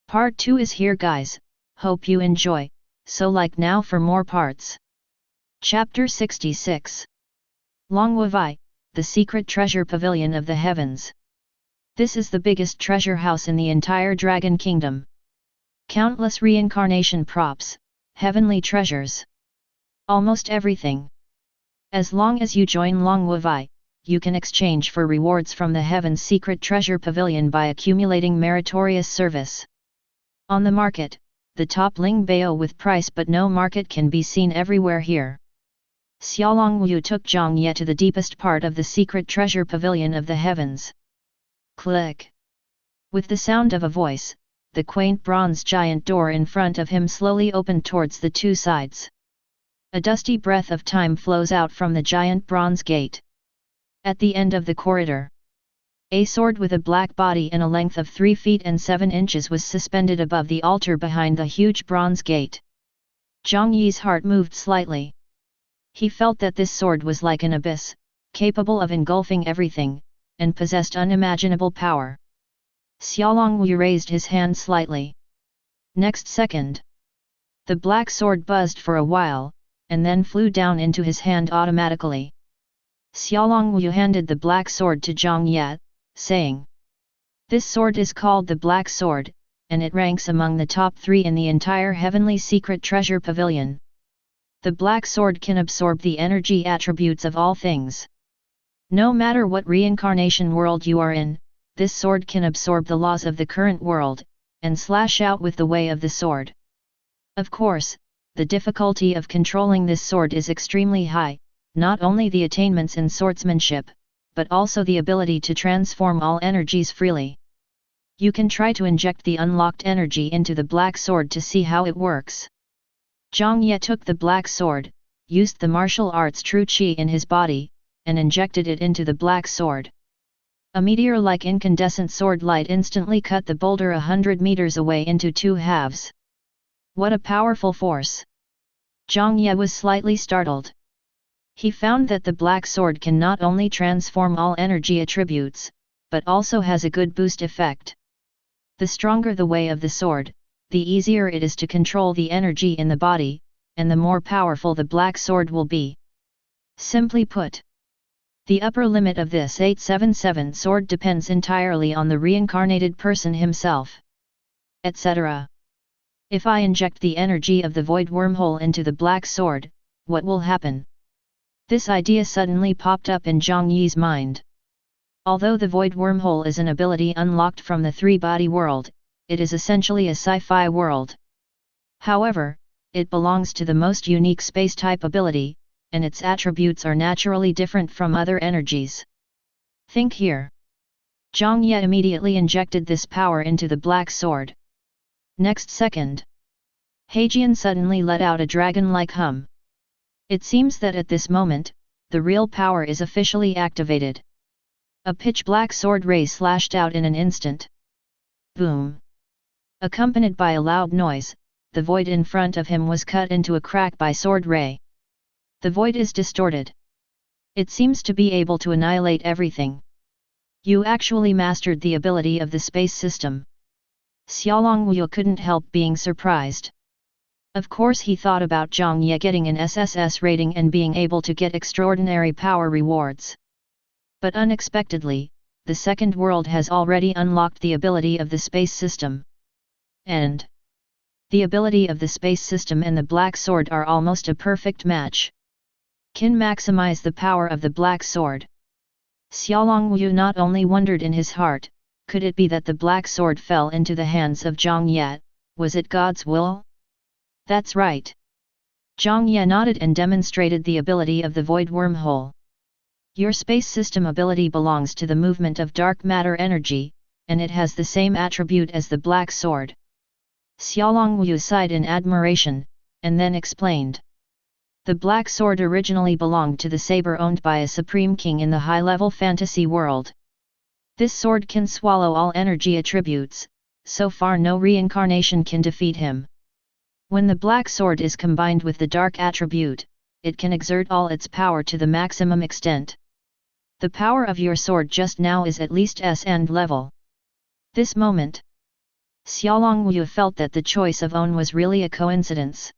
Part 2 is here guys, hope you enjoy, so like now for more parts. Chapter 66. Longwavai, the secret treasure pavilion of the heavens. This is the biggest treasure house in the entire Dragon Kingdom. Countless reincarnation props, heavenly treasures. Almost everything. As long as you join Longwavai, you can exchange for rewards from the Heaven's Secret Treasure Pavilion by accumulating meritorious service. On the market, the top Ling Bao with price but no market can be seen everywhere here. Xiaolongwu took Jiang Ye to the deepest part of the Secret Treasure Pavilion of the Heavens. Click! With the sound of a voice, the quaint bronze giant door in front of him slowly opened towards the two sides. A dusty breath of time flows out from the giant bronze gate. At the end of the corridor, a sword with a black body and a length of 3 feet and 7 inches was suspended above the altar behind the huge bronze gate. Jiang Ye's heart moved slightly. He felt that this sword was like an abyss, capable of engulfing everything, and possessed unimaginable power. Xiaolongwu raised his hand slightly. Next second, the black sword buzzed for a while, and then flew down into his hand automatically. Xiaolongwu handed the black sword to Jiang Ye, saying, "This sword is called the Black Sword, and it ranks among the top 3 in the entire Heavenly Secret Treasure Pavilion. The Black Sword can absorb the energy attributes of all things. No matter what reincarnation world you are in, this sword can absorb the laws of the current world, and slash out with the way of the sword. Of course, the difficulty of controlling this sword is extremely high, not only the attainments in swordsmanship, but also the ability to transform all energies freely. You can try to inject the unlocked energy into the black sword to see how it works." Jiang Ye took the black sword, used the martial arts true qi in his body, and injected it into the black sword. A meteor-like incandescent sword light instantly cut the boulder 100 meters away into 2 halves. What a powerful force! Jiang Ye was slightly startled. He found that the black sword can not only transform all energy attributes, but also has a good boost effect. The stronger the way of the sword, the easier it is to control the energy in the body, and the more powerful the black sword will be. Simply put, the upper limit of this 877 sword depends entirely on the reincarnated person himself. Etc. If I inject the energy of the void wormhole into the black sword, what will happen? This idea suddenly popped up in Jiang Ye's mind. Although the void wormhole is an ability unlocked from the 3-body world, it is essentially a sci-fi world. However, it belongs to the most unique space-type ability, and its attributes are naturally different from other energies. Think here. Jiang Ye immediately injected this power into the black sword. Next second, Heijian suddenly let out a dragon-like hum. It seems that at this moment, the real power is officially activated. A pitch-black sword ray slashed out in an instant. Boom! Accompanied by a loud noise, the void in front of him was cut into a crack by sword ray. The void is distorted. It seems to be able to annihilate everything. You actually mastered the ability of the space system. Xiaolongwu couldn't help being surprised. Of course he thought about Jiang Ye getting an SSS rating and being able to get extraordinary power rewards. But unexpectedly, the second world has already unlocked the ability of the space system. And the ability of the space system and the black sword are almost a perfect match. Can maximize the power of the black sword. Xiaolongwu not only wondered in his heart, could it be that the black sword fell into the hands of Jiang Ye, was it God's will? That's right. Jiang Ye nodded and demonstrated the ability of the void wormhole. Your space system ability belongs to the movement of dark matter energy, and it has the same attribute as the black sword. Xiaolongwu sighed in admiration, and then explained. The black sword originally belonged to the saber owned by a supreme king in the high-level fantasy world. This sword can swallow all energy attributes, so far no reincarnation can defeat him. When the black sword is combined with the dark attribute, it can exert all its power to the maximum extent. The power of your sword just now is at least S end level. This moment, Xiaolongwu felt that the choice of own was really a coincidence.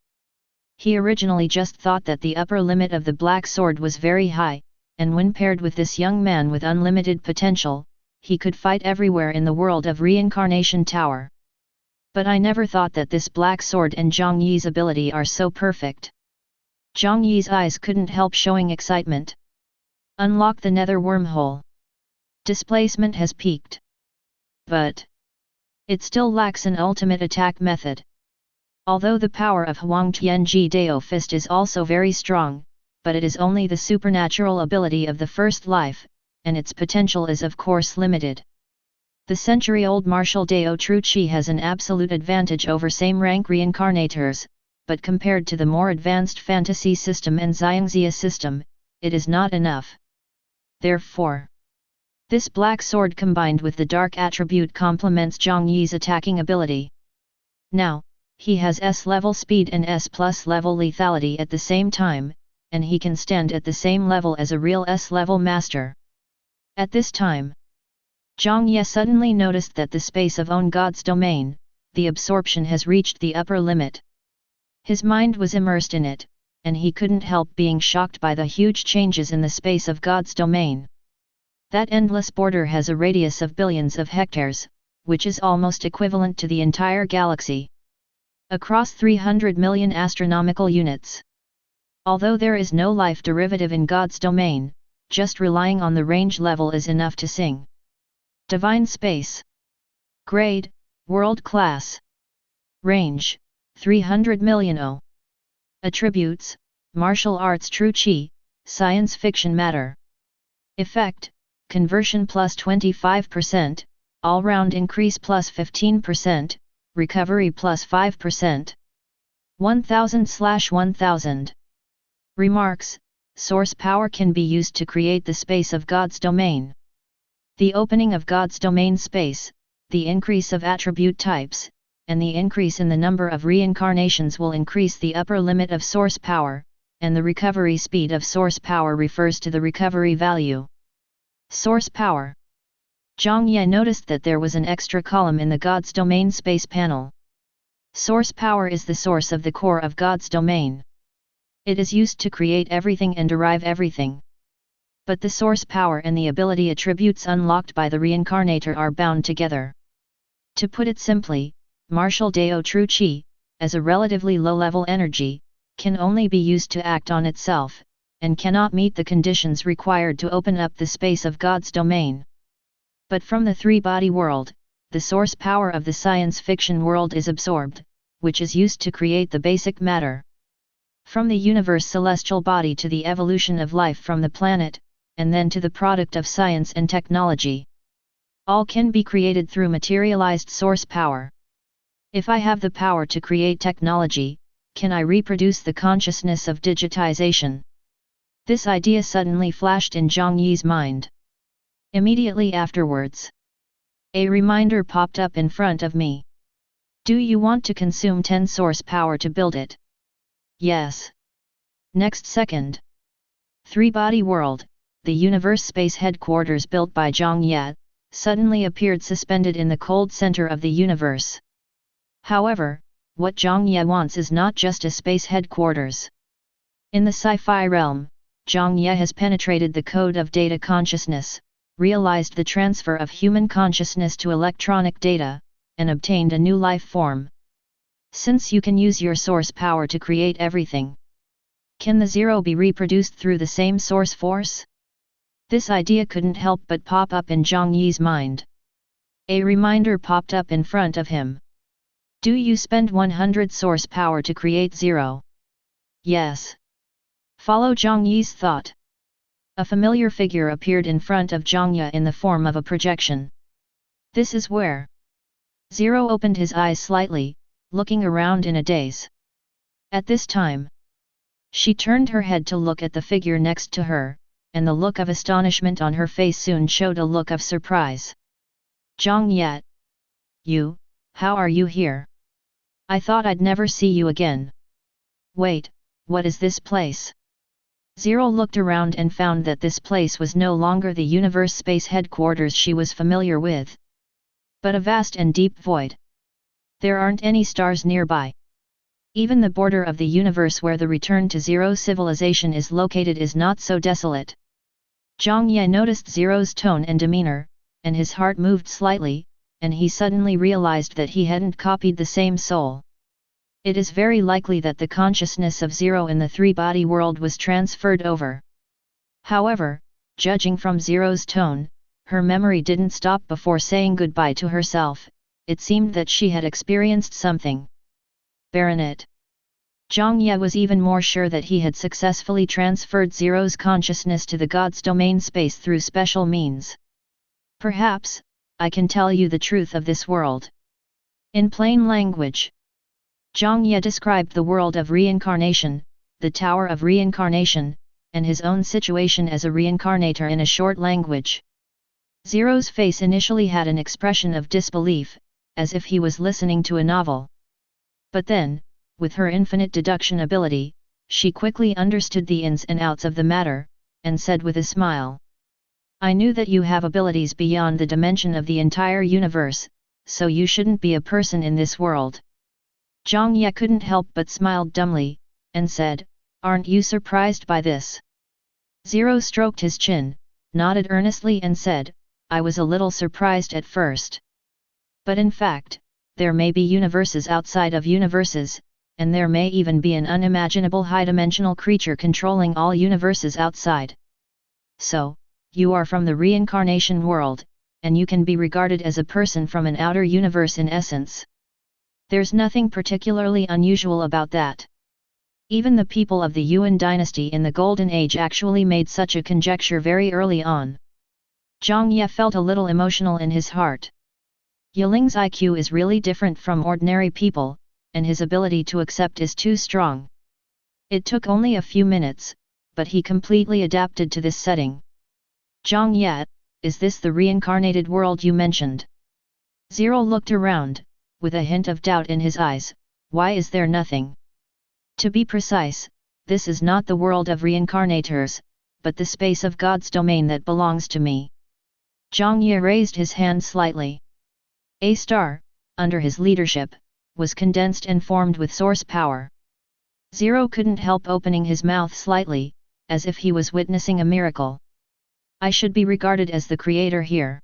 He originally just thought that the upper limit of the black sword was very high, and when paired with this young man with unlimited potential, he could fight everywhere in the world of Reincarnation Tower. But I never thought that this black sword and Jiang Ye's ability are so perfect. Jiang Ye's eyes couldn't help showing excitement. Unlock the nether wormhole. Displacement has peaked. But it still lacks an ultimate attack method. Although the power of Huang Tianji Dao Fist is also very strong, but it is only the supernatural ability of the first life, and its potential is of course limited. The century-old martial Dao True Chi has an absolute advantage over same-rank reincarnators, but compared to the more advanced fantasy system and Xiangxia system, it is not enough. Therefore, this black sword combined with the dark attribute complements Jiang Ye's attacking ability. Now, he has S-level speed and S+ level lethality at the same time, and he can stand at the same level as a real S-level master. At this time, Jiang Ye suddenly noticed that the space of own God's domain, the absorption has reached the upper limit. His mind was immersed in it, and he couldn't help being shocked by the huge changes in the space of God's domain. That endless border has a radius of billions of hectares, which is almost equivalent to the entire galaxy. Across 300 million astronomical units. Although there is no life derivative in God's domain, just relying on the range level is enough to sing. Divine space. Grade, world class. Range, 300 million O. Attributes, martial arts true chi, science fiction matter. Effect, conversion plus 25%, all-round increase plus 15%, recovery plus 5%. 1000/1000. Remarks, source power can be used to create the space of God's domain. The opening of God's domain space, the increase of attribute types, and the increase in the number of reincarnations will increase the upper limit of source power, and the recovery speed of source power refers to the recovery value. Source power. Jiang Ye noticed that there was an extra column in the God's domain space panel. Source power is the source of the core of God's domain. It is used to create everything and derive everything. But the source power and the ability attributes unlocked by the reincarnator are bound together. To put it simply, martial Dao True Chi, as a relatively low-level energy, can only be used to act on itself, and cannot meet the conditions required to open up the space of God's domain. But from the three-body world, the source power of the science fiction world is absorbed, which is used to create the basic matter. From the universe celestial body to the evolution of life from the planet, and then to the product of science and technology. All can be created through materialized source power. If I have the power to create technology, can I reproduce the consciousness of digitization? This idea suddenly flashed in Jiang Ye's mind. Immediately afterwards, a reminder popped up in front of me. Do you want to consume 10 source power to build it? Yes. Next second. Three-body world, the universe space headquarters built by Jiang Ye, suddenly appeared suspended in the cold center of the universe. However, what Jiang Ye wants is not just a space headquarters. In the sci-fi realm, Jiang Ye has penetrated the code of data consciousness, realized the transfer of human consciousness to electronic data, and obtained a new life form. Since you can use your source power to create everything, can the zero be reproduced through the same source force? This idea couldn't help but pop up in Jiang Ye's mind. A reminder popped up in front of him. Do you spend 100 source power to create zero? Yes. Follow Jiang Ye's thought. A familiar figure appeared in front of Jiang Ye in the form of a projection. This is where. Zero opened his eyes slightly, looking around in a daze. At this time, she turned her head to look at the figure next to her, and the look of astonishment on her face soon showed a look of surprise. Jiang Ye. You, how are you here? I thought I'd never see you again. Wait, what is this place? Zero looked around and found that this place was no longer the universe space headquarters she was familiar with, but a vast and deep void. There aren't any stars nearby. Even the border of the universe where the return to Zero civilization is located is not so desolate. Jiang Ye noticed Zero's tone and demeanor, and his heart moved slightly, and he suddenly realized that he hadn't copied the same soul. It is very likely that the consciousness of Zero in the three-body world was transferred over. However, judging from Zero's tone, her memory didn't stop before saying goodbye to herself. It seemed that she had experienced something. Baronet. Jiang Ye was even more sure that he had successfully transferred Zero's consciousness to the God's domain space through special means. Perhaps, I can tell you the truth of this world. In plain language. Jiang Ye described the world of reincarnation, the Tower of Reincarnation, and his own situation as a reincarnator in a short language. Zero's face initially had an expression of disbelief, as if he was listening to a novel. But then, with her infinite deduction ability, she quickly understood the ins and outs of the matter, and said with a smile, "I knew that you have abilities beyond the dimension of the entire universe, so you shouldn't be a person in this world." Jiang Ye couldn't help but smiled dumbly, and said, "Aren't you surprised by this?" Zero stroked his chin, nodded earnestly and said, "I was a little surprised at first. But in fact, there may be universes outside of universes, and there may even be an unimaginable high-dimensional creature controlling all universes outside. So, you are from the reincarnation world, and you can be regarded as a person from an outer universe in essence. There's nothing particularly unusual about that. Even the people of the Yuan dynasty in the Golden Age actually made such a conjecture very early on." Jiang Ye felt a little emotional in his heart. Yiling's IQ is really different from ordinary people, and his ability to accept is too strong. It took only a few minutes, but he completely adapted to this setting. "Jiang Ye, is this the reincarnated world you mentioned?" Zero looked around, with a hint of doubt in his eyes. "Why is there nothing?" "To be precise, this is not the world of reincarnators, but the space of God's domain that belongs to me." Jiang Ye raised his hand slightly. A star, under his leadership, was condensed and formed with source power. Zero couldn't help opening his mouth slightly, as if he was witnessing a miracle. "I should be regarded as the creator here."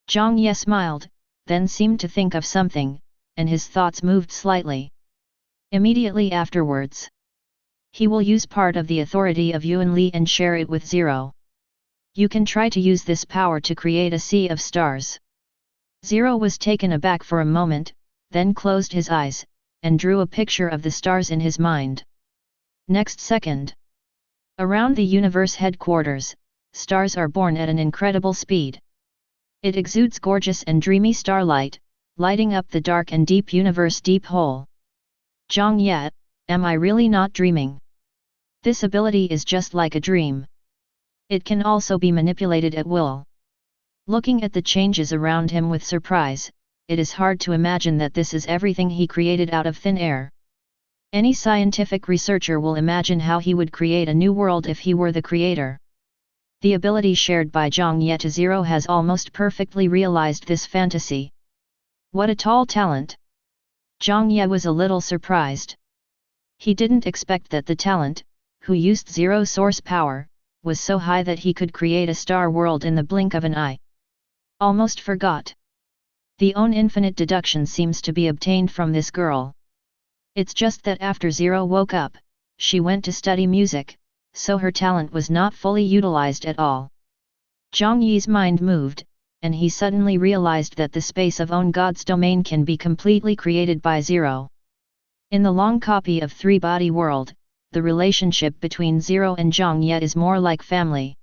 Jiang Ye smiled, then seemed to think of something, and his thoughts moved slightly. Immediately afterwards, he will use part of the authority of Yuan Li and share it with Zero. You can try to use this power to create a sea of stars. Zero was taken aback for a moment, then closed his eyes, and drew a picture of the stars in his mind. Next second, around the universe headquarters, stars are born at an incredible speed. It exudes gorgeous and dreamy starlight, lighting up the dark and deep universe deep hole. "Jiang Ye, am I really not dreaming? This ability is just like a dream. It can also be manipulated at will." Looking at the changes around him with surprise, it is hard to imagine that this is everything he created out of thin air. Any scientific researcher will imagine how he would create a new world if he were the creator. The ability shared by Jiang Ye to Zero has almost perfectly realized this fantasy. What a tall talent! Jiang Ye was a little surprised. He didn't expect that the talent, who used Zero source power, was so high that he could create a star world in the blink of an eye. Almost forgot. The own infinite deduction seems to be obtained from this girl. It's just that after Zero woke up, she went to study music, so her talent was not fully utilized at all. Jiang Ye's mind moved, and he suddenly realized that the space of own God's domain can be completely created by Zero. In the long copy of three-body world, the relationship between Zero and Jiang Ye is more like family.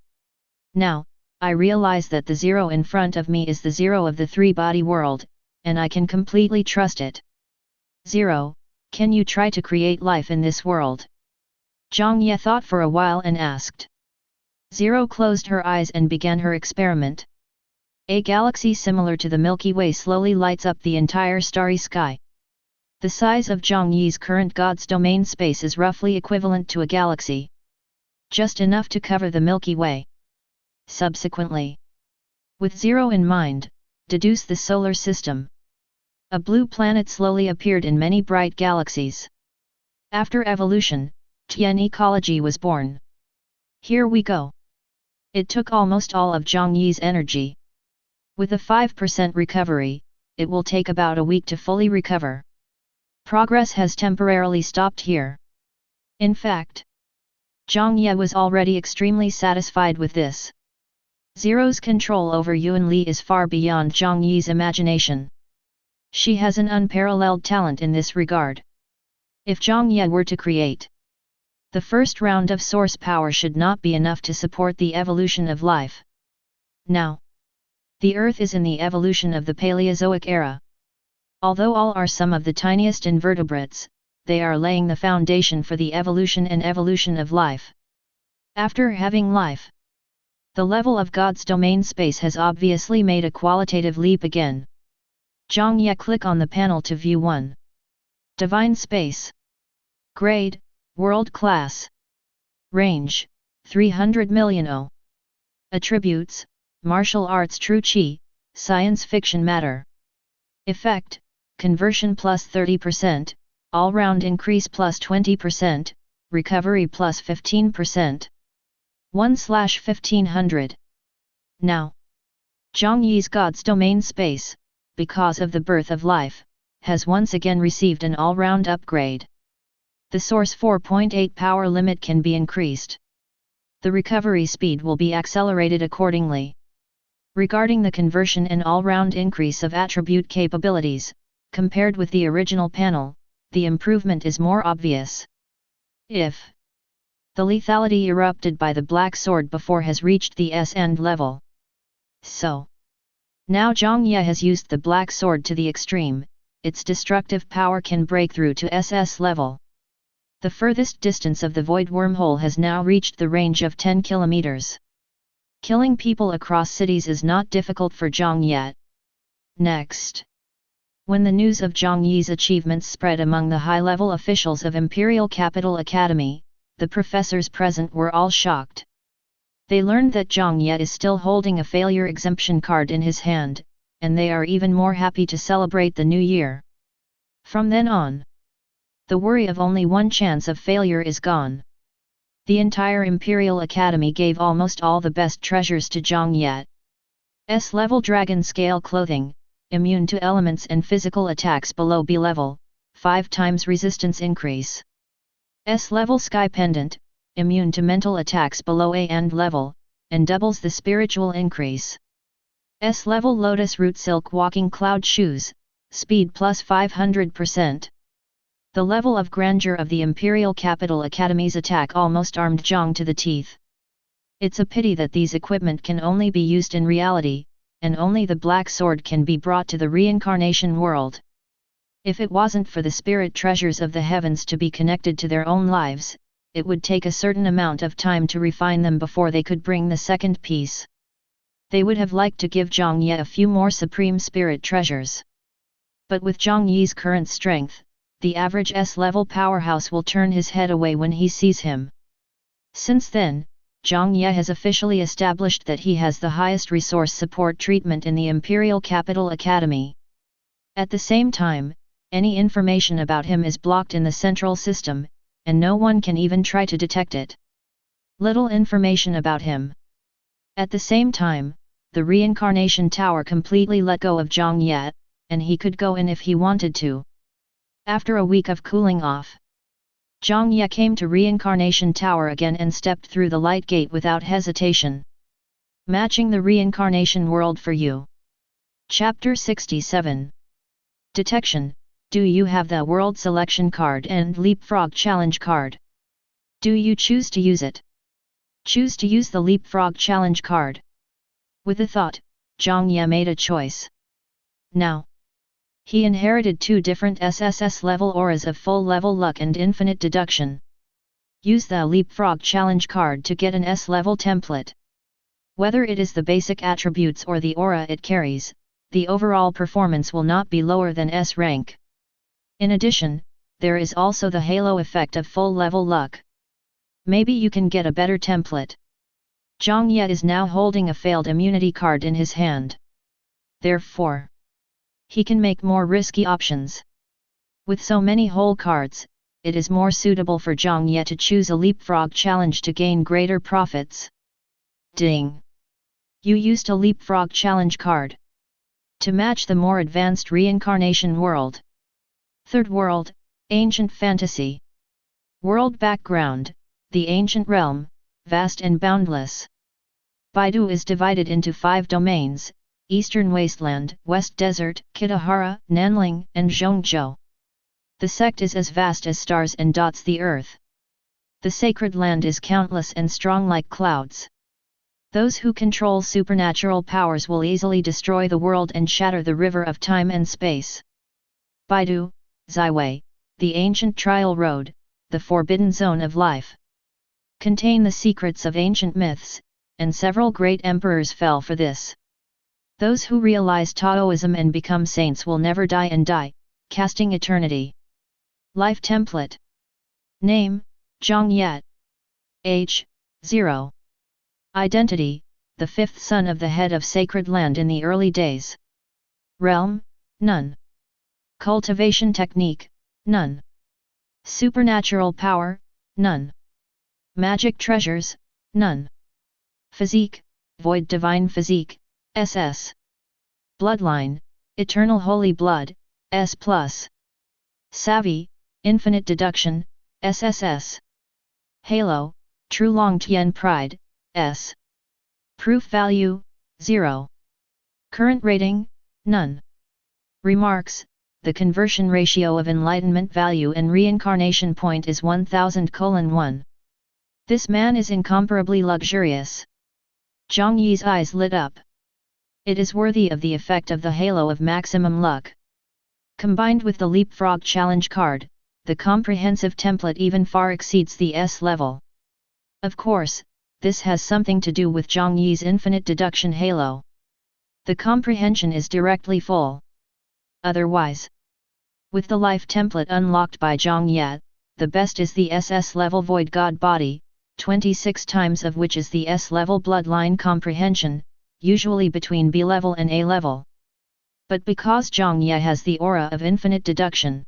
Now, I realize that the Zero in front of me is the Zero of the three-body world, and I can completely trust it. Zero, can you try to create life in this world? Jiang Ye thought for a while and asked. Zero closed her eyes and began her experiment. A galaxy similar to the Milky Way slowly lights up the entire starry sky. The size of Jiang Ye's current God's domain space is roughly equivalent to a galaxy. Just enough to cover the Milky Way. Subsequently, with Zero in mind, deduce the solar system. A blue planet slowly appeared in many bright galaxies. After evolution, Tian ecology was born. Here we go. It took almost all of Jiang Ye's energy. With a 5% recovery, it will take about a week to fully recover. Progress has temporarily stopped here. In fact, Jiang Ye was already extremely satisfied with this. Zero's control over Yuan Li is far beyond Jiang Ye's imagination. She has an unparalleled talent in this regard. If Jiang Ye were to create, the first round of source power should not be enough to support the evolution of life. Now, the Earth is in the evolution of the Paleozoic era. Although all are some of the tiniest invertebrates, they are laying the foundation for the evolution and evolution of life. After having life, the level of God's domain space has obviously made a qualitative leap again. Jiang Ye click on the panel to view 1. Divine space. Grade, World Class. Range, 300 million O. Attributes, Martial Arts True Chi, Science Fiction Matter. Effect, Conversion plus 30%, All-Round Increase plus 20%, Recovery plus 15%. 1/1500. Now, Jiang Ye's God's domain space, because of the birth of life, has once again received an all-round upgrade. The source 4.8 power limit can be increased. The recovery speed will be accelerated accordingly. Regarding the conversion and all-round increase of attribute capabilities, compared with the original panel, the improvement is more obvious. If the lethality erupted by the Black Sword before has reached the S-end level. So, now Jiang Ye has used the Black Sword to the extreme, its destructive power can break through to SS level. The furthest distance of the void wormhole has now reached the range of 10 kilometers. Killing people across cities is not difficult for Jiang Ye. Next, when the news of Jiang Ye's achievements spread among the high-level officials of Imperial Capital Academy, the professors present were all shocked. They learned that Jiang Ye is still holding a failure exemption card in his hand, and they are even more happy to celebrate the new year. From then on, the worry of only one chance of failure is gone. The entire Imperial Academy gave almost all the best treasures to Jiang Ye. S-level dragon scale clothing, immune to elements and physical attacks below B level, 5 times resistance increase. S-level sky pendant, immune to mental attacks below A-end level, and doubles the spiritual increase. S-level lotus root silk walking cloud shoes, speed plus 500%. The level of grandeur of the Imperial Capital Academy's attack almost armed Jiang to the teeth. It's a pity that these equipment can only be used in reality, and only the Black Sword can be brought to the reincarnation world. If it wasn't for the spirit treasures of the heavens to be connected to their own lives, it would take a certain amount of time to refine them before they could bring the second piece. They would have liked to give Jiang Ye a few more supreme spirit treasures. But with Jiang Ye's current strength, the average S-level powerhouse will turn his head away when he sees him. Since then, Jiang Ye has officially established that he has the highest resource support treatment in the Imperial Capital Academy. At the same time, any information about him is blocked in the central system, and no one can even try to detect it. Little information about him. At the same time, the Reincarnation Tower completely let go of Jiang Ye, and he could go in if he wanted to. After a week of cooling off, Jiang Ye came to Reincarnation Tower again and stepped through the light gate without hesitation. Matching the reincarnation world for you. Chapter 67. Detection. Do you have the World Selection card and Leapfrog Challenge card? Do you choose to use it? Choose to use the Leapfrog Challenge card. With a thought, Jiang Ye made a choice. Now, he inherited 2 different SSS level auras of full level luck and infinite deduction. Use the Leapfrog Challenge card to get an S level template. Whether it is the basic attributes or the aura it carries, the overall performance will not be lower than S rank. In addition, there is also the halo effect of full level luck. Maybe you can get a better template. Jiang Ye is now holding a failed immunity card in his hand. Therefore, he can make more risky options. With so many hole cards, it is more suitable for Jiang Ye to choose a leapfrog challenge to gain greater profits. Ding! You used a leapfrog challenge card to match the more advanced reincarnation world. Third world, ancient fantasy. World background, the ancient realm, vast and boundless. Baidu is divided into 5 domains: Eastern Wasteland, West Desert, Kitahara, Nanling, and Zhongzhou. The sect is as vast as stars and dots the earth. The sacred land is countless and strong like clouds. Those who control supernatural powers will easily destroy the world and shatter the river of time and space. Baidu, Ziwei, the ancient trial road, the forbidden zone of life. Contain the secrets of ancient myths, and several great emperors fell for this. Those who realize Taoism and become saints will never die and die, casting eternity. Life template. Name, Jiang Ye. Age, 0. Identity, the 5th son of the head of sacred land in the early days. Realm, none. Cultivation technique, none. Supernatural power, none. Magic treasures, none. Physique, void divine physique, SS. Bloodline, eternal holy blood, S+. Savvy, infinite deduction, SSS. Halo, true long Tian pride, S. Proof value, 0. Current rating, none. Remarks, the conversion ratio of enlightenment value and reincarnation point is 1000:1. This man is incomparably luxurious. Jiang Ye's eyes lit up. It is worthy of the effect of the halo of maximum luck. Combined with the leapfrog challenge card, the comprehensive template even far exceeds the S level. Of course, this has something to do with Jiang Ye's infinite deduction halo. The comprehension is directly full. Otherwise, with the life template unlocked by Jiang Ye, the best is the SS level void god body, 26 times of which is the S level bloodline comprehension, usually between B level and A level. But because Jiang Ye has the aura of infinite deduction,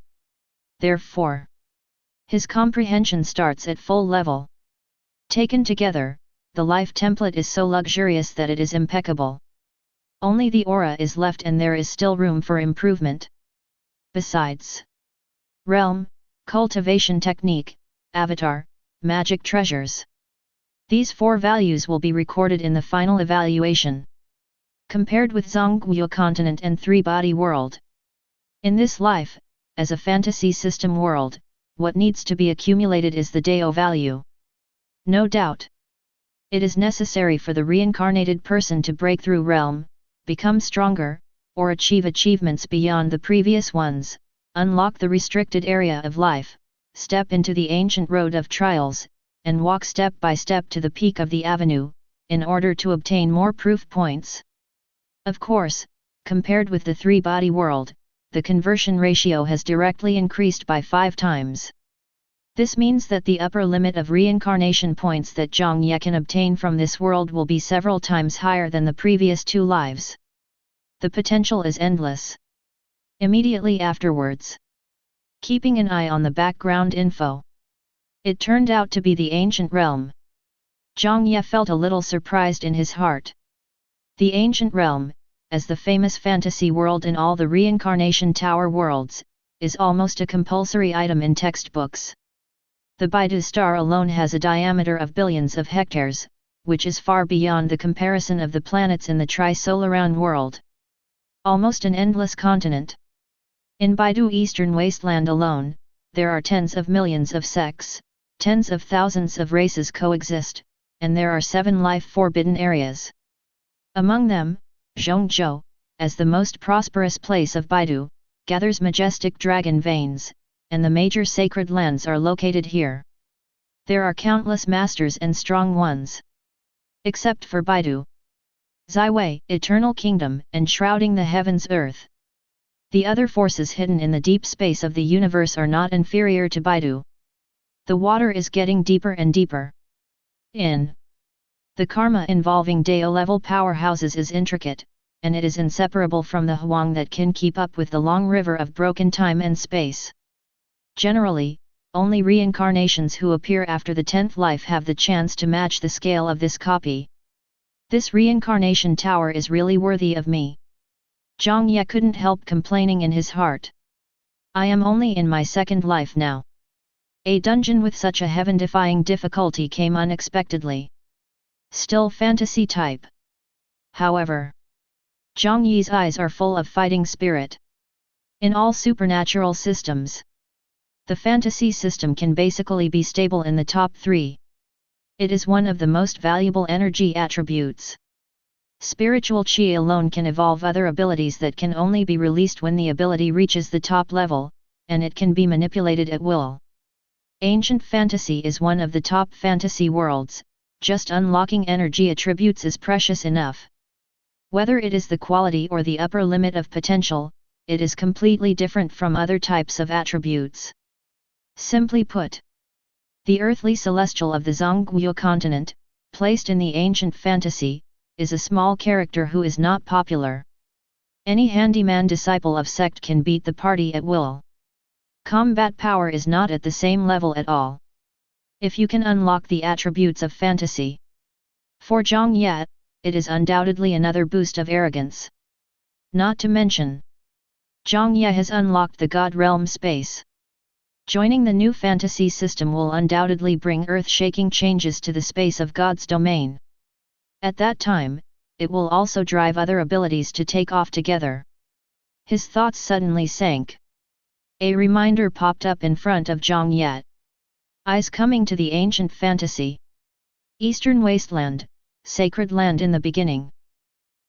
therefore, his comprehension starts at full level. Taken together, the life template is so luxurious that it is impeccable. Only the aura is left and there is still room for improvement. Besides, realm, cultivation technique, avatar, magic treasures. These 4 values will be recorded in the final evaluation. Compared with Zhongguo continent and 3-body world. In this life, as a fantasy system world, what needs to be accumulated is the Dao value. No doubt. It is necessary for the reincarnated person to break through realm, become stronger, or achieve achievements beyond the previous ones, unlock the restricted area of life, step into the ancient road of trials, and walk step by step to the peak of the avenue, in order to obtain more proof points. Of course, compared with the 3-body world, the conversion ratio has directly increased by 5 times. This means that the upper limit of reincarnation points that Jiang Ye can obtain from this world will be several times higher than the previous 2 lives. The potential is endless. Immediately afterwards, keeping an eye on the background info, it turned out to be the ancient realm. Jiang Ye felt a little surprised in his heart. The ancient realm, as the famous fantasy world in all the Reincarnation Tower worlds, is almost a compulsory item in textbooks. The Baidu star alone has a diameter of billions of hectares, which is far beyond the comparison of the planets in the Trisolaran world. Almost an endless continent. In Baidu Eastern Wasteland alone, there are tens of millions of sects, tens of thousands of races coexist, and there are 7 life forbidden areas. Among them, Zhongzhou, as the most prosperous place of Baidu, gathers majestic dragon veins, and the major sacred lands are located here. There are countless masters and strong ones. Except for Baidu, Ziwei, eternal kingdom enshrouding the heavens earth. The other forces hidden in the deep space of the universe are not inferior to Baidu. The water is getting deeper and deeper. The karma involving Dao level powerhouses is intricate, and it is inseparable from the Huang that can keep up with the long river of broken time and space. Generally, only reincarnations who appear after the 10th life have the chance to match the scale of this copy. This reincarnation tower is really worthy of me. Jiang Ye couldn't help complaining in his heart. I am only in my 2nd life now. A dungeon with such a heaven-defying difficulty came unexpectedly. Still fantasy type. However, Jiang Ye's eyes are full of fighting spirit. In all supernatural systems, the fantasy system can basically be stable in the top 3. It is one of the most valuable energy attributes. Spiritual Qi alone can evolve other abilities that can only be released when the ability reaches the top level, and it can be manipulated at will. Ancient fantasy is one of the top fantasy worlds, just unlocking energy attributes is precious enough. Whether it is the quality or the upper limit of potential, it is completely different from other types of attributes. Simply put, the earthly celestial of the Zhongguo continent, placed in the ancient fantasy, is a small character who is not popular. Any handyman disciple of sect can beat the party at will. Combat power is not at the same level at all. If you can unlock the attributes of fantasy, for Jiang Ye, it is undoubtedly another boost of arrogance. Not to mention, Jiang Ye has unlocked the God realm space. Joining the new fantasy system will undoubtedly bring earth-shaking changes to the space of God's domain. At that time, it will also drive other abilities to take off together. His thoughts suddenly sank. A reminder popped up in front of Jiang Ye. Eyes coming to the ancient fantasy. Eastern wasteland, sacred land in the beginning.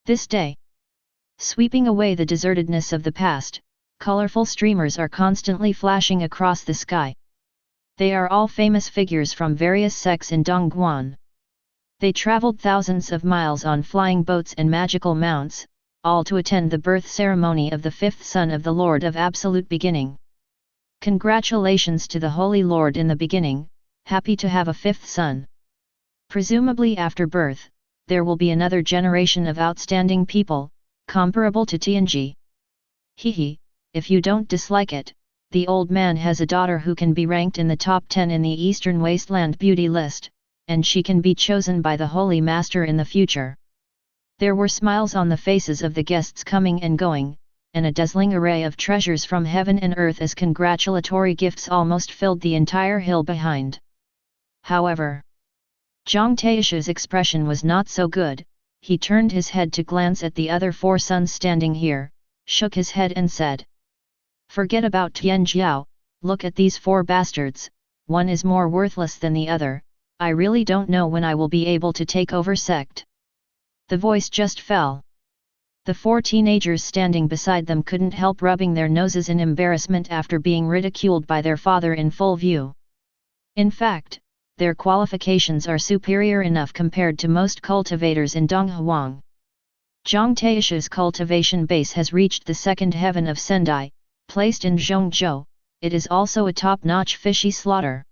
This day, sweeping away the desertedness of the past, colorful streamers are constantly flashing across the sky. They are all famous figures from various sects in Dongguan. They traveled thousands of miles on flying boats and magical mounts, all to attend the birth ceremony of the 5th son of the Lord of Absolute Beginning. Congratulations to the Holy Lord in the beginning, happy to have a 5th son. Presumably after birth, there will be another generation of outstanding people, comparable to Tianji. Hehe, if you don't dislike it, the old man has a daughter who can be ranked in the top 10 in the Eastern Wasteland beauty list, and she can be chosen by the Holy Master in the future. There were smiles on the faces of the guests coming and going, and a dazzling array of treasures from heaven and earth as congratulatory gifts almost filled the entire hill behind. However, Zhang Taishu's expression was not so good. He turned his head to glance at the other 4 sons standing here, shook his head and said, "Forget about Tianjiao, look at these 4 bastards, one is more worthless than the other. I really don't know when I will be able to take over sect." The voice just fell. The 4 teenagers standing beside them couldn't help rubbing their noses in embarrassment after being ridiculed by their father in full view. In fact, their qualifications are superior enough compared to most cultivators in Donghuang. Zhang Taishu's cultivation base has reached the 2nd heaven of Sendai, placed in Zhongzhou. It is also a top-notch fishy slaughter.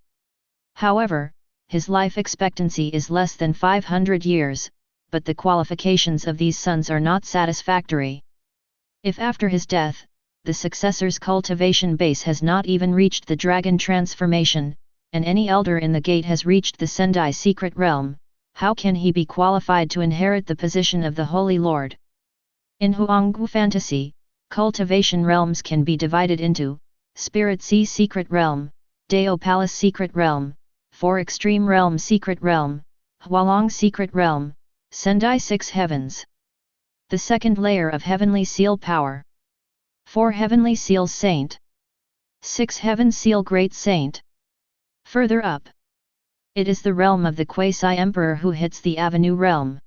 However, his life expectancy is less than 500 years, but the qualifications of these sons are not satisfactory. If after his death, the successor's cultivation base has not even reached the dragon transformation, and any elder in the gate has reached the Sendai secret realm, how can he be qualified to inherit the position of the Holy Lord? In Huanggu fantasy, cultivation realms can be divided into Spirit Sea secret realm, Dao Palace secret realm, 4 extreme realm secret realm, Hualong secret realm, Sendai 6 heavens. The 2nd layer of heavenly seal power. 4 heavenly seals saint. 6 heaven seal great saint. Further up, it is the realm of the quasi-emperor who hits the avenue realm.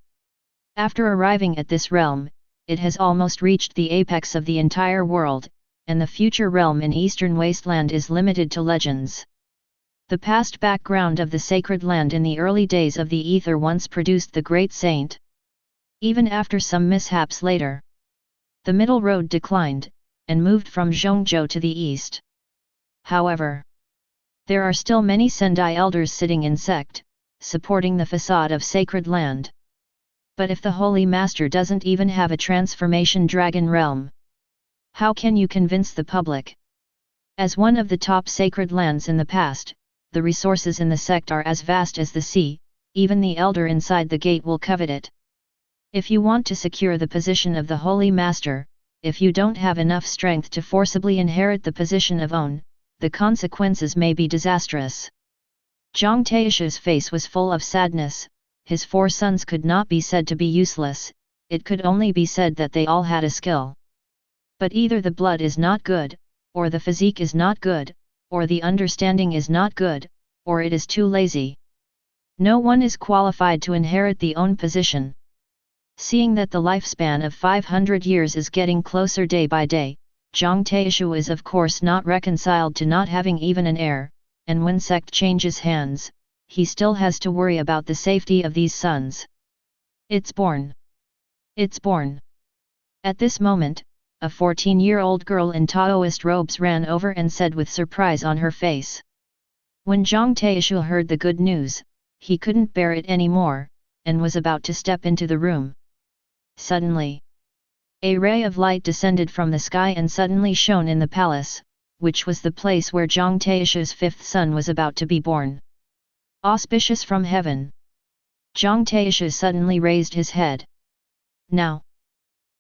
After arriving at this realm, it has almost reached the apex of the entire world, and the future realm in Eastern Wasteland is limited to legends. The past background of the sacred land in the early days of the Ether once produced the great saint. Even after some mishaps later, the middle road declined, and moved from Zhongzhou to the east. However, there are still many Sendai elders sitting in sect, supporting the facade of sacred land. But if the Holy Master doesn't even have a transformation dragon realm, how can you convince the public? As one of the top sacred lands in the past, the resources in the sect are as vast as the sea, even the elder inside the gate will covet it. If you want to secure the position of the Holy Master, if you don't have enough strength to forcibly inherit the position of own, the consequences may be disastrous. Jiang Taishu's face was full of sadness. His 4 sons could not be said to be useless, it could only be said that they all had a skill. But either the blood is not good, or the physique is not good, or the understanding is not good, or it is too lazy. No one is qualified to inherit the own position. Seeing that the lifespan of 500 years is getting closer day by day, Jiang Taishu is of course not reconciled to not having even an heir, and when sect changes hands, he still has to worry about the safety of these sons. It's born! It's born! At this moment, a 14-year-old girl in Taoist robes ran over and said with surprise on her face. When Jiang Taishu heard the good news, he couldn't bear it anymore, and was about to step into the room. Suddenly, a ray of light descended from the sky and suddenly shone in the palace, which was the place where Jiang Taishu's 5th son was about to be born. Auspicious from heaven! Jiang Taishu suddenly raised his head. Now,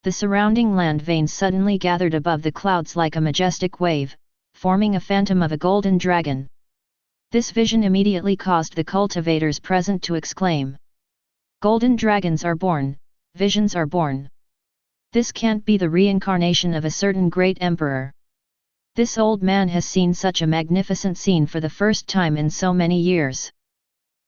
the surrounding land veins suddenly gathered above the clouds like a majestic wave, forming a phantom of a golden dragon. This vision immediately caused the cultivators present to exclaim. Golden dragons are born, visions are born. This can't be the reincarnation of a certain great emperor. This old man has seen such a magnificent scene for the first time in so many years.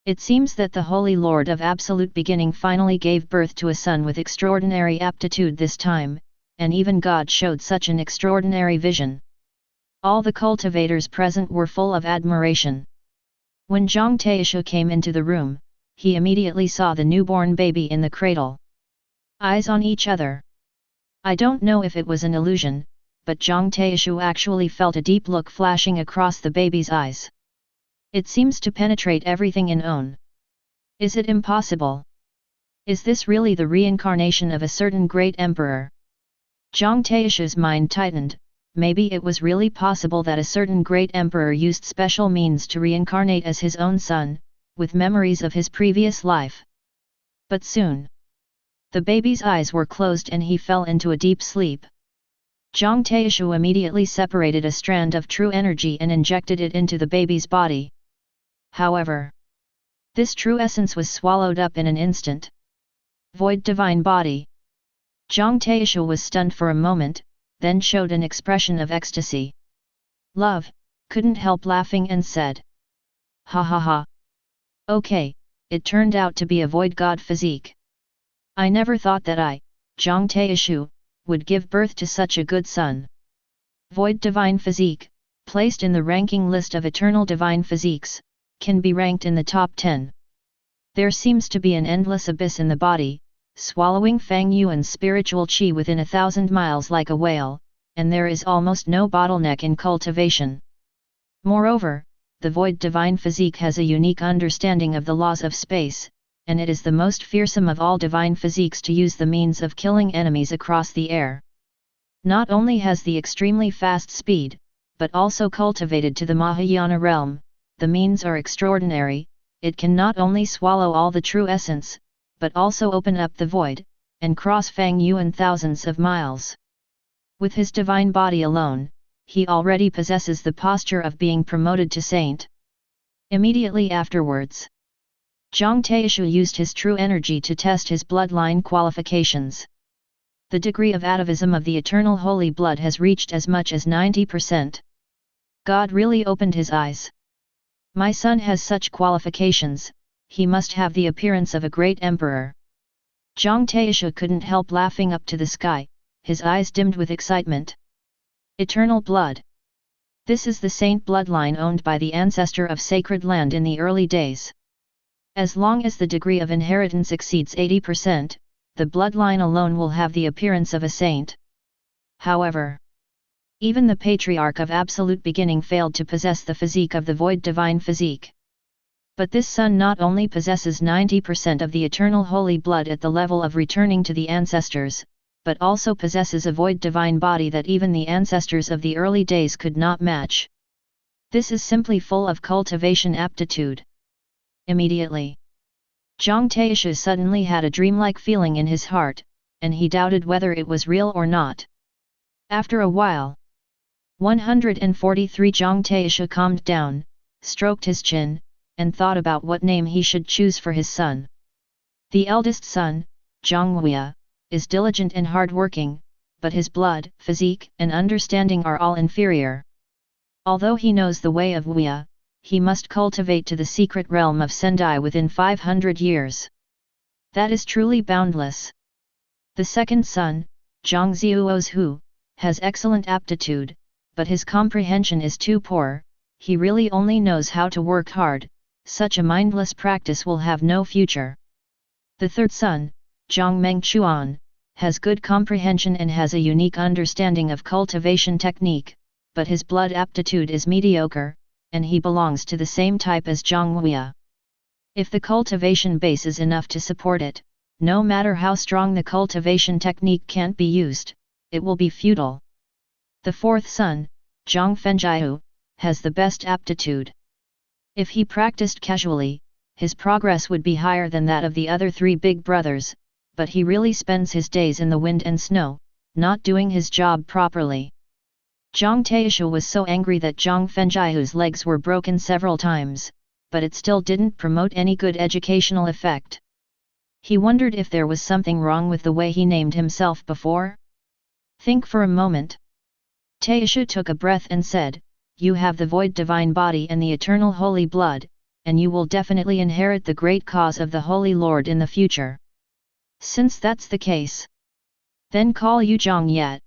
It seems that the Holy Lord of Absolute Beginning finally gave birth to a son with extraordinary aptitude this time, and even God showed such an extraordinary vision. All the cultivators present were full of admiration. When Jiang Taishu came into the room, he immediately saw the newborn baby in the cradle. Eyes on each other. I don't know if it was an illusion, but Jiang Taishu actually felt a deep look flashing across the baby's eyes. It seems to penetrate everything in own. Is it impossible? Is this really the reincarnation of a certain great emperor? Jiang Taishu's mind tightened. Maybe it was really possible that a certain great emperor used special means to reincarnate as his own son, with memories of his previous life. But soon, the baby's eyes were closed and he fell into a deep sleep. Jiang Taishu immediately separated a strand of true energy and injected it into the baby's body. However, this true essence was swallowed up in an instant. Void divine body. Jiang Taishu was stunned for a moment, then showed an expression of ecstasy. Love, couldn't help laughing and said. Ha ha ha. Okay, it turned out to be a void god physique. I never thought that I, Jiang Taishu, would give birth to such a good son. Void divine physique, placed in the ranking list of eternal divine physiques, can be ranked in the top 10. There seems to be an endless abyss in the body, swallowing Fang Yuan's spiritual qi within 1,000 miles like a whale, and there is almost no bottleneck in cultivation. Moreover, the void divine physique has a unique understanding of the laws of space, and it is the most fearsome of all divine physiques to use the means of killing enemies across the air. Not only has the extremely fast speed, but also cultivated to the Mahayana realm, the means are extraordinary. It can not only swallow all the true essence, but also open up the void, and cross Fang Yuan thousands of miles. With his divine body alone, he already possesses the posture of being promoted to saint. Immediately afterwards, Jiang Taishu used his true energy to test his bloodline qualifications. The degree of atavism of the eternal holy blood has reached as much as 90%. God really opened his eyes. My son has such qualifications, he must have the appearance of a great emperor. Jiang Taishu couldn't help laughing up to the sky, his eyes dimmed with excitement. Eternal blood. This is the saint bloodline owned by the ancestor of sacred land in the early days. As long as the degree of inheritance exceeds 80%, the bloodline alone will have the appearance of a saint. However, even the patriarch of absolute beginning failed to possess the physique of the void divine physique. But this son not only possesses 90% of the eternal holy blood at the level of returning to the ancestors, but also possesses a void divine body that even the ancestors of the early days could not match. This is simply full of cultivation aptitude. Immediately, Jiang Ye suddenly had a dreamlike feeling in his heart, and he doubted whether it was real or not. After a while, 143 Jiang Ye calmed down, stroked his chin, and thought about what name he should choose for his son. The eldest son, Jiang Ye, is diligent and hard-working, but his blood, physique, and understanding are all inferior. Although he knows the way of Ye, he must cultivate to the secret realm of Sendai within 500 years. That is truly boundless. The second son, Jiang Zhuozhu, has excellent aptitude, but his comprehension is too poor. He really only knows how to work hard. Such a mindless practice will have no future. The third son, Jiang Mengchuan, has good comprehension and has a unique understanding of cultivation technique, but his blood aptitude is mediocre, and he belongs to the same type as Jiang Ye. If the cultivation base is enough to support it, no matter how strong the cultivation technique can't be used, it will be futile. The fourth son, Jiang Fengjiu, has the best aptitude. If he practiced casually, his progress would be higher than that of the other three big brothers, but he really spends his days in the wind and snow, not doing his job properly. Jiang Ye was so angry that Jiang Fengjiu's legs were broken several times, but it still didn't promote any good educational effect. He wondered if there was something wrong with the way he named himself before. Think for a moment. Taishu took a breath and said, "You have the void divine body and the eternal holy blood, and you will definitely inherit the great cause of the Holy Lord in the future. Since that's the case, then call you Jiang Ye."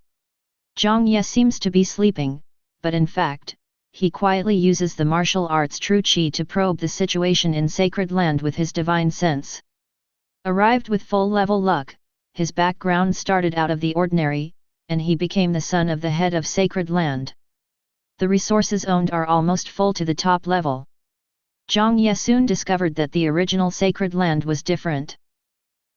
Jiang Ye seems to be sleeping, but in fact, he quietly uses the martial arts True Qi to probe the situation in sacred land with his divine sense. Arrived with full-level luck, his background started out of the ordinary, and he became the son of the head of sacred land. The resources owned are almost full to the top level. Jiang Ye soon discovered that the original sacred land was different.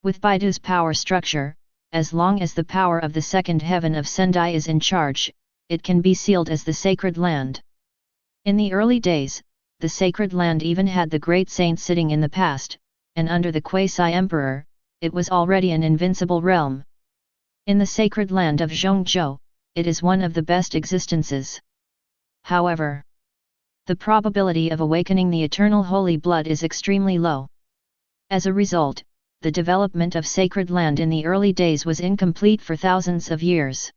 With Baidu's power structure, as long as the power of the second heaven of Sendai is in charge, it can be sealed as the sacred land. In the early days, the sacred land even had the great saints sitting in the past, and under the quasi-emperor, it was already an invincible realm. In the sacred land of Zhongzhou, it is one of the best existences. However, the probability of awakening the eternal holy blood is extremely low. As a result, the development of sacred land in the early days was incomplete for thousands of years.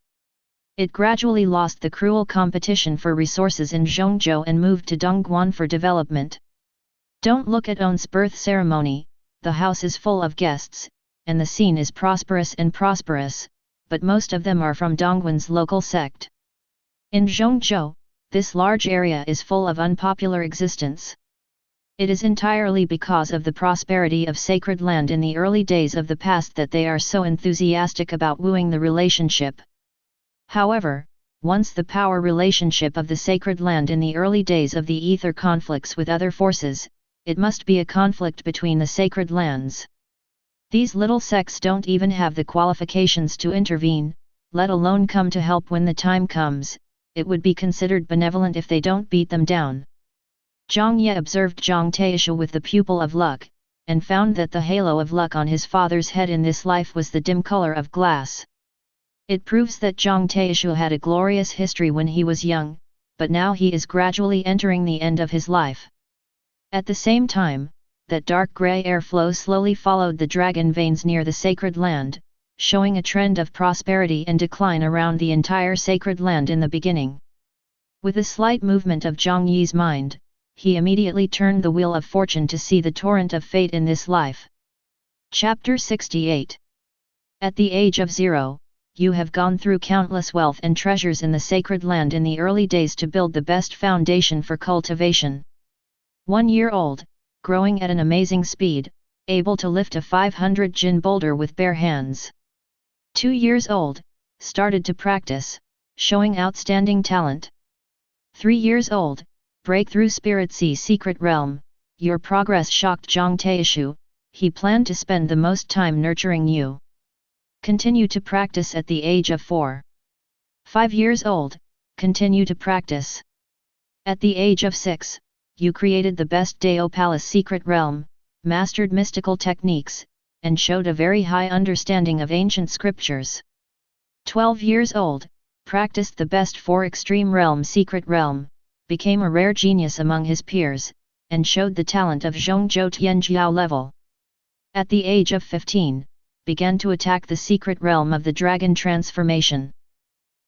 It gradually lost the cruel competition for resources in Zhongzhou and moved to Dongguan for development. Don't look at On's birth ceremony. The house is full of guests, and the scene is prosperous, but most of them are from Dongguan's local sect. In Zhongzhou, this large area is full of unpopular existence. It is entirely because of the prosperity of sacred land in the early days of the past that they are so enthusiastic about wooing the relationship. However, once the power relationship of the sacred land in the early days of the ether conflicts with other forces, it must be a conflict between the sacred lands. These little sects don't even have the qualifications to intervene, let alone come to help when the time comes. It would be considered benevolent if they don't beat them down. Jiang Ye observed Jiang Taishu with the pupil of luck, and found that the halo of luck on his father's head in this life was the dim color of glass. It proves that Jiang Taishu had a glorious history when he was young, but now he is gradually entering the end of his life. At the same time, that dark grey air flow slowly followed the dragon veins near the sacred land, showing a trend of prosperity and decline around the entire sacred land in the beginning. With a slight movement of Jiang Ye's mind, he immediately turned the wheel of fortune to see the torrent of fate in this life. Chapter 68. At the age of 0, you have gone through countless wealth and treasures in the sacred land in the early days to build the best foundation for cultivation. 1 year old, growing at an amazing speed, able to lift a 500 jin boulder with bare hands. 2 years old, started to practice, showing outstanding talent. 3 years old, breakthrough spirit sea secret realm, Your progress shocked Jiang Taishu. He planned to spend the most time nurturing you. Continue to practice at the age of 4. 5 years old, continue to practice. At the age of 6, you created the best Dao Palace secret realm, mastered mystical techniques, and showed a very high understanding of ancient scriptures. 12 years old, practiced the best 4 extreme realm secret realm, became a rare genius among his peers, and showed the talent of Zhongzhou Tianjiao level. At the age of 15, began to attack the secret realm of the dragon transformation.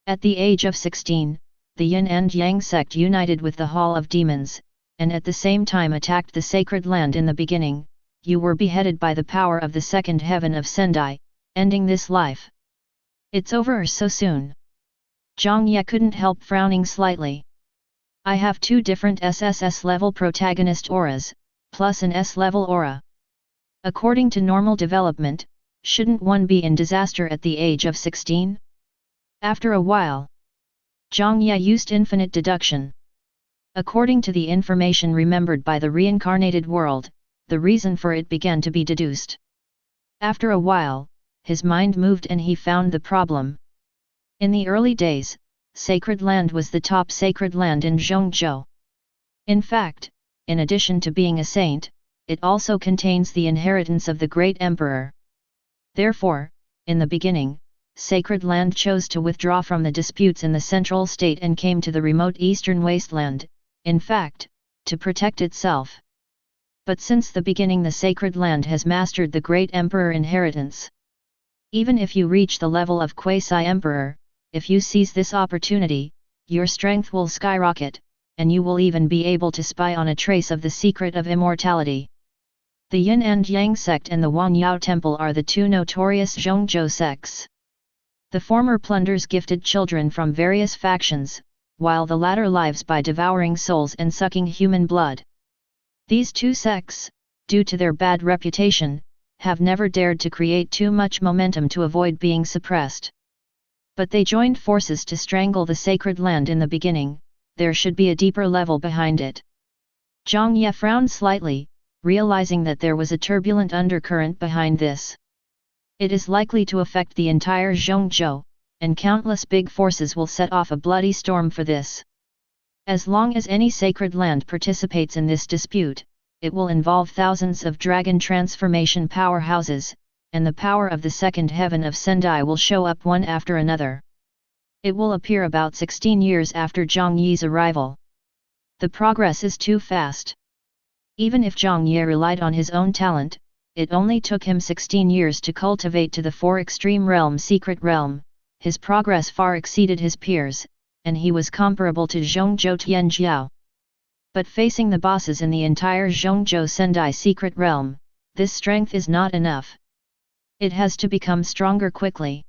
At the age of 16, the Yin and Yang sect united with the Hall of Demons, and at the same time attacked the sacred land in the beginning. You were beheaded by the power of the second heaven of Sendai, ending this life. It's over so soon. Jiang Ye couldn't help frowning slightly. I have 2 different SSS level protagonist auras, plus an S level aura. According to normal development, shouldn't one be in disaster at the age of 16? After a while, Jiang Ye used infinite deduction. According to the information remembered by the reincarnated world, the reason for it began to be deduced. After a while, his mind moved and he found the problem. In the early days, Sacred Land was the top sacred land in Zhongzhou. In fact, in addition to being a saint, it also contains the inheritance of the great emperor. Therefore, in the beginning, Sacred Land chose to withdraw from the disputes in the central state and came to the remote eastern wasteland, in fact, to protect itself. But since the beginning the Sacred Land has mastered the great emperor inheritance. Even if you reach the level of quasi-emperor, if you seize this opportunity, your strength will skyrocket, and you will even be able to spy on a trace of the secret of immortality. The Yin and Yang sect and the Wangyao Temple are the 2 notorious Zhongzhou sects. The former plunders gifted children from various factions, while the latter lives by devouring souls and sucking human blood. These 2 sects, due to their bad reputation, have never dared to create too much momentum to avoid being suppressed. But they joined forces to strangle the sacred land in the beginning. There should be a deeper level behind it. Jiang Ye frowned slightly, realizing that there was a turbulent undercurrent behind this. It is likely to affect the entire Zhongzhou, and countless big forces will set off a bloody storm for this. As long as any sacred land participates in this dispute, it will involve thousands of dragon transformation powerhouses, and the power of the second heaven of Sendai will show up one after another. It will appear about 16 years after Jiang Ye's arrival. The progress is too fast. Even if Jiang Ye relied on his own talent, it only took him 16 years to cultivate to the 4 extreme realm secret realm. His progress far exceeded his peers, and he was comparable to Zhongzhou Tianjiao. But facing the bosses in the entire Zhongzhou Sendai secret realm, this strength is not enough. It has to become stronger quickly.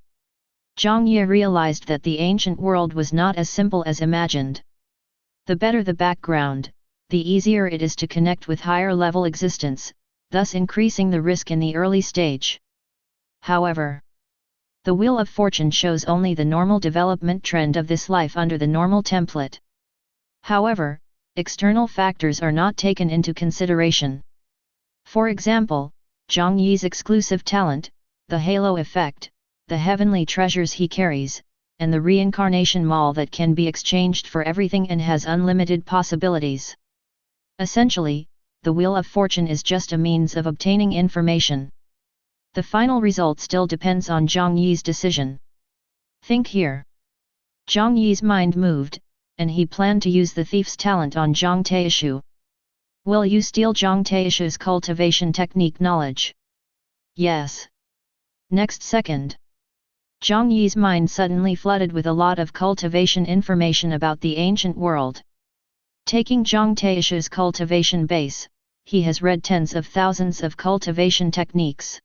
Jiang Ye realized that the ancient world was not as simple as imagined. The better the background, the easier it is to connect with higher level existence, thus increasing the risk in the early stage. However, the Wheel of Fortune shows only the normal development trend of this life under the normal template. However, external factors are not taken into consideration. For example, Jiang Ye's exclusive talent, the halo effect, the heavenly treasures he carries, and the reincarnation mall that can be exchanged for everything and has unlimited possibilities. Essentially, the Wheel of Fortune is just a means of obtaining information. The final result still depends on Jiang Ye's decision. Think here. Jiang Ye's mind moved, and he planned to use the thief's talent on Jiang Taishu. Will you steal Jiang Taishu's cultivation technique knowledge? Yes. Next second, Jiang Ye's mind suddenly flooded with a lot of cultivation information about the ancient world. Taking Jiang Taishu's cultivation base, he has read tens of thousands of cultivation techniques.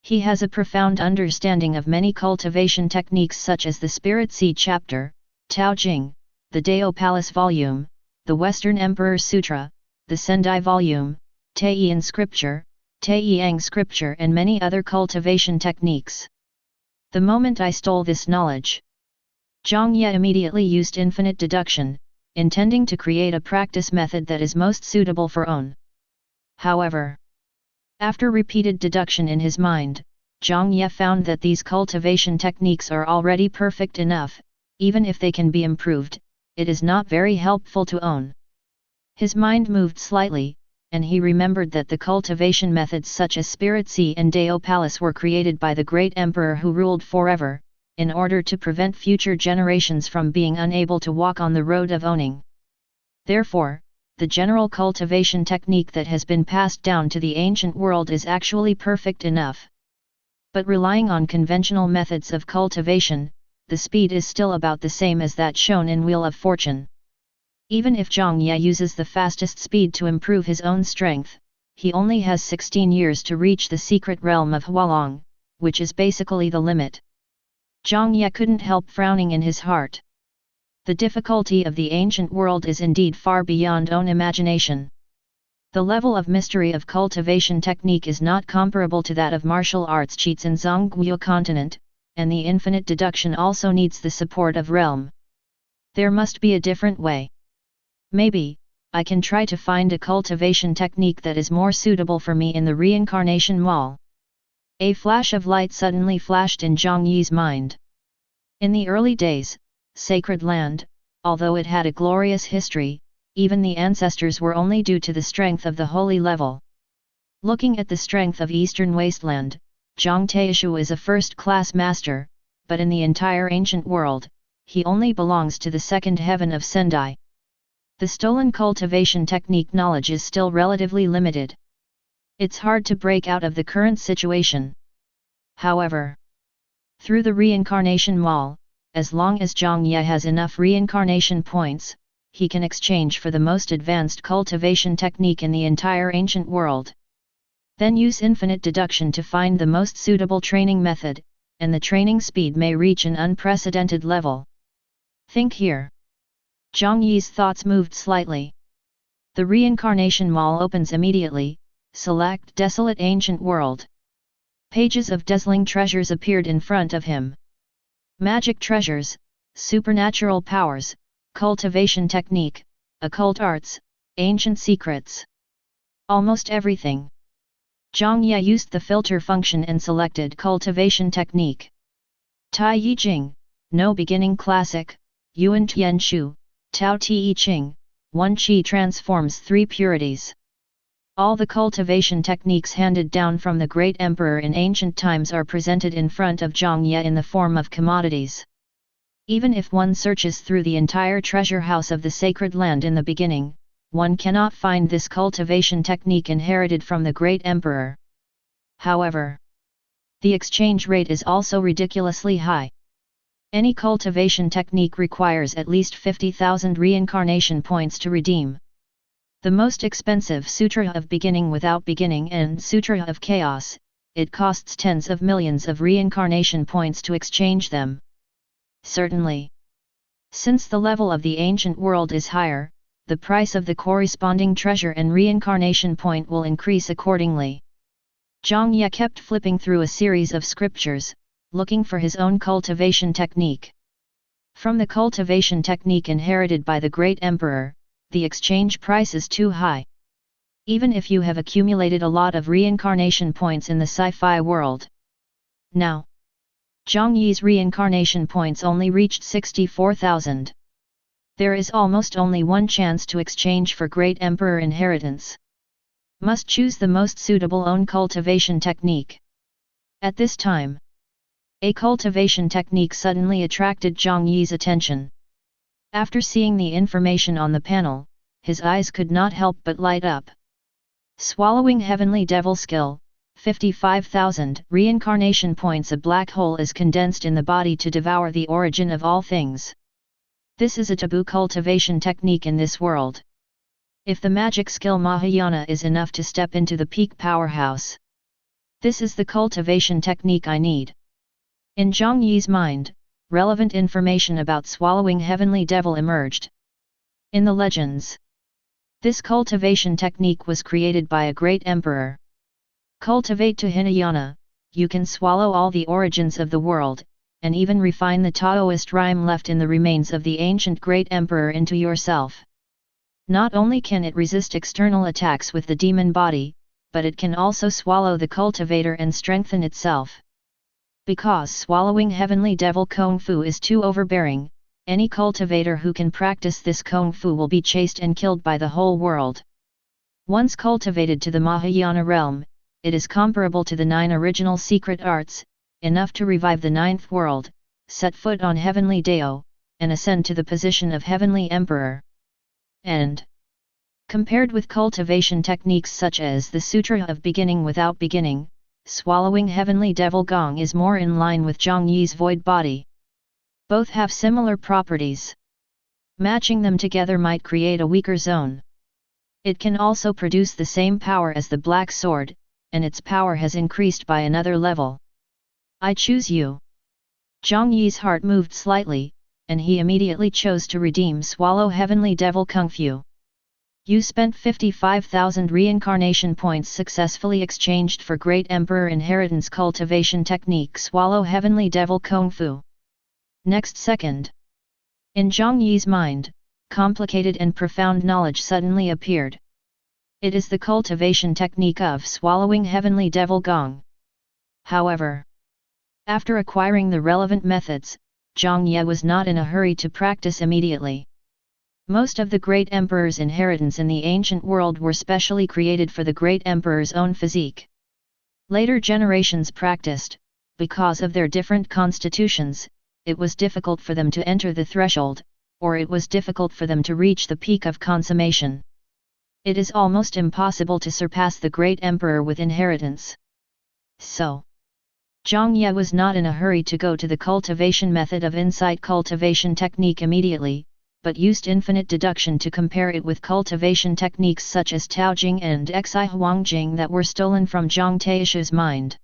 He has a profound understanding of many cultivation techniques such as the Spirit Seed Chapter, Tao Jing, the Dao Palace Volume, the Western Emperor's Sutra, the Sendai Volume, Taiyin Scripture, Taiyang Scripture and many other cultivation techniques. The moment I stole this knowledge, Jiang Ye immediately used infinite deduction, intending to create a practice method that is most suitable for own. However, after repeated deduction in his mind, Jiang Ye found that these cultivation techniques are already perfect enough. Even if they can be improved, it is not very helpful to own. His mind moved slightly, and he remembered that the cultivation methods such as Spirit Sea and Dao Palace were created by the great emperor who ruled forever, in order to prevent future generations from being unable to walk on the road of owning. Therefore, the general cultivation technique that has been passed down to the ancient world is actually perfect enough. But relying on conventional methods of cultivation, the speed is still about the same as that shown in Wheel of Fortune. Even if Jiang Ye uses the fastest speed to improve his own strength, he only has 16 years to reach the secret realm of Hualong, which is basically the limit. Jiang Ye couldn't help frowning in his heart. The difficulty of the ancient world is indeed far beyond own imagination. The level of mystery of cultivation technique is not comparable to that of martial arts cheats in Zhongguo continent, and the infinite deduction also needs the support of realm. There must be a different way. Maybe, I can try to find a cultivation technique that is more suitable for me in the reincarnation mall. A flash of light suddenly flashed in Jiang Ye's mind. In the early days, Sacred Land, although it had a glorious history, even the ancestors were only due to the strength of the holy level. Looking at the strength of Eastern Wasteland, Zhang Taishu is a first-class master, but in the entire ancient world, he only belongs to the second heaven of Sendai. The stolen cultivation technique knowledge is still relatively limited. It's hard to break out of the current situation. However, through the reincarnation mall, as long as Jiang Ye has enough reincarnation points, he can exchange for the most advanced cultivation technique in the entire ancient world. Then use infinite deduction to find the most suitable training method, and the training speed may reach an unprecedented level. Think here. Jiang Ye's thoughts moved slightly. The reincarnation mall opens immediately. Select Desolate Ancient World. Pages of dazzling treasures appeared in front of him. Magic treasures, supernatural powers, cultivation technique, occult arts, ancient secrets. Almost everything. Jiang Ye used the filter function and selected cultivation technique. Tai Yi Jing, no beginning classic, Yuan Tian Shu, Tao Ti Ching, 1 Qi transforms 3 purities. All the cultivation techniques handed down from the great emperor in ancient times are presented in front of Jiang Ye in the form of commodities. Even if one searches through the entire treasure house of the sacred land in the beginning, one cannot find this cultivation technique inherited from the great emperor. However, the exchange rate is also ridiculously high. Any cultivation technique requires at least 50,000 reincarnation points to redeem. The most expensive Sutra of Beginning Without Beginning and Sutra of Chaos, it costs tens of millions of reincarnation points to exchange them. Certainly. Since the level of the ancient world is higher, the price of the corresponding treasure and reincarnation point will increase accordingly. Jiang Ye kept flipping through a series of scriptures, looking for his own cultivation technique. From the cultivation technique inherited by the great emperor, the exchange price is too high. Even if you have accumulated a lot of reincarnation points in the sci-fi world. Now, Jiang Ye's reincarnation points only reached 64,000. There is almost only one chance to exchange for great emperor inheritance. Must choose the most suitable own cultivation technique. At this time, a cultivation technique suddenly attracted Jiang Ye's attention. After seeing the information on the panel, his eyes could not help but light up. Swallowing Heavenly Devil Skill, 55,000 reincarnation points. A black hole is condensed in the body to devour the origin of all things. This is a taboo cultivation technique in this world. If the magic skill Mahayana is enough to step into the peak powerhouse, this is the cultivation technique I need. In Jiang Ye's mind, relevant information about swallowing Heavenly Devil emerged. In the legends, this cultivation technique was created by a great emperor. Cultivate to Hinayana, you can swallow all the origins of the world, and even refine the Taoist rhyme left in the remains of the ancient great emperor into yourself. Not only can it resist external attacks with the demon body, but it can also swallow the cultivator and strengthen itself. Because swallowing heavenly devil Kung Fu is too overbearing, any cultivator who can practice this Kung Fu will be chased and killed by the whole world. Once cultivated to the Mahayana realm, it is comparable to the 9 original secret arts, enough to revive the 9th world, set foot on heavenly Dao, and ascend to the position of heavenly emperor. And compared with cultivation techniques such as the Sutra of Beginning Without Beginning, swallowing heavenly devil Gong is more in line with Jiang Ye's void body. Both have similar properties. Matching them together might create a weaker zone. It can also produce the same power as the Black Sword, and its power has increased by another level. I choose you. Jiang Ye's heart moved slightly, and he immediately chose to redeem Swallow Heavenly Devil Kung Fu. You spent 55,000 reincarnation points successfully exchanged for Great Emperor Inheritance Cultivation Technique Swallow Heavenly Devil Kung Fu. Next second. In Jiang Ye's mind, complicated and profound knowledge suddenly appeared. It is the cultivation technique of swallowing heavenly devil Gong. However, after acquiring the relevant methods, Jiang Ye was not in a hurry to practice immediately. Most of the great emperor's inheritance in the ancient world were specially created for the great emperor's own physique. Later generations practiced, because of their different constitutions, it was difficult for them to enter the threshold, or it was difficult for them to reach the peak of consummation. It is almost impossible to surpass the great emperor with inheritance. So, Jiang Ye was not in a hurry to go to the cultivation method of insight cultivation technique immediately, but used infinite deduction to compare it with cultivation techniques such as Taojing and Xi Huangjing that were stolen from Zhang Taishu's mind.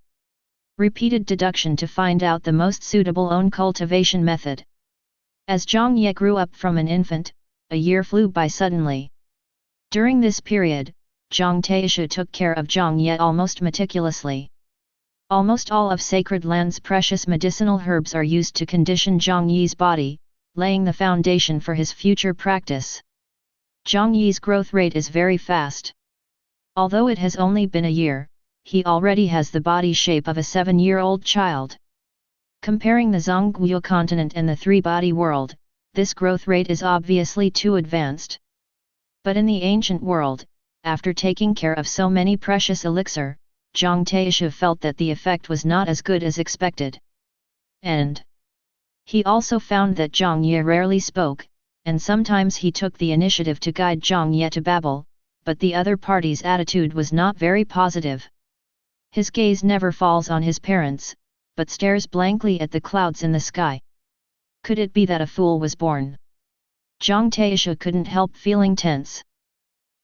Repeated deduction to find out the most suitable own cultivation method. As Jiang Ye grew up from an infant, a year flew by suddenly. During this period, Zhang Taishu took care of Jiang Ye almost meticulously. Almost all of Sacred Land's precious medicinal herbs are used to condition Jiang Ye's body, laying the foundation for his future practice. Jiang Ye's growth rate is very fast. Although it has only been a year, he already has the body shape of a 7-year-old child. Comparing the Zhongguo continent and the three-body world, this growth rate is obviously too advanced. But in the ancient world, after taking care of so many precious elixir, Zhang Taishu felt that the effect was not as good as expected. And he also found that Jiang Ye rarely spoke, and sometimes he took the initiative to guide Jiang Ye to babble, but the other party's attitude was not very positive. His gaze never falls on his parents, but stares blankly at the clouds in the sky. Could it be that a fool was born? Zhang Taishu couldn't help feeling tense.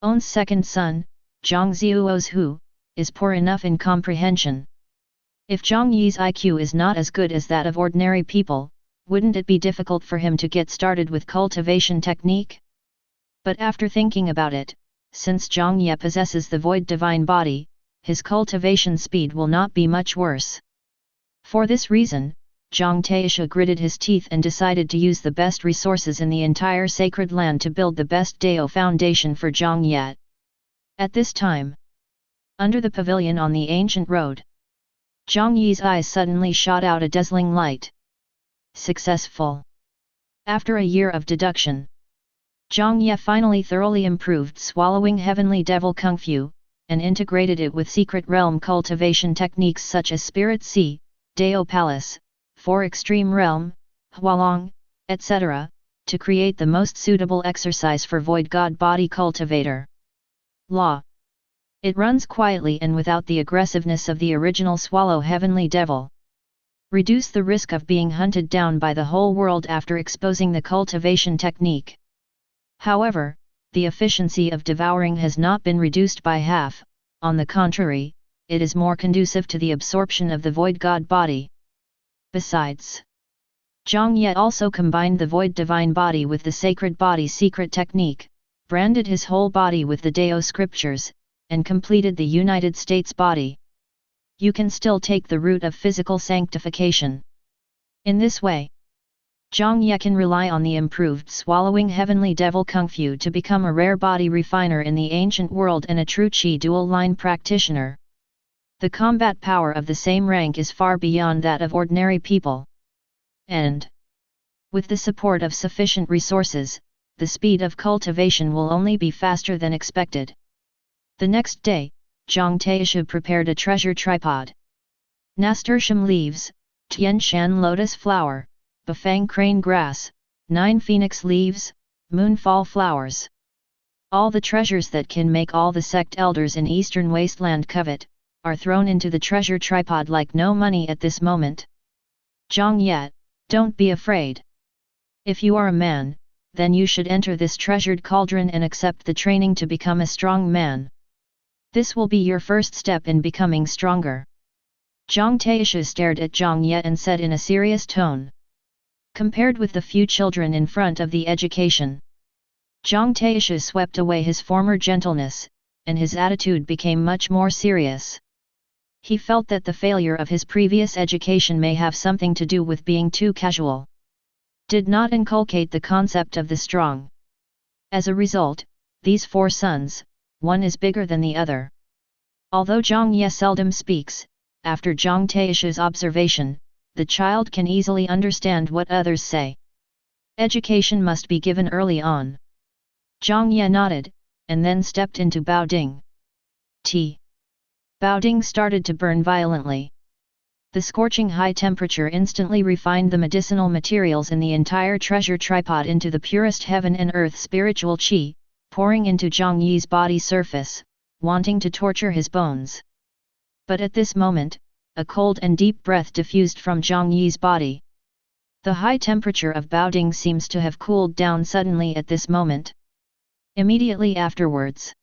On's second son, Zhang Zhuo's Hu, is poor enough in comprehension. If Jiang Ye's IQ is not as good as that of ordinary people, wouldn't it be difficult for him to get started with cultivation technique? But after thinking about it, since Jiang Ye possesses the void divine body, his cultivation speed will not be much worse. For this reason, Zhang Taishu gritted his teeth and decided to use the best resources in the entire Sacred Land to build the best Dao foundation for Jiang Ye. At this time, under the pavilion on the ancient road, Jiang Ye's eyes suddenly shot out a dazzling light. Successful. After a year of deduction, Jiang Ye finally thoroughly improved swallowing heavenly devil Kung Fu, and integrated it with secret realm cultivation techniques such as Spirit Sea, Dao Palace, 4 Extreme Realm, Hualong, etc., to create the most suitable exercise for Void God Body Cultivator. Law. It runs quietly and without the aggressiveness of the original Swallow Heavenly Devil. Reduce the risk of being hunted down by the whole world after exposing the cultivation technique. However, the efficiency of devouring has not been reduced by half, on the contrary, it is more conducive to the absorption of the Void God Body. Besides, Jiang Ye also combined the Void Divine Body with the Sacred Body Secret Technique, branded his whole body with the Dao Scriptures, and completed the United States Body. You can still take the route of physical sanctification. In this way, Jiang Ye can rely on the improved swallowing heavenly devil kung fu to become a rare body refiner in the ancient world and a true qi dual line practitioner. The combat power of the same rank is far beyond that of ordinary people. And with the support of sufficient resources, the speed of cultivation will only be faster than expected. The next day, Zhang Taishu prepared a treasure tripod. Nasturtium leaves, Tian Shan lotus flower, Bafang crane grass, 9 phoenix leaves, moonfall flowers. All the treasures that can make all the sect elders in eastern wasteland covet, are thrown into the treasure tripod like no money at this moment. Jiang Ye, don't be afraid. If you are a man, then you should enter this treasured cauldron and accept the training to become a strong man. This will be your first step in becoming stronger. Zhang Taishu stared at Jiang Ye and said in a serious tone. Compared with the few children in front of the education, Jiang Taishu swept away his former gentleness, and his attitude became much more serious. He felt that the failure of his previous education may have something to do with being too casual. Did not inculcate the concept of the strong. As a result, these 4 sons, one is bigger than the other. Although Jiang Ye seldom speaks, after Jiang Taishu's observation, the child can easily understand what others say. Education must be given early on. Jiang Ye nodded, and then stepped into Baoding. Baoding started to burn violently. The scorching high temperature instantly refined the medicinal materials in the entire treasure tripod into the purest heaven and earth spiritual qi, pouring into Jiang Ye's body surface, wanting to torture his bones. But at this moment, a cold and deep breath diffused from Jiang Ye's body. The high temperature of Baoding seems to have cooled down suddenly at this moment. Immediately afterwards,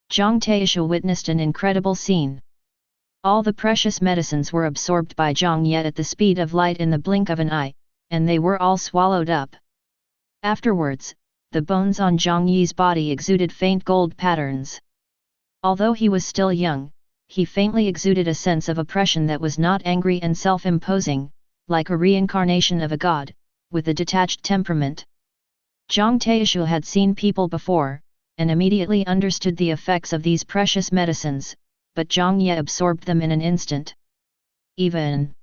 Zhang Taishu witnessed an incredible scene. All the precious medicines were absorbed by Jiang Ye at the speed of light in the blink of an eye, and they were all swallowed up. Afterwards, the bones on Jiang Ye's body exuded faint gold patterns. Although he was still young, he faintly exuded a sense of oppression that was not angry and self-imposing, like a reincarnation of a god, with a detached temperament. Zhang Taishu had seen people before, and immediately understood the effects of these precious medicines, but Jiang Ye absorbed them in an instant. Even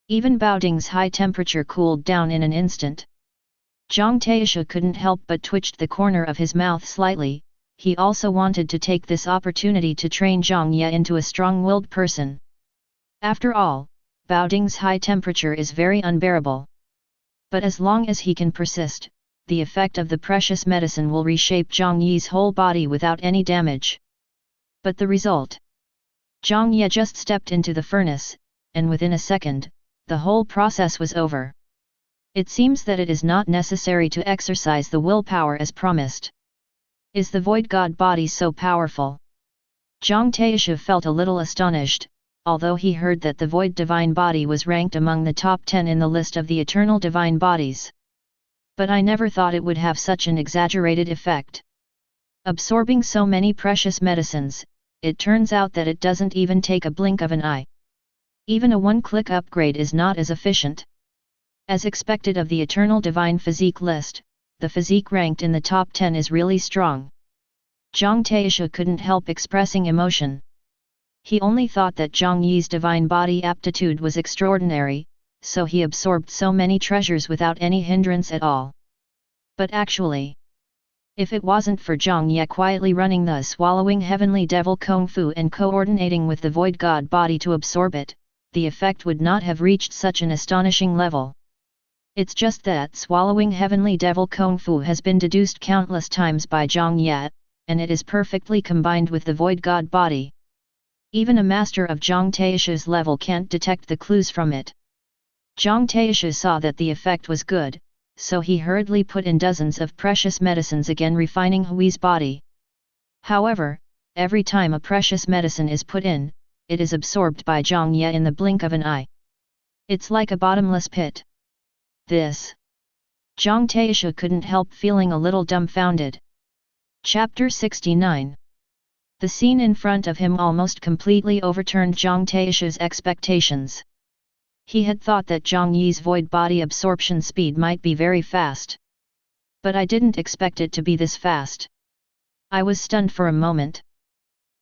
Baoding's high temperature cooled down in an instant. Zhang Taishu couldn't help but twitched the corner of his mouth slightly. He also wanted to take this opportunity to train Jiang Ye into a strong-willed person. After all, Baoding's high temperature is very unbearable. But as long as he can persist, the effect of the precious medicine will reshape Jiang Ye's whole body without any damage. But the result? Jiang Ye just stepped into the furnace, and within a second, the whole process was over. It seems that it is not necessary to exercise the willpower as promised. Is the void god body so powerful? Zhang Taishu felt a little astonished, although he heard that the void divine body was ranked among the top 10 in the list of the eternal divine bodies. But I never thought it would have such an exaggerated effect. Absorbing so many precious medicines, it turns out that it doesn't even take a blink of an eye. Even a one-click upgrade is not as efficient. As expected of the eternal divine physique list, the physique ranked in the top 10 is really strong. Zhang Taishu couldn't help expressing emotion. He only thought that Jiang Ye's divine body aptitude was extraordinary, so he absorbed so many treasures without any hindrance at all. But actually, if it wasn't for Jiang Ye quietly running the swallowing heavenly devil kung fu and coordinating with the void god body to absorb it, the effect would not have reached such an astonishing level. It's just that swallowing heavenly devil kung fu has been deduced countless times by Jiang Ye, and it is perfectly combined with the void god body. Even a master of Zhang Taishu's level can't detect the clues from it. Zhang Taishu saw that the effect was good, so he hurriedly put in dozens of precious medicines again refining Hui's body. However, every time a precious medicine is put in, it is absorbed by Jiang Ye in the blink of an eye. It's like a bottomless pit. This. Zhang Taishu couldn't help feeling a little dumbfounded. Chapter 69. The scene in front of him almost completely overturned Zhang Taishu's expectations. He had thought that Jiang Ye's void body absorption speed might be very fast. But I didn't expect it to be this fast. I was stunned for a moment.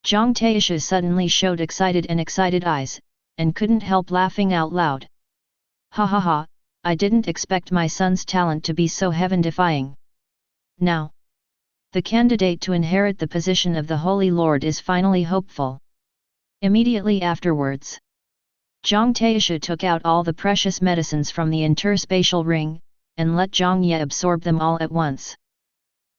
Jiang Taishu suddenly showed excited eyes, and couldn't help laughing out loud. Ha ha ha, I didn't expect my son's talent to be so heaven-defying. Now, the candidate to inherit the position of the Holy Lord is finally hopeful. Immediately afterwards, Jiang Taishu took out all the precious medicines from the interspatial ring, and let Jiang Ye absorb them all at once.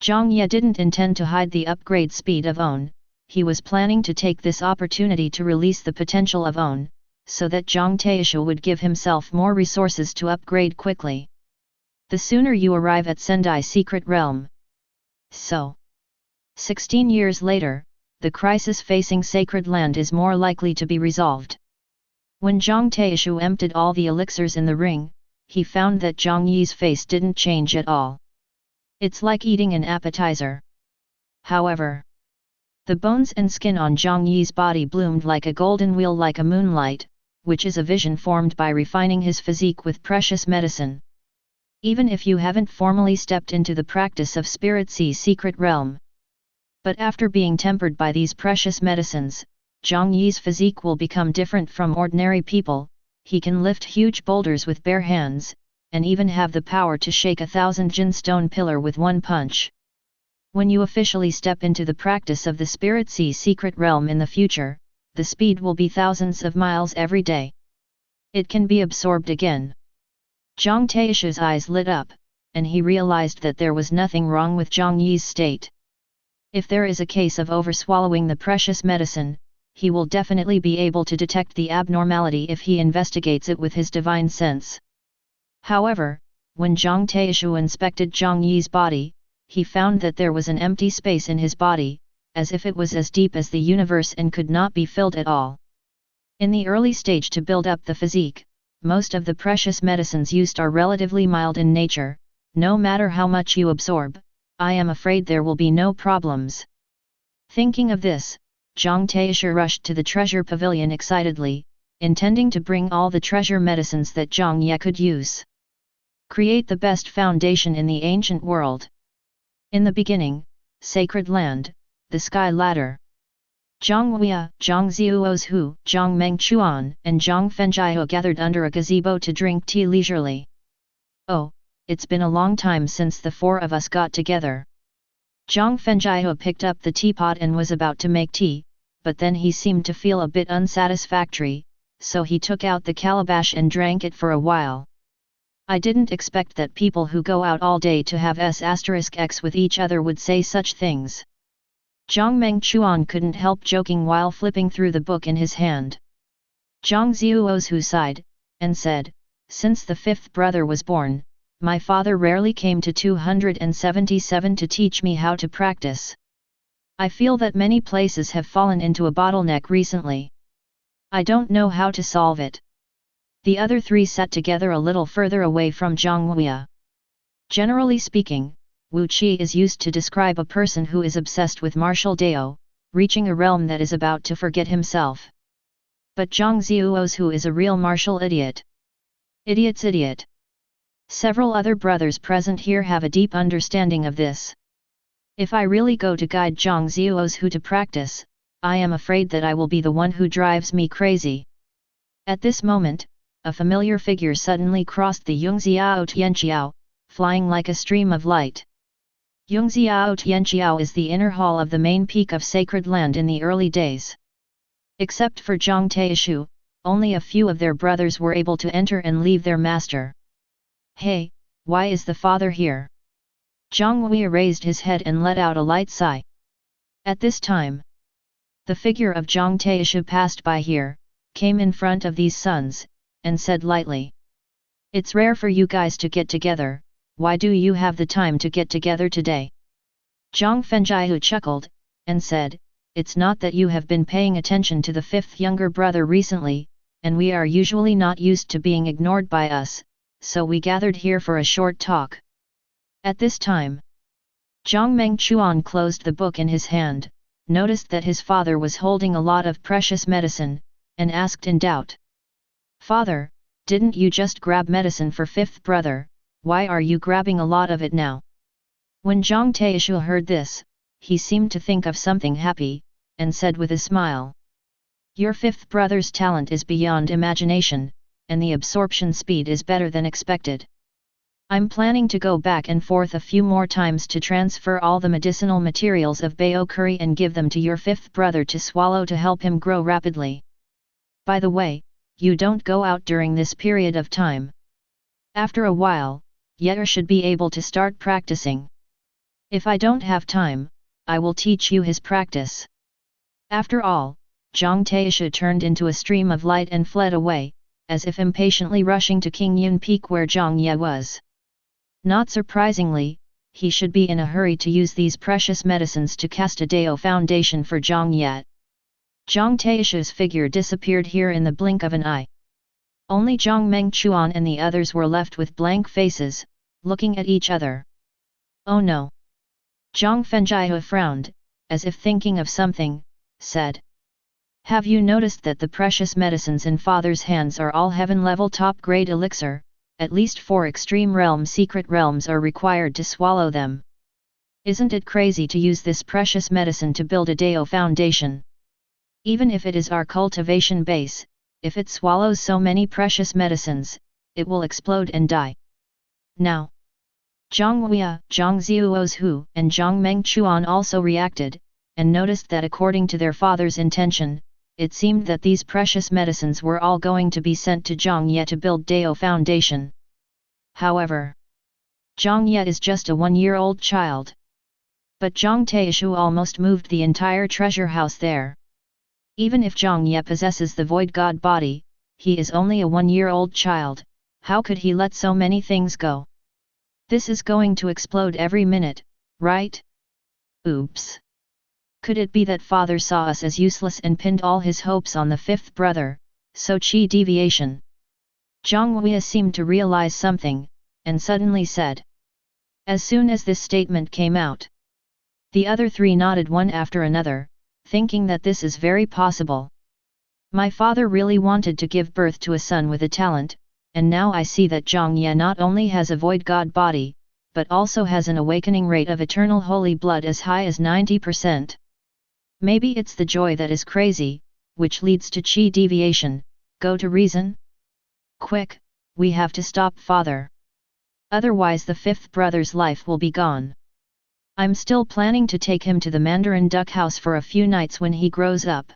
Jiang Ye didn't intend to hide the upgrade speed of Own, he was planning to take this opportunity to release the potential of Own, so that Jiang Taishu would give himself more resources to upgrade quickly. The sooner you arrive at Sendai Secret Realm. So, 16 years later, the crisis facing Sacred Land is more likely to be resolved. When Jiang Taishu emptied all the elixirs in the ring, he found that Jiang Ye's face didn't change at all. It's like eating an appetizer. However, the bones and skin on Jiang Ye's body bloomed like a golden wheel like a moonlight, which is a vision formed by refining his physique with precious medicine. Even if you haven't formally stepped into the practice of Spirit Sea's secret realm. But after being tempered by these precious medicines, Jiang Ye's physique will become different from ordinary people. He can lift huge boulders with bare hands, and even have the power to shake 1,000 Jin stone pillar with one punch. When you officially step into the practice of the Spirit Sea's secret realm in the future, the speed will be thousands of miles every day. It can be absorbed again. Jiang Taishu's eyes lit up, and he realized that there was nothing wrong with Jiang Ye's state. If there is a case of overswallowing the precious medicine, he will definitely be able to detect the abnormality if he investigates it with his divine sense. However, when Jiang Taishu inspected Jiang Ye's body, he found that there was an empty space in his body, as if it was as deep as the universe and could not be filled at all. In the early stage to build up the physique, most of the precious medicines used are relatively mild in nature. No matter how much you absorb, I am afraid there will be no problems. Thinking of this, Jiang Taishu rushed to the treasure pavilion excitedly, intending to bring all the treasure medicines that Jiang Ye could use. Create the best foundation in the ancient world. In the beginning, Sacred Land, the Sky Ladder. Jiang Wei, Jiang Ziuozhu, Jiang Mengchuan, and Jiang Fenjiao gathered under a gazebo to drink tea leisurely. Oh, it's been a long time since the four of us got together. Jiang Fenjiao picked up the teapot and was about to make tea, but then he seemed to feel a bit unsatisfactory, so he took out the calabash and drank it for a while. I didn't expect that people who go out all day to have s*x with each other would say such things. Jiang Mengchuan couldn't help joking while flipping through the book in his hand. Jiang Ziuozhu sighed, and said, "Since the fifth brother was born, my father rarely came to 277 to teach me how to practice. I feel that many places have fallen into a bottleneck recently. I don't know how to solve it." The other three sat together a little further away from Jiang Wei. Generally speaking, Wu Qi is used to describe a person who is obsessed with martial dao, reaching a realm that is about to forget himself. But Jiang Ziuozhu is a real martial idiot. Idiot's idiot. Several other brothers present here have a deep understanding of this. If I really go to guide Jiang Ziuozhu to practice, I am afraid that I will be the one who drives me crazy. At this moment, a familiar figure suddenly crossed the Yungziao Tianqiao, flying like a stream of light. Yungziao Tianqiao is the inner hall of the main peak of Sacred Land in the early days. Except for Jiang Taishu, only a few of their brothers were able to enter and leave their master. "Hey, why is the father here?" Jiang Wei raised his head and let out a light sigh. At this time, the figure of Jiang Taishu passed by here, came in front of these sons, and said lightly, "It's rare for you guys to get together, why do you have the time to get together today?" Jiang Fenjiao chuckled, and said, "It's not that you have been paying attention to the fifth younger brother recently, and we are usually not used to being ignored by us, so we gathered here for a short talk." At this time, Jiang Mengchuan closed the book in his hand, noticed that his father was holding a lot of precious medicine, and asked in doubt, "Father, Didn't you just grab medicine for fifth brother, why are you grabbing a lot of it now? When Jiang Taishu heard this, he seemed to think of something happy, and said with a smile. Your fifth brother's talent is beyond imagination, and the absorption speed is better than expected. I'm planning to go back and forth a few more times to transfer all the medicinal materials of Bao curry and give them to your fifth brother to swallow to help him grow rapidly. By the way, you don't go out during this period of time. After a while, Ye should be able to start practicing. If I don't have time, I will teach you his practice. After all, Jiang Taishu turned into a stream of light and fled away, as if impatiently rushing to King Yun Peak where Jiang Ye was. Not surprisingly, he should be in a hurry to use these precious medicines to cast a Dao foundation for Jiang Ye. Jiang Taishu's figure disappeared here in the blink of an eye. Only Jiang Mengchuan and the others were left with blank faces, looking at each other. Oh no! Zhang Fenjiahu frowned, as if thinking of something, said. Have you noticed that the precious medicines in Father's hands are all heaven-level top-grade elixir? At least 4 extreme realm secret realms are required to swallow them. Isn't it crazy to use this precious medicine to build a Dao foundation? Even if it is our cultivation base, if it swallows so many precious medicines, it will explode and die. Now, Zhang Huiya, Zhang Ziuozhu, and Zhang Mengchuan also reacted, and noticed that according to their father's intention, it seemed that these precious medicines were all going to be sent to Jiang Ye to build Dao foundation. However, Jiang Ye is just a 1-year-old child. But Jiang Taishu almost moved the entire treasure house there. Even if Jiang Ye possesses the void god body, he is only a 1-year-old child. How could he let so many things go? This is going to explode every minute, right? Oops! Could it be that father saw us as useless and pinned all his hopes on the fifth brother, so chi deviation? Zhang Huiya seemed to realize something, and suddenly said. As soon as this statement came out, the other 3 nodded one after another, thinking that this is very possible. My father really wanted to give birth to a son with a talent, and now I see that Jiang Ye not only has a void god body, but also has an awakening rate of eternal holy blood as high as 90%. Maybe it's the joy that is crazy, which leads to chi deviation. Go to reason? Quick, we have to stop father. Otherwise the fifth brother's life will be gone. I'm still planning to take him to the Mandarin Duck House for a few nights when he grows up.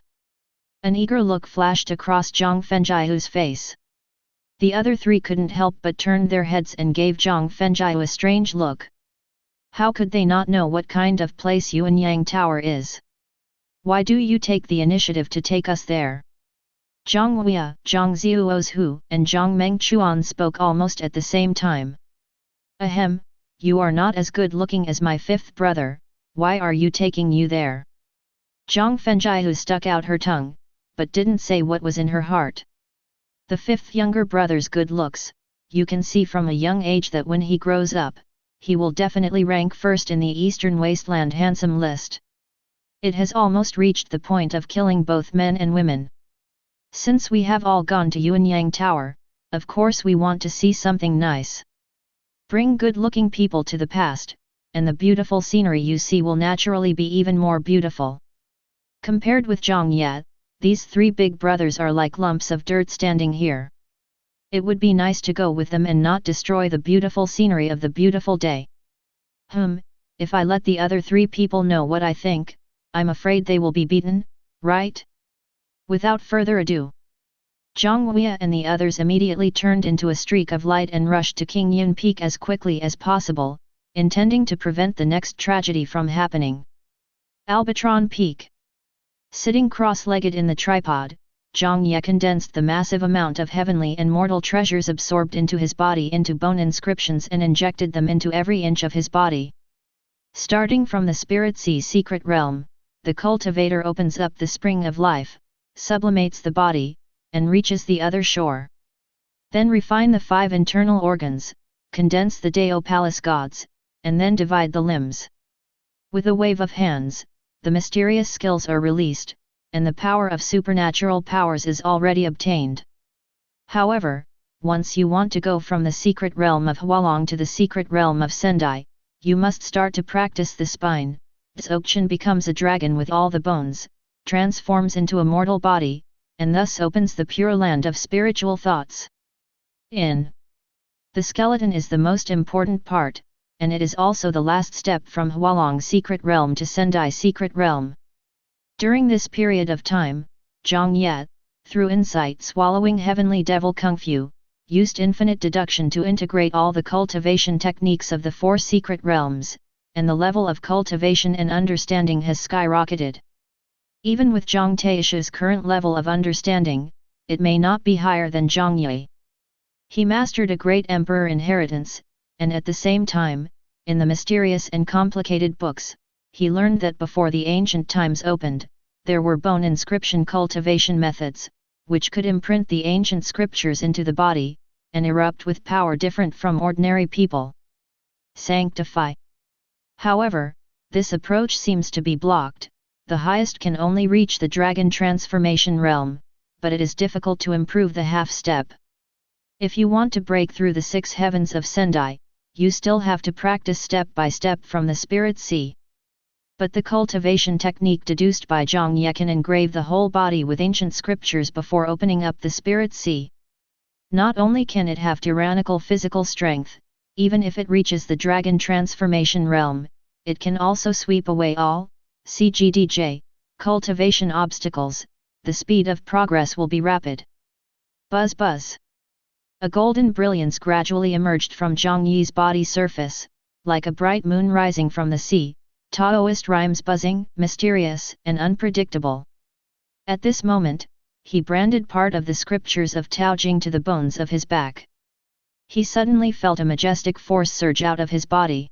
An eager look flashed across Zhang Fenjiahu's face. The other 3 couldn't help but turned their heads and gave Zhang Fenjiahu a strange look. How could they not know what kind of place Yuanyang Tower is? Why do you take the initiative to take us there? Zhang Huiya, Zhang Ziuozhu, and Zhang Mengchuan spoke almost at the same time. Ahem, you are not as good looking as my fifth brother, why are you taking you there? Zhang Fenjiahu stuck out her tongue, but didn't say what was in her heart. The fifth younger brother's good looks, you can see from a young age that when he grows up, he will definitely rank first in the Eastern Wasteland handsome list. It has almost reached the point of killing both men and women. Since we have all gone to Yuanyang Tower, of course we want to see something nice. Bring good-looking people to the past, and the beautiful scenery you see will naturally be even more beautiful. Compared with Jiang Ye, these 3 big brothers are like lumps of dirt standing here. It would be nice to go with them and not destroy the beautiful scenery of the beautiful day. If I let the other 3 people know what I think, I'm afraid they will be beaten, right? Without further ado, Zhang Huiya and the others immediately turned into a streak of light and rushed to King Yun Peak as quickly as possible, intending to prevent the next tragedy from happening. Albatron Peak. Sitting cross-legged in the tripod, Jiang Ye condensed the massive amount of heavenly and mortal treasures absorbed into his body into bone inscriptions and injected them into every inch of his body. Starting from the Spirit Sea secret realm, the cultivator opens up the spring of life, sublimates the body, and reaches the other shore. Then refine the 5 internal organs, condense the Dao Palace gods, and then divide the limbs. With a wave of hands, the mysterious skills are released, and the power of supernatural powers is already obtained. However, once you want to go from the secret realm of Hualong to the secret realm of Sendai, you must start to practice the spine. Deduction becomes a dragon with all the bones, transforms into a mortal body, and thus opens the pure land of spiritual thoughts. The skeleton is the most important part, and it is also the last step from Hualong secret realm to Sendai secret realm. During this period of time, Jiang Ye, through insight swallowing heavenly devil kung fu, used infinite deduction to integrate all the cultivation techniques of the four secret realms, and the level of cultivation and understanding has skyrocketed. Even with Zhang Taishu's current level of understanding, it may not be higher than Jiang Ye. He mastered a great emperor inheritance, and at the same time, in the mysterious and complicated books, he learned that before the ancient times opened, there were bone inscription cultivation methods, which could imprint the ancient scriptures into the body, and erupt with power different from ordinary people. Sanctify. However, this approach seems to be blocked. The highest can only reach the dragon transformation realm, but it is difficult to improve the half-step. If you want to break through the 6 heavens of Sendai, you still have to practice step by step from the spirit sea. But the cultivation technique deduced by Jiang Ye can engrave the whole body with ancient scriptures before opening up the spirit sea. Not only can it have tyrannical physical strength, even if it reaches the dragon transformation realm, it can also sweep away all CGDJ cultivation obstacles. The speed of progress will be rapid. Buzz buzz. A golden brilliance gradually emerged from Jiang Ye's body surface, like a bright moon rising from the sea. Taoist rhymes buzzing, mysterious, and unpredictable. At this moment, he branded part of the scriptures of Tao Jing to the bones of his back. He suddenly felt a majestic force surge out of his body.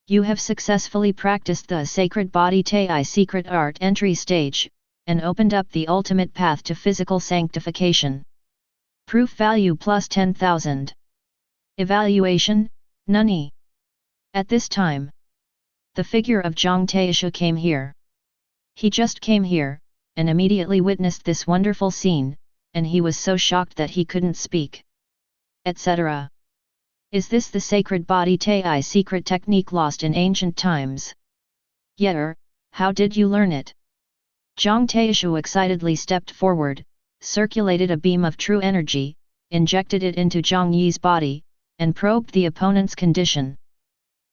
You have successfully practiced the sacred body Tai secret art entry stage, and opened up the ultimate path to physical sanctification. Proof value plus 10,000. Evaluation, Nani. At this time, the figure of Zhang Taishu came here. He just came here, and immediately witnessed this wonderful scene, and he was so shocked that he couldn't speak. Etc. Is this the sacred body Tai secret technique lost in ancient times? Yer, how did you learn it? Zhang Taishu excitedly stepped forward, circulated a beam of true energy, injected it into Jiang Ye's body, and probed the opponent's condition.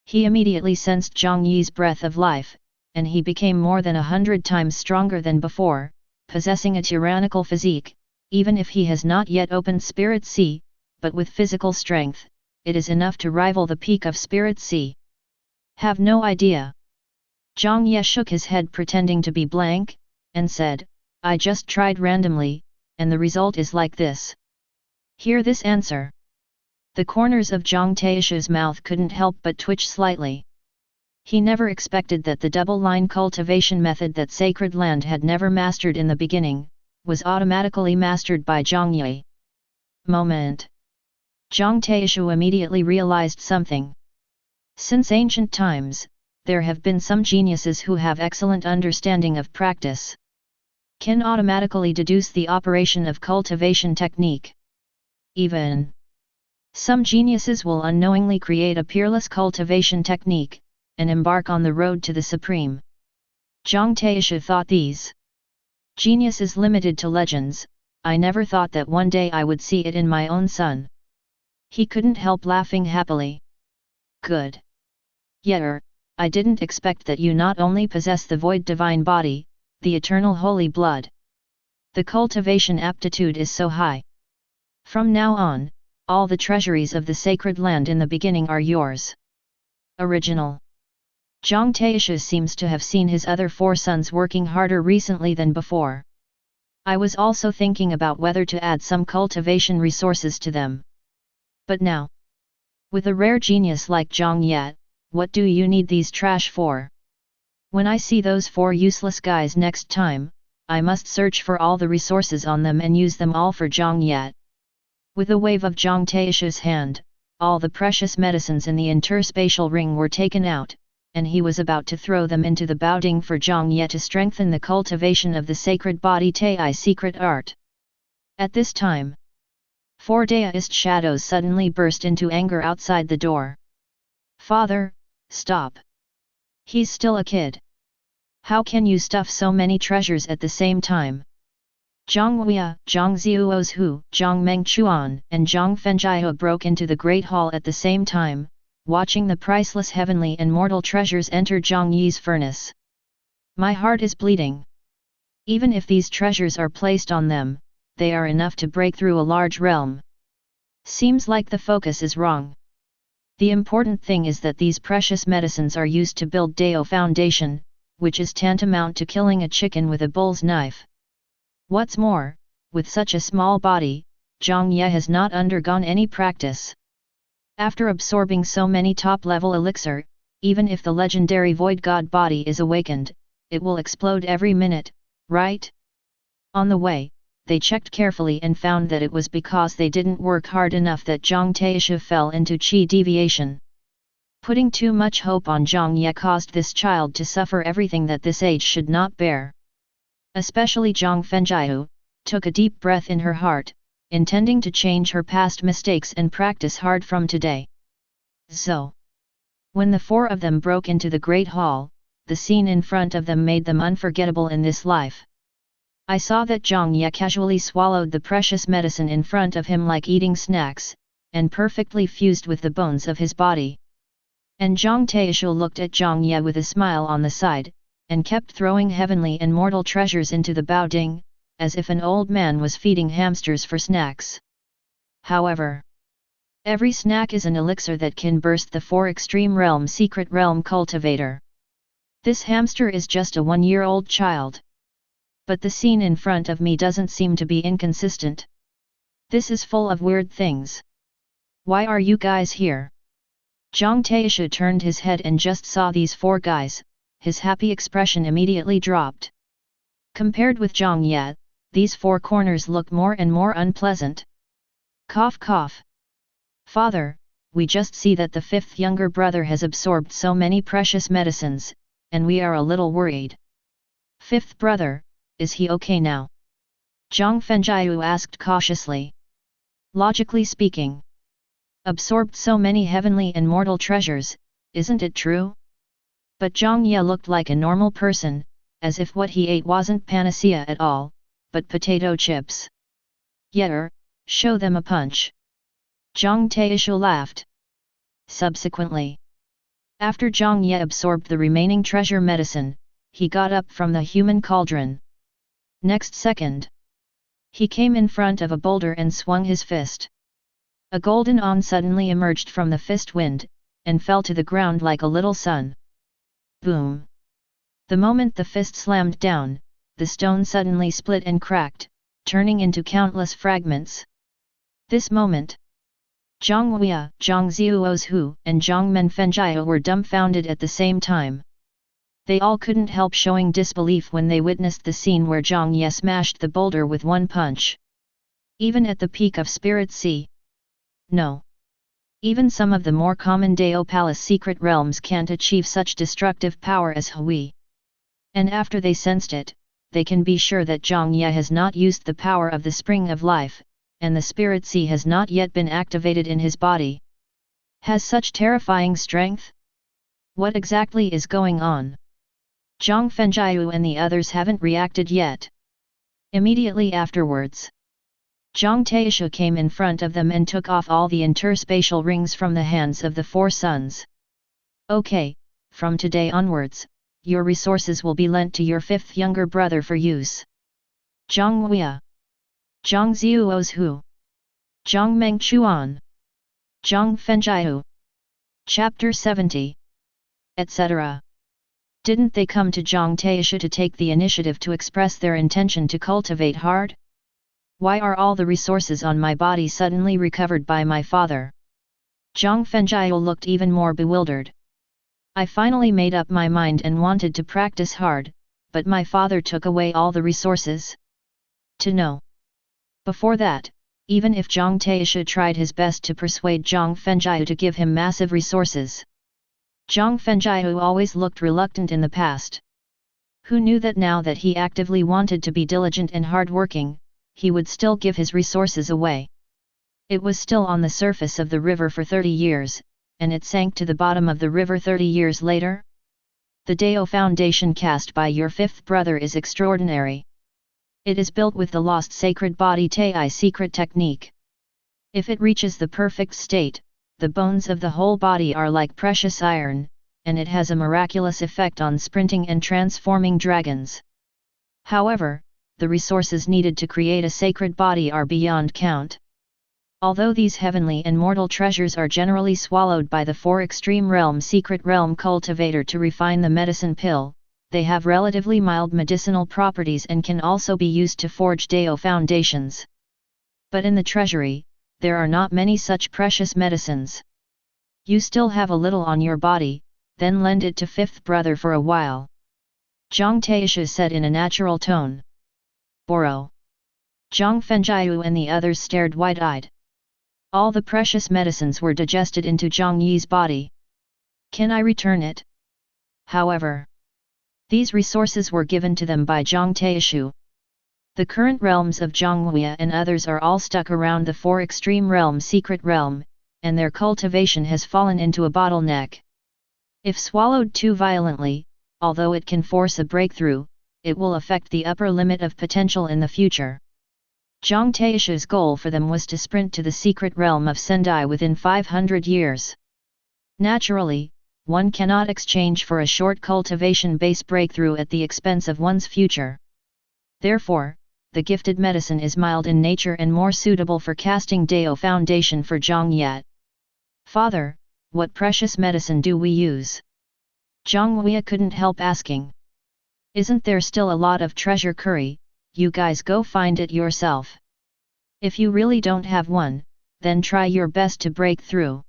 He immediately sensed Jiang Ye's breath of life, and he became more than 100 times stronger than before, possessing a tyrannical physique. Even if he has not yet opened Spirit Sea, but with physical strength, it is enough to rival the peak of Spirit Sea. Have no idea. Jiang Ye shook his head pretending to be blank, and said, I just tried randomly, and the result is like this. Hear this answer. The corners of Zhang Taishu's mouth couldn't help but twitch slightly. He never expected that the double-line cultivation method that Sacred Land had never mastered in the beginning, was automatically mastered by Jiang Ye. Moment. Zhang Taishu immediately realized something. Since ancient times, there have been some geniuses who have excellent understanding of practice. Can automatically deduce the operation of cultivation technique. Even some geniuses will unknowingly create a peerless cultivation technique, and embark on the road to the supreme. Zhang Taishu thought these geniuses limited to legends. I never thought that one day I would see it in my own son. He couldn't help laughing happily. Good. Yer, I didn't expect that you not only possess the void divine body, the eternal holy blood. The cultivation aptitude is so high. From now on, all the treasuries of the sacred land in the beginning are yours. Original. Zhang Taishu seems to have seen his other 4 sons working harder recently than before. I was also thinking about whether to add some cultivation resources to them. But now, with a rare genius like Jiang Ye, what do you need these trash for? When I see those 4 useless guys next time, I must search for all the resources on them and use them all for Jiang Ye. With a wave of Zhang Taishu's hand, all the precious medicines in the interspatial ring were taken out, and he was about to throw them into the Baoding for Jiang Ye to strengthen the cultivation of the sacred body Tai secret art. At this time, Four Daoist shadows suddenly burst into anger outside the door. Father, stop! He's still a kid. How can you stuff so many treasures at the same time? Jiang Ye, Jiang Ziuozhu, Jiang Mengchuan, and Jiang Fenjiao broke into the great hall at the same time, watching the priceless heavenly and mortal treasures enter Jiang Ye's furnace. My heart is bleeding. Even if these treasures are placed on them, they are enough to break through a large realm. Seems like the focus is wrong. The important thing is that these precious medicines are used to build Dao Foundation, which is tantamount to killing a chicken with a bull's knife. What's more, with such a small body, Jiang Ye has not undergone any practice. After absorbing so many top-level elixir, even if the legendary Void God body is awakened, it will explode every minute, right? On the way, they checked carefully and found that it was because they didn't work hard enough that Zhang Taisha fell into qi deviation. Putting too much hope on Jiang Ye caused this child to suffer everything that this age should not bear. Especially Jiang Fenjiao, took a deep breath in her heart, intending to change her past mistakes and practice hard from today. So, when the four of them broke into the great hall, the scene in front of them made them unforgettable in this life. I saw that Jiang Ye casually swallowed the precious medicine in front of him like eating snacks, and perfectly fused with the bones of his body. And Jiang Taishu looked at Jiang Ye with a smile on the side, and kept throwing heavenly and mortal treasures into the baoding, as if an old man was feeding hamsters for snacks. However, every snack is an elixir that can burst the four extreme realm secret realm cultivator. This hamster is just a 1-year-old child. But the scene in front of me doesn't seem to be inconsistent. This is full of weird things. Why are you guys here? Jiang Taishu turned his head and just saw these four guys, his happy expression immediately dropped. Compared with Jiang Ye, these four corners look more and more unpleasant. Cough cough. Father, we just see that the fifth younger brother has absorbed so many precious medicines, and we are a little worried. Fifth brother, is he okay now? Jiang Fenjiao asked cautiously. Logically speaking. Absorbed so many heavenly and mortal treasures, isn't it true? But Jiang Ye looked like a normal person, as if what he ate wasn't panacea at all, but potato chips. Yetter, show them a punch. Jiang Taishu laughed. Subsequently, after Jiang Ye absorbed the remaining treasure medicine, he got up from the human cauldron. Next second, he came in front of a boulder and swung his fist. A golden on suddenly emerged from the fist wind, and fell to the ground like a little sun. Boom! The moment the fist slammed down, the stone suddenly split and cracked, turning into countless fragments. This moment, Jiang Ye, Jiang Ziuozhu, and Jiang Menfenjiao were dumbfounded at the same time. They all couldn't help showing disbelief when they witnessed the scene where Jiang Ye smashed the boulder with one punch. Even at the peak of Spirit Sea. No. Even some of the more common Dao Palace secret realms can't achieve such destructive power as Hui. And after they sensed it, they can be sure that Jiang Ye has not used the power of the Spring of Life, and the Spirit Sea has not yet been activated in his body. Has such terrifying strength? What exactly is going on? Jiang Fenjiao and the others haven't reacted yet. Immediately afterwards, Jiang Taishu came in front of them and took off all the interspatial rings from the hands of the four sons. Okay, from today onwards, your resources will be lent to your fifth younger brother for use. Jiang Ye, Jiang Ziuozhu, Jiang Mengchuan, Jiang Fenjiao. Chapter 70. Etc. Didn't they come to Jiang Taishu to take the initiative to express their intention to cultivate hard? Why are all the resources on my body suddenly recovered by my father? Jiang Fenjiao looked even more bewildered. I finally made up my mind and wanted to practice hard, but my father took away all the resources. To know. Before that, even if Jiang Taishu tried his best to persuade Jiang Fenjiao to give him massive resources, Jiang Fenjiao always looked reluctant in the past. Who knew that now that he actively wanted to be diligent and hard-working, he would still give his resources away? It was still on the surface of the river for 30 years, and it sank to the bottom of the river 30 years later? The Dao foundation cast by your fifth brother is extraordinary. It is built with the lost sacred body Tai secret technique. If it reaches the perfect state, the bones of the whole body are like precious iron, and it has a miraculous effect on sprinting and transforming dragons. However, the resources needed to create a sacred body are beyond count. Although these heavenly and mortal treasures are generally swallowed by the four extreme realm secret realm cultivator to refine the medicine pill, they have relatively mild medicinal properties and can also be used to forge Dao foundations. But in the treasury, there are not many such precious medicines. You still have a little on your body, then lend it to fifth brother for a while. Jiang Taisha said in a natural tone. Borrow. Jiang Fengjiu and the others stared wide-eyed. All the precious medicines were digested into Jiang Ye's body. Can I return it? However, these resources were given to them by Jiang Taishu. The current realms of Jiang Ye and others are all stuck around the four extreme realm secret realm, and their cultivation has fallen into a bottleneck. If swallowed too violently, although it can force a breakthrough, it will affect the upper limit of potential in the future. Jiang Taisha's goal for them was to sprint to the secret realm of Sendai within 500 years. Naturally, one cannot exchange for a short cultivation base breakthrough at the expense of one's future. Therefore, the gifted medicine is mild in nature and more suitable for casting Dao foundation for Jiang Ye. Father, what precious medicine do we use? Jiang Ye couldn't help asking. Isn't there still a lot of treasure curry? You guys go find it yourself. If you really don't have one, then try your best to break through.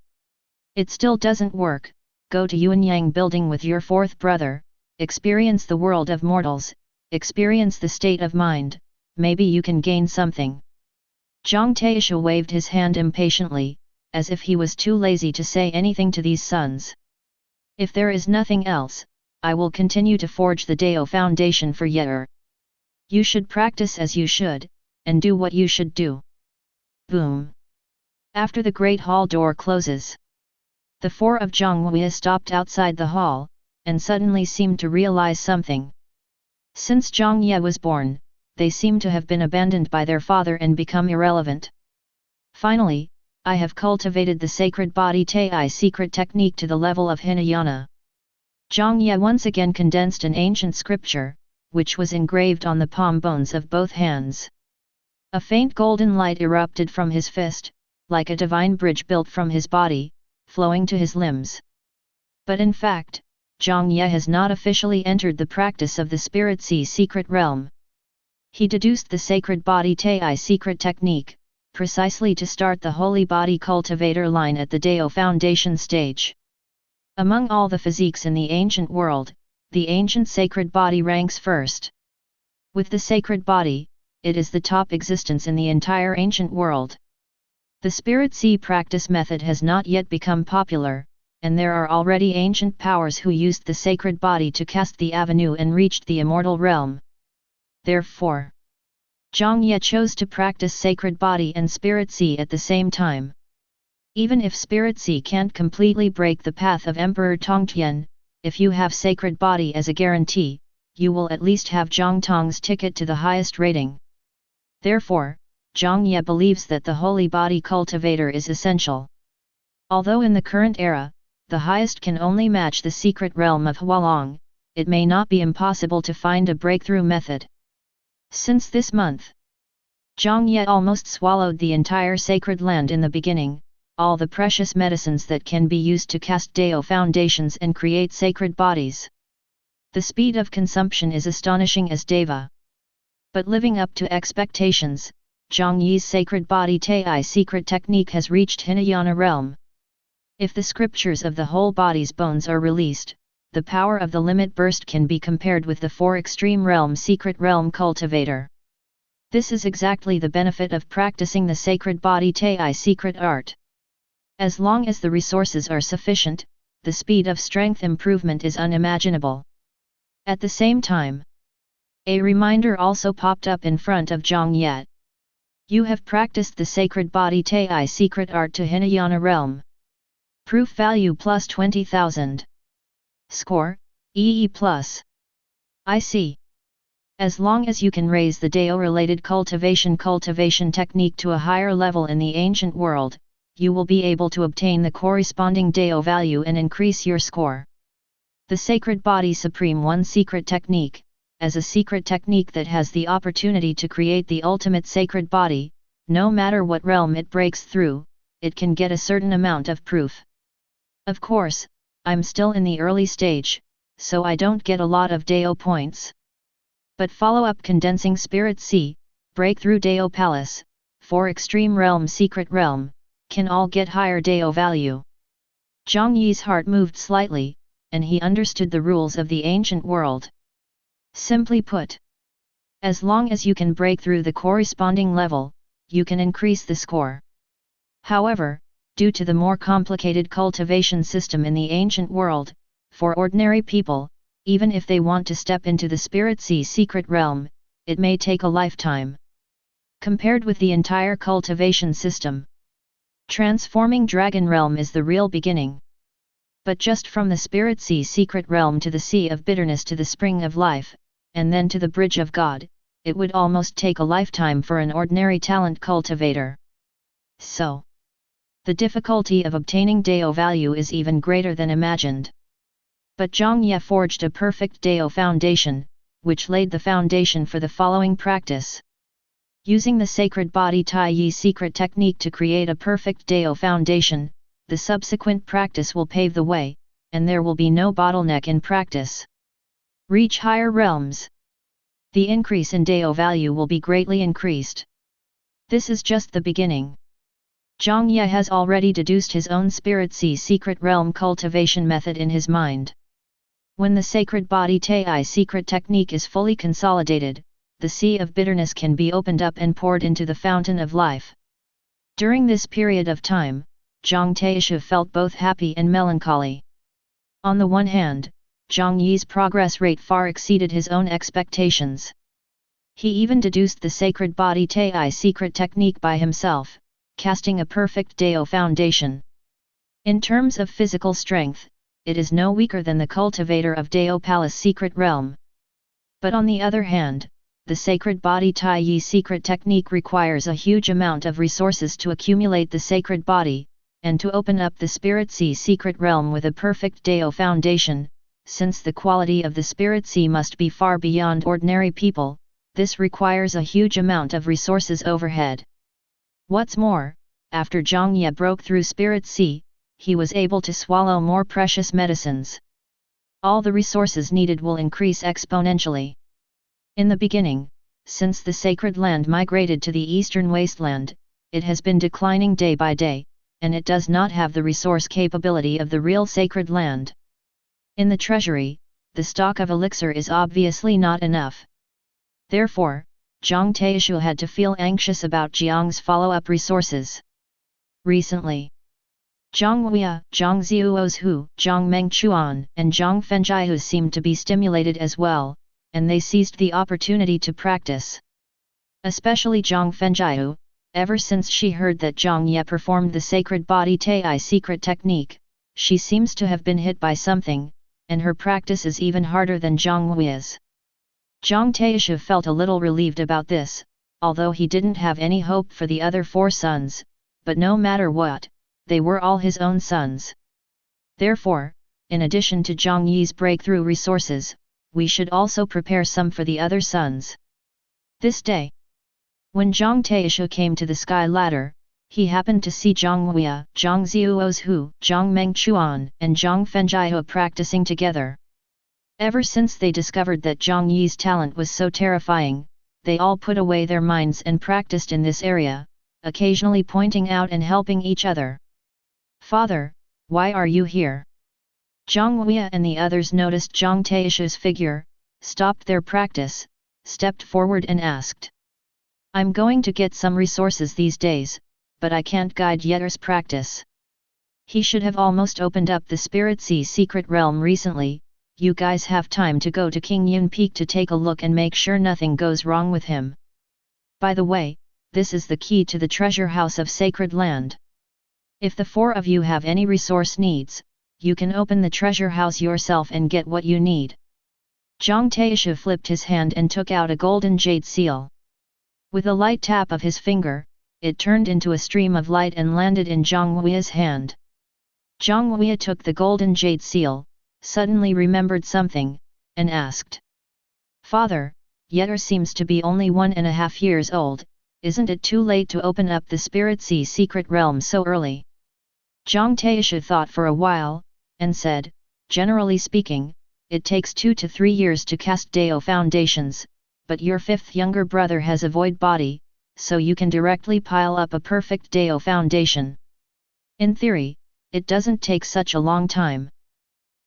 It still doesn't work, go to Yuanyang building with your fourth brother, experience the world of mortals, experience the state of mind, maybe you can gain something. Jiang Taisha waved his hand impatiently, as if he was too lazy to say anything to these sons. If there is nothing else, I will continue to forge the Dao foundation for Ye'er. You should practice as you should, and do what you should do. Boom! After the great hall door closes, the four of Jiang Ye stopped outside the hall, and suddenly seemed to realize something. Since Jiang Ye was born, they seem to have been abandoned by their father and become irrelevant. Finally, I have cultivated the sacred body Tai secret technique to the level of Hinayana. Jiang Ye once again condensed an ancient scripture, which was engraved on the palm bones of both hands. A faint golden light erupted from his fist, like a divine bridge built from his body, flowing to his limbs. But in fact, Jiang Ye has not officially entered the practice of the Spirit Sea secret realm. He deduced the sacred body Tai secret technique, precisely to start the holy body cultivator line at the Dao foundation stage. Among all the physiques in the ancient world, the ancient sacred body ranks first. With the sacred body, it is the top existence in the entire ancient world. The Spirit Sea practice method has not yet become popular, and there are already ancient powers who used the sacred body to cast the avenue and reached the immortal realm. Therefore, Jiang Ye chose to practice sacred body and Spirit Sea at the same time. Even if Spirit Sea can't completely break the path of Emperor Tongtian, if you have sacred body as a guarantee, you will at least have Zhang Tong's ticket to the highest rating. Therefore, Jiang Ye believes that the holy body cultivator is essential. Although in the current era, the highest can only match the secret realm of Hualong, it may not be impossible to find a breakthrough method. Since this month, Jiang Ye almost swallowed the entire sacred land in the beginning, all the precious medicines that can be used to cast Dao foundations and create sacred bodies. The speed of consumption is astonishing as Deva. But living up to expectations, Jiang Ye's sacred body Tai secret technique has reached Hinayana realm. If the scriptures of the whole body's bones are released, the power of the limit burst can be compared with the four extreme realm secret realm cultivator. This is exactly the benefit of practicing the sacred body Tai secret art. As long as the resources are sufficient, the speed of strength improvement is unimaginable. At the same time, a reminder also popped up in front of Jiang Ye. You have practiced the sacred body Tai secret art to Hinayana realm. Proof value plus 20,000. Score, EE+. I see. As long as you can raise the Dao-related cultivation technique to a higher level in the ancient world, you will be able to obtain the corresponding Dao value and increase your score. The Sacred Body Supreme One Secret Technique, as a secret technique that has the opportunity to create the ultimate sacred body, no matter what realm it breaks through, it can get a certain amount of proof. Of course, I'm still in the early stage, so I don't get a lot of Dao points. But follow-up Condensing Spirit C, Breakthrough Dao Palace, 4 Extreme Realm Secret Realm, can all get higher Dao value. Jiang Ye's heart moved slightly, and he understood the rules of the ancient world. Simply put, as long as you can break through the corresponding level, you can increase the score. However, due to the more complicated cultivation system in the ancient world, for ordinary people, even if they want to step into the Spirit Sea secret realm, it may take a lifetime. Compared with the entire cultivation system, transforming Dragon Realm is the real beginning. But just from the Spirit Sea secret realm to the Sea of Bitterness to the Spring of Life, and then to the Bridge of God, it would almost take a lifetime for an ordinary talent cultivator. So, the difficulty of obtaining Dao value is even greater than imagined. But Jiang Ye forged a perfect Dao foundation, which laid the foundation for the following practice. Using the Sacred Body Tai Yi secret technique to create a perfect Dao foundation, the subsequent practice will pave the way, and there will be no bottleneck in practice. Reach higher realms. The increase in Dao value will be greatly increased. This is just the beginning. Jiang Ye has already deduced his own Spirit Sea secret realm cultivation method in his mind. When the Sacred Body Tai secret technique is fully consolidated, the Sea of Bitterness can be opened up and poured into the Fountain of Life. During this period of time, Jiang Taishu felt both happy and melancholy. On the one hand, Jiang Ye's progress rate far exceeded his own expectations. He even deduced the Sacred Body Tai secret technique by himself, casting a perfect Dao foundation. In terms of physical strength, it is no weaker than the cultivator of Dao Palace secret realm. But on the other hand, the Sacred Body Tai Yi secret technique requires a huge amount of resources to accumulate the sacred body, and to open up the Spirit Sea secret realm with a perfect Dao foundation. Since the quality of the Spirit Sea must be far beyond ordinary people, this requires a huge amount of resources overhead. What's more, after Jiang Ye broke through Spirit Sea, he was able to swallow more precious medicines. All the resources needed will increase exponentially. In the beginning, since the sacred land migrated to the eastern wasteland, it has been declining day by day, and it does not have the resource capability of the real sacred land. In the treasury, the stock of elixir is obviously not enough. Therefore, Jiang Taishu had to feel anxious about Jiang's follow-up resources. Recently, Jiang Ye, Jiang Ziuozhu, Jiang Mengchuan, and Jiang Fenjihu seemed to be stimulated as well, and they seized the opportunity to practice. Especially Jiang Fenjihu, ever since she heard that Jiang Ye performed the Sacred Body Tai secret technique, she seems to have been hit by something, and her practice is even harder than Jiang Ye's. Jiang Taishu felt a little relieved about this, although he didn't have any hope for the other 4 sons, but no matter what, they were all his own sons. Therefore, in addition to Jiang Ye's breakthrough resources, we should also prepare some for the other sons. This day, when Jiang Taishu came to the sky ladder, he happened to see Jiang Ye, Jiang Ziuozhu, Jiang Mengchuan, and Jiang Fenjihu practicing together. Ever since they discovered that Jiang Ye's talent was so terrifying, they all put away their minds and practiced in this area, occasionally pointing out and helping each other. "Father, why are you here?" Jiang Ye and the others noticed Jiang Taishu's figure, stopped their practice, stepped forward and asked. "I'm going to get some resources these days, but I can't guide Ye's practice. He should have almost opened up the Spirit Sea secret realm recently. You guys have time to go to King Yun Peak to take a look and make sure nothing goes wrong with him. By the way, this is the key to the treasure house of sacred land. If the four of you have any resource needs, you can open the treasure house yourself and get what you need. Jiang Ye flipped his hand and took out a golden jade seal. With a light tap of his finger, it turned into a stream of light and landed in Jiang Ye's hand. Jiang Ye took the golden jade seal, suddenly remembered something, and asked, "Father, Yetter seems to be only 1.5 years old, isn't it too late to open up the Spirit Sea secret realm so early?" Jiang Ye thought for a while, and said, "Generally speaking, it takes 2 to 3 years to cast Dao foundations, but your fifth younger brother has a void body, so you can directly pile up a perfect Dao foundation. In theory, it doesn't take such a long time.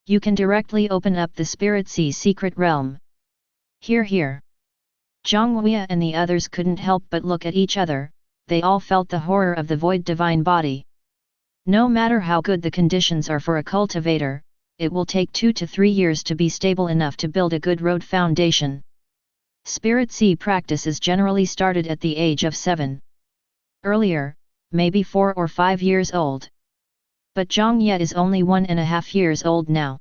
You can directly open up the Spirit Sea secret realm." Hear, hear. Jiang Ye and the others couldn't help but look at each other, they all felt the horror of the void divine body. No matter how good the conditions are for a cultivator, it will take 2 to 3 years to be stable enough to build a good road foundation. Spirit Sea practice is generally started at the age of 7. Earlier, maybe 4 or 5 years old. But Jiang Ye is only 1.5 years old now.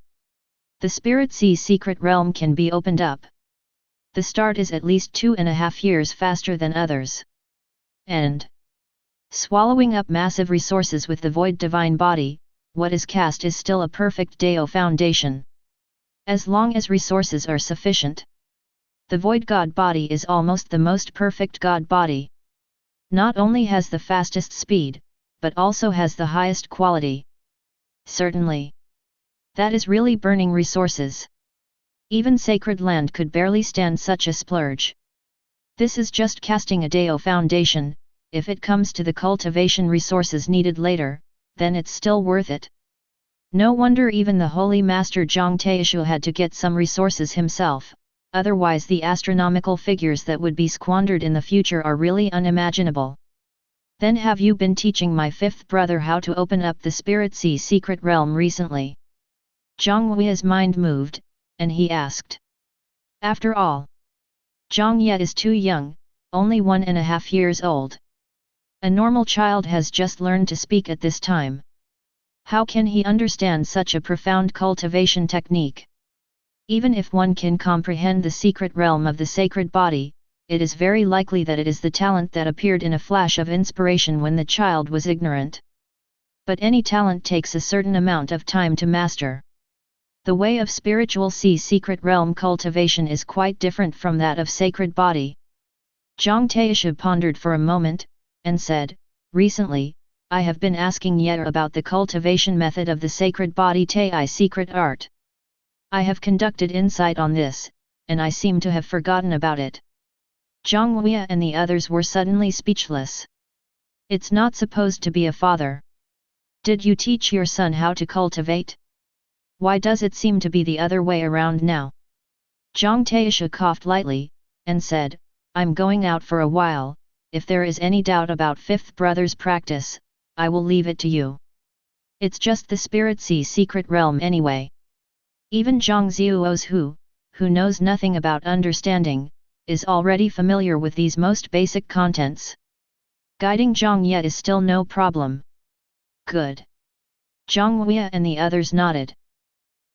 The Spirit Sea secret realm can be opened up. The start is at least 2.5 years faster than others. And swallowing up massive resources with the void divine body, what is cast is still a perfect Dao foundation. As long as resources are sufficient. The void god body is almost the most perfect god body. Not only has the fastest speed, but also has the highest quality. Certainly. That is really burning resources. Even sacred land could barely stand such a splurge. This is just casting a Dao foundation. If it comes to the cultivation resources needed later, then it's still worth it. No wonder even the Holy Master Jiang Ye had to get some resources himself, otherwise the astronomical figures that would be squandered in the future are really unimaginable. Then have you been teaching my fifth brother how to open up the Spirit Sea secret realm recently? Jiang Ye's mind moved, and he asked. After all, Jiang Ye is too young, only 1.5 years old. A normal child has just learned to speak at this time. How can he understand such a profound cultivation technique? Even if one can comprehend the secret realm of the sacred body, it is very likely that it is the talent that appeared in a flash of inspiration when the child was ignorant. But any talent takes a certain amount of time to master. The way of spiritual sea secret realm cultivation is quite different from that of sacred body. Jiang Ye pondered for a moment, and said, "Recently, I have been asking Yetter about the cultivation method of the sacred body Tei secret art. I have conducted insight on this, and I seem to have forgotten about it." Jiang Ye and the others were suddenly speechless. It's not supposed to be a father. Did you teach your son how to cultivate? Why does it seem to be the other way around now? Jiang Ye coughed lightly, and said, "I'm going out for a while. If there is any doubt about fifth brother's practice, I will leave it to you. It's just the Spirit Sea secret realm anyway." Even Zhang Zhuo's who knows nothing about understanding, is already familiar with these most basic contents. Guiding Jiang Ye is still no problem. Good. Jiang Ye and the others nodded.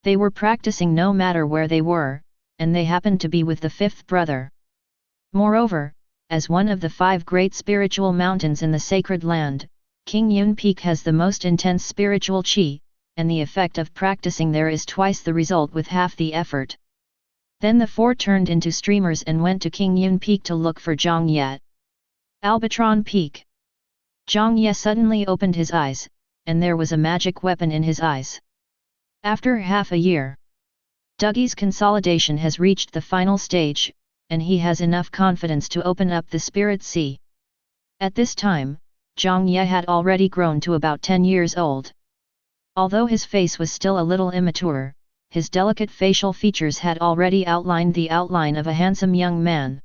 They were practicing no matter where they were, and they happened to be with the fifth brother. Moreover, as one of the 5 great spiritual mountains in the sacred land, King Yun Peak has the most intense spiritual qi, and the effect of practicing there is twice the result with half the effort. Then the 4 turned into streamers and went to King Yun Peak to look for Jiang Ye. Albatron Peak. Jiang Ye suddenly opened his eyes, and there was a magic weapon in his eyes. After half a year, Dougie's consolidation has reached the final stage, and he has enough confidence to open up the Spirit Sea. At this time, Jiang Ye had already grown to about 10 years old. Although his face was still a little immature, his delicate facial features had already outlined the outline of a handsome young man.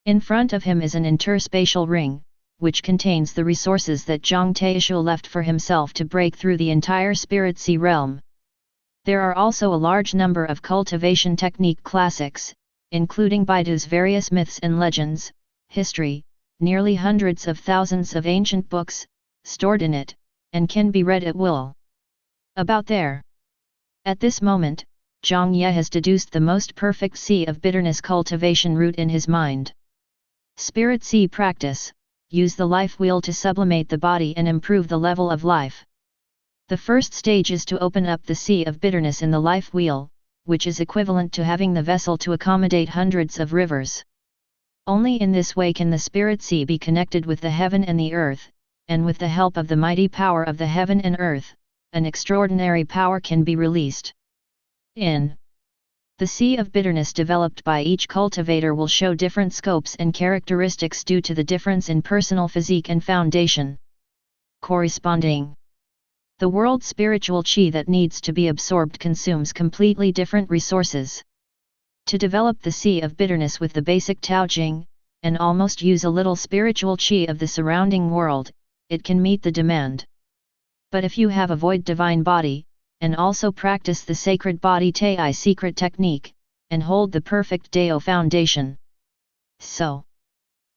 In front of him is an interspatial ring, which contains the resources that Jiang Ye left for himself to break through the entire Spirit Sea realm. There are also a large number of cultivation technique classics, including Baidu's various myths and legends, history, nearly hundreds of thousands of ancient books, stored in it, and can be read at will. About there. At this moment, Jiang Ye has deduced the most perfect sea of bitterness cultivation route in his mind. Spirit sea practice, use the life wheel to sublimate the body and improve the level of life. The first stage is to open up the sea of bitterness in the life wheel, which is equivalent to having the vessel to accommodate hundreds of rivers. Only in this way can the spirit sea be connected with the heaven and the earth, and with the help of the mighty power of the heaven and earth, an extraordinary power can be released. In the sea of bitterness developed by each cultivator will show different scopes and characteristics due to the difference in personal physique and foundation. Corresponding. The world spiritual chi that needs to be absorbed consumes completely different resources. To develop the sea of bitterness with the basic Taojing, and almost use a little spiritual chi of the surrounding world, it can meet the demand. But if you have a void divine body, and also practice the sacred body Tai secret technique, and hold the perfect Dao foundation, so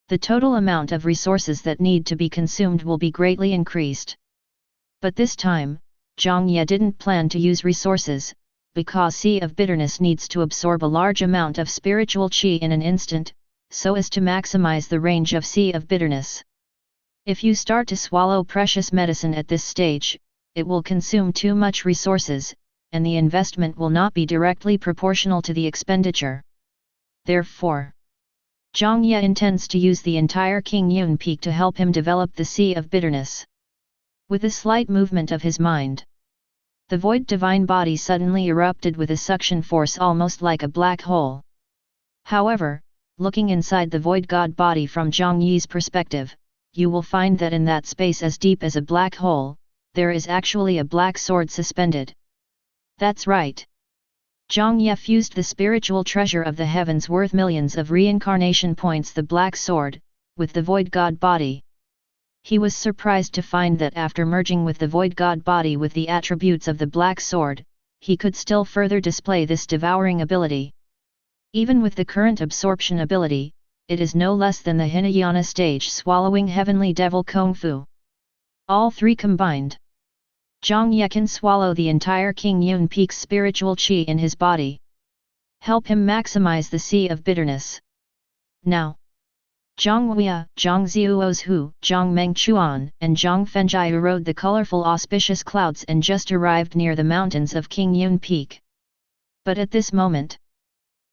the total amount of resources that need to be consumed will be greatly increased. But this time, Jiang Ye didn't plan to use resources, because sea of bitterness needs to absorb a large amount of spiritual chi in an instant, so as to maximize the range of sea of bitterness. If you start to swallow precious medicine at this stage, it will consume too much resources, and the investment will not be directly proportional to the expenditure. Therefore, Jiang Ye intends to use the entire King Yun Peak to help him develop the sea of bitterness. With a slight movement of his mind, the void divine body suddenly erupted with a suction force almost like a black hole. However, looking inside the void god body from Jiang Ye's perspective, you will find that in that space as deep as a black hole, there is actually a black sword suspended. That's right. Jiang Ye fused the spiritual treasure of the heavens worth millions of reincarnation points, the black sword, with the void god body. He was surprised to find that after merging with the void god body with the attributes of the black sword, he could still further display this devouring ability. Even with the current absorption ability, it is no less than the Hinayana stage swallowing heavenly devil Kung Fu. All three combined, Jiang Ye can swallow the entire King Yun Peak's spiritual chi in his body. Help him maximize the sea of bitterness. Now, Zhang Huia, Zhang Ziuozhu, Zhang Mengchuan, and Zhang Fengjai rode the colorful auspicious clouds and just arrived near the mountains of King Yun Peak. But at this moment,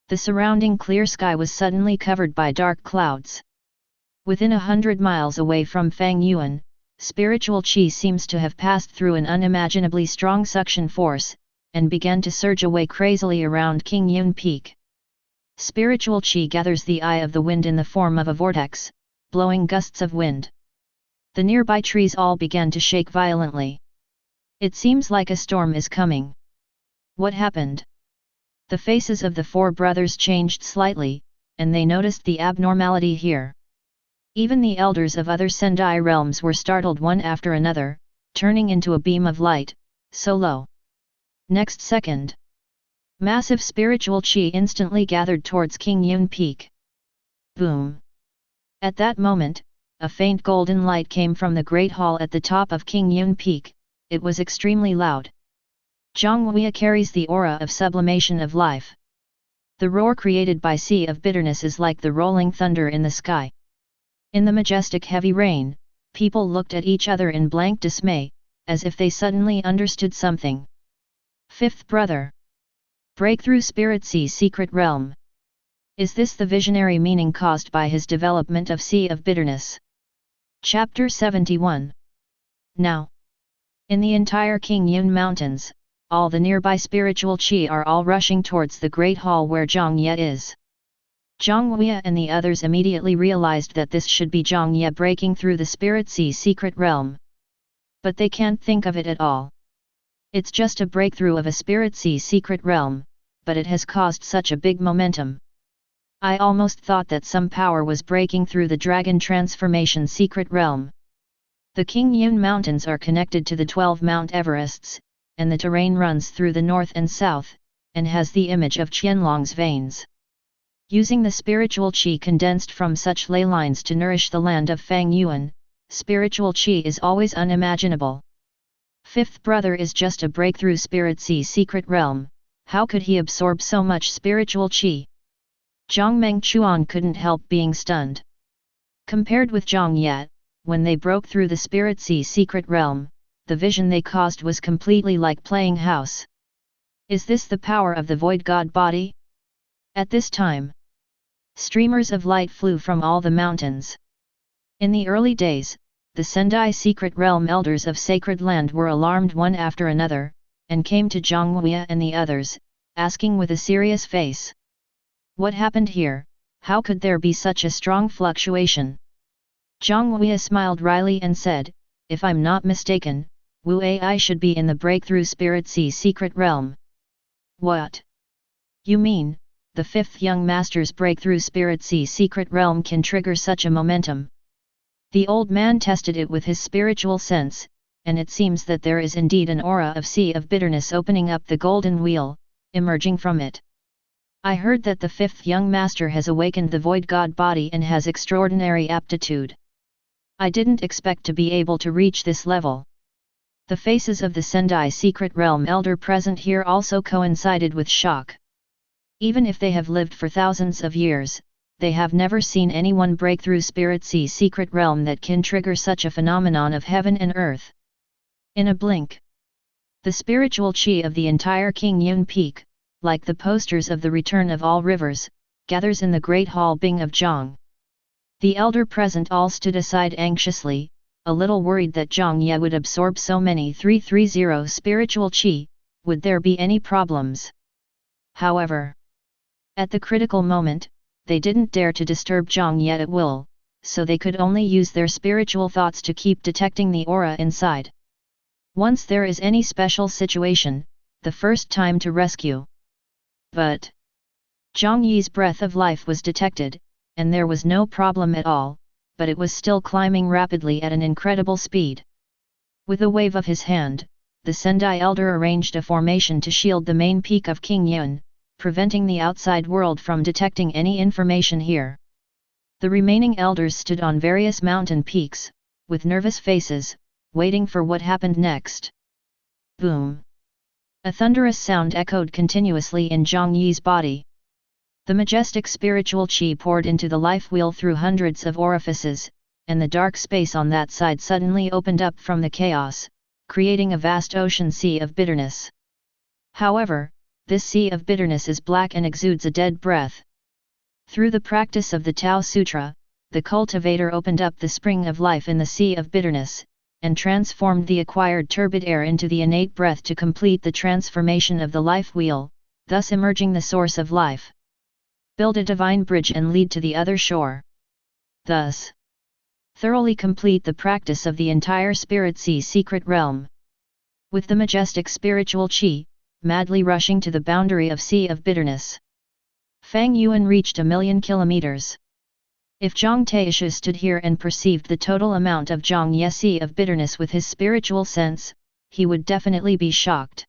the surrounding clear sky was suddenly covered by dark clouds. Within 100 miles away from Fang Yuan, spiritual chi seems to have passed through an unimaginably strong suction force, and began to surge away crazily around King Yun Peak. Spiritual chi gathers the eye of the wind in the form of a vortex, blowing gusts of wind. The nearby trees all began to shake violently. It seems like a storm is coming. What happened? The faces of the four brothers changed slightly, and they noticed the abnormality here. Even the elders of other Sendai realms were startled one after another, turning into a beam of light, so low. Next second, massive spiritual chi instantly gathered towards King Yun Peak. Boom! At that moment, a faint golden light came from the great hall at the top of King Yun Peak. It was extremely loud. Jiang Ye carries the aura of sublimation of life. The roar created by sea of bitterness is like the rolling thunder in the sky. In the majestic heavy rain, people looked at each other in blank dismay, as if they suddenly understood something. Fifth brother. Breakthrough Spirit Sea Secret Realm. Is this the visionary meaning caused by his development of Sea of Bitterness? Chapter 71. Now, in the entire King Yun Mountains, all the nearby spiritual chi are all rushing towards the great hall where Jiang Ye is. Jiang Ye and the others immediately realized that this should be Jiang Ye breaking through the Spirit Sea Secret Realm. But they can't think of it at all. It's just a breakthrough of a Spirit Sea Secret Realm, but it has caused such a big momentum. I almost thought that some power was breaking through the Dragon Transformation Secret Realm. The King Yun Mountains are connected to the 12 Mount Everests, and the terrain runs through the north and south, and has the image of Qianlong's veins. Using the spiritual qi condensed from such ley lines to nourish the land of Fang Yuan, spiritual qi is always unimaginable. Fifth brother is just a breakthrough spirit sea secret realm, how could he absorb so much spiritual qi? Zhang Mengchuan couldn't help being stunned. Compared with Jiang Ye, when they broke through the spirit sea secret realm, the vision they caused was completely like playing house. Is this the power of the void god body? At this time, streamers of light flew from all the mountains. In the early days, the Sendai secret realm elders of sacred land were alarmed one after another, and came to Jiang Ye and the others, asking with a serious face. What happened here? How could there be such a strong fluctuation? Jiang Ye smiled wryly and said, if I'm not mistaken, Wu Ai should be in the breakthrough spirit sea secret realm. What? You mean, the fifth young master's breakthrough spirit sea secret realm can trigger such a momentum? The old man tested it with his spiritual sense, and it seems that there is indeed an aura of sea of bitterness opening up the golden wheel, emerging from it. I heard that the fifth young master has awakened the void god body and has extraordinary aptitude. I didn't expect to be able to reach this level. The faces of the Sendai secret realm elder present here also coincided with shock. Even if they have lived for thousands of years, they have never seen anyone break through spirit sea secret realm that can trigger such a phenomenon of heaven and earth. In a blink, the spiritual qi of the entire King Yun Peak, like the posters of the return of all rivers, gathers in the great hall Bing of Jiang. The elder present all stood aside anxiously, a little worried that Jiang Ye would absorb so many 330 spiritual qi, would there be any problems? However, at the critical moment, they didn't dare to disturb Jiang Ye at will, so they could only use their spiritual thoughts to keep detecting the aura inside. Once there is any special situation, the first time to rescue. But Jiang Ye's breath of life was detected, and there was no problem at all, but it was still climbing rapidly at an incredible speed. With a wave of his hand, the Sendai elder arranged a formation to shield the main peak of King Yun, preventing the outside world from detecting any information here. The remaining elders stood on various mountain peaks, with nervous faces, waiting for what happened next. Boom! A thunderous sound echoed continuously in Jiang Ye's body. The majestic spiritual qi poured into the life wheel through hundreds of orifices, and the dark space on that side suddenly opened up from the chaos, creating a vast ocean sea of bitterness. However, this sea of bitterness is black and exudes a dead breath. Through the practice of the Tao Sutra, the cultivator opened up the spring of life in the sea of bitterness, and transformed the acquired turbid air into the innate breath to complete the transformation of the life wheel, thus emerging the source of life. Build a divine bridge and lead to the other shore. Thus, thoroughly complete the practice of the entire spirit sea secret realm. With the majestic spiritual qi, madly rushing to the boundary of sea of bitterness, Fang Yuan reached 1,000,000 kilometers. If Zhang Taishu stood here and perceived the total amount of Jiang Ye sea of bitterness with his spiritual sense, he would definitely be shocked.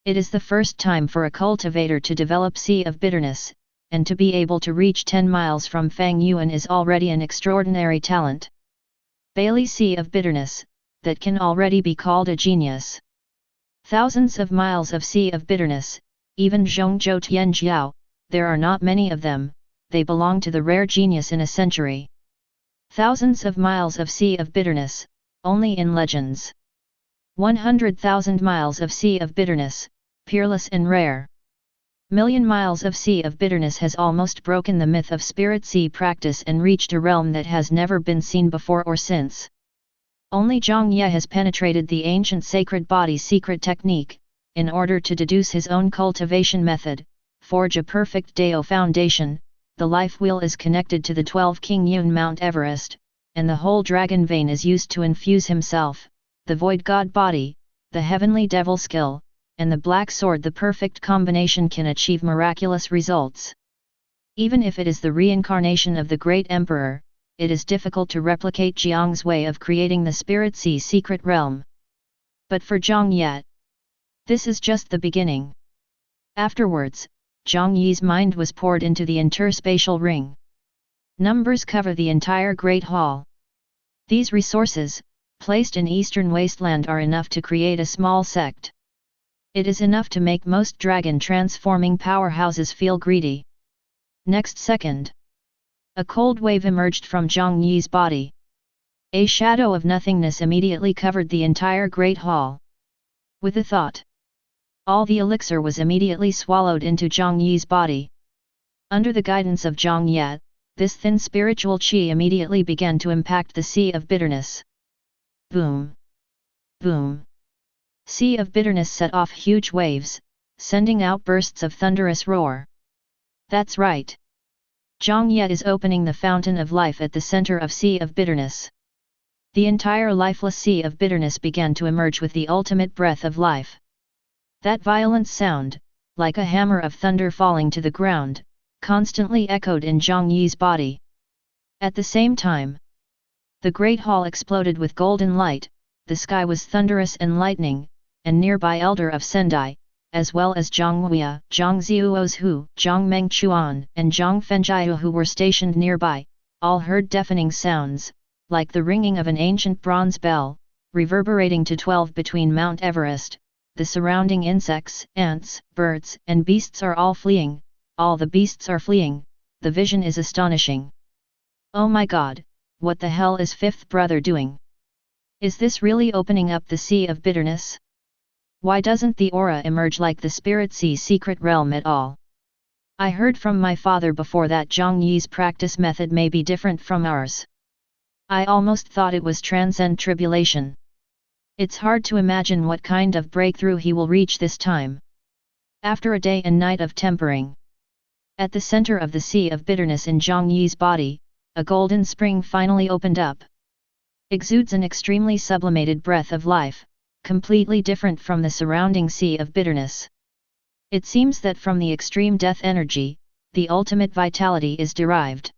It is the first time for a cultivator to develop sea of bitterness, and to be able to reach 10 miles from Fang Yuan is already an extraordinary talent. Bailey sea of bitterness, that can already be called a genius. Thousands of miles of sea of bitterness, even Zhongzhou Tianjiao, there are not many of them, they belong to the rare genius in a century. Thousands of miles of sea of bitterness, only in legends. 100,000 miles of sea of bitterness, peerless and rare. Million miles of sea of bitterness has almost broken the myth of spirit sea practice and reached a realm that has never been seen before or since. Only Jiang Ye has penetrated the ancient sacred body secret technique, in order to deduce his own cultivation method, forge a perfect Dao foundation. The life wheel is connected to the 12 King Yun Mount Everest, and the whole dragon vein is used to infuse himself, the void god body, the heavenly devil skill, and the black sword. The perfect combination can achieve miraculous results. Even if it is the reincarnation of the great emperor, it is difficult to replicate Jiang's way of creating the spirit sea secret realm. But for Jiang Ye, this is just the beginning. Afterwards, Jiang Ye's mind was poured into the interspatial ring. Numbers cover the entire Great Hall. These resources, placed in eastern wasteland, are enough to create a small sect. It is enough to make most dragon-transforming powerhouses feel greedy. Next second, a cold wave emerged from Jiang Ye's body. A shadow of nothingness immediately covered the entire Great Hall. With a thought, all the elixir was immediately swallowed into Jiang Ye's body. Under the guidance of Jiang Ye, this thin spiritual qi immediately began to impact the sea of bitterness. Boom! Boom! Sea of bitterness set off huge waves, sending out bursts of thunderous roar. That's right. Jiang Ye is opening the fountain of life at the center of sea of bitterness. The entire lifeless sea of bitterness began to emerge with the ultimate breath of life. That violent sound, like a hammer of thunder falling to the ground, constantly echoed in Jiang Ye's body. At the same time, the great hall exploded with golden light, the sky was thunderous and lightning, and nearby elder of Sendai, as well as Jiang Huia, Jiang Ziuozhu, Jiang Mengchuan, and Jiang Fenjiu who were stationed nearby, all heard deafening sounds, like the ringing of an ancient bronze bell, reverberating to 12 between Mount Everest. The surrounding insects, ants, birds, and beasts are all fleeing. All the beasts are fleeing. The vision is astonishing. Oh my God, what the hell is fifth brother doing? Is this really opening up the sea of bitterness? Why doesn't the aura emerge like the spirit sea secret realm at all? I heard from my father before that Jiang Ye's practice method may be different from ours. I almost thought it was transcend tribulation. It's hard to imagine what kind of breakthrough he will reach this time. After a day and night of tempering. At the center of the sea of bitterness in Jiang Ye's body, a golden spring finally opened up. Exudes an extremely sublimated breath of life, completely different from the surrounding sea of bitterness. It seems that from the extreme death energy, the ultimate vitality is derived.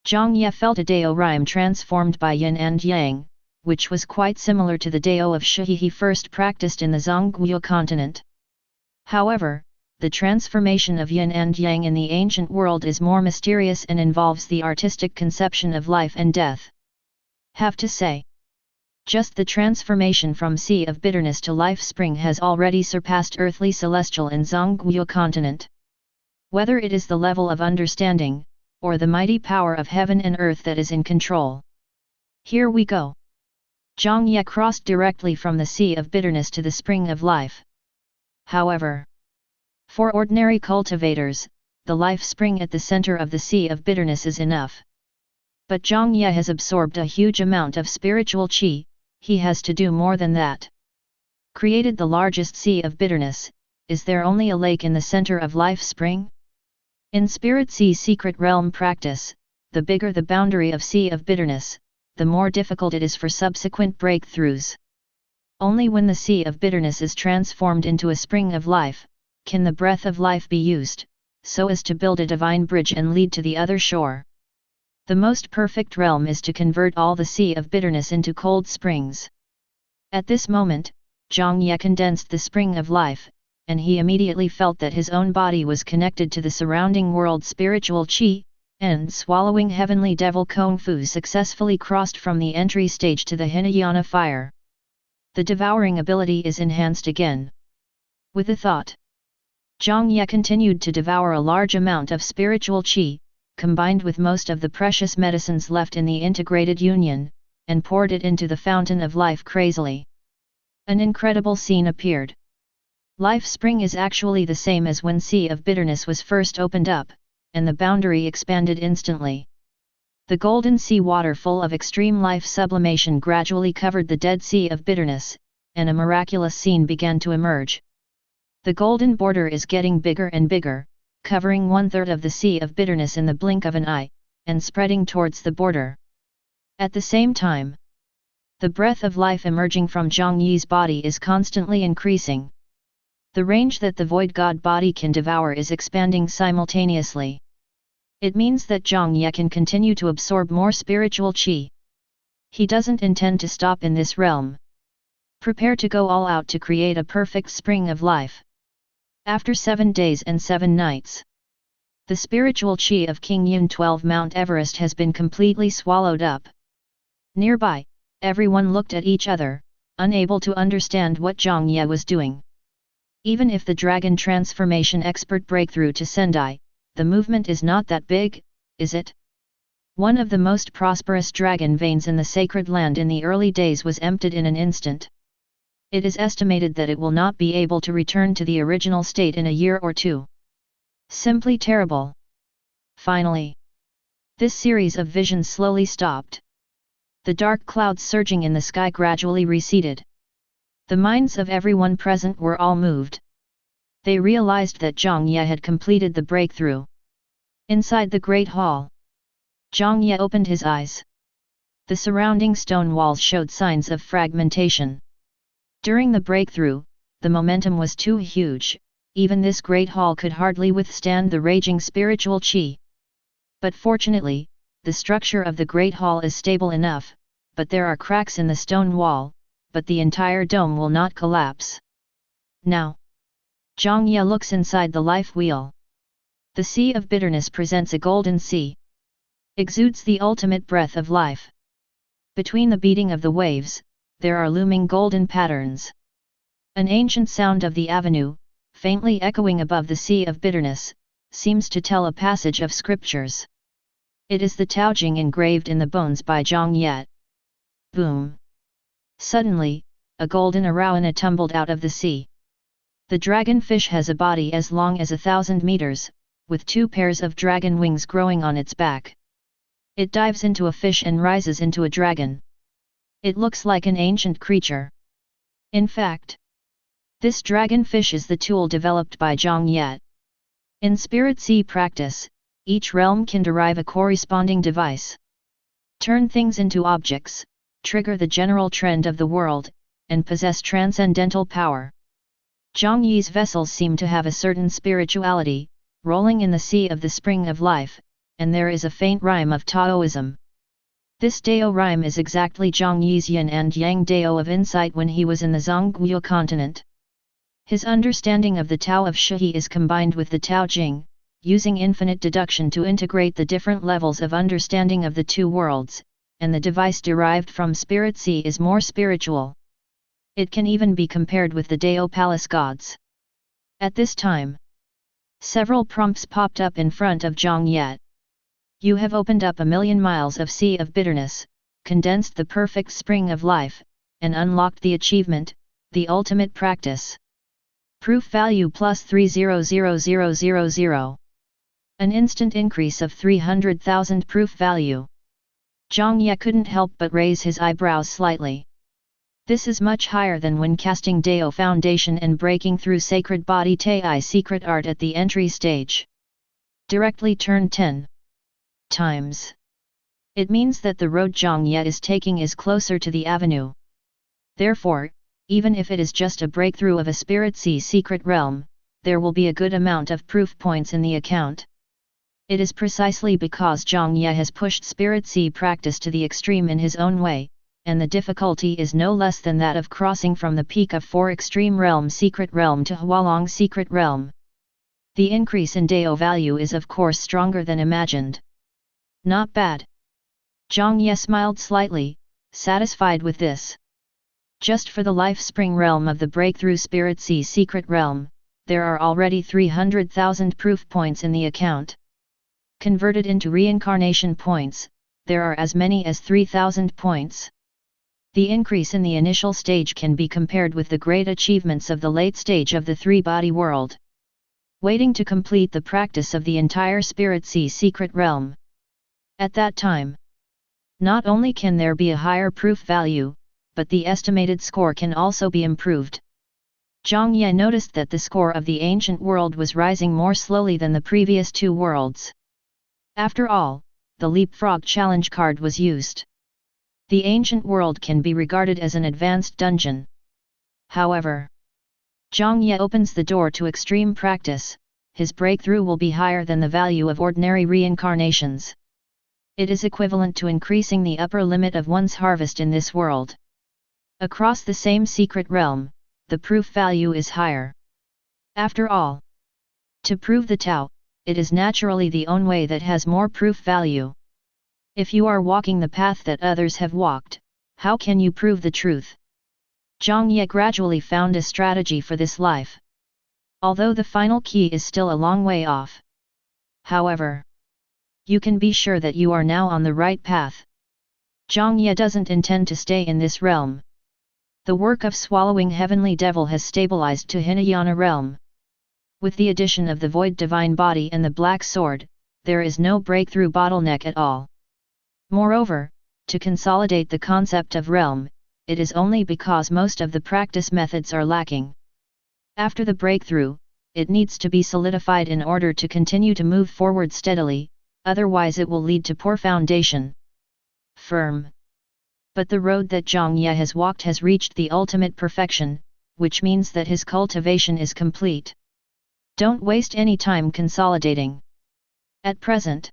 Jiang Ye felt a Dao rhyme transformed by yin and yang, which was quite similar to the Dao of Shi he first practiced in the Zhongguo continent. However, the transformation of yin and yang in the ancient world is more mysterious and involves the artistic conception of life and death. Have to say, just the transformation from sea of bitterness to life spring has already surpassed earthly celestial in Zhongguo continent. Whether it is the level of understanding, or the mighty power of heaven and earth that is in control. Here we go. Jiang Ye crossed directly from the sea of bitterness to the spring of life. However, for ordinary cultivators, the life spring at the center of the sea of bitterness is enough. But Jiang Ye has absorbed a huge amount of spiritual qi, he has to do more than that. Created the largest sea of bitterness, is there only a lake in the center of life spring? In Spirit Sea secret realm practice, the bigger the boundary of sea of bitterness, the more difficult it is for subsequent breakthroughs. Only when the sea of bitterness is transformed into a spring of life, can the breath of life be used, so as to build a divine bridge and lead to the other shore. The most perfect realm is to convert all the sea of bitterness into cold springs. At this moment, Jiang Ye condensed the spring of life, and he immediately felt that his own body was connected to the surrounding world's spiritual qi, and swallowing heavenly devil Kung Fu successfully crossed from the entry stage to the Hinayana fire. The devouring ability is enhanced again. With a thought, Jiang Ye continued to devour a large amount of spiritual qi, combined with most of the precious medicines left in the integrated union, and poured it into the fountain of life crazily. An incredible scene appeared. Life spring is actually the same as when sea of bitterness was first opened up, and the boundary expanded instantly. The golden sea water full of extreme life sublimation gradually covered the dead sea of bitterness, and a miraculous scene began to emerge. The golden border is getting bigger and bigger, covering 1/3 of the sea of bitterness in the blink of an eye, and spreading towards the border. At the same time, the breath of life emerging from Jiang Ye's body is constantly increasing. The range that the void god body can devour is expanding simultaneously. It means that Jiang Ye can continue to absorb more spiritual qi. He doesn't intend to stop in this realm. Prepare to go all out to create a perfect spring of life. After 7 days and 7 nights, the spiritual chi of King Yun 12 Mount Everest has been completely swallowed up. Nearby, everyone looked at each other, unable to understand what Jiang Ye was doing. Even if the dragon transformation expert breakthrough to Sendai, the movement is not that big, is it? One of the most prosperous dragon veins in the sacred land in the early days was emptied in an instant. It is estimated that it will not be able to return to the original state in a year or two. Simply terrible. Finally, this series of visions slowly stopped. The dark clouds surging in the sky gradually receded. The minds of everyone present were all moved. They realized that Jiang Ye had completed the breakthrough. Inside the great hall, Jiang Ye opened his eyes. The surrounding stone walls showed signs of fragmentation. During the breakthrough, the momentum was too huge, even this great hall could hardly withstand the raging spiritual qi. But fortunately, the structure of the great hall is stable enough, but there are cracks in the stone wall, but the entire dome will not collapse. Now, Jiang Ye looks inside the life wheel. The sea of bitterness presents a golden sea. Exudes the ultimate breath of life. Between the beating of the waves, there are looming golden patterns. An ancient sound of the avenue, faintly echoing above the sea of bitterness, seems to tell a passage of scriptures. It is the Tao Jing engraved in the bones by Jiang Ye. Boom! Suddenly, a golden arowana tumbled out of the sea. The dragonfish has a body as long as 1,000 meters, with 2 pairs of dragon wings growing on its back. It dives into a fish and rises into a dragon. It looks like an ancient creature. In fact, this dragonfish is the tool developed by Jiang Ye. In Spirit Sea practice, each realm can derive a corresponding device. Turn things into objects, trigger the general trend of the world, and possess transcendental power. Jiang Ye's vessels seem to have a certain spirituality, rolling in the sea of the spring of life, and there is a faint rhyme of Taoism. This Dao rhyme is exactly Jiang Ye's yin and yang Dao of insight when he was in the Zhongguo continent. His understanding of the Tao of Shihi is combined with the Tao Jing, using infinite deduction to integrate the different levels of understanding of the two worlds, and the device derived from Spirit Sea is more spiritual. It can even be compared with the Dao Palace gods. At this time, several prompts popped up in front of Jiang Ye. You have opened up 1,000,000 miles of sea of bitterness, condensed the perfect spring of life, and unlocked the achievement, the ultimate practice. Proof value plus 300,000. An instant increase of 300,000 proof value. Jiang Ye couldn't help but raise his eyebrows slightly. This is much higher than when casting Dao Foundation and breaking through Sacred Body Tai secret art at the entry stage. Directly turn 10 times. It means that the road Jiang Ye is taking is closer to the avenue. Therefore, even if it is just a breakthrough of a Spirit Sea secret realm, there will be a good amount of proof points in the account. It is precisely because Jiang Ye has pushed Spirit Sea practice to the extreme in his own way, and the difficulty is no less than that of crossing from the peak of 4 Extreme Realm Secret Realm to Hualong Secret Realm. The increase in Dao value is of course stronger than imagined. Not bad. Jiang Ye smiled slightly, satisfied with this. Just for the Life Spring realm of the Breakthrough Spirit Sea Secret Realm, there are already 300,000 proof points in the account. Converted into reincarnation points, there are as many as 3,000 points. The increase in the initial stage can be compared with the great achievements of the late stage of the three-body world. Waiting to complete the practice of the entire Spirit Sea Secret Realm. At that time, not only can there be a higher proof value, but the estimated score can also be improved. Jiang Ye noticed that the score of the ancient world was rising more slowly than the previous 2 worlds. After all, the leapfrog challenge card was used. The ancient world can be regarded as an advanced dungeon. However, Jiang Ye opens the door to extreme practice, his breakthrough will be higher than the value of ordinary reincarnations. It is equivalent to increasing the upper limit of one's harvest in this world. Across the same secret realm, the proof value is higher. After all, to prove the Tao, it is naturally the own way that has more proof value. If you are walking the path that others have walked, how can you prove the truth? Jiang Ye gradually found a strategy for this life. Although the final key is still a long way off. However, you can be sure that you are now on the right path. Jiang Ye doesn't intend to stay in this realm. The work of swallowing heavenly devil has stabilized to Hinayana realm. With the addition of the void divine body and the black sword, there is no breakthrough bottleneck at all. Moreover, to consolidate the concept of realm, it is only because most of the practice methods are lacking. After the breakthrough, it needs to be solidified in order to continue to move forward steadily, otherwise it will lead to poor foundation. Firm. But the road that Jiang Ye has walked has reached the ultimate perfection, which means that his cultivation is complete. Don't waste any time consolidating. At present,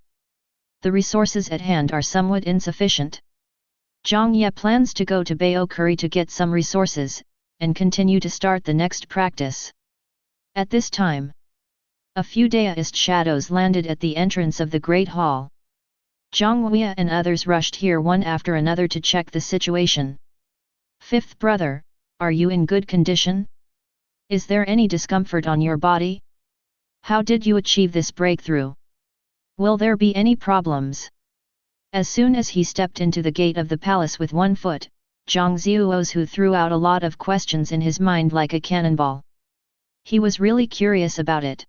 the resources at hand are somewhat insufficient. Jiang Ye plans to go to Baokuri to get some resources, and continue to start the next practice. At this time, a few Daoist shadows landed at the entrance of the Great Hall. Jiang Ye and others rushed here one after another to check the situation. Fifth brother, are you in good condition? Is there any discomfort on your body? How did you achieve this breakthrough? Will there be any problems? As soon as he stepped into the gate of the palace with one foot, Zhang Zhuozhu threw out a lot of questions in his mind like a cannonball. He was really curious about it.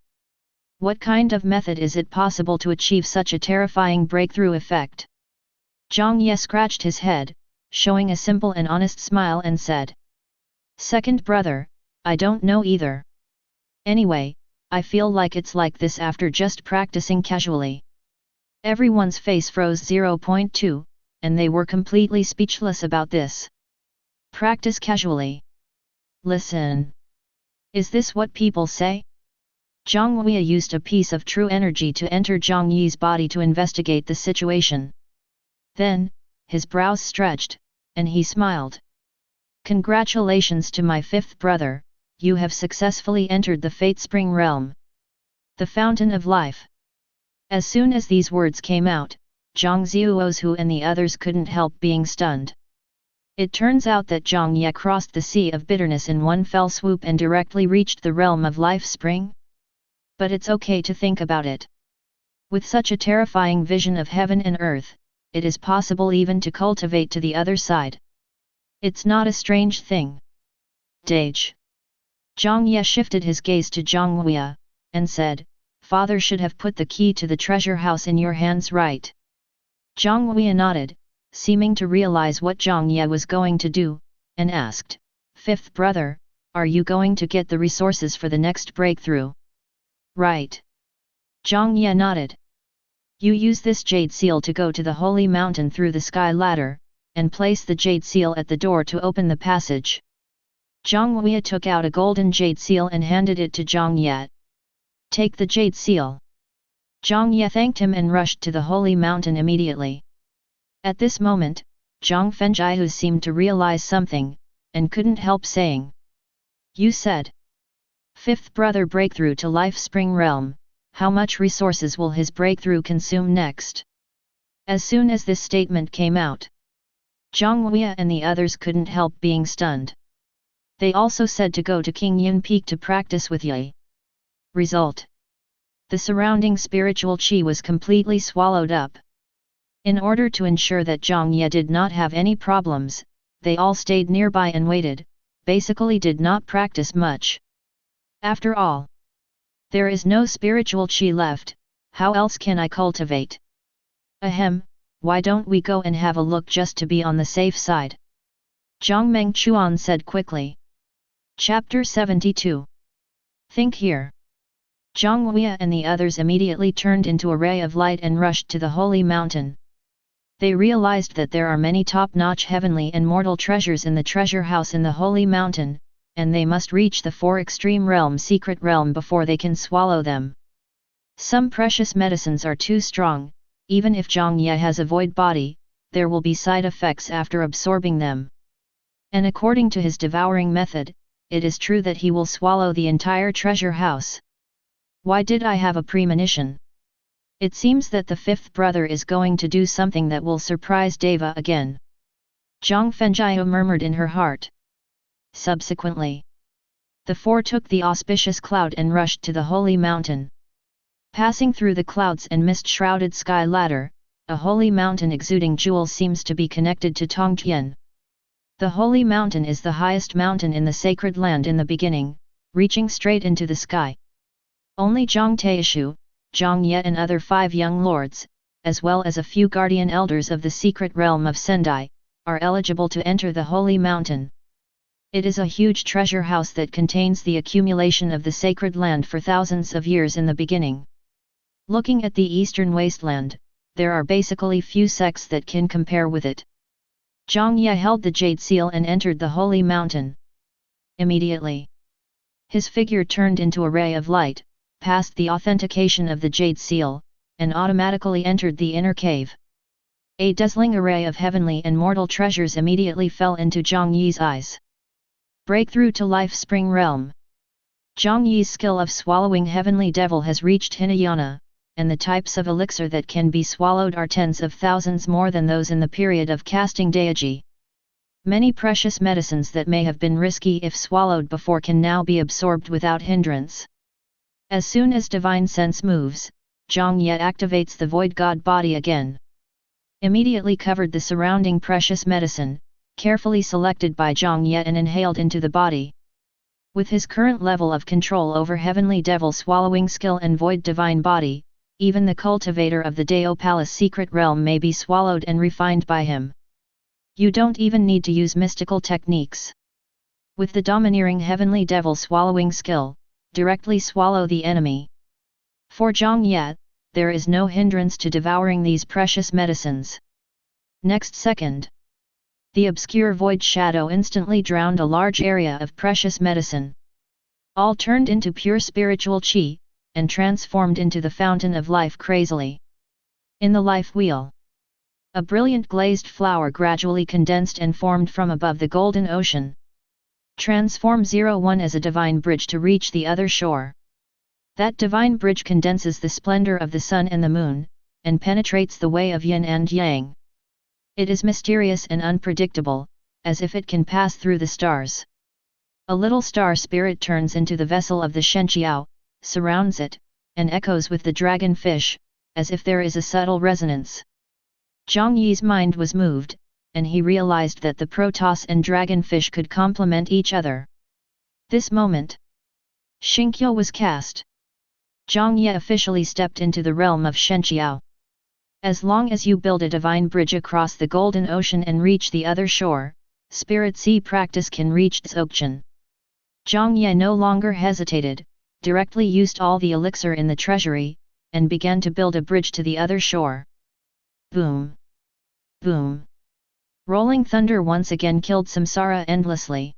What kind of method is it possible to achieve such a terrifying breakthrough effect? Jiang Ye scratched his head, showing a simple and honest smile and said, "Second brother, I don't know either. Anyway, I feel like it's like this after just practicing casually." Everyone's face froze 0.2, and they were completely speechless about this. Practice casually. Listen. Is this what people say? Jiang Ye used a piece of true energy to enter Jiang Ye's body to investigate the situation. Then, his brows stretched, and he smiled. "Congratulations to my fifth brother, you have successfully entered the Fate Spring realm. The Fountain of Life." As soon as these words came out, Zhang Zhuozhu and the others couldn't help being stunned. It turns out that Jiang Ye crossed the Sea of Bitterness in one fell swoop and directly reached the realm of Life Spring. But it's okay to think about it. With such a terrifying vision of heaven and earth, it is possible even to cultivate to the other side. It's not a strange thing. Dage. Jiang Ye shifted his gaze to Jiang Ye, and said, "Father should have put the key to the treasure house in your hands, right?" Jiang Ye nodded, seeming to realize what Jiang Ye was going to do, and asked, "Fifth brother, are you going to get the resources for the next breakthrough?" "Right." Jiang Ye nodded. "You use this jade seal to go to the holy mountain through the sky ladder, and place the jade seal at the door to open the passage." Jiang Ye took out a golden jade seal and handed it to Jiang Ye. "Take the jade seal." Jiang Ye thanked him and rushed to the holy mountain immediately. At this moment, Zhang Fengjihu seemed to realize something, and couldn't help saying, "You said, fifth brother breakthrough to Life Spring realm, how much resources will his breakthrough consume next?" As soon as this statement came out, Jiang Ye and the others couldn't help being stunned. They also said to go to King Yun Peak to practice with Ye. Result: the surrounding spiritual qi was completely swallowed up. In order to ensure that Jiang Ye did not have any problems, they all stayed nearby and waited, basically did not practice much. After all, there is no spiritual qi left, how else can I cultivate? Ahem, why don't we go and have a look just to be on the safe side? Zhang Mengchuan said quickly. Chapter 72. Think here. Jiang Ye and the others immediately turned into a ray of light and rushed to the holy mountain. They realized that there are many top-notch heavenly and mortal treasures in the treasure house in the holy mountain, and they must reach the four extreme realm secret realm before they can swallow them. Some precious medicines are too strong, even if Jiang Ye has a void body, there will be side effects after absorbing them. And according to his devouring method, it is true that he will swallow the entire treasure house. Why did I have a premonition? It seems that the fifth brother is going to do something that will surprise Deva again. Zhang Fengjiao murmured in her heart. Subsequently, the four took the auspicious cloud and rushed to the holy mountain. Passing through the clouds and mist-shrouded sky ladder, a holy mountain exuding jewels seems to be connected to Tongtian. The holy mountain is the highest mountain in the sacred land in the beginning, reaching straight into the sky. Only Jiang Taishu, Jiang Ye and other 5 young lords, as well as a few guardian elders of the secret realm of Sendai, are eligible to enter the holy mountain. It is a huge treasure house that contains the accumulation of the sacred land for thousands of years in the beginning. Looking at the eastern wasteland, there are basically few sects that can compare with it. Jiang Ye held the jade seal and entered the holy mountain. Immediately, his figure turned into a ray of light, passed the authentication of the jade seal, and automatically entered the inner cave. A dazzling array of heavenly and mortal treasures immediately fell into Jiang Ye's eyes. Breakthrough to Life Spring Realm. Jiang Ye's skill of swallowing heavenly devil has reached Hinayana, and the types of elixir that can be swallowed are tens of thousands more than those in the period of casting Deiji. Many precious medicines that may have been risky if swallowed before can now be absorbed without hindrance. As soon as divine sense moves, Jiang Ye activates the void god body again. Immediately covered the surrounding precious medicine, carefully selected by Jiang Ye and inhaled into the body. With his current level of control over heavenly devil swallowing skill and void divine body, even the cultivator of the Dao Palace secret realm may be swallowed and refined by him. You don't even need to use mystical techniques. With the domineering heavenly devil swallowing skill, directly swallow the enemy. For Jiang Ye, there is no hindrance to devouring these precious medicines. Next second, the obscure void shadow instantly drowned a large area of precious medicine. All turned into pure spiritual qi, and transformed into the fountain of life crazily. In the life wheel, a brilliant glazed flower gradually condensed and formed from above the golden ocean. Transform 01 as a divine bridge to reach the other shore. That divine bridge condenses the splendor of the sun and the moon, and penetrates the way of yin and yang. It is mysterious and unpredictable, as if it can pass through the stars. A little star spirit turns into the vessel of the Shenqiao, surrounds it, and echoes with the dragon fish, as if there is a subtle resonance. Jiang Ye's mind was moved, and he realized that the Protoss and dragonfish could complement each other. This moment, Xingqiu was cast. Jiang Ye officially stepped into the realm of Shenqiao. As long as you build a divine bridge across the golden ocean and reach the other shore, Spirit Sea practice can reach Dzogchen. Jiang Ye no longer hesitated, directly used all the elixir in the treasury, and began to build a bridge to the other shore. Boom! Boom! Rolling thunder once again killed Samsara endlessly.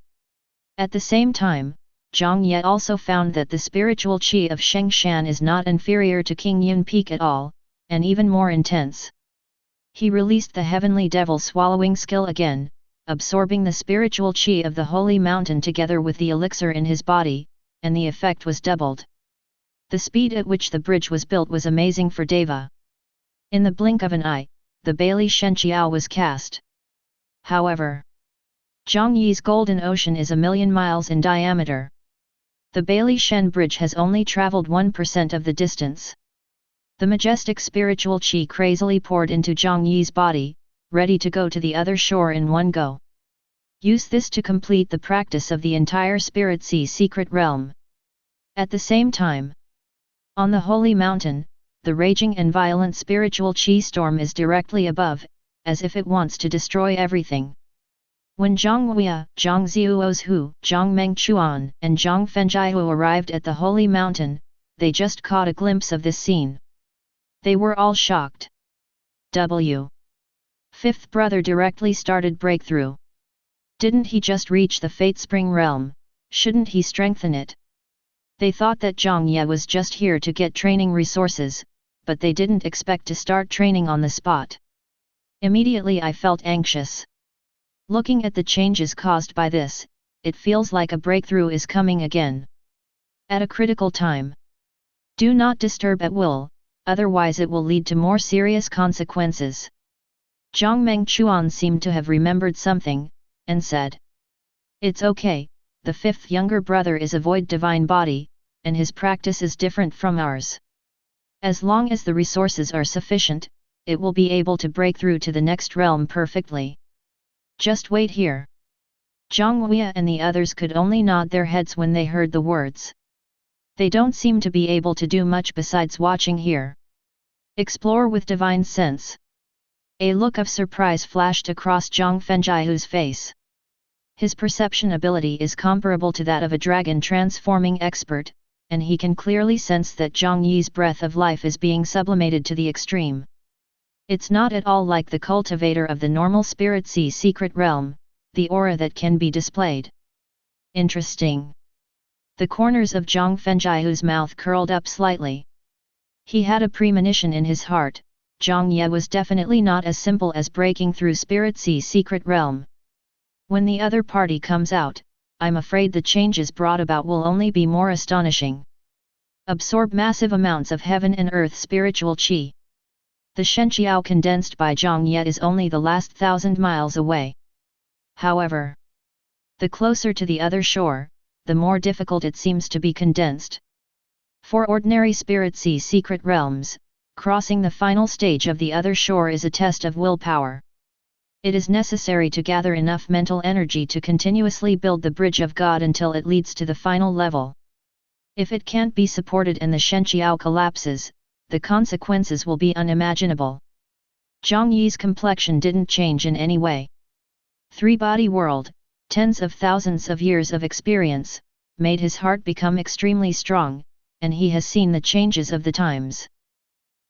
At the same time, Jiang Ye also found that the spiritual qi of Sheng Shan is not inferior to King Yun Peak at all, and even more intense. He released the heavenly devil swallowing skill again, absorbing the spiritual qi of the holy mountain together with the elixir in his body, and the effect was doubled. The speed at which the bridge was built was amazing for Deva. In the blink of an eye, the Bailey Shenqiao was cast. However, Jiang Ye's golden ocean is 1,000,000 miles in diameter. The Bailey Shen bridge has only traveled 1% of the distance. The majestic spiritual qi crazily poured into Jiang Ye's body, ready to go to the other shore in one go. Use this to complete the practice of the entire Spirit Sea secret realm. At the same time, on the holy mountain, the raging and violent spiritual qi storm is directly above, as if it wants to destroy everything. When Zhang Huia, Zhang Ziuozhu, Zhang Mengchuan, and Zhang Fengjiao arrived at the holy mountain, they just caught a glimpse of this scene. They were all shocked. Fifth brother directly started breakthrough. Didn't he just reach the Fate Spring realm? Shouldn't he strengthen it? They thought that Jiang Ye was just here to get training resources, but they didn't expect to start training on the spot. Immediately I felt anxious. Looking at the changes caused by this, it feels like a breakthrough is coming again. At a critical time. Do not disturb at will, otherwise it will lead to more serious consequences. Zhang Mengchuan seemed to have remembered something, and said. It's okay, the fifth younger brother is a void divine body, and his practice is different from ours. As long as the resources are sufficient, it will be able to break through to the next realm perfectly. Just wait here. Jiang Ye and the others could only nod their heads when they heard the words. They don't seem to be able to do much besides watching here. Explore with divine sense. A look of surprise flashed across Zhang Fengjiu's face. His perception ability is comparable to that of a dragon transforming expert, and he can clearly sense that Jiang Ye's breath of life is being sublimated to the extreme. It's not at all like the cultivator of the normal Spirit Sea secret realm, the aura that can be displayed. Interesting. The corners of Zhang Fengjiu's mouth curled up slightly. He had a premonition in his heart. Jiang Ye was definitely not as simple as breaking through Spirit Sea secret realm. When the other party comes out, I'm afraid the changes brought about will only be more astonishing. Absorb massive amounts of heaven and earth spiritual qi. The Shenqiao condensed by Jiang Ye is only the last 1,000 miles away. However, the closer to the other shore, the more difficult it seems to be condensed. For ordinary Spirit Sea secret realms, crossing the final stage of the other shore is a test of willpower. It is necessary to gather enough mental energy to continuously build the bridge of God until it leads to the final level. If it can't be supported and the Shenqiao collapses, the consequences will be unimaginable. Jiang Ye's complexion didn't change in any way. Three-body world, tens of thousands of years of experience, made his heart become extremely strong, and he has seen the changes of the times.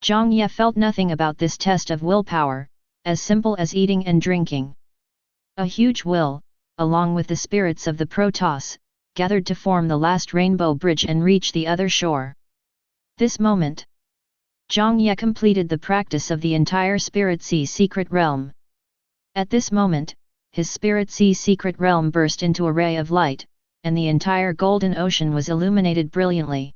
Jiang Ye felt nothing about this test of willpower, as simple as eating and drinking. A huge will, along with the spirits of the Protoss, gathered to form the last rainbow bridge and reach the other shore. This moment, Jiang Ye completed the practice of the entire Spirit Sea secret realm. At this moment, his Spirit Sea secret realm burst into a ray of light, and the entire golden ocean was illuminated brilliantly.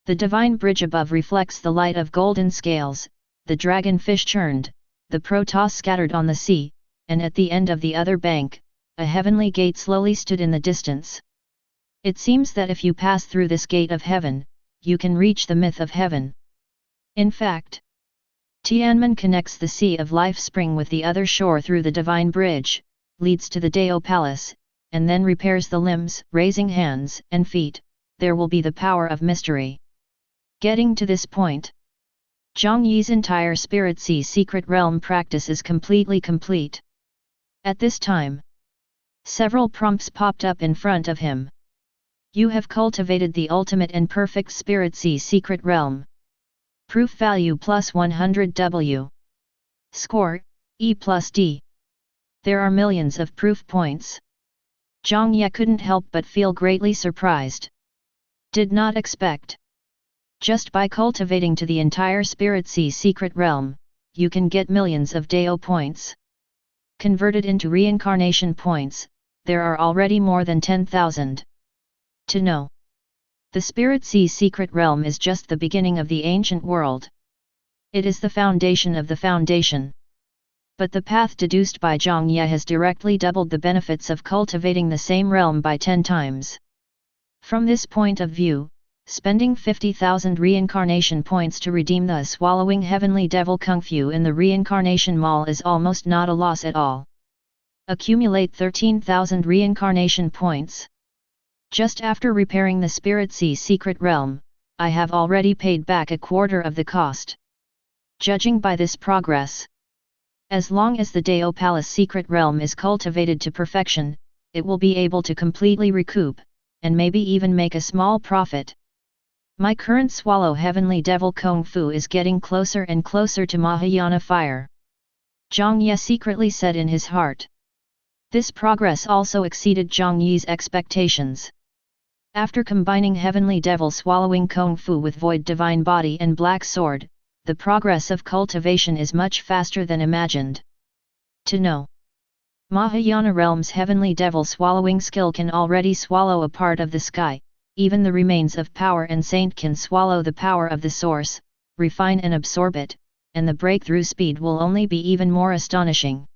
The divine bridge above reflects the light of golden scales, the dragonfish churned, the Protoss scattered on the sea, and at the end of the other bank, a heavenly gate slowly stood in the distance. It seems that if you pass through this gate of heaven, you can reach the myth of heaven. In fact, Tianmen connects the Sea of Life Spring with the other shore through the divine bridge, leads to the Dao Palace, and then repairs the limbs, raising hands and feet. There will be the power of mystery. Getting to this point, Jiang Ye's entire Spirit Sea secret realm practice is completely complete. At this time, several prompts popped up in front of him. You have cultivated the ultimate and perfect Spirit Sea secret realm. Proof value plus 100 W. Score, E plus D. There are millions of proof points. Jiang Ye couldn't help but feel greatly surprised. Did not expect. Just by cultivating to the entire Spirit Sea secret realm, you can get millions of Dao points. Converted into reincarnation points, there are already more than 10,000. To know. The Spirit Sea secret realm is just the beginning of the ancient world. It is the foundation of the foundation. But the path deduced by Jiang Ye has directly doubled the benefits of cultivating the same realm by 10 times. From this point of view, spending 50,000 reincarnation points to redeem the swallowing heavenly devil Kung Fu in the reincarnation mall is almost not a loss at all. Accumulate 13,000 reincarnation points. Just after repairing the Spirit Sea secret realm, I have already paid back a quarter of the cost. Judging by this progress, as long as the Dao Palace secret realm is cultivated to perfection, it will be able to completely recoup, and maybe even make a small profit. My current swallow heavenly devil Kung Fu is getting closer and closer to Mahayana fire. Jiang Ye secretly said in his heart. This progress also exceeded Jiang Ye's expectations. After combining heavenly devil swallowing Kung Fu with void divine body and black sword, the progress of cultivation is much faster than imagined. To know. Mahayana realm's heavenly devil swallowing skill can already swallow a part of the sky, even the remains of power and saint can swallow the power of the source, refine and absorb it, and the breakthrough speed will only be even more astonishing.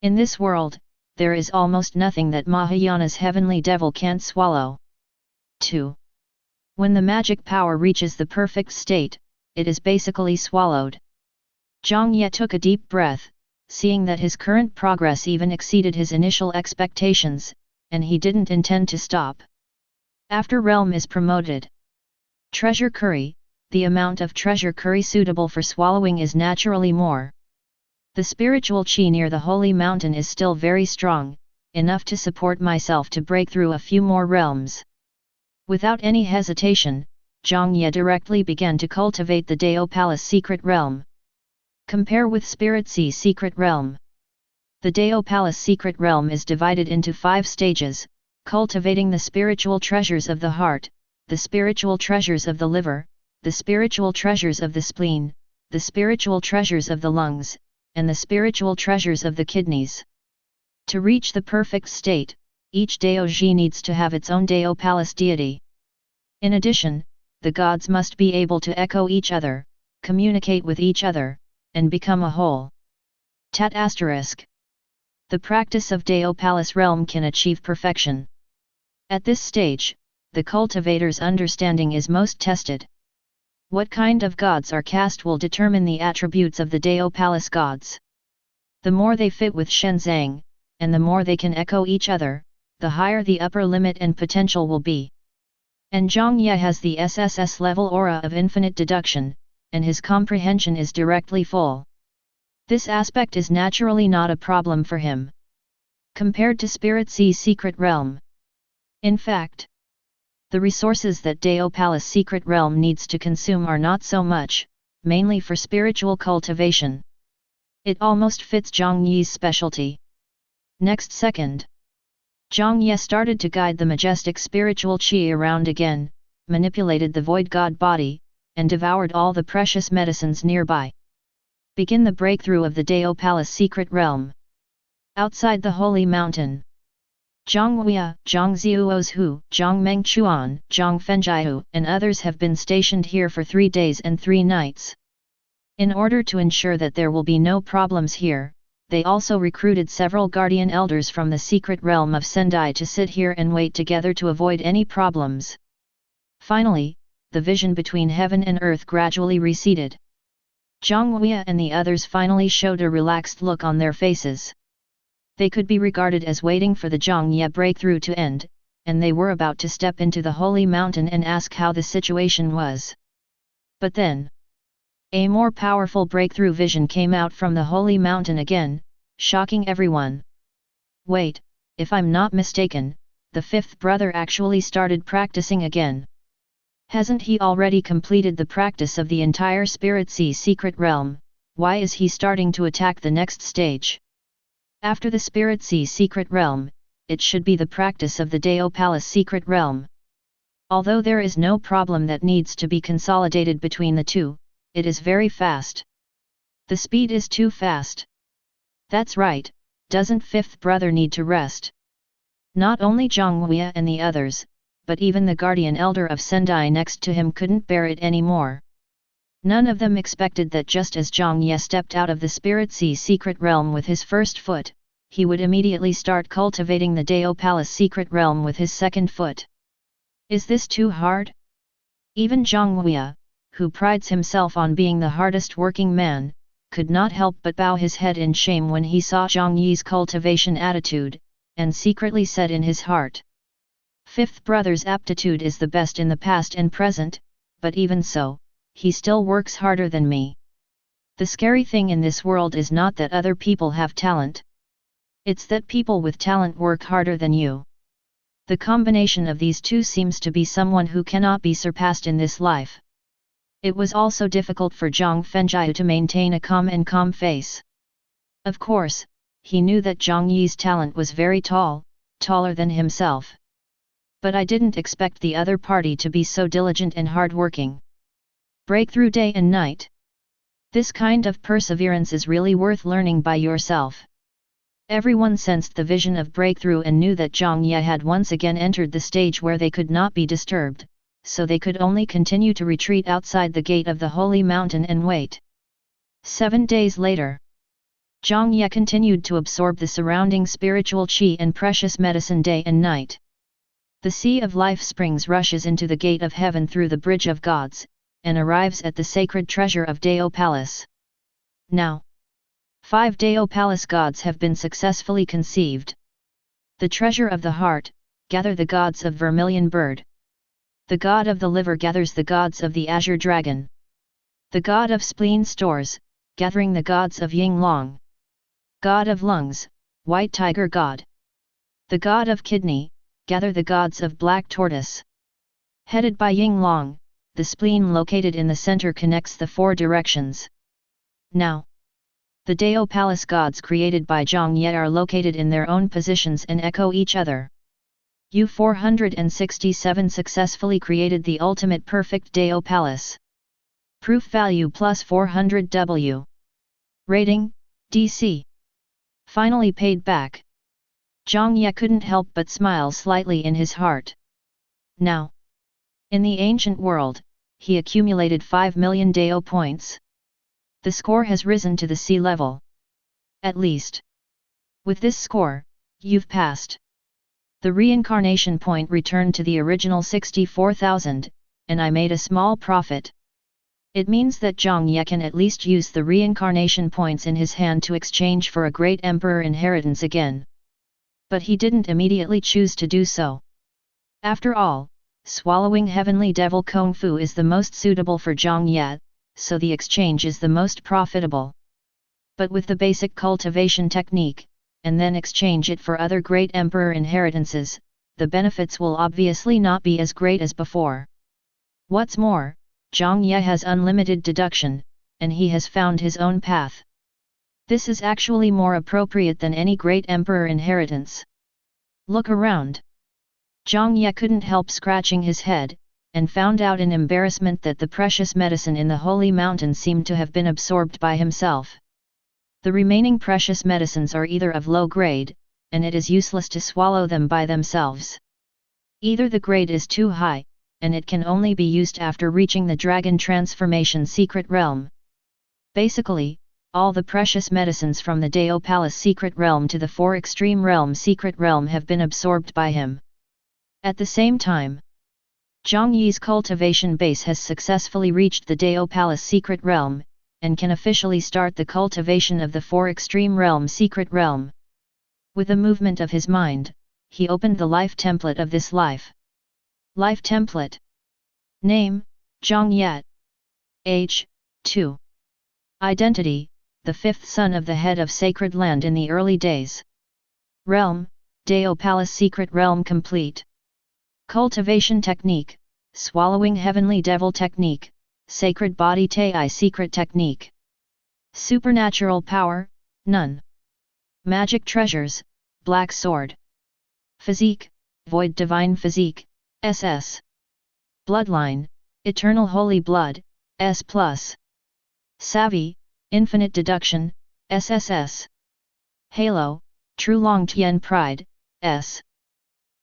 In this world, there is almost nothing that Mahayana's heavenly devil can't swallow. 2. When the magic power reaches the perfect state, it is basically swallowed. Jiang Ye took a deep breath, seeing that his current progress even exceeded his initial expectations, and he didn't intend to stop. After realm is promoted. Treasure curry, the amount of treasure curry suitable for swallowing is naturally more. The spiritual chi near the holy mountain is still very strong, enough to support myself to break through a few more realms. Without any hesitation, Jiang Ye directly began to cultivate the Dao Palace secret realm. Compare with Spirit Sea secret realm. The Dao Palace secret realm is divided into 5 stages, cultivating the spiritual treasures of the heart, the spiritual treasures of the liver, the spiritual treasures of the spleen, the spiritual treasures of the lungs, and the spiritual treasures of the kidneys. To reach the perfect state, each Daoji needs to have its own Dao Palace deity. In addition, the gods must be able to echo each other, communicate with each other, and become a whole. ***. The practice of Dao Palace realm can achieve perfection. At this stage, the cultivator's understanding is most tested. What kind of gods are cast will determine the attributes of the Dao Palace gods. The more they fit with Shenzang, and the more they can echo each other, the higher the upper limit and potential will be. And Jiang Ye has the SSS level aura of infinite deduction, and his comprehension is directly full. This aspect is naturally not a problem for him. Compared to Spirit Sea's secret realm. In fact, the resources that Dao Palace secret realm needs to consume are not so much, mainly for spiritual cultivation. It almost fits Jiang Ye's specialty. Next second, Jiang Ye started to guide the majestic spiritual qi around again, manipulated the void god body, and devoured all the precious medicines nearby. Begin the breakthrough of the Dao Palace secret realm. Outside the holy mountain, Zhang Huia, Zhang Zhuozhu, Zhang Mengchuan, Zhang Fenjiu, and others have been stationed here for 3 days and 3 nights. In order to ensure that there will be no problems here, they also recruited several guardian elders from the secret realm of Sendai to sit here and wait together to avoid any problems. Finally, the vision between heaven and earth gradually receded. Zhang Huia and the others finally showed a relaxed look on their faces. They could be regarded as waiting for the Jiang Ye breakthrough to end, and they were about to step into the holy mountain and ask how the situation was. But then, a more powerful breakthrough vision came out from the holy mountain again, shocking everyone. Wait, if I'm not mistaken, the 5th brother actually started practicing again. Hasn't he already completed the practice of the entire Spirit Sea secret realm? Why is he starting to attack the next stage? After the Spirit Sea secret realm, it should be the practice of the Dao Palace secret realm. Although there is no problem that needs to be consolidated between the two, it is very fast. The speed is too fast. That's right, doesn't 5th brother need to rest? Not only Zhang Huia and the others, but even the guardian elder of Sendai next to him couldn't bear it anymore. None of them expected that just as Jiang Ye stepped out of the Spirit Sea secret realm with his first foot, he would immediately start cultivating the Dao Palace secret realm with his second foot. Is this too hard? Even Zhang Huia, who prides himself on being the hardest working man, could not help but bow his head in shame when he saw Jiang Ye's cultivation attitude, and secretly said in his heart, "5th brother's aptitude is the best in the past and present, but even so, he still works harder than me." The scary thing in this world is not that other people have talent. It's that people with talent work harder than you. The combination of these two seems to be someone who cannot be surpassed in this life. It was also difficult for Zhang Fenjiu to maintain a calm face. Of course, he knew that Jiang Ye's talent was very tall, taller than himself. But I didn't expect the other party to be so diligent and hard-working. Breakthrough day and night. This kind of perseverance is really worth learning by yourself. Everyone sensed the vision of breakthrough and knew that Jiang Ye had once again entered the stage where they could not be disturbed, so they could only continue to retreat outside the gate of the holy mountain and wait. 7 days later, Jiang Ye continued to absorb the surrounding spiritual qi and precious medicine day and night. The Sea of Life Springs rushes into the gate of heaven through the Bridge of Gods, and arrives at the sacred treasure of Dao Palace. Now, 5 Dao Palace gods have been successfully conceived. The treasure of the heart, gather the gods of vermilion bird. The god of the liver gathers the gods of the azure dragon. The god of spleen stores, gathering the gods of yin long. God of lungs, white tiger god. The god of kidney, gather the gods of black tortoise. Headed by yin long, the spleen located in the center connects the 4 directions. Now, the Dao Palace gods created by Jiang Ye are located in their own positions and echo each other. U467 successfully created the ultimate perfect Dao Palace. Proof value plus 400 W. Rating, DC. Finally paid back. Jiang Ye couldn't help but smile slightly in his heart. Now, in the ancient world, he accumulated 5 million Dao points. The score has risen to the sea level. At least. With this score, you've passed. The reincarnation point returned to the original 64,000, and I made a small profit. It means that Jiang Ye can at least use the reincarnation points in his hand to exchange for a great emperor inheritance again. But he didn't immediately choose to do so. After all, swallowing heavenly devil kung fu is the most suitable for Jiang Ye, so the exchange is the most profitable. But with the basic cultivation technique, and then exchange it for other great emperor inheritances, the benefits will obviously not be as great as before. What's more, Jiang Ye has unlimited deduction, and he has found his own path. This is actually more appropriate than any great emperor inheritance. Look around. Jiang Ye couldn't help scratching his head, and found out in embarrassment that the precious medicine in the holy mountain seemed to have been absorbed by himself. The remaining precious medicines are either of low grade, and it is useless to swallow them by themselves. Either the grade is too high, and it can only be used after reaching the dragon transformation secret realm. Basically, all the precious medicines from the Dao Palace secret realm to the 4 extreme realm secret realm have been absorbed by him. At the same time, Jiang Ye's cultivation base has successfully reached the Dao Palace secret realm, and can officially start the cultivation of the 4 extreme realm secret realm. With a movement of his mind, he opened the life template of this life. Life template. Name, Jiang Ye. Age, 2. Identity, the 5th son of the head of sacred land in the early days. Realm, Dao Palace secret realm complete. Cultivation technique, swallowing heavenly devil technique, sacred body Tai secret technique. Supernatural power, none. Magic treasures, black sword. Physique, void divine physique, SS. Bloodline, eternal holy blood, S+. Savvy, infinite deduction, SSS. Halo, true long Tian pride, S.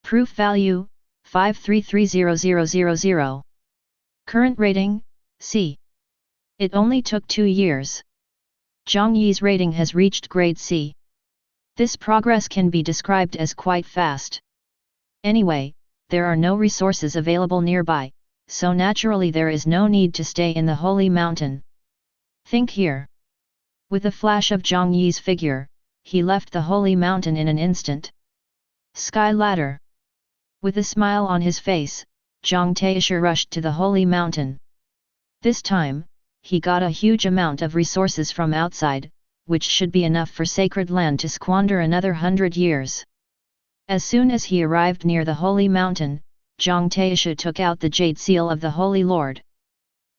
Proof value, 5330000. Current rating, C. It only took 2 years. Jiang Ye's rating has reached grade C. This progress can be described as quite fast. Anyway, there are no resources available nearby, so naturally there is no need to stay in the holy mountain. Think here. With a flash of Jiang Ye's figure, he left the holy mountain in an instant. Sky ladder. With a smile on his face, Jiang Taisha rushed to the holy mountain. This time, he got a huge amount of resources from outside, which should be enough for sacred land to squander another 100 years. As soon as he arrived near the holy mountain, Jiang Taisha took out the jade seal of the Holy Lord.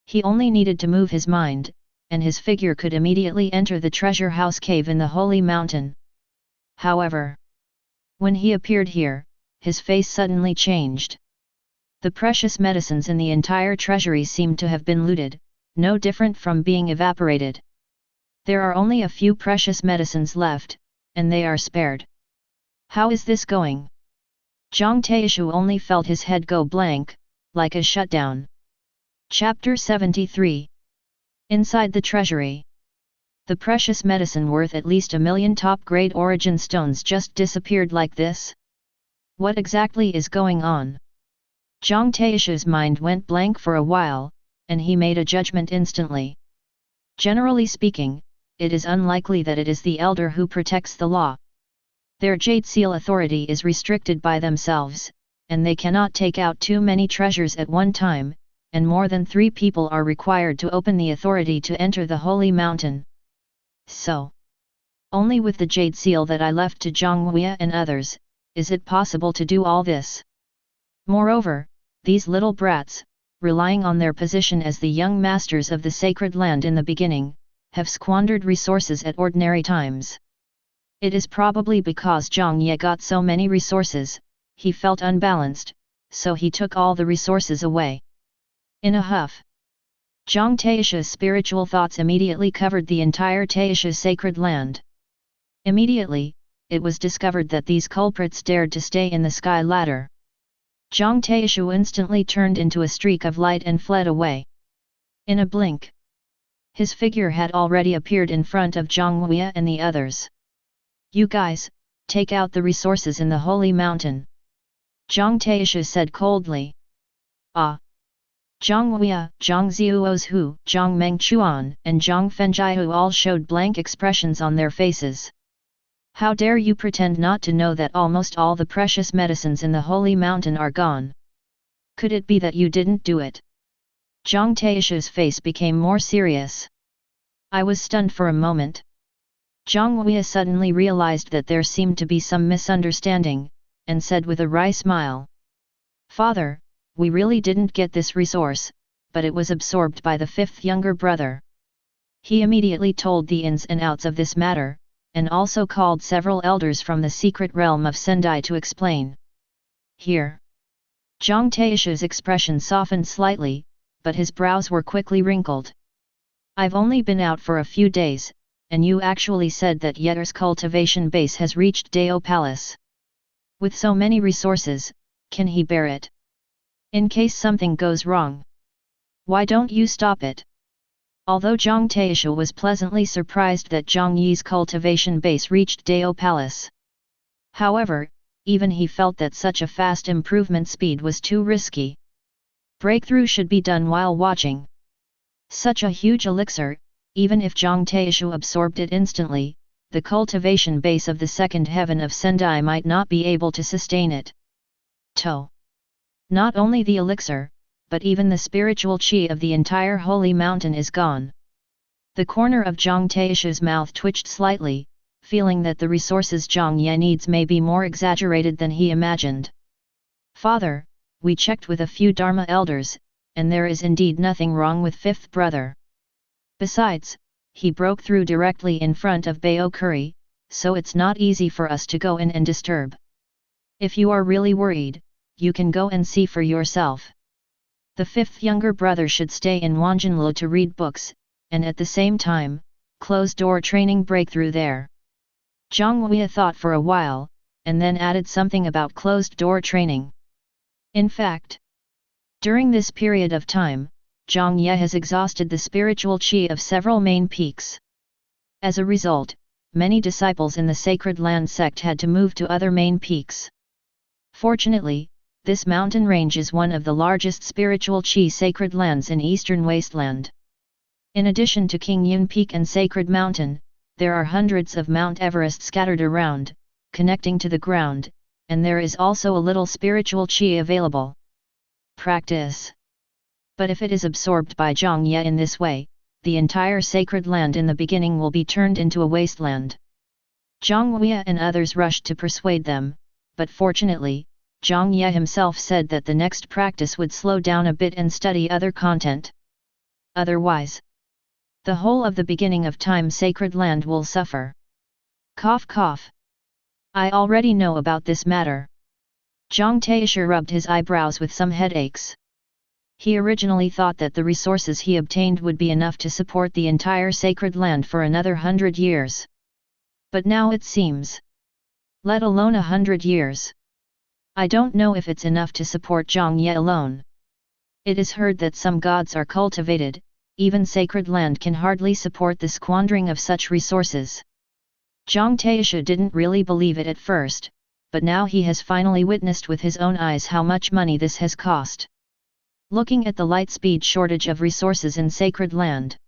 He only needed to move his mind, and his figure could immediately enter the treasure house cave in the holy mountain. However, when he appeared here, his face suddenly changed. The precious medicines in the entire treasury seemed to have been looted, no different from being evaporated. There are only a few precious medicines left, and they are spared. How is this going? Jiang Taishu only felt his head go blank, like a shutdown. Chapter 73. Inside the treasury. The precious medicine worth at least 1,000,000 top-grade origin stones just disappeared like this? What exactly is going on? Jiang Taishu's mind went blank for a while, and he made a judgment instantly. Generally speaking, it is unlikely that it is the elder who protects the law. Their jade seal authority is restricted by themselves, and they cannot take out too many treasures at one time, and more than 3 people are required to open the authority to enter the holy mountain. So, only with the jade seal that I left to Jiang Ye and others, is it possible to do all this. Moreover, these little brats, relying on their position as the young masters of the sacred land in the beginning, have squandered resources at ordinary times. It is probably because Jiang Ye got so many resources, he felt unbalanced, so he took all the resources away. In a huff, Jiang Taishu's spiritual thoughts immediately covered the entire Taishu sacred land. Immediately, it was discovered that these culprits dared to stay in the sky ladder. Jiang Taishu instantly turned into a streak of light and fled away. In a blink, his figure had already appeared in front of Jiang Ye and the others. You guys, take out the resources in the holy mountain. Jiang Taishu said coldly. Ah! Jiang Ye, Jiang Zhuozhu, Jiang Mengchuan, and Jiang Fenjihu all showed blank expressions on their faces. How dare you pretend not to know that almost all the precious medicines in the holy mountain are gone? Could it be that you didn't do it? Jiang Taishu's face became more serious. I was stunned for a moment. Jiang Ye suddenly realized that there seemed to be some misunderstanding, and said with a wry smile. Father, we really didn't get this resource, but it was absorbed by the 5th younger brother. He immediately told the ins and outs of this matter, and also called several elders from the secret realm of Sendai to explain. Here. Jiang Taishu's expression softened slightly, but his brows were quickly wrinkled. I've only been out for a few days, and you actually said that Yetter's cultivation base has reached Dao Palace. With so many resources, can he bear it? In case something goes wrong, why don't you stop it? Although Jiang Taishu was pleasantly surprised that Jiang Ye's cultivation base reached Dao Palace. However, even he felt that such a fast improvement speed was too risky. Breakthrough should be done while watching. Such a huge elixir, even if Jiang Taishu absorbed it instantly, the cultivation base of the 2nd heaven of Sendai might not be able to sustain it. Not only the elixir, but even the spiritual qi of the entire holy mountain is gone. The corner of Jiang Taishu's mouth twitched slightly, feeling that the resources Jiang Ye needs may be more exaggerated than he imagined. Father, we checked with a few Dharma elders, and there is indeed nothing wrong with 5th brother. Besides, he broke through directly in front of Bao Kuri, so it's not easy for us to go in and disturb. If you are really worried, you can go and see for yourself. The 5th younger brother should stay in Wanjinlu to read books, and at the same time, closed-door training breakthrough there. Jiang Ye thought for a while, and then added something about closed-door training. In fact, during this period of time, Jiang Ye has exhausted the spiritual qi of several main peaks. As a result, many disciples in the Sacred Land sect had to move to other main peaks. Fortunately, this mountain range is one of the largest spiritual qi sacred lands in Eastern Wasteland. In addition to King Yun Peak and Sacred Mountain, there are hundreds of Mount Everest scattered around, connecting to the ground, and there is also a little spiritual qi available. Practice. But if it is absorbed by Jiang Ye in this way, the entire sacred land in the beginning will be turned into a wasteland. Jiang Ye and others rushed to persuade them, but fortunately, Jiang Ye himself said that the next practice would slow down a bit and study other content. Otherwise, the whole of the beginning of time sacred land will suffer. Cough cough. I already know about this matter. Jiang Taishu rubbed his eyebrows with some headaches. He originally thought that the resources he obtained would be enough to support the entire sacred land for another 100 years. But now it seems. Let alone 100 years. I don't know if it's enough to support Jiang Ye alone. It is heard that some gods are cultivated, even sacred land can hardly support the squandering of such resources. Zhang Taisha didn't really believe it at first, but now he has finally witnessed with his own eyes how much money this has cost. Looking at the light-speed shortage of resources in sacred land,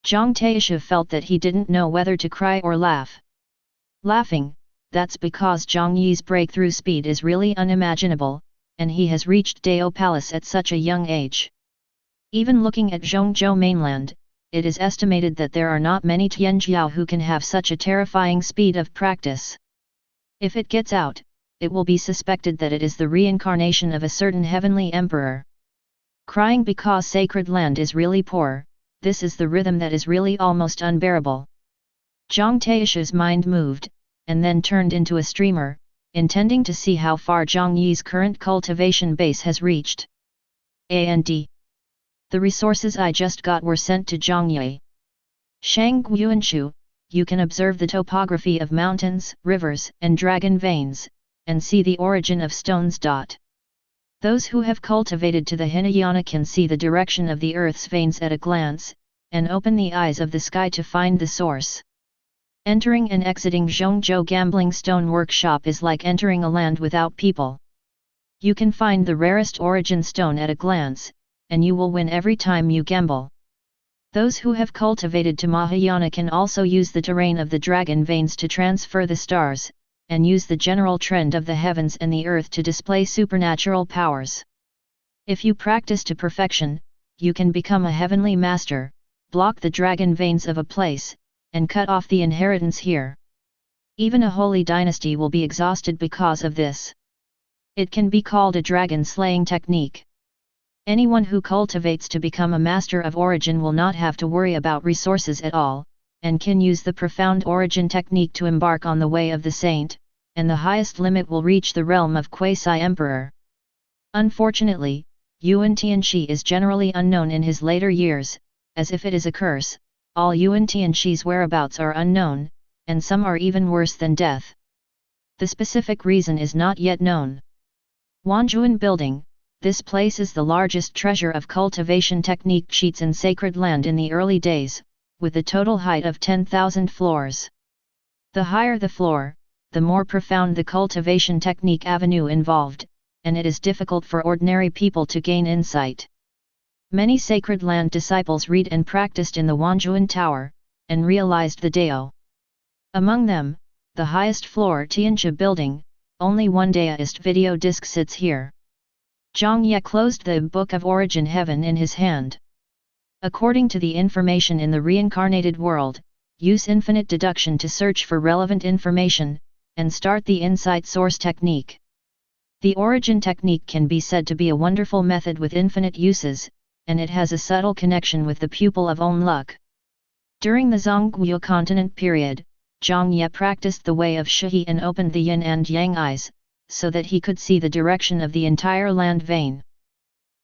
Zhang Taisha felt that he didn't know whether to cry or laugh. Laughing, that's because Jiang Ye's breakthrough speed is really unimaginable, and he has reached Dao Palace at such a young age. Even looking at Zhongzhou mainland, it is estimated that there are not many Tianjiao who can have such a terrifying speed of practice. If it gets out, it will be suspected that it is the reincarnation of a certain heavenly emperor. Crying because sacred land is really poor, this is the rhythm that is really almost unbearable. Zhang Taisha's mind moved, and then turned into a streamer, intending to see how far Jiang Ye's current cultivation base has reached. And the resources I just got were sent to Jiang Ye. Shang Guanshu, you can observe the topography of mountains, rivers, and dragon veins, and see the origin of stones. Those who have cultivated to the Hinayana can see the direction of the earth's veins at a glance, and open the eyes of the sky to find the source. Entering and exiting Zhongzhou Gambling Stone Workshop is like entering a land without people. You can find the rarest origin stone at a glance, and you will win every time you gamble. Those who have cultivated to Mahayana can also use the terrain of the dragon veins to transfer the stars, and use the general trend of the heavens and the earth to display supernatural powers. If you practice to perfection, you can become a heavenly master, block the dragon veins of a place, and cut off the inheritance here. Even a holy dynasty will be exhausted because of this. It can be called a dragon-slaying technique. Anyone who cultivates to become a master of origin will not have to worry about resources at all, and can use the profound origin technique to embark on the way of the saint, and the highest limit will reach the realm of quasi-emperor. Unfortunately, Yuan Tianxi is generally unknown in his later years, as if it is a curse. All Yuan Tianxi's whereabouts are unknown, and some are even worse than death. The specific reason is not yet known. Wanjuan Building, this place is the largest treasure of cultivation technique cheats in sacred land in the early days, with a total height of 10,000 floors. The higher the floor, the more profound the cultivation technique avenue involved, and it is difficult for ordinary people to gain insight. Many sacred land disciples read and practiced in the Wanjuan Tower, and realized the Dao. Among them, the highest floor Tianjia building, only one Daoist video disc sits here. Jiang Ye closed the Book of Origin Heaven in his hand. According to the information in the reincarnated world, use infinite deduction to search for relevant information, and start the insight source technique. The origin technique can be said to be a wonderful method with infinite uses, and it has a subtle connection with the pupil of own luck. During the Zhongguo continent period, Jiang Ye practiced the way of Shihi and opened the yin and yang eyes, so that he could see the direction of the entire land vein.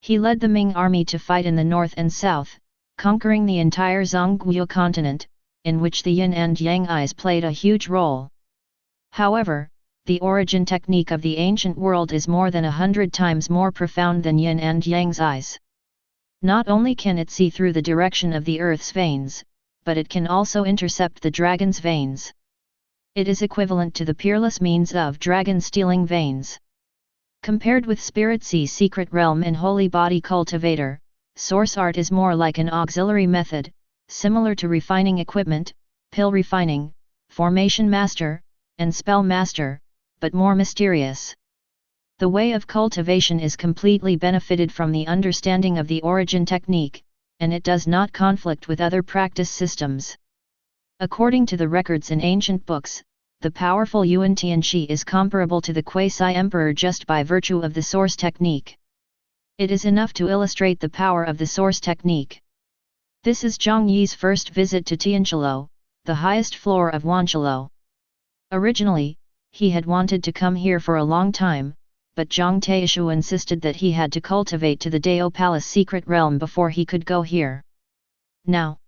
He led the Ming army to fight in the north and south, conquering the entire Zhongguo continent, in which the yin and yang eyes played a huge role. However, the origin technique of the ancient world is more than 100 times more profound than yin and yang's eyes. Not only can it see through the direction of the earth's veins, but it can also intercept the dragon's veins. It is equivalent to the peerless means of dragon-stealing veins. Compared with Spirit Sea's secret realm and holy body cultivator, source art is more like an auxiliary method, similar to refining equipment, pill refining, formation master, and spell master, but more mysterious. The way of cultivation is completely benefited from the understanding of the origin technique, and it does not conflict with other practice systems. According to the records in ancient books, the powerful Yuan Tianxi is comparable to the quasi-emperor just by virtue of the source technique. It is enough to illustrate the power of the source technique. This is Jiang Ye's first visit to Tianjilo, the highest floor of Wanchilo. Originally, he had wanted to come here for a long time, but Zhang Taishu insisted that he had to cultivate to the Dao Palace secret realm before he could go here. Now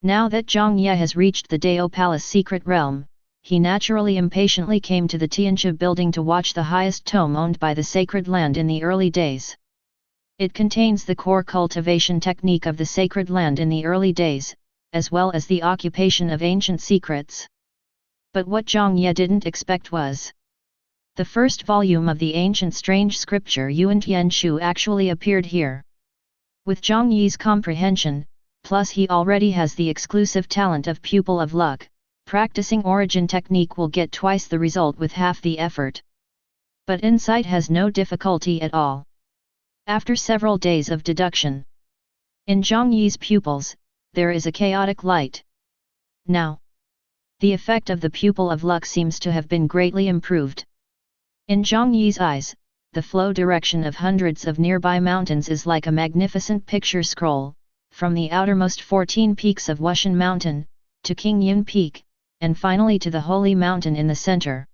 that Jiang Ye has reached the Dao Palace secret realm, he naturally impatiently came to the Tianxia building to watch the highest tome owned by the sacred land in the early days. It contains the core cultivation technique of the sacred land in the early days, as well as the occupation of ancient secrets. But what Jiang Ye didn't expect was the first volume of the ancient strange scripture Yuan Tian Shu actually appeared here. With Jiang Ye's comprehension, plus he already has the exclusive talent of pupil of luck, practicing origin technique will get twice the result with half the effort. But insight has no difficulty at all. After several days of deduction, in Jiang Ye's pupils, there is a chaotic light. Now, the effect of the pupil of luck seems to have been greatly improved. In Jiang Ye's eyes, the flow direction of hundreds of nearby mountains is like a magnificent picture scroll, from the outermost 14 peaks of Wushan Mountain, to King Yin Peak, and finally to the Holy Mountain in the center.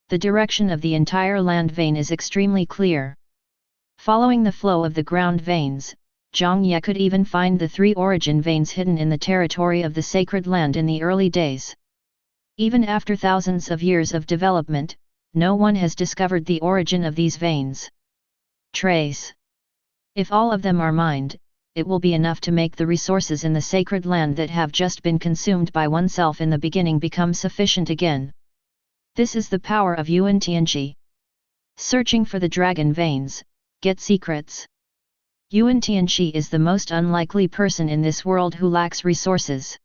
The direction of the entire land vein is extremely clear. Following the flow of the ground veins, Jiang Ye could even find the 3 origin veins hidden in the territory of the sacred land in the early days. Even after thousands of years of development, no one has discovered the origin of these veins. Trace. If all of them are mined, it will be enough to make the resources in the sacred land that have just been consumed by oneself in the beginning become sufficient again. This is the power of Yuan Tianxi. Searching for the dragon veins, get secrets. Yuan Tianxi is the most unlikely person in this world who lacks resources.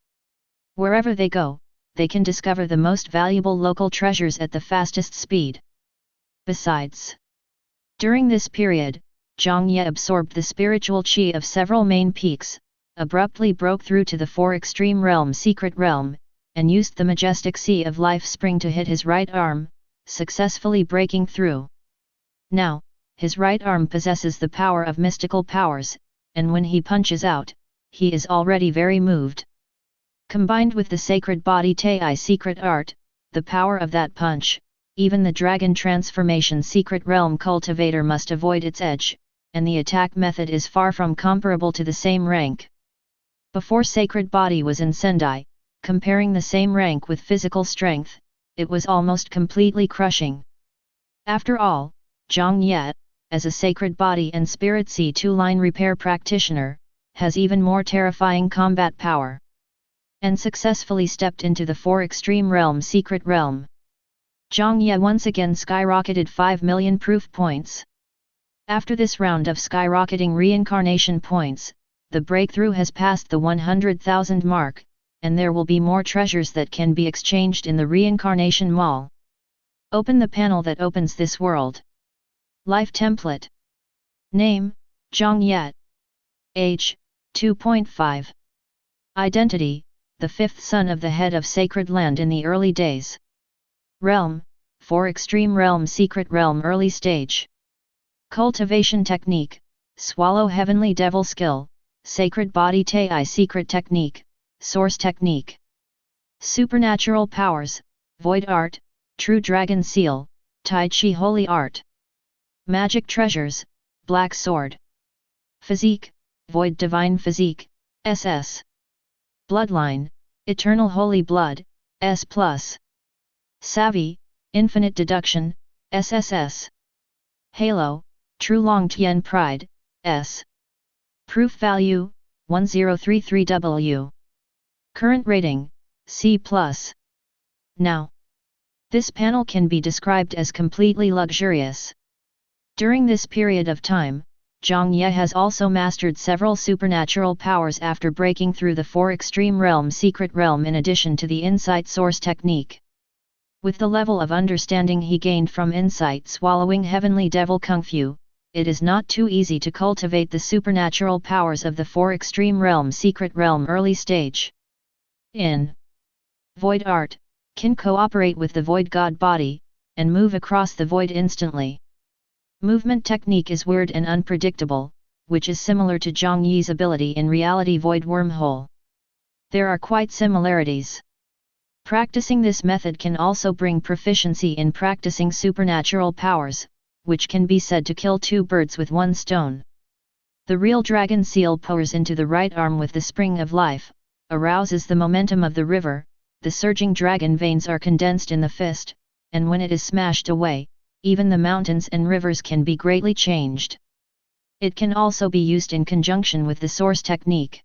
Wherever they go, they can discover the most valuable local treasures at the fastest speed. Besides, during this period, Jiang Ye absorbed the spiritual qi of several main peaks, abruptly broke through to the 4 extreme realm secret realm, and used the majestic sea of life spring to hit his right arm, successfully breaking through. Now, his right arm possesses the power of mystical powers, and when he punches out, he is already very moved. Combined with the sacred body Tai secret art, the power of that punch, even the dragon transformation secret realm cultivator must avoid its edge, and the attack method is far from comparable to the same rank. Before sacred body was in Sendai, comparing the same rank with physical strength, it was almost completely crushing. After all, Jiang Ye, as a sacred body and spirit C2 line repair practitioner, has even more terrifying combat power. And successfully stepped into the 4 extreme realm secret realm. Jiang Ye once again skyrocketed 5 million proof points. After this round of skyrocketing reincarnation points, the breakthrough has passed the 100,000 mark, and there will be more treasures that can be exchanged in the reincarnation mall. Open the panel that opens this world. Life template. Name, Jiang Ye. Age, 2.5. Identity, the 5th son of the head of sacred land in the early days. Realm, 4 extreme realm secret realm early stage. Cultivation technique, swallow heavenly devil skill, sacred body Tai secret technique, source technique. Supernatural powers, void art, true dragon seal, Tai Chi holy art. Magic treasures, black sword. Physique, void divine physique, SS. Bloodline, eternal holy blood, S+. Savvy, infinite deduction, SSS. Halo, true long Tian pride, S. Proof value, 1033W. Current rating, C+. Now, this panel can be described as completely luxurious. During this period of time, Jiang Ye has also mastered several supernatural powers after breaking through the 4 extreme realm secret realm in addition to the insight source technique. With the level of understanding he gained from insight swallowing heavenly devil kung fu, it is not too easy to cultivate the supernatural powers of the 4 extreme realm secret realm early stage. In void art, can cooperate with the void god body, and move across the void instantly. Movement technique is weird and unpredictable, which is similar to Jiang Ye's ability in reality void wormhole. There are quite similarities. Practicing this method can also bring proficiency in practicing supernatural powers, which can be said to kill 2 birds with 1 stone. The real dragon seal pours into the right arm with the spring of life, arouses the momentum of the river, the surging dragon veins are condensed in the fist, and when it is smashed away, even the mountains and rivers can be greatly changed. It can also be used in conjunction with the source technique.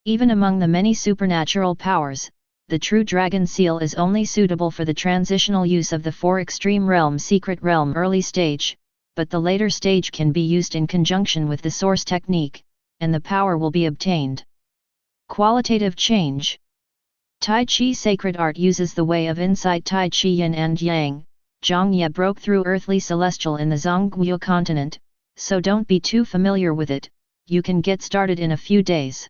Even among the many supernatural powers, the true dragon seal is only suitable for the transitional use of the 4 extreme realm secret realm early stage, but the later stage can be used in conjunction with the source technique, and the power will be obtained. Qualitative change. Tai Chi sacred art uses the way of insight Tai Chi Yin and Yang. Jiang Ye broke through earthly celestial in the Zhongguo continent, so don't be too familiar with it, you can get started in a few days.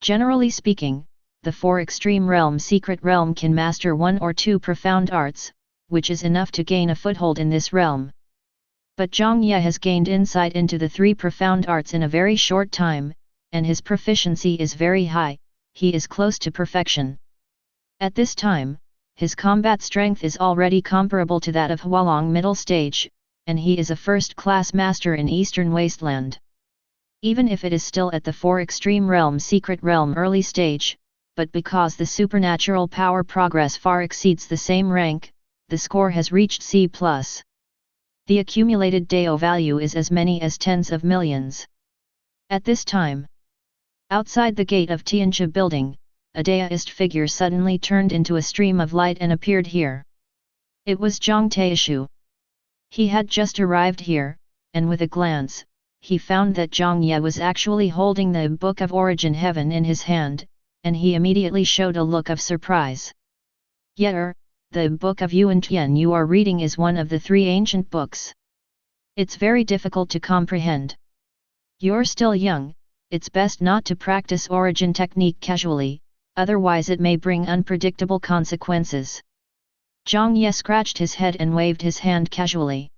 Generally speaking, the 4 extreme realm secret realm can master 1 or 2 profound arts, which is enough to gain a foothold in this realm. But Jiang Ye has gained insight into the 3 profound arts in a very short time, and his proficiency is very high, he is close to perfection. At this time, his combat strength is already comparable to that of Hualong middle stage, and he is a first-class master in Eastern Wasteland. Even if it is still at the 4 extreme realm secret realm early stage, but because the supernatural power progress far exceeds the same rank, the score has reached C+. The accumulated Dao value is as many as tens of millions. At this time, outside the gate of Tianjia building, a Daoist figure suddenly turned into a stream of light and appeared here. It was Zhang Taishu. He had just arrived here, and with a glance, he found that Jiang Ye was actually holding the Book of Origin Heaven in his hand, and he immediately showed a look of surprise. Ye, the Book of Yuan Tian you are reading is one of the 3 ancient books. It's very difficult to comprehend. You're still young, it's best not to practice origin technique casually, otherwise it may bring unpredictable consequences. Jiang Ye scratched his head and waved his hand casually.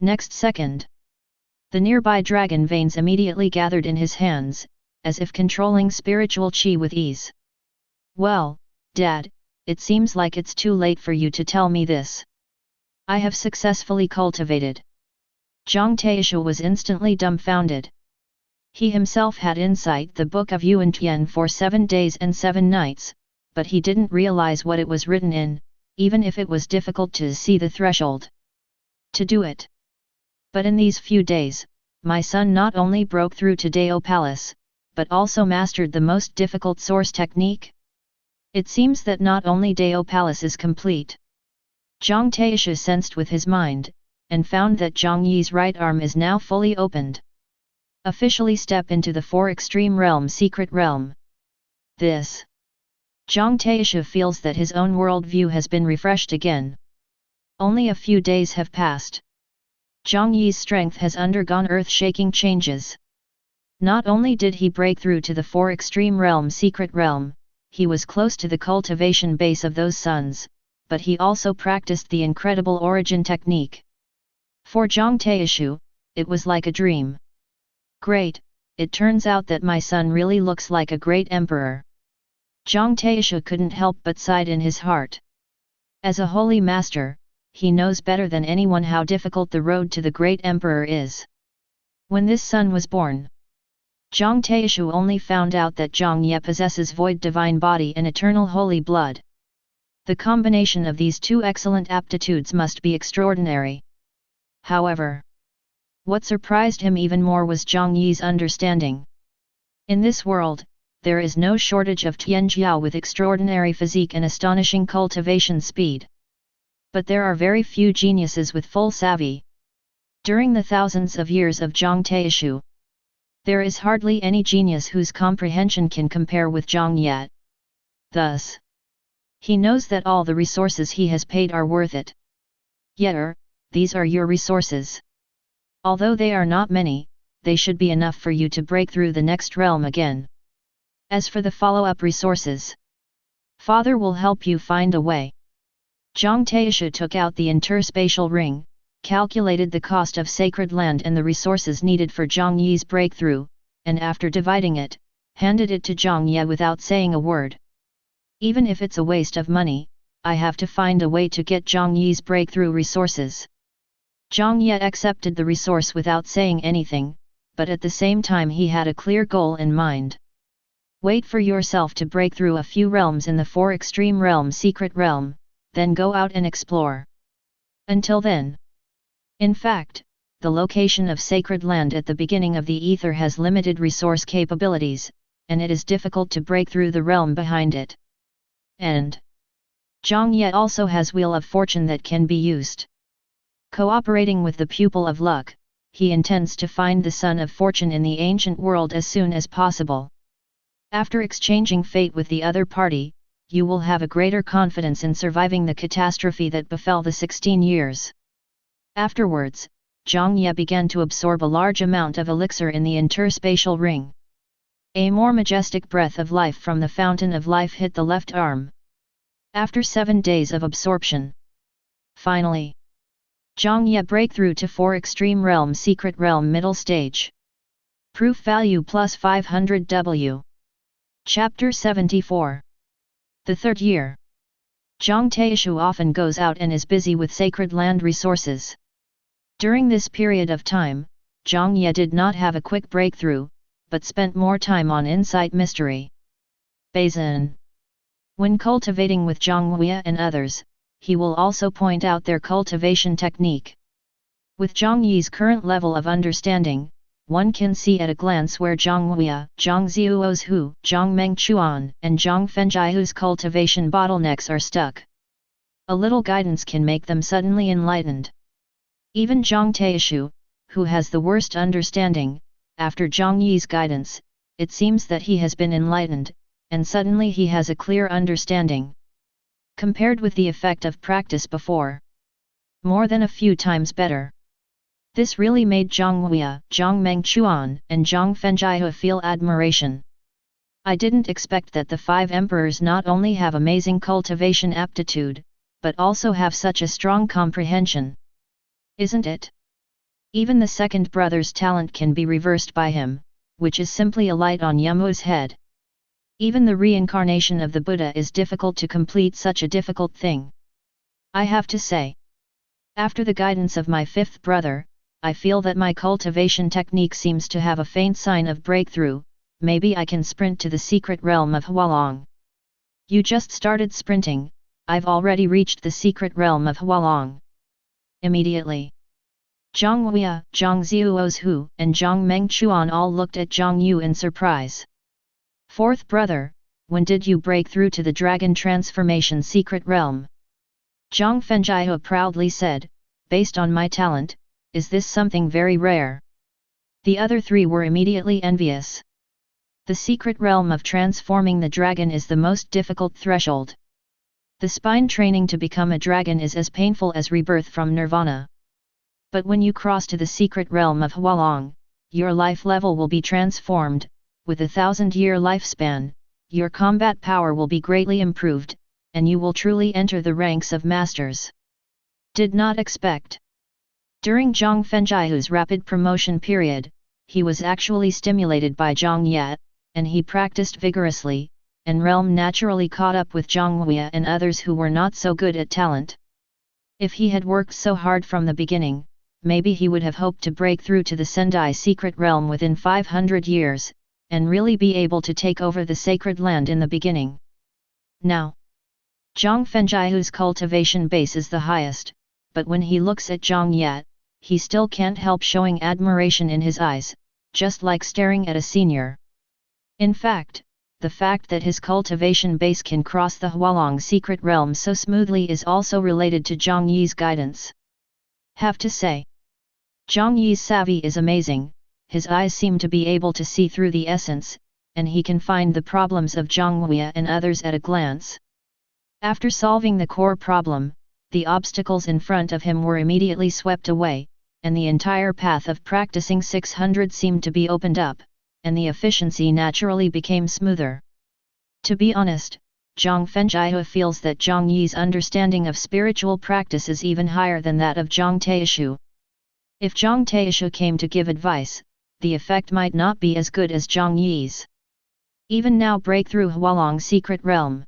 Next second, the nearby dragon veins immediately gathered in his hands, as if controlling spiritual qi with ease. Well, Dad, it seems like it's too late for you to tell me this. I have successfully cultivated. Zhang Taishu was instantly dumbfounded. He himself had insight the Book of Yuan Tian for 7 days and 7 nights, but he didn't realize what it was written in, even if it was difficult to see the threshold. To do it. But in these few days, my son not only broke through to Dao Palace, but also mastered the most difficult source technique? It seems that not only Dao Palace is complete. Zhang Taishu sensed with his mind, and found that Jiang Ye's right arm is now fully opened. Officially step into the 4 extreme realm secret realm. This. Zhang Taishu feels that his own worldview has been refreshed again. Only a few days have passed. Jiang Ye's strength has undergone earth-shaking changes. Not only did he break through to the 4 extreme realm secret realm, he was close to the cultivation base of those suns, but he also practiced the incredible origin technique. For Zhang Taishu, it was like a dream. Great, it turns out that my son really looks like a great emperor. Jiang Taishu couldn't help but sigh in his heart. As a holy master, he knows better than anyone how difficult the road to the great emperor is. When this son was born, Zhang Taishu only found out that Jiang Ye possesses void divine body and eternal holy blood. The combination of these 2 excellent aptitudes must be extraordinary. However, what surprised him even more was Jiang Ye's understanding. In this world, there is no shortage of Tianjiao with extraordinary physique and astonishing cultivation speed. But there are very few geniuses with full savvy. During the thousands of years of Zhang Taishu, there is hardly any genius whose comprehension can compare with Jiang Ye. Thus, he knows that all the resources he has paid are worth it. Ye, these are your resources. Although they are not many, they should be enough for you to break through the next realm again. As for the follow-up resources, Father will help you find a way. Zhang Taishu took out the interspatial ring, calculated the cost of sacred land and the resources needed for Jiang Ye's breakthrough, and after dividing it, handed it to Jiang Ye without saying a word. Even if it's a waste of money, I have to find a way to get Jiang Ye's breakthrough resources. Jiang Ye accepted the resource without saying anything, but at the same time he had a clear goal in mind. Wait for yourself to break through a few realms in the 4 extreme realm secret realm, then go out and explore. Until then. In fact, the location of sacred land at the beginning of the ether has limited resource capabilities, and it is difficult to break through the realm behind it. And Jiang Ye also has Wheel of Fortune that can be used. Cooperating with the Pupil of Luck, he intends to find the Sun of Fortune in the ancient world as soon as possible. After exchanging fate with the other party, you will have a greater confidence in surviving the catastrophe that befell the 16 years. Afterwards, Jiang Ye began to absorb a large amount of elixir in the interspatial ring. A more majestic breath of life from the fountain of life hit the left arm. After 7 days of absorption. Finally, Jiang Ye breakthrough to 4 extreme realm secret realm middle stage. Proof value plus 500 W. Chapter 74. The 3rd year. Zhang Taishu often goes out and is busy with sacred land resources. During this period of time, Jiang Ye did not have a quick breakthrough, but spent more time on insight mystery. Basin. When cultivating with Jiang Ye and others, he will also point out their cultivation technique. With Jiang Ye's current level of understanding, one can see at a glance where Jiang Ye, Jiang Zhuo's Hu, Jiang Mengchuan, and Jiang Fenjiahu's cultivation bottlenecks are stuck. A little guidance can make them suddenly enlightened. Even Zhang Taishu, who has the worst understanding, after Jiang Ye's guidance, it seems that he has been enlightened, and suddenly he has a clear understanding. Compared with the effect of practice before, more than a few times better. This really made Jiang Ye, Jiang Mengchuan, and Jiang Fenjiahu feel admiration. I didn't expect that the 5 emperors not only have amazing cultivation aptitude, but also have such a strong comprehension. Isn't it? Even the second brother's talent can be reversed by him, which is simply a light on Yumu's head. Even the reincarnation of the Buddha is difficult to complete such a difficult thing. I have to say. After the guidance of my 5th brother, I feel that my cultivation technique seems to have a faint sign of breakthrough. Maybe I can sprint to the secret realm of Hualong. You just started sprinting, I've already reached the secret realm of Hualong. Immediately. Jiang Ye, Jiang Zhuo's Hu, and Jiang Mengchuan all looked at Jiang Yu in surprise. 4th brother, when did you break through to the dragon transformation secret realm? Jiang Fenjiahu proudly said, based on my talent, is this something very rare? The other 3 were immediately envious. The secret realm of transforming the dragon is the most difficult threshold. The spine training to become a dragon is as painful as rebirth from nirvana. But when you cross to the secret realm of Hualong, your life level will be transformed. With a 1000-year lifespan, your combat power will be greatly improved, and you will truly enter the ranks of masters. Did not expect. During Jiang Fenjiahu's rapid promotion period, he was actually stimulated by Jiang Ye, and he practiced vigorously, and realm naturally caught up with Jiang Ye and others who were not so good at talent. If he had worked so hard from the beginning, maybe he would have hoped to break through to the Sendai secret realm within 500 years, and really be able to take over the sacred land in the beginning. Now, Jiang Fenjiahu's cultivation base is the highest, but when he looks at Jiang Ye, he still can't help showing admiration in his eyes, just like staring at a senior. In fact, the fact that his cultivation base can cross the Hualong secret realm so smoothly is also related to Jiang Ye's guidance. Have to say, Jiang Ye's savvy is amazing. His eyes seem to be able to see through the essence, and he can find the problems of Jiang Ye and others at a glance. After solving the core problem, the obstacles in front of him were immediately swept away, and the entire path of practicing 600 seemed to be opened up, and the efficiency naturally became smoother. To be honest, Jiang Fenjiahu feels that Jiang Ye's understanding of spiritual practice is even higher than that of Jiang Taishu. If Jiang Taishu came to give advice, the effect might not be as good as Jiang Ye's. Even now breakthrough Hualong secret realm.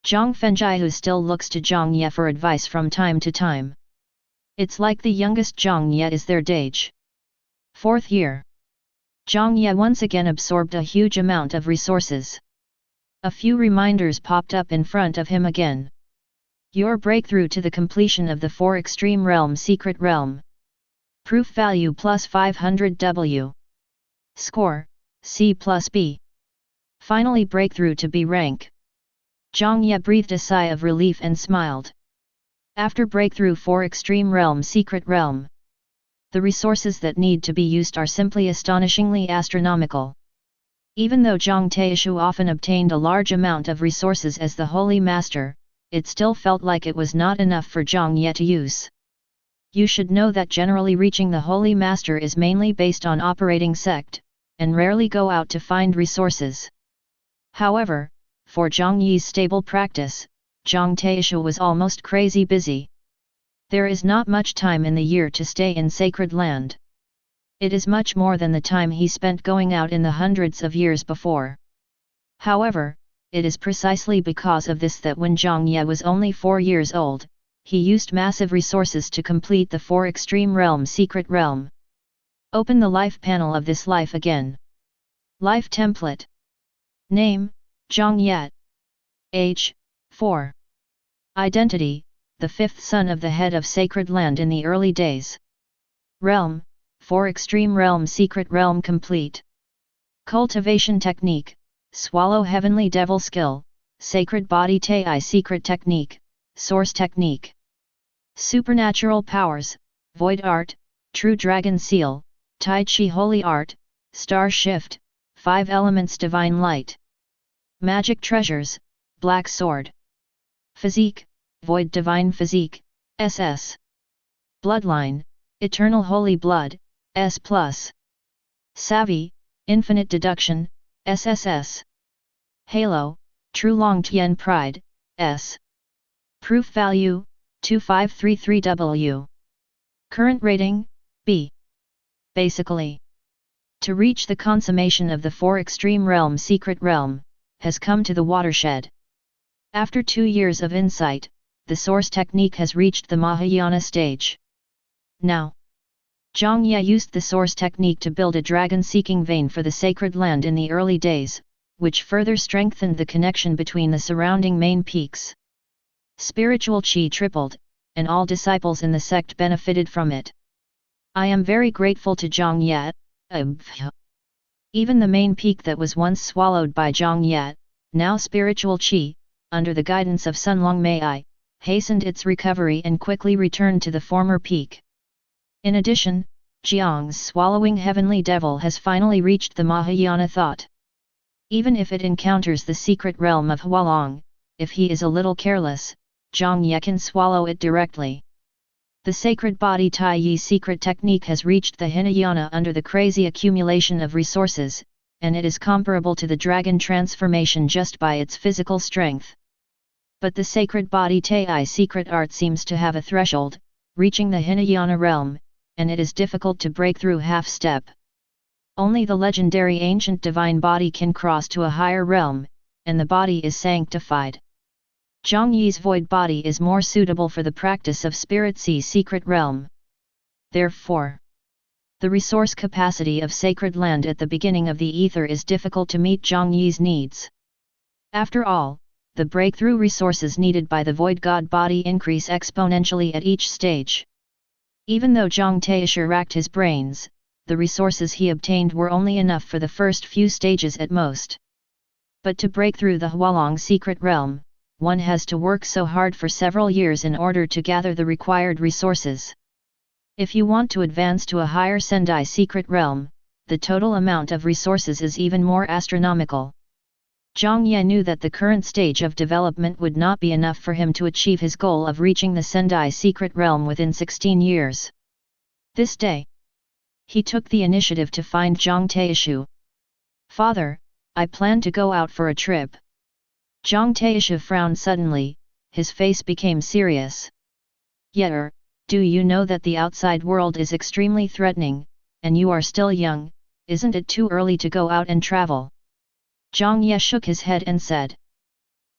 Jiang Fenjiahu still looks to Jiang Ye for advice from time to time. It's like the youngest Jiang Ye is their Dage. 4th year. Jiang Ye once again absorbed a huge amount of resources. A few reminders popped up in front of him again. Your breakthrough to the completion of the 4 extreme realm secret realm. Proof value plus 500 W. Score, C plus B. Finally breakthrough to B rank. Jiang Ye breathed a sigh of relief and smiled. After breakthrough 4 extreme realm secret realm, the resources that need to be used are simply astonishingly astronomical. Even though Zhang Taishu often obtained a large amount of resources as the Holy Master, it still felt like it was not enough for Jiang Ye to use. You should know that generally reaching the Holy Master is mainly based on operating sect, and rarely go out to find resources. However, for Jiang Ye's stable practice, Zhang Taishu was almost crazy busy. There is not much time in the year to stay in sacred land. It is much more than the time he spent going out in the hundreds of years before. However, it is precisely because of this that when Jiang Ye was only 4 years old, he used massive resources to complete the 4 extreme realm secret realm. Open the life panel of this life again. Life template. Name, Jiang Ye. Age, 4. Identity, the 5th son of the head of sacred land in the early days. Realm, 4 extreme realm secret realm complete. Cultivation technique, swallow heavenly devil skill, sacred body Tai secret technique, source technique. Supernatural powers, void art, true dragon seal, Tai Chi holy art, star shift, 5 elements divine light. Magic treasures, black sword. Physique, void divine physique, SS. Bloodline, eternal holy blood, S+. Savvy, infinite deduction, SSS. Halo, true long tien pride, S. Proof value, 2533W. Current rating, B. Basically, to reach the consummation of the 4 extreme realm secret realm, has come to the watershed. After 2 years of insight, the source technique has reached the Mahayana stage. Now, Jiang Ye used the source technique to build a dragon-seeking vein for the sacred land in the early days, which further strengthened the connection between the surrounding main peaks. Spiritual qi tripled, and all disciples in the sect benefited from it. I am very grateful to Jiang Ye. Even the main peak that was once swallowed by Jiang Ye, now spiritual qi, under the guidance of Sun Long Mei, hastened its recovery and quickly returned to the former peak. In addition, Jiang's swallowing heavenly devil has finally reached the Mahayana thought. Even if it encounters the secret realm of Hualong, if he is a little careless, Jiang Ye can swallow it directly. The sacred body Tai Yi secret technique has reached the Hinayana under the crazy accumulation of resources, and it is comparable to the dragon transformation just by its physical strength. But the sacred body Tai secret art seems to have a threshold, reaching the Hinayana realm, and it is difficult to break through half step. Only the legendary ancient divine body can cross to a higher realm, and the body is sanctified. Jiang Ye's void body is more suitable for the practice of Spirit Sea secret realm. Therefore, the resource capacity of sacred land at the beginning of the ether is difficult to meet Jiang Ye's needs. After all, the breakthrough resources needed by the void god body increase exponentially at each stage. Even though Zhang Taishu racked his brains, the resources he obtained were only enough for the first few stages at most. But to break through the Hualong secret realm, one has to work so hard for several years in order to gather the required resources. If you want to advance to a higher Sendai secret realm, the total amount of resources is even more astronomical. Jiang Ye knew that the current stage of development would not be enough for him to achieve his goal of reaching the Sendai secret realm within 16 years. This day, he took the initiative to find Zhang Taishu. "Father, I plan to go out for a trip." Zhang Taishu frowned suddenly, his face became serious. "Ye, do you know that the outside world is extremely threatening, and you are still young, isn't it too early to go out and travel?" Jiang Ye shook his head and said,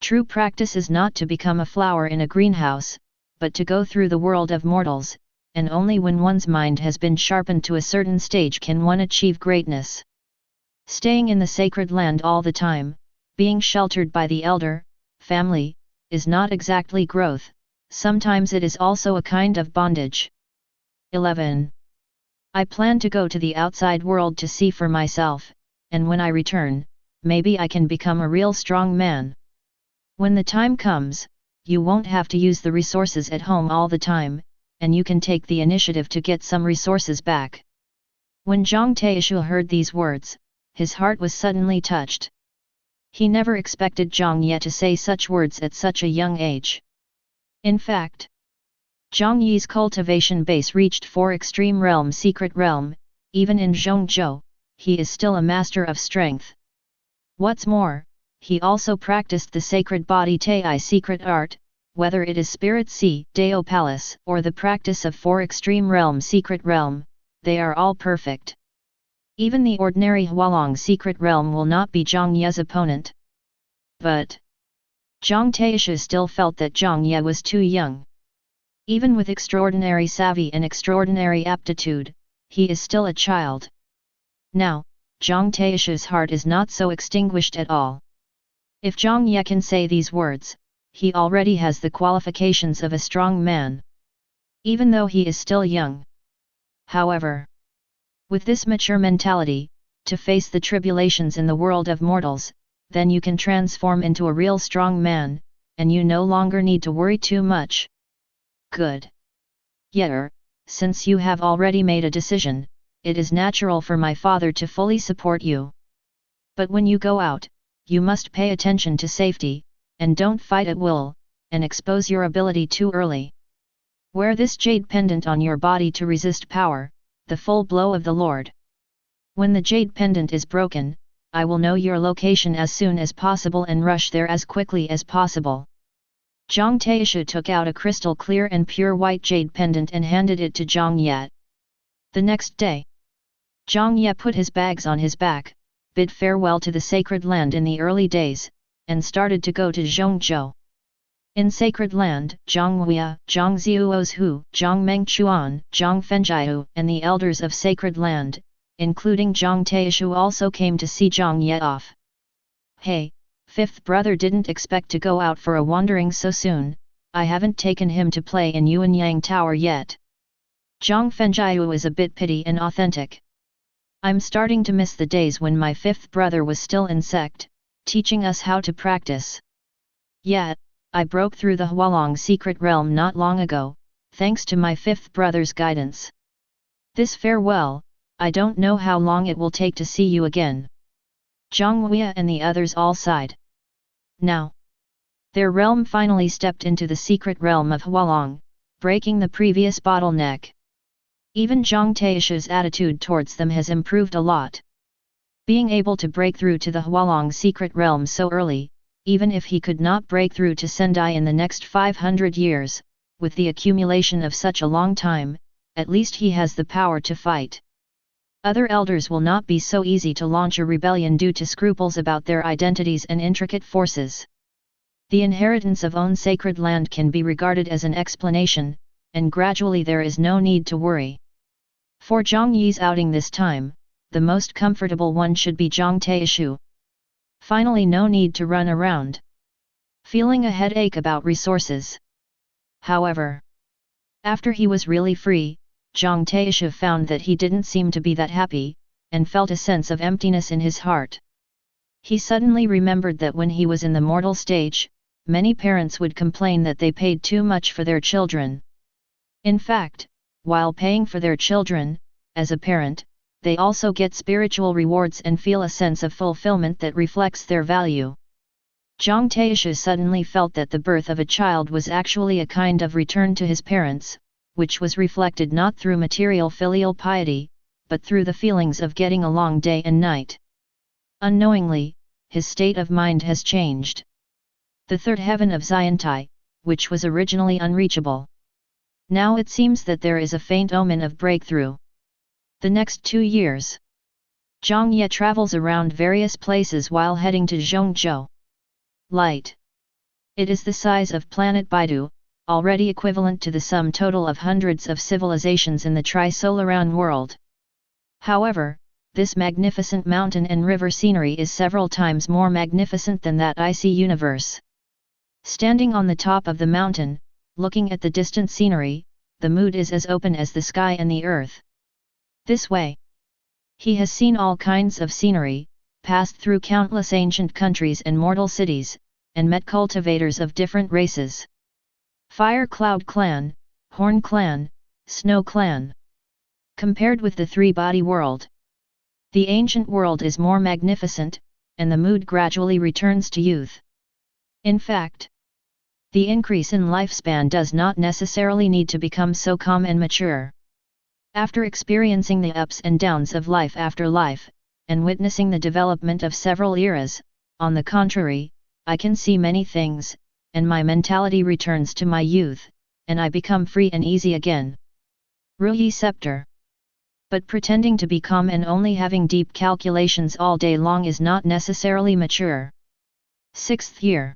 "True practice is not to become a flower in a greenhouse, but to go through the world of mortals, and only when one's mind has been sharpened to a certain stage can one achieve greatness. Staying in the sacred land all the time, being sheltered by the elder family, is not exactly growth, sometimes it is also a kind of bondage. 11. I plan to go to the outside world to see for myself, and when I return, maybe I can become a real strong man. When the time comes, you won't have to use the resources at home all the time, and you can take the initiative to get some resources back. When Jiang Taishu heard these words, his heart was suddenly touched. He never expected Jiang Ye to say such words at such a young age. In fact, Jiang Ye's cultivation base reached 4 extreme realm secret realm, even in Zhongzhou, he is still a master of strength. What's more, he also practiced the sacred body Tai secret art, whether it is Spirit Sea, Dao Palace, or the practice of 4 extreme realm secret realm, they are all perfect. Even the ordinary Hualong secret realm will not be Jiang Ye's opponent. But Jiang Taishu still felt that Jiang Ye was too young. Even with extraordinary savvy and extraordinary aptitude, he is still a child. Now, Jiang Taishu's heart is not so extinguished at all. If Jiang Ye can say these words, he already has the qualifications of a strong man. Even though he is still young. However, with this mature mentality, to face the tribulations in the world of mortals, then you can transform into a real strong man, and you no longer need to worry too much. Good. Yet, since you have already made a decision, it is natural for my father to fully support you. But when you go out, you must pay attention to safety, and don't fight at will, and expose your ability too early. Wear this jade pendant on your body to resist power, the full blow of the Lord. When the jade pendant is broken, I will know your location as soon as possible and rush there as quickly as possible. Jiang Taishu took out a crystal clear and pure white jade pendant and handed it to Jiang Ye. The next day, Jiang Ye put his bags on his back, bid farewell to the sacred land in the early days, and started to go to Zhongzhou. In sacred land, Jiang Huia, Jiang Ziuozhu, Jiang Mengchuan, Jiang Fenjiu, and the elders of sacred land, including Jiang Taishu, also came to see Jiang Ye off. Hey, fifth brother didn't expect to go out for a wandering so soon, I haven't taken him to play in Yuanyang Tower yet. Jiang Fenjiu is a bit petty and authentic. I'm starting to miss the days when my fifth brother was still in sect, teaching us how to practice. Yet, I broke through the Hualong secret realm not long ago, thanks to my fifth brother's guidance. This farewell, I don't know how long it will take to see you again. Jiang Huia and the others all sighed. Now, their realm finally stepped into the secret realm of Hualong, breaking the previous bottleneck. Even Jiang Taishu's attitude towards them has improved a lot. Being able to break through to the Hualong secret realm so early, even if he could not break through to Sendai in the next 500 years, with the accumulation of such a long time, at least he has the power to fight. Other elders will not be so easy to launch a rebellion due to scruples about their identities and intricate forces. The inheritance of own sacred land can be regarded as an explanation, and gradually there is no need to worry. For Jiang Ye's outing this time, the most comfortable one should be Jiang Taishu. Finally, no need to run around, feeling a headache about resources. However, after he was really free, Jiang Taishu found that he didn't seem to be that happy, and felt a sense of emptiness in his heart. He suddenly remembered that when he was in the mortal stage, many parents would complain that they paid too much for their children. In fact, while paying for their children, as a parent, they also get spiritual rewards and feel a sense of fulfillment that reflects their value. Jiang Taishu suddenly felt that the birth of a child was actually a kind of return to his parents, which was reflected not through material filial piety, but through the feelings of getting along day and night. Unknowingly, his state of mind has changed. The third heaven of Xiantai, which was originally unreachable. Now it seems that there is a faint omen of breakthrough. The next 2 years, Jiang Ye travels around various places while heading to Zhongzhou. Light. It is the size of planet Baidu, already equivalent to the sum total of hundreds of civilizations in the Tri-Solaran world. However, this magnificent mountain and river scenery is several times more magnificent than that icy universe. Standing on the top of the mountain, looking at the distant scenery, the mood is as open as the sky and the earth. This way, he has seen all kinds of scenery, passed through countless ancient countries and mortal cities, and met cultivators of different races. Fire Cloud Clan, Horn Clan, Snow Clan. Compared with the three-body world, the ancient world is more magnificent, and the mood gradually returns to youth. In fact, the increase in lifespan does not necessarily need to become so calm and mature. After experiencing the ups and downs of life after life, and witnessing the development of several eras, on the contrary, I can see many things, and my mentality returns to my youth, and I become free and easy again. Ruyi Scepter. But pretending to be calm and only having deep calculations all day long is not necessarily mature. 6th year.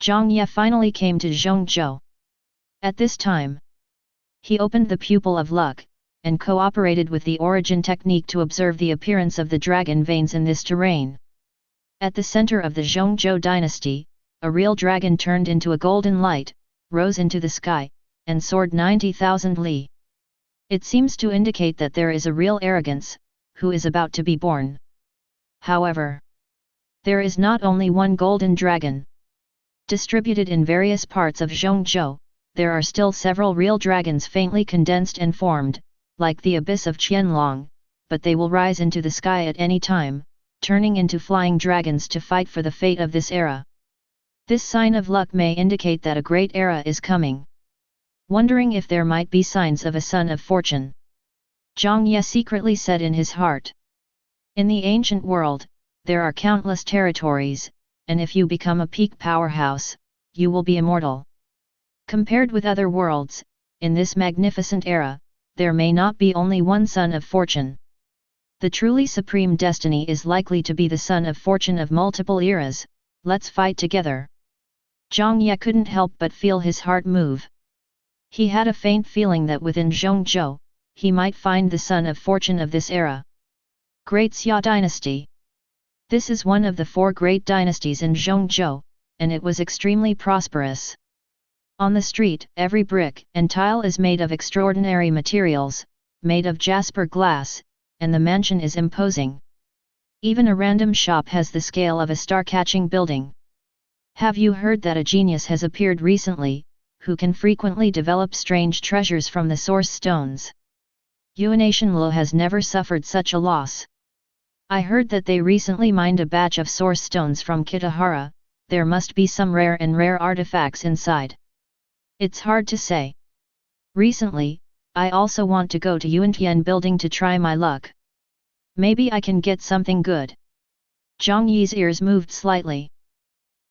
Jiang Ye finally came to Zhongzhou. At this time, he opened the pupil of luck, and cooperated with the origin technique to observe the appearance of the dragon veins in this terrain. At the center of the Zhongzhou dynasty, a real dragon turned into a golden light, rose into the sky, and soared 90,000 li. It seems to indicate that there is a real arrogance, who is about to be born. However, there is not only one golden dragon. Distributed in various parts of Zhongzhou, there are still several real dragons faintly condensed and formed, like the abyss of Qianlong, but they will rise into the sky at any time, turning into flying dragons to fight for the fate of this era. This sign of luck may indicate that a great era is coming. Wondering if there might be signs of a son of fortune, Jiang Ye secretly said in his heart. In the ancient world, there are countless territories, and if you become a peak powerhouse, you will be immortal. Compared with other worlds, in this magnificent era, there may not be only one son of fortune. The truly supreme destiny is likely to be the son of fortune of multiple eras. Let's fight together. Jiang Ye couldn't help but feel his heart move. He had a faint feeling that within Zhongzhou, he might find the son of fortune of this era. Great Xia Dynasty. This is one of the 4 great dynasties in Zhongzhou, and it was extremely prosperous. On the street, every brick and tile is made of extraordinary materials, made of jasper glass, and the mansion is imposing. Even a random shop has the scale of a star-catching building. Have you heard that a genius has appeared recently, who can frequently develop strange treasures from the source stones? Yuanation Lo has never suffered such a loss. I heard that they recently mined a batch of source stones from Kitahara. There must be some rare artifacts inside. It's hard to say. Recently, I also want to go to Yuantian building to try my luck. Maybe I can get something good. Jiang Ye's ears moved slightly.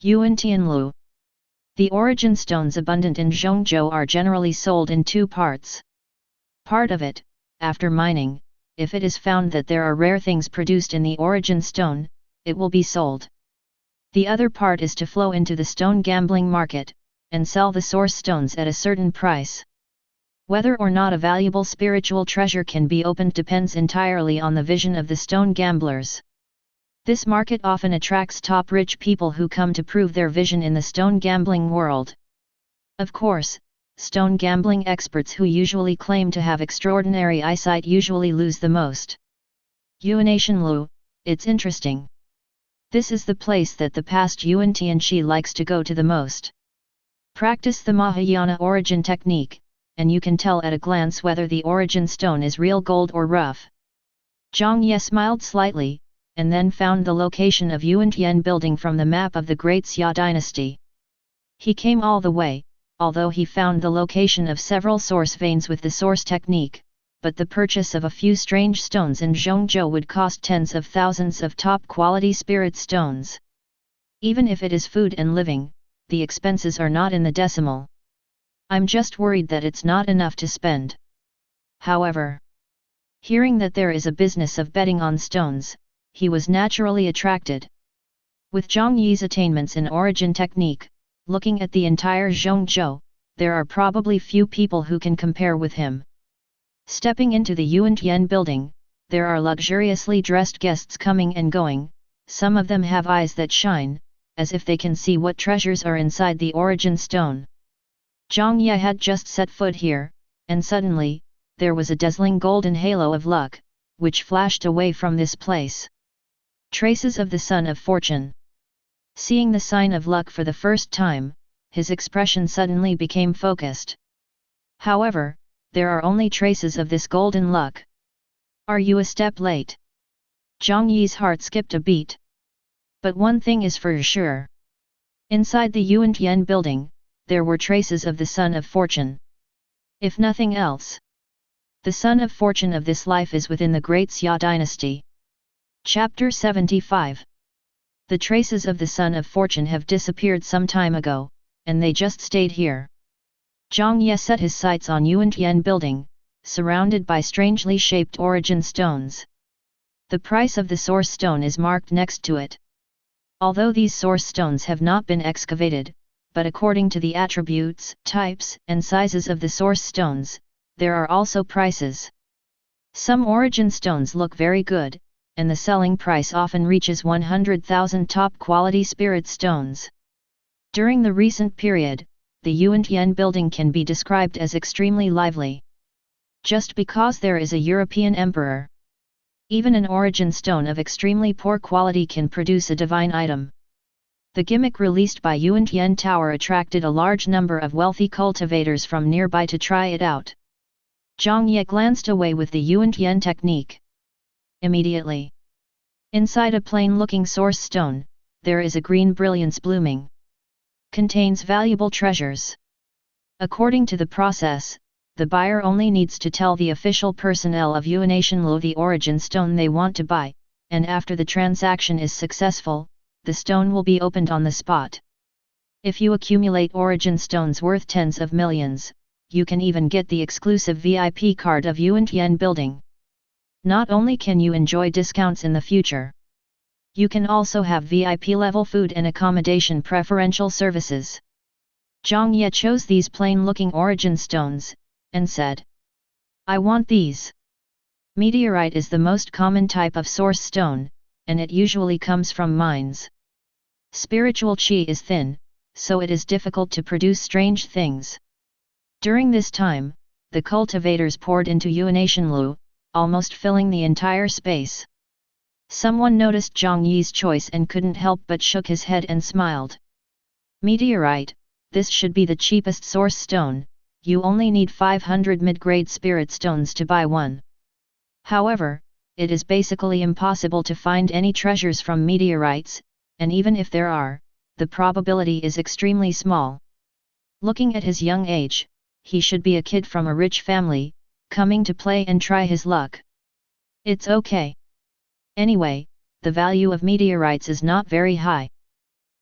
Yuantianlu. The origin stones abundant in Zhongzhou are generally sold in 2 parts. Part of it, after mining, if it is found that there are rare things produced in the origin stone, it will be sold. The other part is to flow into the stone gambling market, and sell the source stones at a certain price. Whether or not a valuable spiritual treasure can be opened depends entirely on the vision of the stone gamblers. This market often attracts top rich people who come to prove their vision in the stone gambling world. Of course, stone gambling experts who usually claim to have extraordinary eyesight usually lose the most. Yuanation Lu, it's interesting. This is the place that the past Yuan Tianxi likes to go to the most. Practice the Mahayana origin technique, and you can tell at a glance whether the origin stone is real gold or rough. Jiang Ye smiled slightly, and then found the location of Yuantian building from the map of the Great Xia dynasty. He came all the way, although he found the location of several source veins with the source technique, but the purchase of a few strange stones in Zhongzhou would cost tens of thousands of top-quality spirit stones. Even if it is food and living, the expenses are not in the decimal. I'm just worried that it's not enough to spend. However, hearing that there is a business of betting on stones, he was naturally attracted. With Jiang Ye's attainments in origin technique, looking at the entire Zhongzhou, there are probably few people who can compare with him. Stepping into the Yuantian building, there are luxuriously dressed guests coming and going, some of them have eyes that shine, as if they can see what treasures are inside the origin stone. Jiang Ye had just set foot here, and suddenly, there was a dazzling golden halo of luck, which flashed away from this place. Traces of the Sun of Fortune. Seeing the sign of luck for the first time, his expression suddenly became focused. However, there are only traces of this golden luck. Are you a step late? Jiang Ye's heart skipped a beat. But one thing is for sure. Inside the Yuan Tian building, there were traces of the Sun of Fortune. If nothing else, the Sun of Fortune of this life is within the Great Xia dynasty. Chapter 75. The traces of the Sun of Fortune have disappeared some time ago, and they just stayed here. Jiang Ye set his sights on Yuan Tian building, surrounded by strangely shaped origin stones. The price of the source stone is marked next to it. Although these source stones have not been excavated, but according to the attributes, types, and sizes of the source stones, there are also prices. Some origin stones look very good, and the selling price often reaches 100,000 top-quality spirit stones. During the recent period, the Yuan Tian building can be described as extremely lively. Just because there is a European emperor. Even an origin stone of extremely poor quality can produce a divine item. The gimmick released by Yuan Tian Tower attracted a large number of wealthy cultivators from nearby to try it out. Jiang Ye glanced away with the Yuan Tian technique. Immediately, inside a plain-looking source stone, there is a green brilliance blooming. Contains valuable treasures. According to the process, the buyer only needs to tell the official personnel of Yuanation Lo the origin stone they want to buy, and after the transaction is successful, the stone will be opened on the spot. If you accumulate origin stones worth tens of millions, you can even get the exclusive VIP card of Yuan Tian building. Not only can you enjoy discounts in the future, you can also have VIP level food and accommodation preferential services. Jiang Ye chose these plain-looking origin stones, and said, I want these. Meteorite is the most common type of source stone, and it usually comes from mines. Spiritual qi is thin, so it is difficult to produce strange things. During this time, the cultivators poured into Yuanation Lu, almost filling the entire space. Someone noticed Jiang Ye's choice and couldn't help but shook his head and smiled. Meteorite, this should be the cheapest source stone. You only need 500 mid-grade spirit stones to buy one. However, it is basically impossible to find any treasures from meteorites, and even if there are, the probability is extremely small. Looking at his young age, he should be a kid from a rich family, coming to play and try his luck. It's okay. Anyway, the value of meteorites is not very high.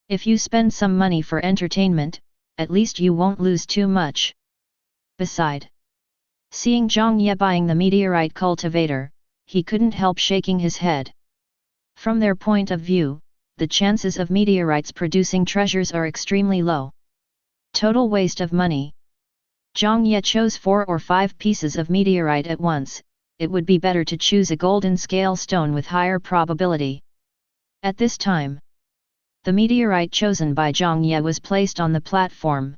If you spend some money for entertainment, at least you won't lose too much. Beside, seeing Jiang Ye buying the meteorite cultivator, he couldn't help shaking his head. From their point of view, the chances of meteorites producing treasures are extremely low. Total waste of money. Jiang Ye chose 4 or 5 pieces of meteorite at once. It would be better to choose a golden scale stone with higher probability. At this time, the meteorite chosen by Jiang Ye was placed on the platform.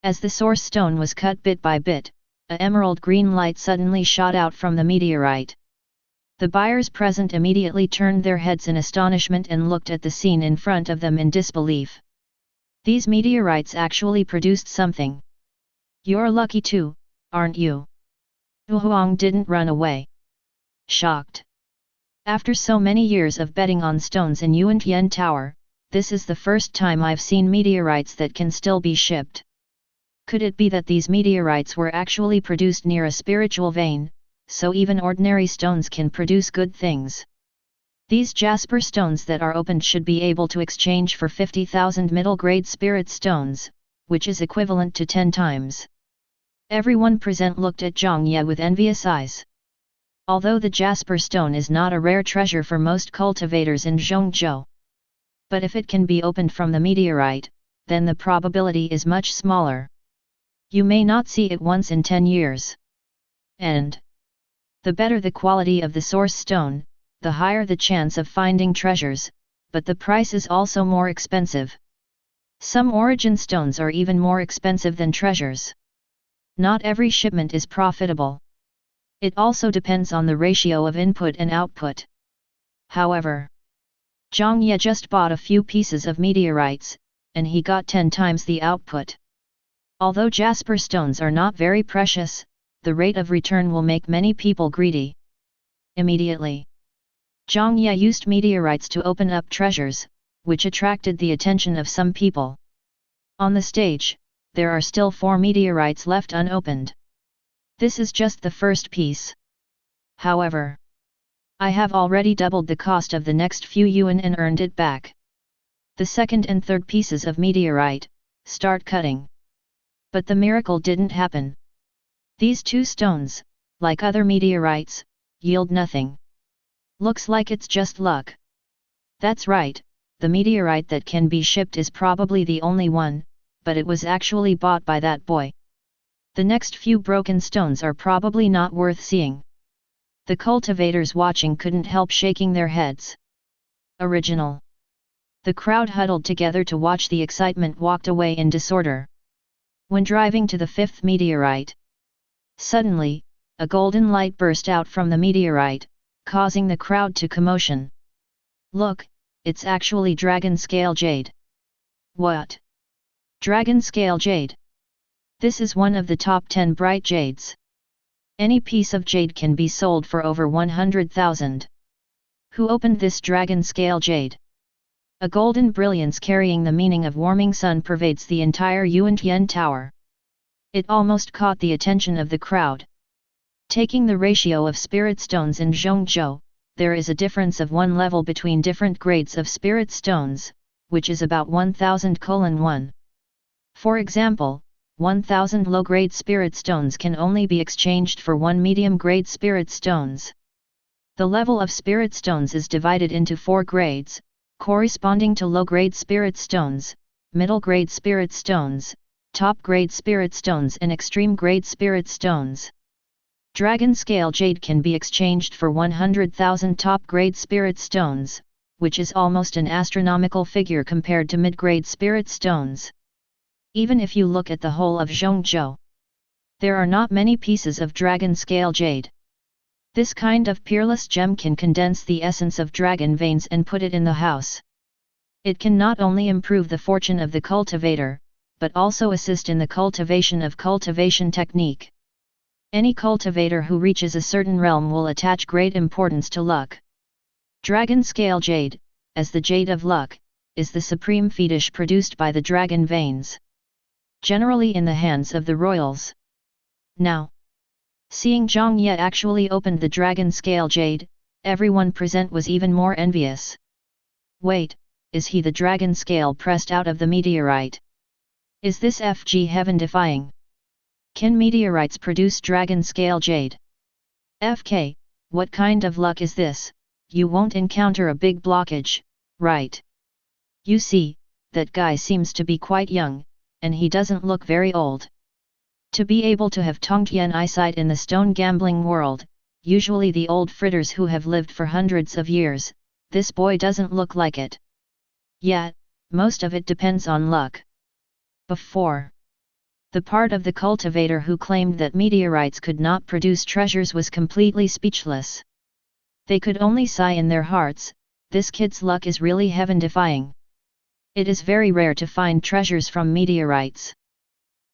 As the source stone was cut bit by bit, an emerald green light suddenly shot out from the meteorite. The buyers present immediately turned their heads in astonishment and looked at the scene in front of them in disbelief. These meteorites actually produced something. You're lucky too, aren't you? Huang didn't run away. Shocked. After so many years of betting on stones in Yuan Tian Tower, this is the first time I've seen meteorites that can still be shipped. Could it be that these meteorites were actually produced near a spiritual vein, so even ordinary stones can produce good things? These jasper stones that are opened should be able to exchange for 50,000 middle-grade spirit stones, which is equivalent to 10 times. Everyone present looked at Jiang Ye with envious eyes. Although the jasper stone is not a rare treasure for most cultivators in Zhongzhou, but if it can be opened from the meteorite, then the probability is much smaller. You may not see it once in 10 years. End. The better the quality of the source stone, the higher the chance of finding treasures, but the price is also more expensive. Some origin stones are even more expensive than treasures. Not every shipment is profitable. It also depends on the ratio of input and output. However, Jiang Ye just bought a few pieces of meteorites, and he got 10 times the output. Although jasper stones are not very precious, the rate of return will make many people greedy. Immediately, Jiang Ye used meteorites to open up treasures, which attracted the attention of some people. On the stage, there are still 4 meteorites left unopened. This is just the first piece. However, I have already doubled the cost of the next few yuan and earned it back. The second and third pieces of meteorite, start cutting. But the miracle didn't happen. These 2 stones, like other meteorites, yield nothing. Looks like it's just luck. That's right, the meteorite that can be shipped is probably the only one, but it was actually bought by that boy. The next few broken stones are probably not worth seeing. The cultivators watching couldn't help shaking their heads. Original. The crowd huddled together to watch the excitement walked away in disorder. When driving to the 5th meteorite, suddenly, a golden light burst out from the meteorite, causing the crowd to commotion. Look, it's actually dragon scale jade. What? Dragon scale jade? This is one of the top 10 bright jades. Any piece of jade can be sold for over 100,000. Who opened this dragon scale jade? A golden brilliance carrying the meaning of warming sun pervades the entire Reincarnation Tower. It almost caught the attention of the crowd. Taking the ratio of spirit stones in Zhongzhou, there is a difference of 1 level between different grades of spirit stones, which is about 1000:1. For example, 1000 low-grade spirit stones can only be exchanged for 1 medium-grade spirit stones. The level of spirit stones is divided into 4 grades, corresponding to low-grade spirit stones, middle-grade spirit stones, top-grade spirit stones and extreme-grade spirit stones. Dragon scale jade can be exchanged for 100,000 top-grade spirit stones, which is almost an astronomical figure compared to mid-grade spirit stones. Even if you look at the whole of Zhongzhou, there are not many pieces of dragon scale jade. This kind of peerless gem can condense the essence of dragon veins and put it in the house. It can not only improve the fortune of the cultivator, but also assist in the cultivation of cultivation technique. Any cultivator who reaches a certain realm will attach great importance to luck. Dragon scale jade, as the jade of luck, is the supreme fetish produced by the dragon veins. Generally in the hands of the royals. Now, seeing Jiang Ye actually opened the dragon scale jade, everyone present was even more envious. Wait, is he the dragon scale pressed out of the meteorite? Is this FG heaven defying? Can meteorites produce dragon scale jade? FK, what kind of luck is this? You won't encounter a big blockage, right? You see, that guy seems to be quite young, and he doesn't look very old. To be able to have Tongtian eyesight in the stone gambling world, usually the old fritters who have lived for hundreds of years, this boy doesn't look like it. Yet, most of it depends on luck. Before, the part of the cultivator who claimed that meteorites could not produce treasures was completely speechless. They could only sigh in their hearts, this kid's luck is really heaven-defying. It is very rare to find treasures from meteorites.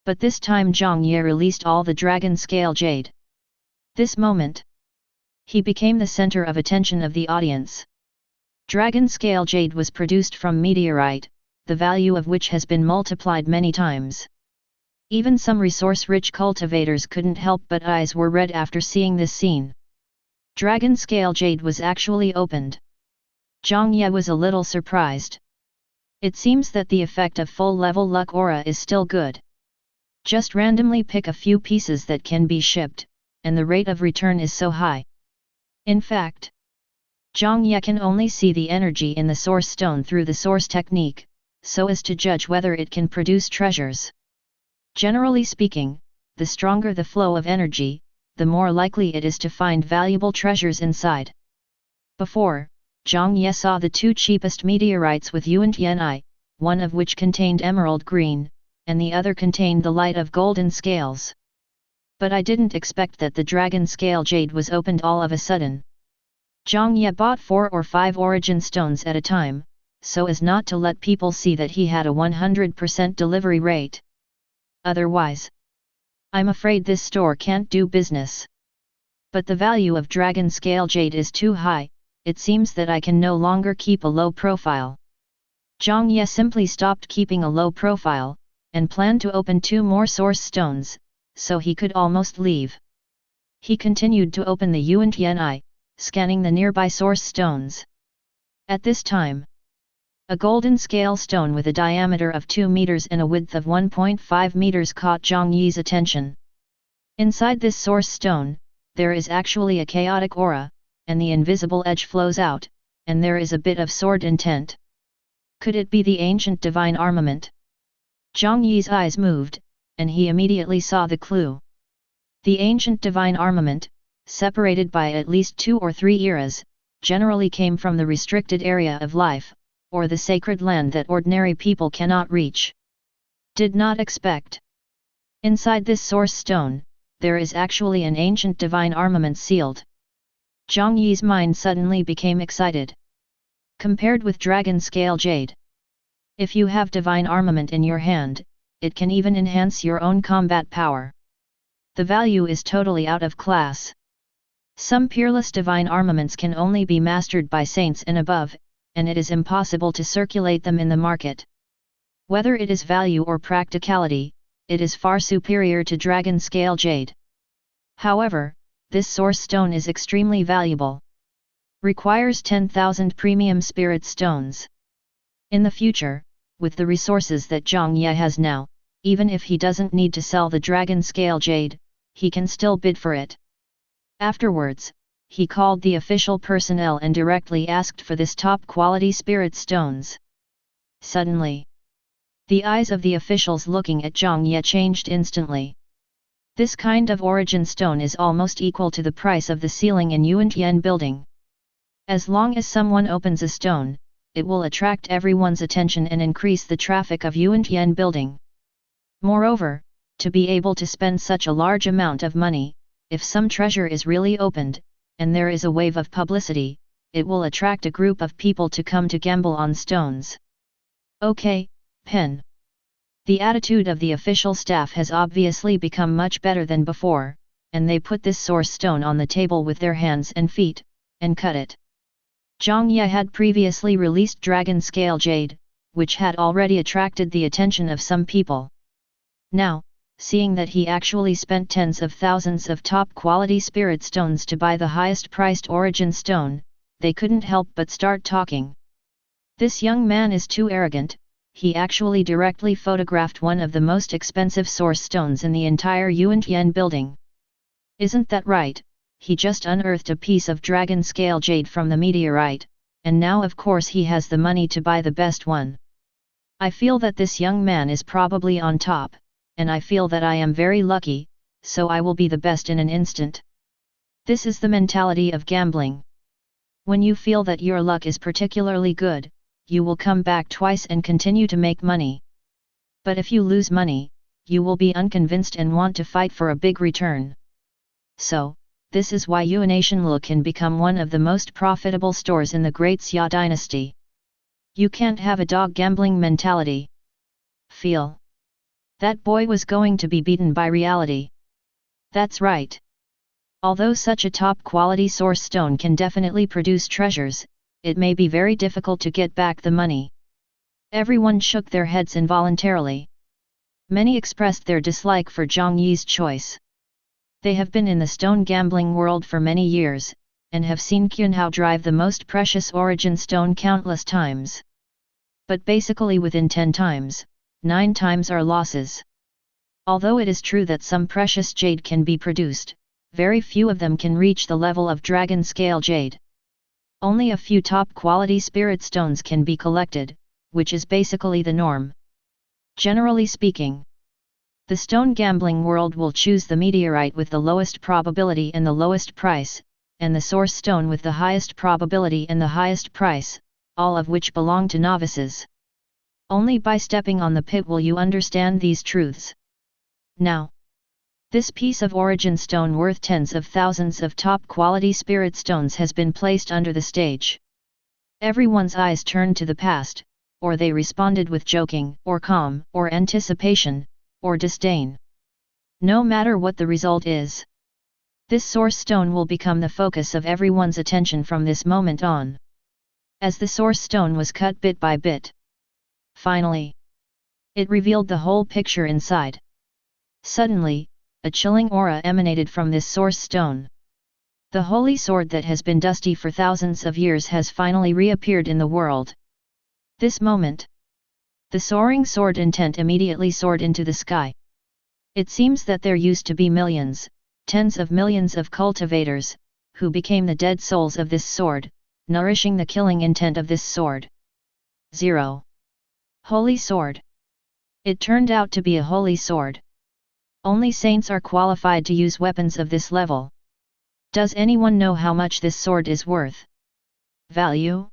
But this time Jiang Ye released all the dragon scale jade. This moment, he became the center of attention of the audience. Dragon scale jade was produced from meteorite, the value of which has been multiplied many times. Even some resource-rich cultivators couldn't help but eyes were red after seeing this scene. Dragon scale jade was actually opened. Jiang Ye was a little surprised. It seems that the effect of full-level luck aura is still good. Just randomly pick a few pieces that can be shipped, and the rate of return is so high. In fact, Jiang Ye can only see the energy in the source stone through the source technique, so as to judge whether it can produce treasures. Generally speaking, the stronger the flow of energy, the more likely it is to find valuable treasures inside. Before, Jiang Ye saw the two cheapest meteorites with Yuan, one of which contained emerald green, and the other contained the light of golden scales. But I didn't expect that the dragon scale jade was opened all of a sudden. Jiang Ye bought 4 or 5 origin stones at a time, so as not to let people see that he had a 100% delivery rate. Otherwise, I'm afraid this store can't do business. But the value of dragon scale jade is too high, it seems that I can no longer keep a low profile. Jiang Ye simply stopped keeping a low profile, and planned to open 2 more source stones, so he could almost leave. He continued to open the Yuan, scanning the nearby source stones. At this time, a golden scale stone with a diameter of 2 meters and a width of 1.5 meters caught Jiang Ye's attention. Inside this source stone, there is actually a chaotic aura, and the invisible edge flows out, and there is a bit of sword intent. Could it be the ancient divine armament? Jiang Ye's eyes moved, and he immediately saw the clue. The ancient divine armament, separated by at least 2 or 3 eras, generally came from the restricted area of life, or the sacred land that ordinary people cannot reach. Did not expect. Inside this source stone, there is actually an ancient divine armament sealed. Jiang Ye's mind suddenly became excited. Compared with dragon scale jade, if you have divine armament in your hand, it can even enhance your own combat power. The value is totally out of class. Some peerless divine armaments can only be mastered by saints and above, and it is impossible to circulate them in the market. Whether it is value or practicality, it is far superior to dragon scale jade. However, this source stone is extremely valuable. Requires 10,000 premium spirit stones. In the future, with the resources that Jiang Ye has now, even if he doesn't need to sell the dragon scale jade, he can still bid for it. Afterwards, he called the official personnel and directly asked for this top-quality spirit stones. Suddenly, the eyes of the officials looking at Jiang Ye changed instantly. This kind of origin stone is almost equal to the price of the ceiling in Yuan building. As long as someone opens a stone, it will attract everyone's attention and increase the traffic of Yuan building. Moreover, to be able to spend such a large amount of money, if some treasure is really opened, and there is a wave of publicity, it will attract a group of people to come to gamble on stones. Okay, Pen. The attitude of the official staff has obviously become much better than before, and they put this source stone on the table with their hands and feet, and cut it. Jiang Ye had previously released dragon scale jade, which had already attracted the attention of some people. Now, seeing that he actually spent tens of thousands of top-quality spirit stones to buy the highest-priced origin stone, they couldn't help but start talking. This young man is too arrogant, he actually directly photographed one of the most expensive source stones in the entire Yuan building. Isn't that right? He just unearthed a piece of dragon scale jade from the meteorite, and now of course he has the money to buy the best one. I feel that this young man is probably on top, and I feel that I am very lucky, so I will be the best in an instant. This is the mentality of gambling. When you feel that your luck is particularly good, you will come back twice and continue to make money. But if you lose money, you will be unconvinced and want to fight for a big return. So, this is why Yuan can become one of the most profitable stores in the Great Xia dynasty. You can't have a dog gambling mentality. Feel. That boy was going to be beaten by reality. That's right. Although such a top-quality source stone can definitely produce treasures, it may be very difficult to get back the money. Everyone shook their heads involuntarily. Many expressed their dislike for Jiang Ye's choice. They have been in the stone gambling world for many years, and have seen Qinhao drive the most precious origin stone countless times. But basically within 10 times, 9 times are losses. Although it is true that some precious jade can be produced, very few of them can reach the level of dragon scale jade. Only a few top-quality spirit stones can be collected, which is basically the norm. Generally speaking, The stone gambling world will choose the meteorite with the lowest probability and the lowest price, and the source stone with the highest probability and the highest price, all of which belong to novices. Only by stepping on the pit will you understand these truths. Now, this piece of origin stone worth tens of thousands of top-quality spirit stones has been placed under the stage. Everyone's eyes turned to the past, or they responded with joking, or calm, or anticipation, or disdain. No matter what the result is, this source stone will become the focus of everyone's attention from this moment on. As the source stone was cut bit by bit, finally, it revealed the whole picture inside. Suddenly, a chilling aura emanated from this source stone. The holy sword that has been dusty for thousands of years has finally reappeared in the world. This moment, the soaring sword intent immediately soared into the sky. It seems that there used to be millions, tens of millions of cultivators, who became the dead souls of this sword, nourishing the killing intent of this sword. 0. Holy sword. It turned out to be a holy sword. Only saints are qualified to use weapons of this level. Does anyone know how much this sword is worth? Value?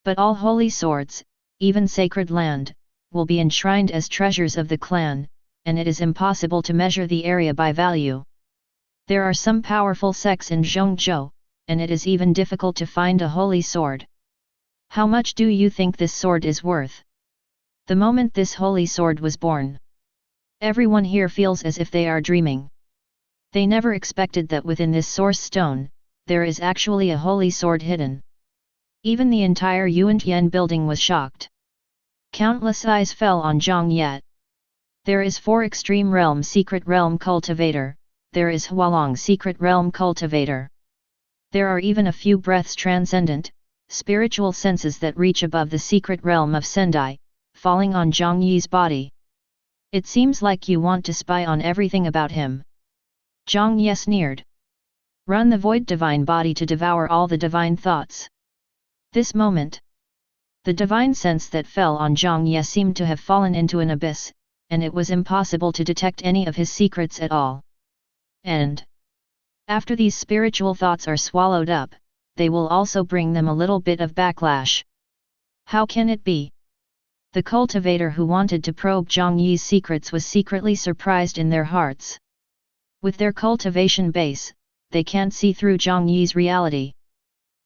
But all holy swords, even sacred land, will be enshrined as treasures of the clan, and it is impossible to measure the area by value. There are some powerful sects in Zhongzhou, and it is even difficult to find a holy sword. How much do you think this sword is worth? The moment this holy sword was born, everyone here feels as if they are dreaming. They never expected that within this source stone, there is actually a holy sword hidden. Even the entire Yuantian building was shocked. Countless eyes fell on Jiang Ye. There is 4 extreme realm secret realm cultivator, there is Hualong secret realm cultivator. There are even a few breaths transcendent, spiritual senses that reach above the secret realm of Sendai, falling on Jiang Ye's body. It seems like you want to spy on everything about him. Jiang Ye sneered. Run the void divine body to devour all the divine thoughts. This moment, the divine sense that fell on Jiang Ye seemed to have fallen into an abyss, and it was impossible to detect any of his secrets at all. And after these spiritual thoughts are swallowed up, they will also bring them a little bit of backlash. How can it be? The cultivator who wanted to probe Jiang Ye's secrets was secretly surprised in their hearts. With their cultivation base, they can't see through Jiang Ye's reality.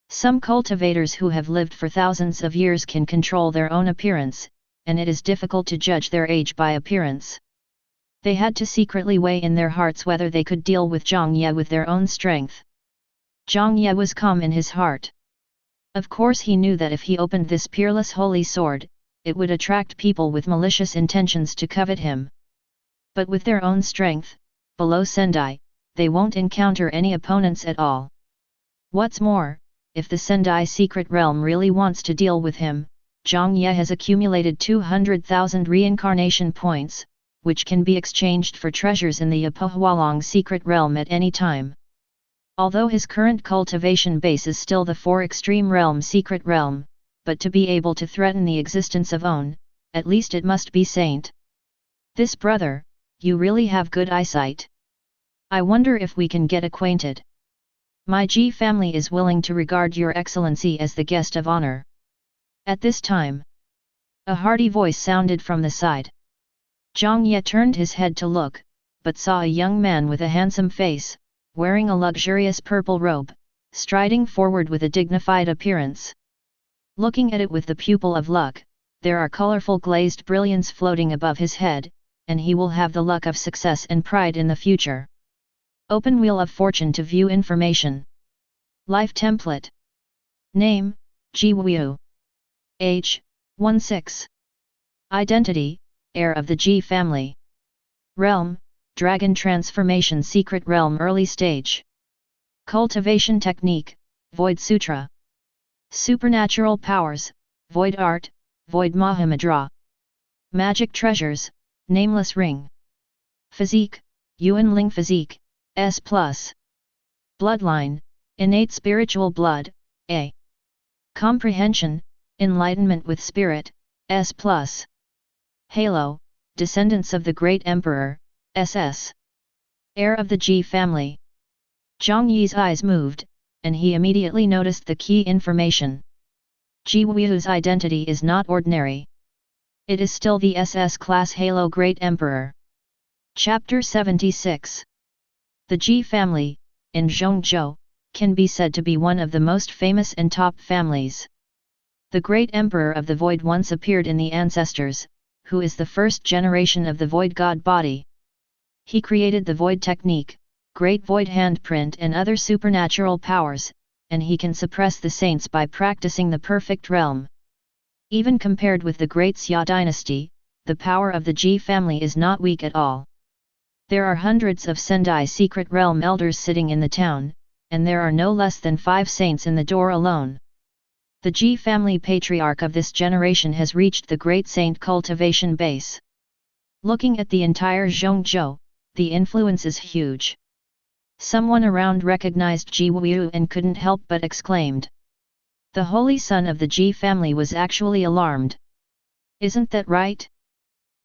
Some cultivators who have lived for thousands of years can control their own appearance, and it is difficult to judge their age by appearance. They had to secretly weigh in their hearts whether they could deal with Jiang Ye with their own strength. Jiang Ye was calm in his heart. Of course he knew that if he opened this peerless holy sword, it would attract people with malicious intentions to covet him. But with their own strength, below Sendai, they won't encounter any opponents at all. What's more, if the Sendai secret realm really wants to deal with him, Jiang Ye has accumulated 200,000 reincarnation points, which can be exchanged for treasures in the Hualong secret realm at any time. Although his current cultivation base is still the 4 extreme realm secret realm, but to be able to threaten the existence of On, at least it must be Saint. This brother, you really have good eyesight. I wonder if we can get acquainted. My Ji family is willing to regard your excellency as the guest of honor. At this time, a hearty voice sounded from the side. Jiang Ye turned his head to look, but saw a young man with a handsome face, wearing a luxurious purple robe, striding forward with a dignified appearance. Looking at it with the pupil of luck, there are colorful glazed brilliance floating above his head, and he will have the luck of success and pride in the future. Open Wheel of Fortune to view information. Life template. Name, Ji Wu. Age, 16. Identity, heir of the Ji family. Realm, Dragon Transformation Secret Realm Early Stage. Cultivation Technique, Void Sutra. Supernatural Powers, Void Art, Void Mahamudra. Magic Treasures, Nameless Ring. Physique, Yuan Ling Physique, S+. Bloodline, Innate Spiritual Blood, A. Comprehension, Enlightenment with Spirit, S+. Halo, Descendants of the Great Emperor, SS. Heir of the Ji family. Jiang Ye's eyes moved, and he immediately noticed the key information. Ji Wu's identity is not ordinary. It is still the SS class Halo Great Emperor. Chapter 76. The Ji family, in Zhongzhou, can be said to be one of the most famous and top families. The Great Emperor of the Void once appeared in the Ancestors, who is the first generation of the Void God body. He created the Void technique, Great Void handprint and other supernatural powers, and he can suppress the saints by practicing the perfect realm. Even compared with the Great Xia dynasty, the power of the Ji family is not weak at all. There are hundreds of Sendai secret realm elders sitting in the town, and there are no less than 5 saints in the door alone. The Ji family patriarch of this generation has reached the great saint cultivation base. Looking at the entire Zhongzhou, the influence is huge. Someone around recognized Ji Wu and couldn't help but exclaimed. The holy son of the Ji family was actually alarmed. Isn't that right?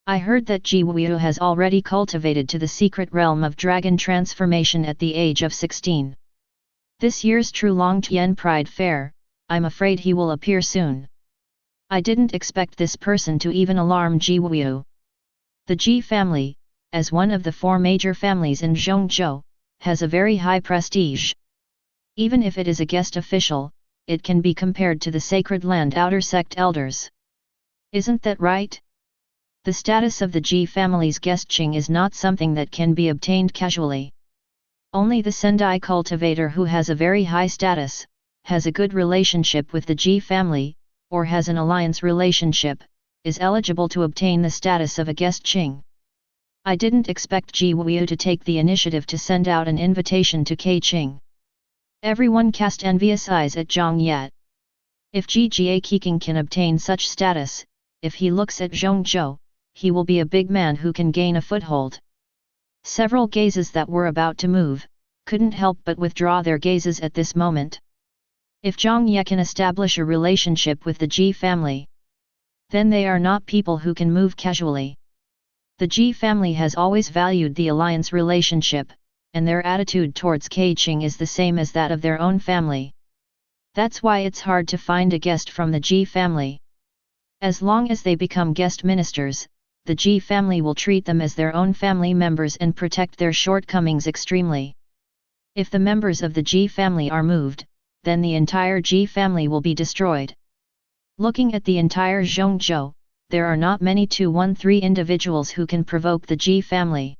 I heard that Ji Wu has already cultivated to the secret realm of dragon transformation at the age of 16. This year's True Longtian Pride Fair, I'm afraid he will appear soon. I didn't expect this person to even alarm Ji Wu. The Ji family, as one of the 4 major families in Zhongzhou, has a very high prestige. Even if it is a guest official, it can be compared to the Sacred Land Outer Sect elders. Isn't that right? The status of the Ji family's guest Qing is not something that can be obtained casually. Only the Sendai cultivator who has a very high status, has a good relationship with the Ji family, or has an alliance relationship, is eligible to obtain the status of a guest Qing. I didn't expect Ji Wu to take the initiative to send out an invitation to Kei Qing. Everyone cast envious eyes at Jiang Ye. If Ji Keqing can obtain such status, if he looks at Zhongzhou, he will be a big man who can gain a foothold. Several gazes that were about to move, couldn't help but withdraw their gazes at this moment. If Jiang Ye can establish a relationship with the Ji family, then they are not people who can move casually. The Ji family has always valued the alliance relationship, and their attitude towards Kei Qing is the same as that of their own family. That's why it's hard to find a guest from the Ji family. As long as they become guest ministers, the Ji family will treat them as their own family members and protect their shortcomings extremely. If the members of the Ji family are moved, then the entire Ji family will be destroyed. Looking at the entire Zhongzhou, there are not many 213 individuals who can provoke the Ji family.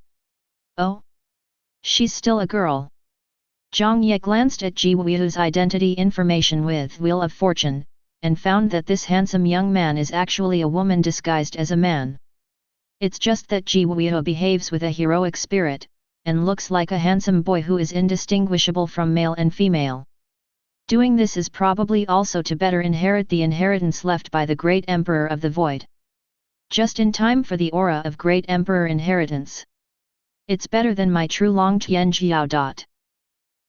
Oh? She's still a girl. Jiang Ye glanced at Ji Wu's identity information with Wheel of Fortune, and found that this handsome young man is actually a woman disguised as a man. It's just that Ji Wu behaves with a heroic spirit, and looks like a handsome boy who is indistinguishable from male and female. Doing this is probably also to better inherit the inheritance left by the Great Emperor of the Void. Just in time for the aura of Great Emperor inheritance. It's better than my true Longtian Jiao.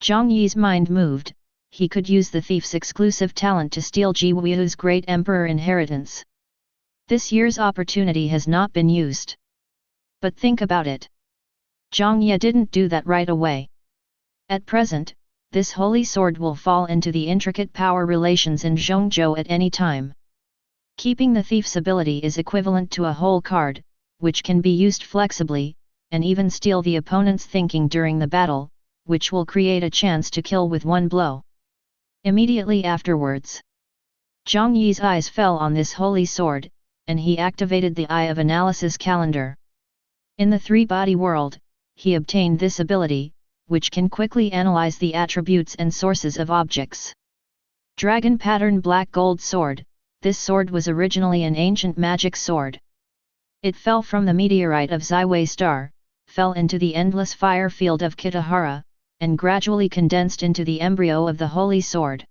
Jiang Ye's mind moved, he could use the thief's exclusive talent to steal Ji Wu's Great Emperor inheritance. This year's opportunity has not been used. But think about it. Jiang Ye didn't do that right away. At present, this holy sword will fall into the intricate power relations in Zhongzhou at any time. Keeping the thief's ability is equivalent to a whole card, which can be used flexibly, and even steal the opponent's thinking during the battle, which will create a chance to kill with one blow. Immediately afterwards, Jiang Ye's eyes fell on this holy sword, and he activated the Eye of Analysis calendar. In the three-body world, he obtained this ability, which can quickly analyze the attributes and sources of objects. Dragon Pattern Black Gold Sword. This sword was originally an ancient magic sword. It fell from the meteorite of Ziwei Star, fell into the endless fire field of Kitahara, and gradually condensed into the embryo of the holy sword.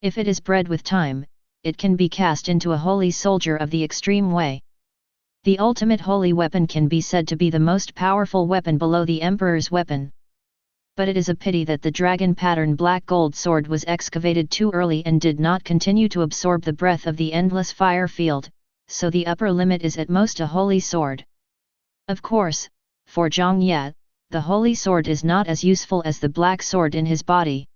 If it is bred with time, it can be cast into a holy soldier of the extreme way. The ultimate holy weapon can be said to be the most powerful weapon below the Emperor's weapon. But it is a pity that the dragon pattern black gold sword was excavated too early and did not continue to absorb the breath of the endless fire field, so the upper limit is at most a holy sword. Of course, for Jiang Ye, the holy sword is not as useful as the black sword in his body.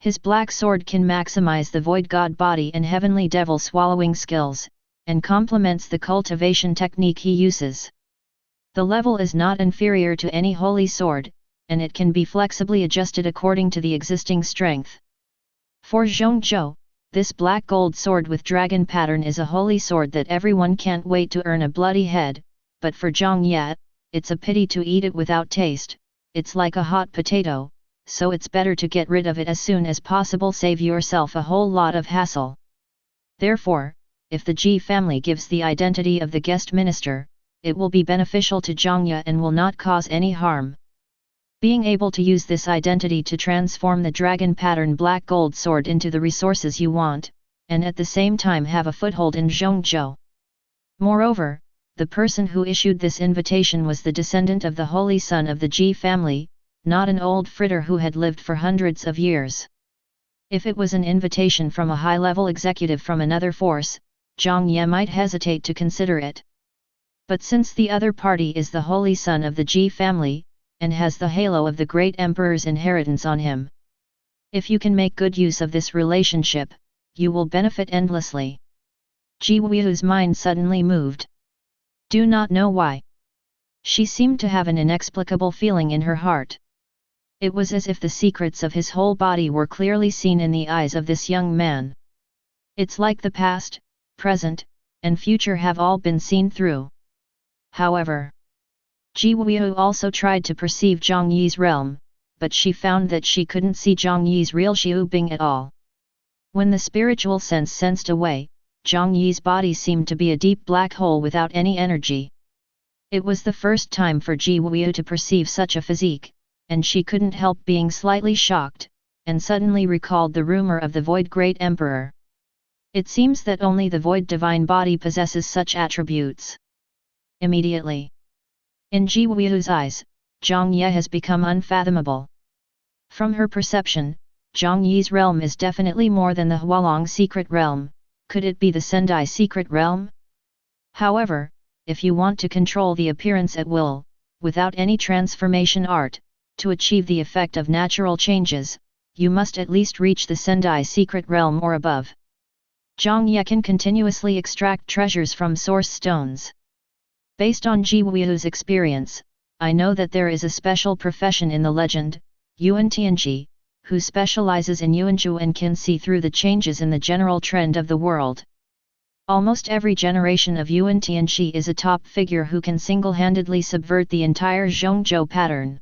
His black sword can maximize the void god body and heavenly devil swallowing skills, and complements the cultivation technique he uses. The level is not inferior to any holy sword, and it can be flexibly adjusted according to the existing strength. For Zhongzhou, this black gold sword with dragon pattern is a holy sword that everyone can't wait to earn a bloody head, but for Jiang Ye, it's a pity to eat it without taste. It's like a hot potato, so it's better to get rid of it as soon as possible, save yourself a whole lot of hassle. Therefore, if the Ji family gives the identity of the guest minister, it will be beneficial to Jiang Ye and will not cause any harm. Being able to use this identity to transform the dragon pattern black gold sword into the resources you want, and at the same time have a foothold in Zhongzhou. Moreover, the person who issued this invitation was the descendant of the holy son of the Ji family, not an old fritter who had lived for hundreds of years. If it was an invitation from a high-level executive from another force, Jiang Ye might hesitate to consider it. But since the other party is the holy son of the Ji family, and has the halo of the great emperor's inheritance on him, if you can make good use of this relationship, you will benefit endlessly. Ji Wu's mind suddenly moved. Do not know why. She seemed to have an inexplicable feeling in her heart. It was as if the secrets of his whole body were clearly seen in the eyes of this young man. It's like the past, present, and future have all been seen through. However, Ji Wu also tried to perceive Jiang Ye's realm, but she found that she couldn't see Jiang Ye's real Xiubing at all. When the spiritual sense sensed away, Jiang Ye's body seemed to be a deep black hole without any energy. It was the first time for Ji Wu to perceive such a physique, and she couldn't help being slightly shocked, and suddenly recalled the rumor of the Void Great Emperor. It seems that only the Void Divine Body possesses such attributes. Immediately, in Ji Wu's eyes, Jiang Ye has become unfathomable. From her perception, Jiang Ye's realm is definitely more than the Hualong secret realm. Could it be the Sendai secret realm? However, if you want to control the appearance at will, without any transformation art, to achieve the effect of natural changes, you must at least reach the Sendai secret realm or above. Jiang Ye can continuously extract treasures from source stones. Based on Ji Wu's experience, I know that there is a special profession in the legend, Yuan Tianji, who specializes in Yuanzhu and can see through the changes in the general trend of the world. Almost every generation of Yuan Tianji is a top figure who can single-handedly subvert the entire Zhongzhou pattern.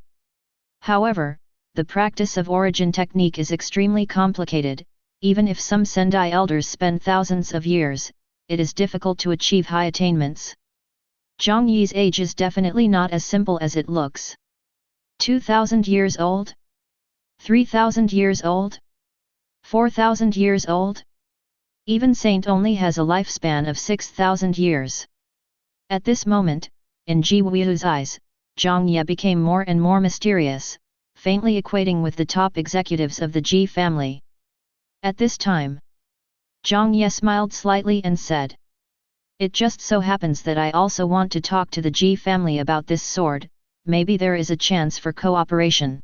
However, the practice of origin technique is extremely complicated. Even if some Sendai elders spend thousands of years, it is difficult to achieve high attainments. Jiang Ye's age is definitely not as simple as it looks. 2,000 years old? 3,000 years old? 4,000 years old? Even Saint only has a lifespan of 6,000 years. At this moment, in Ji Wu's eyes, Jiang Ye became more and more mysterious, faintly equating with the top executives of the Ji family. At this time, Jiang Ye smiled slightly and said, "It just so happens that I also want to talk to the Ji family about this sword. Maybe there is a chance for cooperation."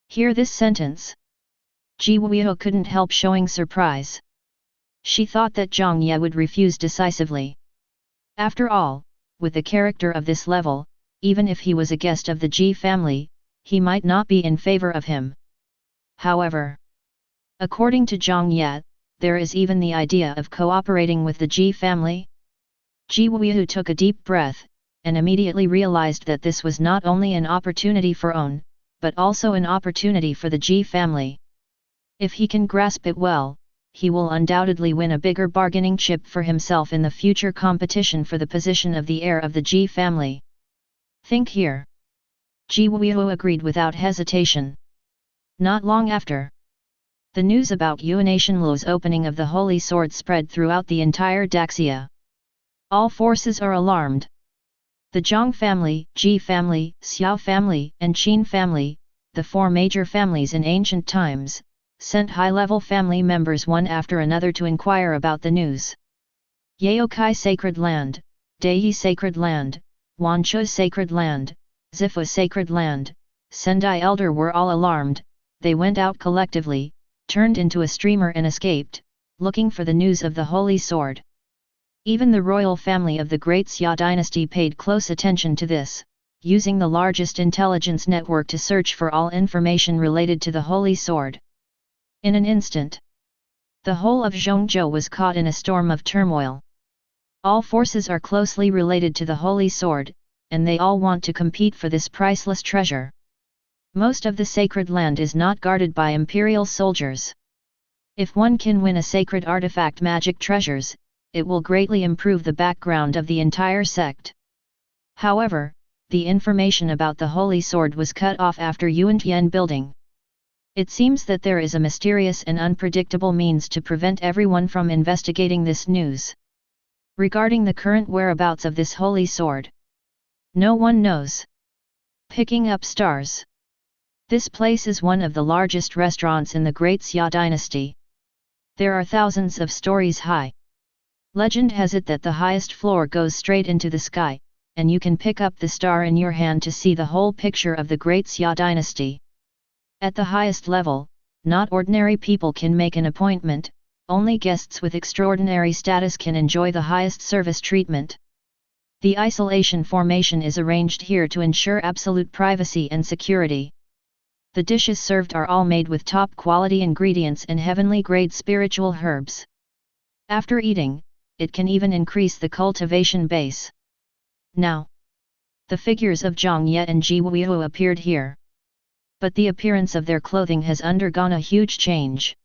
Hear this sentence. Ji Wu couldn't help showing surprise. She thought that Jiang Ye would refuse decisively. After all, with the character of this level, even if he was a guest of the Ji family, he might not be in favor of him. However, according to Jiang Ye, there is even the idea of cooperating with the Ji family. Ji Wu took a deep breath, and immediately realized that this was not only an opportunity for own, but also an opportunity for the Ji family. If he can grasp it well, he will undoubtedly win a bigger bargaining chip for himself in the future competition for the position of the heir of the Ji family. Think here. Ji Wu agreed without hesitation. Not long after, the news about Yuanation Lu's opening of the Holy Sword spread throughout the entire Daxia. All forces are alarmed. The Zhang family, Ji family, Xiao family, and Qin family, the four major families in ancient times, sent high-level family members one after another to inquire about the news. Yaokai Sacred Land, Dei Sacred Land, Wanzhou Sacred Land, Zifu sacred land, Sendai elder were all alarmed. They went out collectively, turned into a streamer and escaped, looking for the news of the holy sword. Even the royal family of the Great Xia dynasty paid close attention to this, using the largest intelligence network to search for all information related to the holy sword. In an instant, the whole of Zhongzhou was caught in a storm of turmoil. All forces are closely related to the holy sword, and they all want to compete for this priceless treasure. Most of the sacred land is not guarded by imperial soldiers. If one can win a sacred artifact magic treasures, it will greatly improve the background of the entire sect. However, the information about the holy sword was cut off after Yuantian building. It seems that there is a mysterious and unpredictable means to prevent everyone from investigating this news. Regarding the current whereabouts of this holy sword, no one knows. Picking up stars. This place is one of the largest restaurants in the Great Xia dynasty. There are thousands of stories high. Legend has it that the highest floor goes straight into the sky, and you can pick up the star in your hand to see the whole picture of the Great Xia dynasty. At the highest level, not ordinary people can make an appointment, only guests with extraordinary status can enjoy the highest service treatment. The isolation formation is arranged here to ensure absolute privacy and security. The dishes served are all made with top quality ingredients and heavenly grade spiritual herbs. After eating, it can even increase the cultivation base. Now, the figures of Jiang Ye and Jiang Ye appeared here. But the appearance of their clothing has undergone a huge change.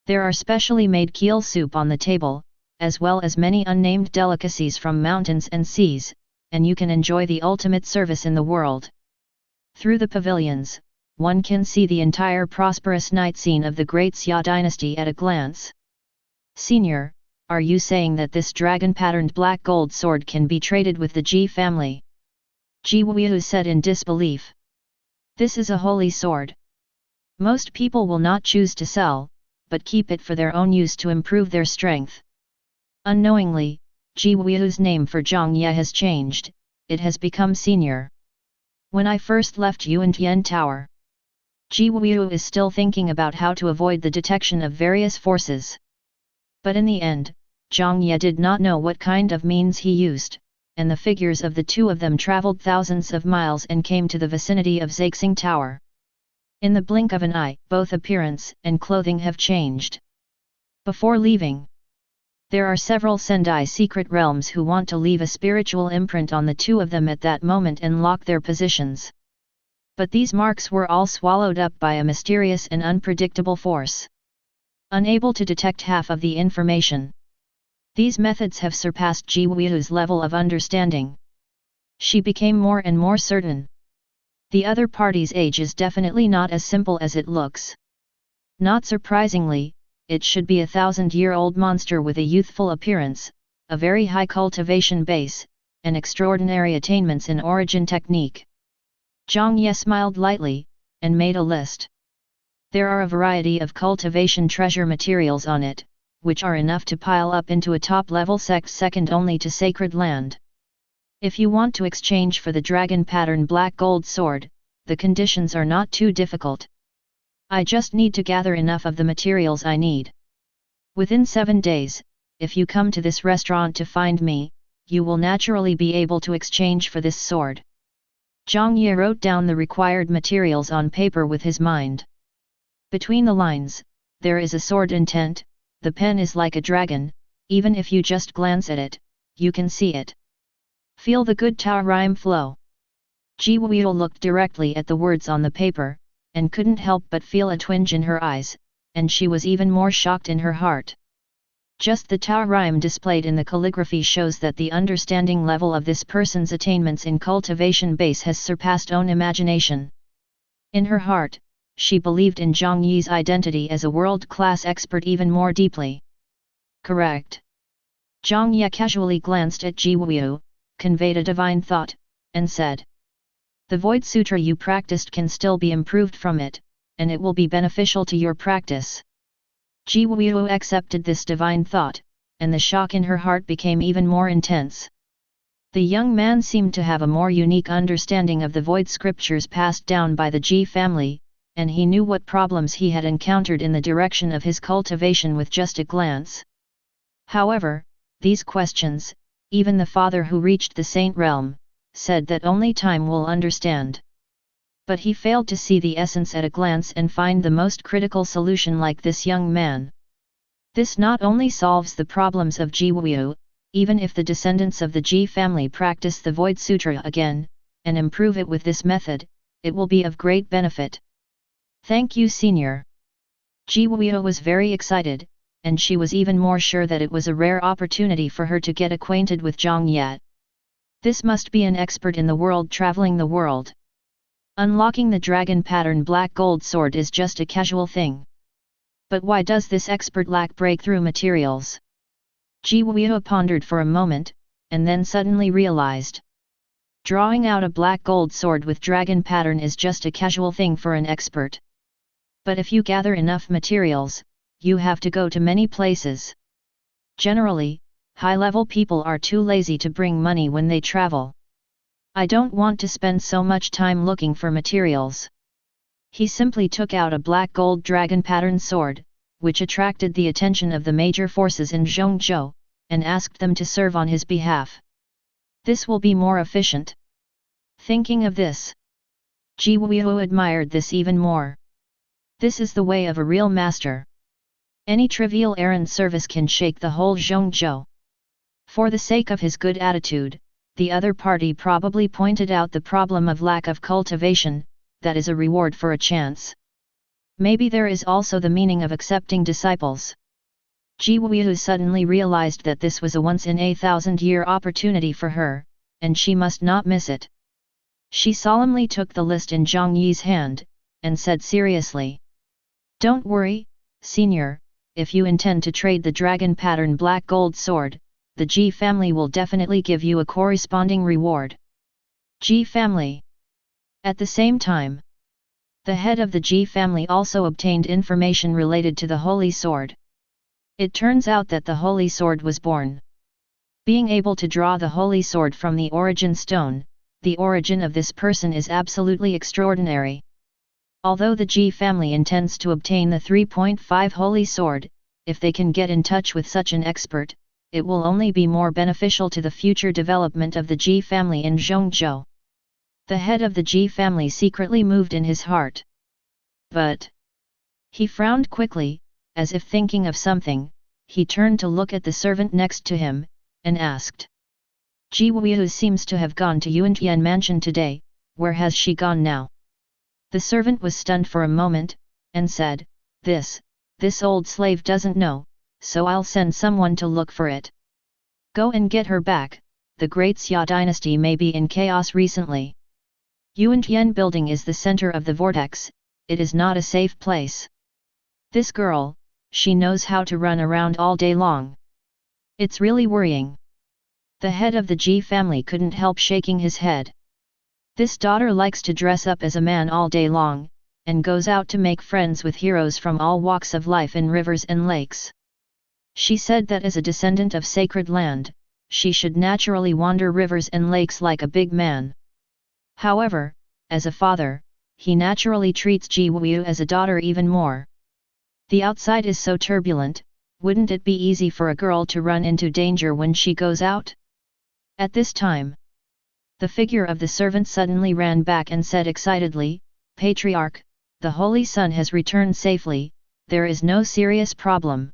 There are specially made keel soup on the table, as well as many unnamed delicacies from mountains and seas, and you can enjoy the ultimate service in the world. Through the pavilions, one can see the entire prosperous night scene of the Great Xia dynasty at a glance. Senior, are you saying that this dragon-patterned black gold sword can be traded with the Ji family? Ji Wuyu said in disbelief. This is a holy sword. Most people will not choose to sell, but keep it for their own use to improve their strength. Unknowingly, Ji Wuyu's name for Jiang Ye has changed, it has become Senior. When I first left Yuantian Tower, Ji Wuyu is still thinking about how to avoid the detection of various forces. But in the end, Jiang Ye did not know what kind of means he used, and the figures of the two of them traveled thousands of miles and came to the vicinity of Zaixing Tower. In the blink of an eye, both appearance and clothing have changed. Before leaving, there are several Sendai secret realms who want to leave a spiritual imprint on the two of them at that moment and lock their positions. But these marks were all swallowed up by a mysterious and unpredictable force. Unable to detect half of the information, these methods have surpassed Ji Wuyu's level of understanding. She became more and more certain. The other party's age is definitely not as simple as it looks. Not surprisingly, it should be a 1,000-year-old monster with a youthful appearance, a very high cultivation base, and extraordinary attainments in origin technique. Jiang Ye smiled lightly, and made a list. There are a variety of cultivation treasure materials on it, which are enough to pile up into a top-level sect second only to sacred land. If you want to exchange for the dragon pattern black gold sword, the conditions are not too difficult. I just need to gather enough of the materials I need. Within 7 days, if you come to this restaurant to find me, you will naturally be able to exchange for this sword. Jiang Ye wrote down the required materials on paper with his mind. Between the lines, there is a sword intent. The pen is like a dragon, even if you just glance at it, you can see it. Feel the good Tao rhyme flow. Ji Wuyu looked directly at the words on the paper, and couldn't help but feel a twinge in her eyes, and she was even more shocked in her heart. Just the Tao rhyme displayed in the calligraphy shows that the understanding level of this person's attainments in cultivation base has surpassed own imagination. In her heart, she believed in Jiang Ye's identity as a world-class expert even more deeply. Correct. Jiang Ye casually glanced at Ji Wuyu, conveyed a divine thought, and said, "The Void Sutra you practiced can still be improved from it, and it will be beneficial to your practice." Ji Wuyu accepted this divine thought, and the shock in her heart became even more intense. The young man seemed to have a more unique understanding of the void scriptures passed down by the Ji family, and he knew what problems he had encountered in the direction of his cultivation with just a glance. However, these questions, even the father who reached the saint realm, said that only time will understand. But he failed to see the essence at a glance and find the most critical solution like this young man. This not only solves the problems of Ji Wu, even if the descendants of the Ji family practice the Void Sutra again, and improve it with this method, it will be of great benefit. Thank you, Senior. Ji Wu was very excited, and she was even more sure that it was a rare opportunity for her to get acquainted with Jiang Ye. This must be an expert in the world traveling the world. Unlocking the dragon pattern black gold sword is just a casual thing. But why does this expert lack breakthrough materials? Ji Wu pondered for a moment, and then suddenly realized. Drawing out a black gold sword with dragon pattern is just a casual thing for an expert. But if you gather enough materials, you have to go to many places. Generally, high-level people are too lazy to bring money when they travel. I don't want to spend so much time looking for materials. He simply took out a black gold dragon pattern sword, which attracted the attention of the major forces in Zhongzhou, and asked them to serve on his behalf. This will be more efficient. Thinking of this, Ji Wu admired this even more. This is the way of a real master. Any trivial errand service can shake the whole Zhongzhou. For the sake of his good attitude, the other party probably pointed out the problem of lack of cultivation, that is a reward for a chance. Maybe there is also the meaning of accepting disciples. Ji Wu suddenly realized that this was a once-in-a-thousand-year opportunity for her, and she must not miss it. She solemnly took the list in Jiang Ye's hand, and said seriously, "Don't worry, Senior, if you intend to trade the dragon pattern black gold sword, the Ji family will definitely give you a corresponding reward." Ji family. At the same time, the head of the Ji family also obtained information related to the Holy Sword. It turns out that the Holy Sword was born. Being able to draw the Holy Sword from the origin stone, the origin of this person is absolutely extraordinary. Although the Ji family intends to obtain the 3.5 Holy Sword, if they can get in touch with such an expert, it will only be more beneficial to the future development of the Ji family in Zhongzhou. The head of the Ji family secretly moved in his heart. But he frowned quickly, as if thinking of something. He turned to look at the servant next to him, and asked, "Ji Wu seems to have gone to Yuantian mansion today, where has she gone now?" The servant was stunned for a moment, and said, This old slave doesn't know, so I'll send someone to look for it. Go and get her back, the great Xia dynasty may be in chaos recently. Yuantian building is the center of the vortex, it is not a safe place. This girl, she knows how to run around all day long. It's really worrying. The head of the Ji family couldn't help shaking his head. This daughter likes to dress up as a man all day long, and goes out to make friends with heroes from all walks of life in rivers and lakes. She said that as a descendant of sacred land, she should naturally wander rivers and lakes like a big man. However, as a father, he naturally treats Ji Wu as a daughter even more. The outside is so turbulent, wouldn't it be easy for a girl to run into danger when she goes out? At this time, the figure of the servant suddenly ran back and said excitedly, "Patriarch, the Holy Son has returned safely, there is no serious problem."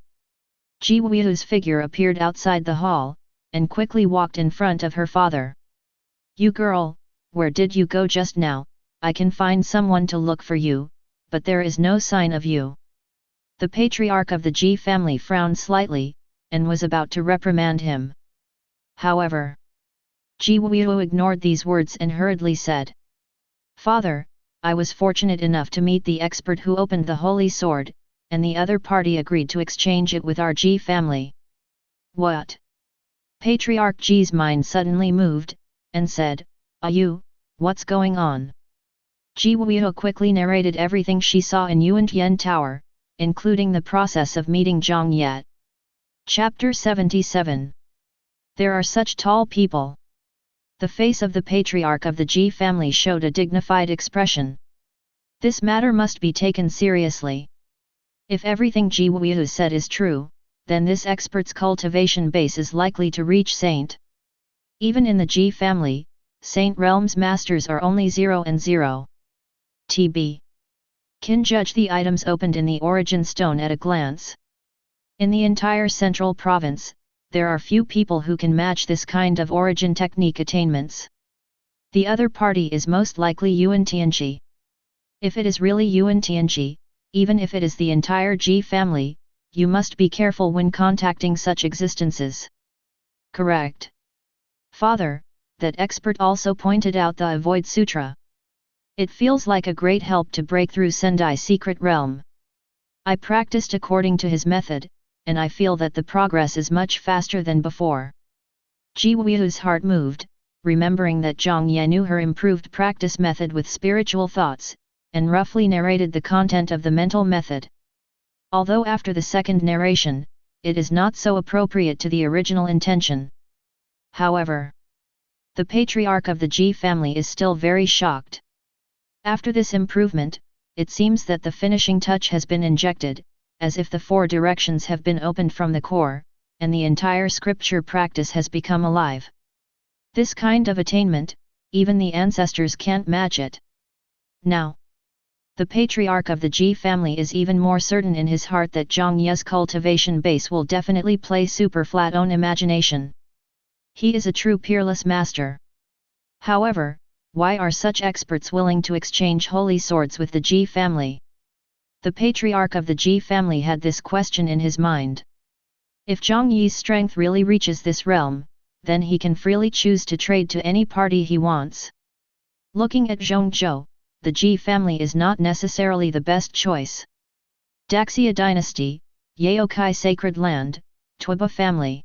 Ji Wu's figure appeared outside the hall, and quickly walked in front of her father. "You girl, where did you go just now? I can find someone to look for you, but there is no sign of you." The patriarch of the Ji family frowned slightly, and was about to reprimand him. However, Ji Wu ignored these words and hurriedly said, "Father, I was fortunate enough to meet the expert who opened the Holy Sword, and the other party agreed to exchange it with our Ji family." "What?" Patriarch Ji's mind suddenly moved, and said, "You, what's going on?" Ji Wu quickly narrated everything she saw in Reincarnation Tower, including the process of meeting Jiang Ye. Chapter 77. There are such tall people. The face of the patriarch of the Ji family showed a dignified expression. This matter must be taken seriously. If everything Ji Wu said is true, then this expert's cultivation base is likely to reach Saint. Even in the Ji family, Saint Realm's masters are only 0 and 0. TB. Can judge the items opened in the origin stone at a glance. In the entire central province, there are few people who can match this kind of origin technique attainments. The other party is most likely Yuan Tianqi. If it is really Yuan Tianqi, even if it is the entire Ji family, you must be careful when contacting such existences. Correct. Father, that expert also pointed out the Avoid Sutra. It feels like a great help to break through Sendai's secret realm. I practiced according to his method, and I feel that the progress is much faster than before. Ji Wu's heart moved, remembering that Jiang Ye knew her improved practice method with spiritual thoughts, and roughly narrated the content of the mental method. Although after the second narration, it is not so appropriate to the original intention. However, the patriarch of the Ji family is still very shocked. After this improvement, it seems that the finishing touch has been injected, as if the 4 directions have been opened from the core, and the entire scripture practice has become alive. This kind of attainment, even the ancestors can't match it. Now, the patriarch of the Ji family is even more certain in his heart that Jiang Ye's cultivation base will definitely play super flat on imagination. He is a true peerless master. However, why are such experts willing to exchange holy swords with the Ji family? The patriarch of the Ji family had this question in his mind. If Jiang Ye's strength really reaches this realm, then he can freely choose to trade to any party he wants. Looking at Zhongzhou, the Ji family is not necessarily the best choice. Daxia dynasty, Yaokai sacred land, Tuoba family.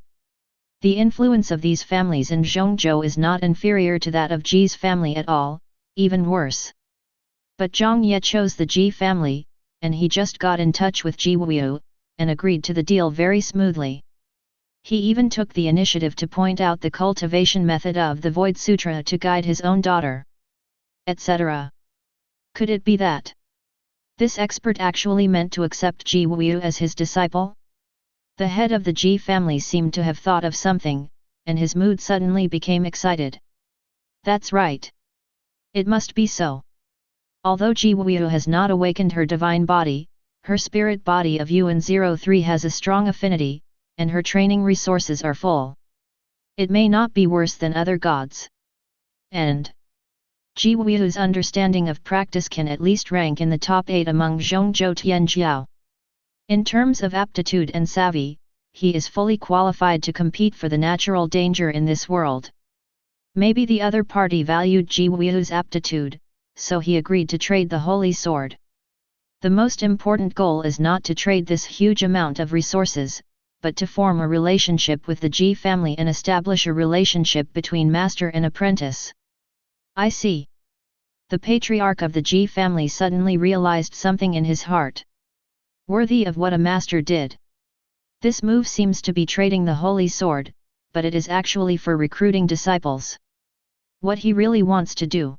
The influence of these families in Zhongzhou is not inferior to that of Ji's family at all, even worse. But Jiang Ye chose the Ji family, and he just got in touch with Ji Wu, and agreed to the deal very smoothly. He even took the initiative to point out the cultivation method of the Void Sutra to guide his own daughter, etc. Could it be that this expert actually meant to accept Ji Wu as his disciple? The head of the Ji family seemed to have thought of something, and his mood suddenly became excited. That's right. It must be so. Although Ji Wu has not awakened her divine body, her spirit body of Yuan 03 has a strong affinity, and her training resources are full. It may not be worse than other gods. And Ji Wu's understanding of practice can at least rank in the top 8 among Zhongzhou Tianjiao. In terms of aptitude and savvy, he is fully qualified to compete for the natural danger in this world. Maybe the other party valued Ji Wu's aptitude, so he agreed to trade the holy sword. The most important goal is not to trade this huge amount of resources, but to form a relationship with the Ji family and establish a relationship between master and apprentice. I see. The patriarch of the Ji family suddenly realized something in his heart. Worthy of what a master did. This move seems to be trading the holy sword, but it is actually for recruiting disciples. What he really wants to do.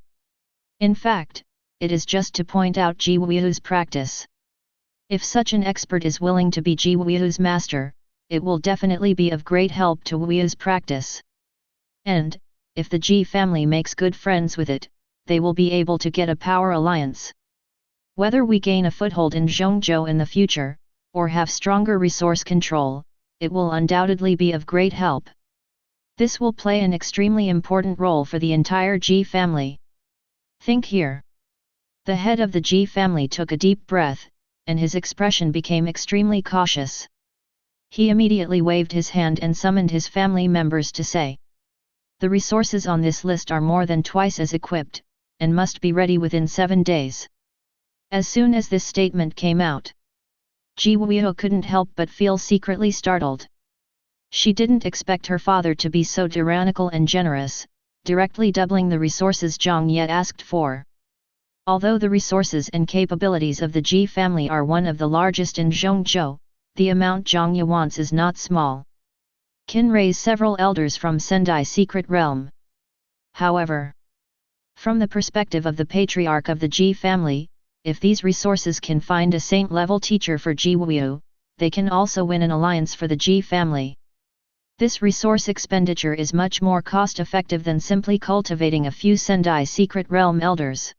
In fact, it is just to point out Ji Wu's practice. If such an expert is willing to be Ji Wu's master, it will definitely be of great help to Wu's practice. And, if the Ji family makes good friends with it, they will be able to get a power alliance. Whether we gain a foothold in Zhongzhou in the future, or have stronger resource control, it will undoubtedly be of great help. This will play an extremely important role for the entire Ji family. Think here. The head of the Ji family took a deep breath, and his expression became extremely cautious. He immediately waved his hand and summoned his family members to say. The resources on this list are more than twice as equipped, and must be ready within 7 days. As soon as this statement came out, Ji Wu couldn't help but feel secretly startled. She didn't expect her father to be so tyrannical and generous, directly doubling the resources Jiang Ye asked for. Although the resources and capabilities of the Ji family are one of the largest in Zhongzhou, the amount Jiang Ye wants is not small. Can raise several elders from Sendai's secret realm. However, from the perspective of the patriarch of the Ji family, if these resources can find a saint-level teacher for Ji Wu, they can also win an alliance for the Ji family. This resource expenditure is much more cost-effective than simply cultivating a few Sendai secret realm elders.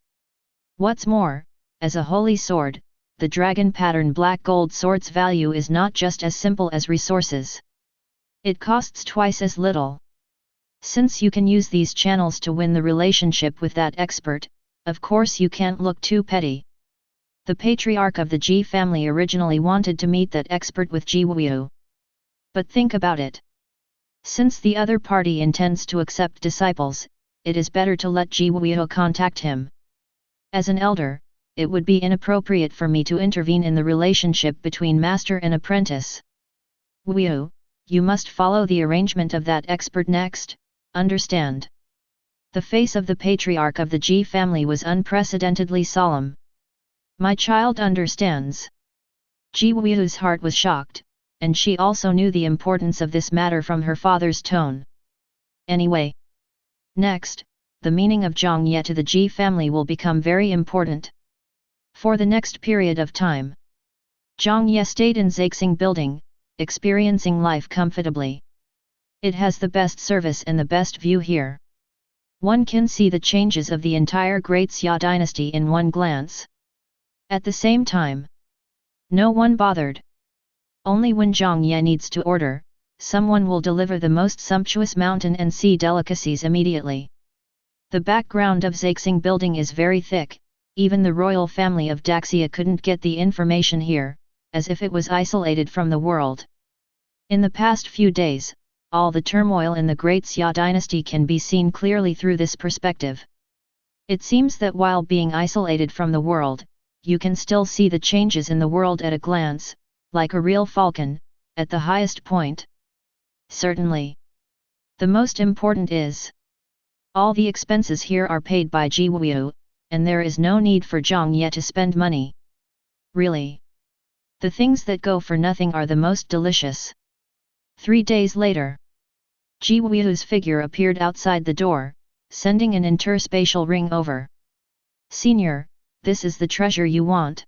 What's more, as a holy sword, the dragon pattern black gold sword's value is not just as simple as resources. It costs twice as little. Since you can use these channels to win the relationship with that expert, of course you can't look too petty. The patriarch of the Ji family originally wanted to meet that expert with Ji Wu. But think about it. Since the other party intends to accept disciples, it is better to let Ji Wu contact him. As an elder, it would be inappropriate for me to intervene in the relationship between master and apprentice. Wu, you must follow the arrangement of that expert next, understand? The face of the patriarch of the Ji family was unprecedentedly solemn. My child understands. Ji Wu's heart was shocked, and she also knew the importance of this matter from her father's tone. Anyway. Next, the meaning of Jiang Ye to the Ji family will become very important. For the next period of time, Jiang Ye stayed in Zhaixing building, experiencing life comfortably. It has the best service and the best view here. One can see the changes of the entire Great Xia dynasty in one glance. At the same time, no one bothered. Only when Jiang Ye needs to order, someone will deliver the most sumptuous mountain and sea delicacies immediately. The background of Zhaixing building is very thick, even the royal family of Daxia couldn't get the information here, as if it was isolated from the world. In the past few days, all the turmoil in the Great Xia dynasty can be seen clearly through this perspective. It seems that while being isolated from the world, you can still see the changes in the world at a glance, like a real falcon, at the highest point. Certainly. The most important is, all the expenses here are paid by Ji Wu, and there is no need for Jiang Ye to spend money. Really. The things that go for nothing are the most delicious. 3 days later, Ji Wu's figure appeared outside the door, sending an interspatial ring over. Senior, this is the treasure you want.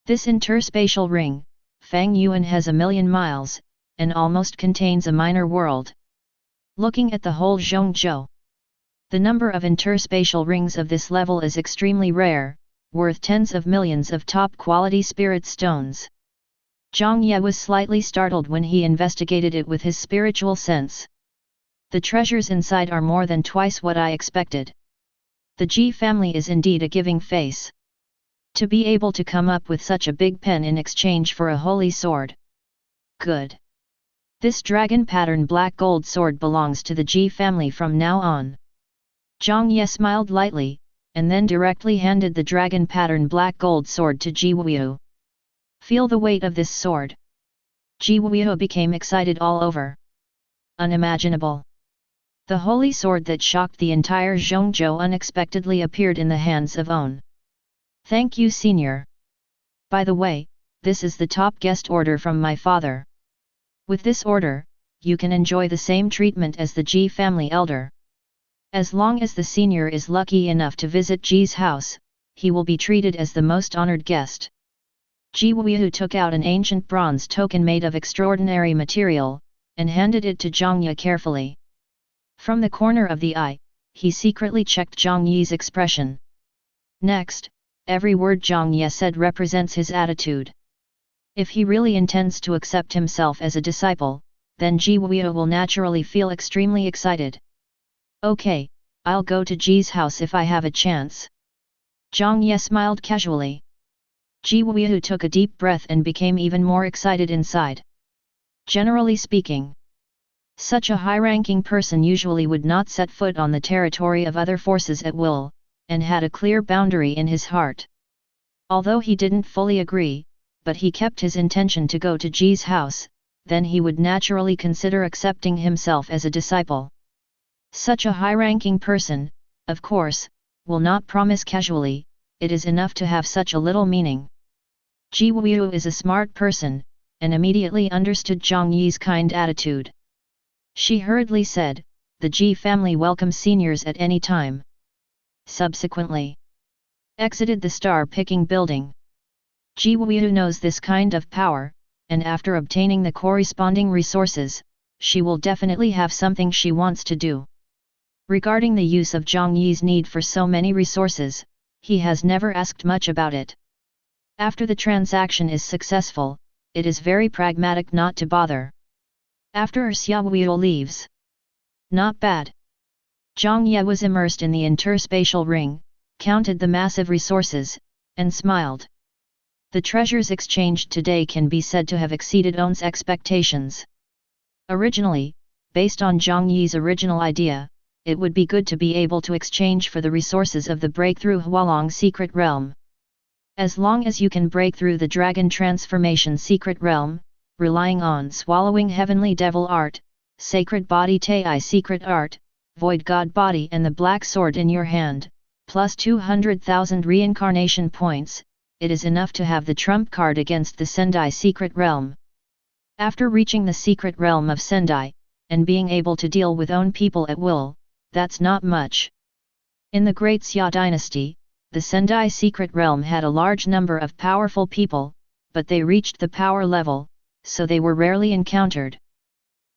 This interspatial ring, Fang Yuan, has 1,000,000 miles, and almost contains a minor world. Looking at the whole Zhongzhou, the number of interspatial rings of this level is extremely rare, worth tens of millions of top-quality spirit stones. Jiang Ye was slightly startled when he investigated it with his spiritual sense. The treasures inside are more than twice what I expected. The Ji family is indeed a giving face. To be able to come up with such a big pen in exchange for a holy sword. Good. This dragon pattern black gold sword belongs to the Ji family from now on. Jiang Ye smiled lightly, and then directly handed the dragon pattern black gold sword to Ji Wu. Feel the weight of this sword. Ji Wu became excited all over. Unimaginable. The holy sword that shocked the entire Zhongzhou unexpectedly appeared in the hands of On. Thank you, senior. By the way, this is the top guest order from my father. With this order, you can enjoy the same treatment as the Ji family elder. As long as the senior is lucky enough to visit Ji's house, he will be treated as the most honored guest. Ji Wu took out an ancient bronze token made of extraordinary material, and handed it to Jiang Ye carefully. From the corner of the eye, he secretly checked Jiang Ye's expression. Next, every word Jiang Ye said represents his attitude. If he really intends to accept himself as a disciple, then Ji Wu will naturally feel extremely excited. Okay, I'll go to Ji's house if I have a chance. Jiang Ye smiled casually. Ji Wu took a deep breath and became even more excited inside. Generally speaking, such a high-ranking person usually would not set foot on the territory of other forces at will, and had a clear boundary in his heart. Although he didn't fully agree, but he kept his intention to go to Ji's house, then he would naturally consider accepting himself as a disciple. Such a high-ranking person, of course, will not promise casually, it is enough to have such a little meaning. Ji Wu is a smart person, and immediately understood Jiang Ye's kind attitude. She hurriedly said, the Ji family welcomes seniors at any time. Subsequently, exited the star-picking building. Ji Wuyu knows this kind of power, and after obtaining the corresponding resources, she will definitely have something she wants to do. Regarding the use of Jiang Ye's need for so many resources, he has never asked much about it. After the transaction is successful, it is very pragmatic not to bother. After Xia Wuyu leaves. Not bad. Jiang Ye was immersed in the interspatial ring, counted the massive resources, and smiled. The treasures exchanged today can be said to have exceeded one's expectations. Originally, based on Jiang Ye's original idea, it would be good to be able to exchange for the resources of the breakthrough Hualong secret realm. As long as you can break through the dragon transformation secret realm, relying on swallowing heavenly devil art, sacred body Tai secret art, void god body and the black sword in your hand, plus 200,000 reincarnation points, it is enough to have the trump card against the Sendai secret realm. After reaching the secret realm of Sendai, and being able to deal with own people at will, that's not much. In the Great Xia dynasty, the Sendai secret realm had a large number of powerful people, but they reached the power level, so they were rarely encountered.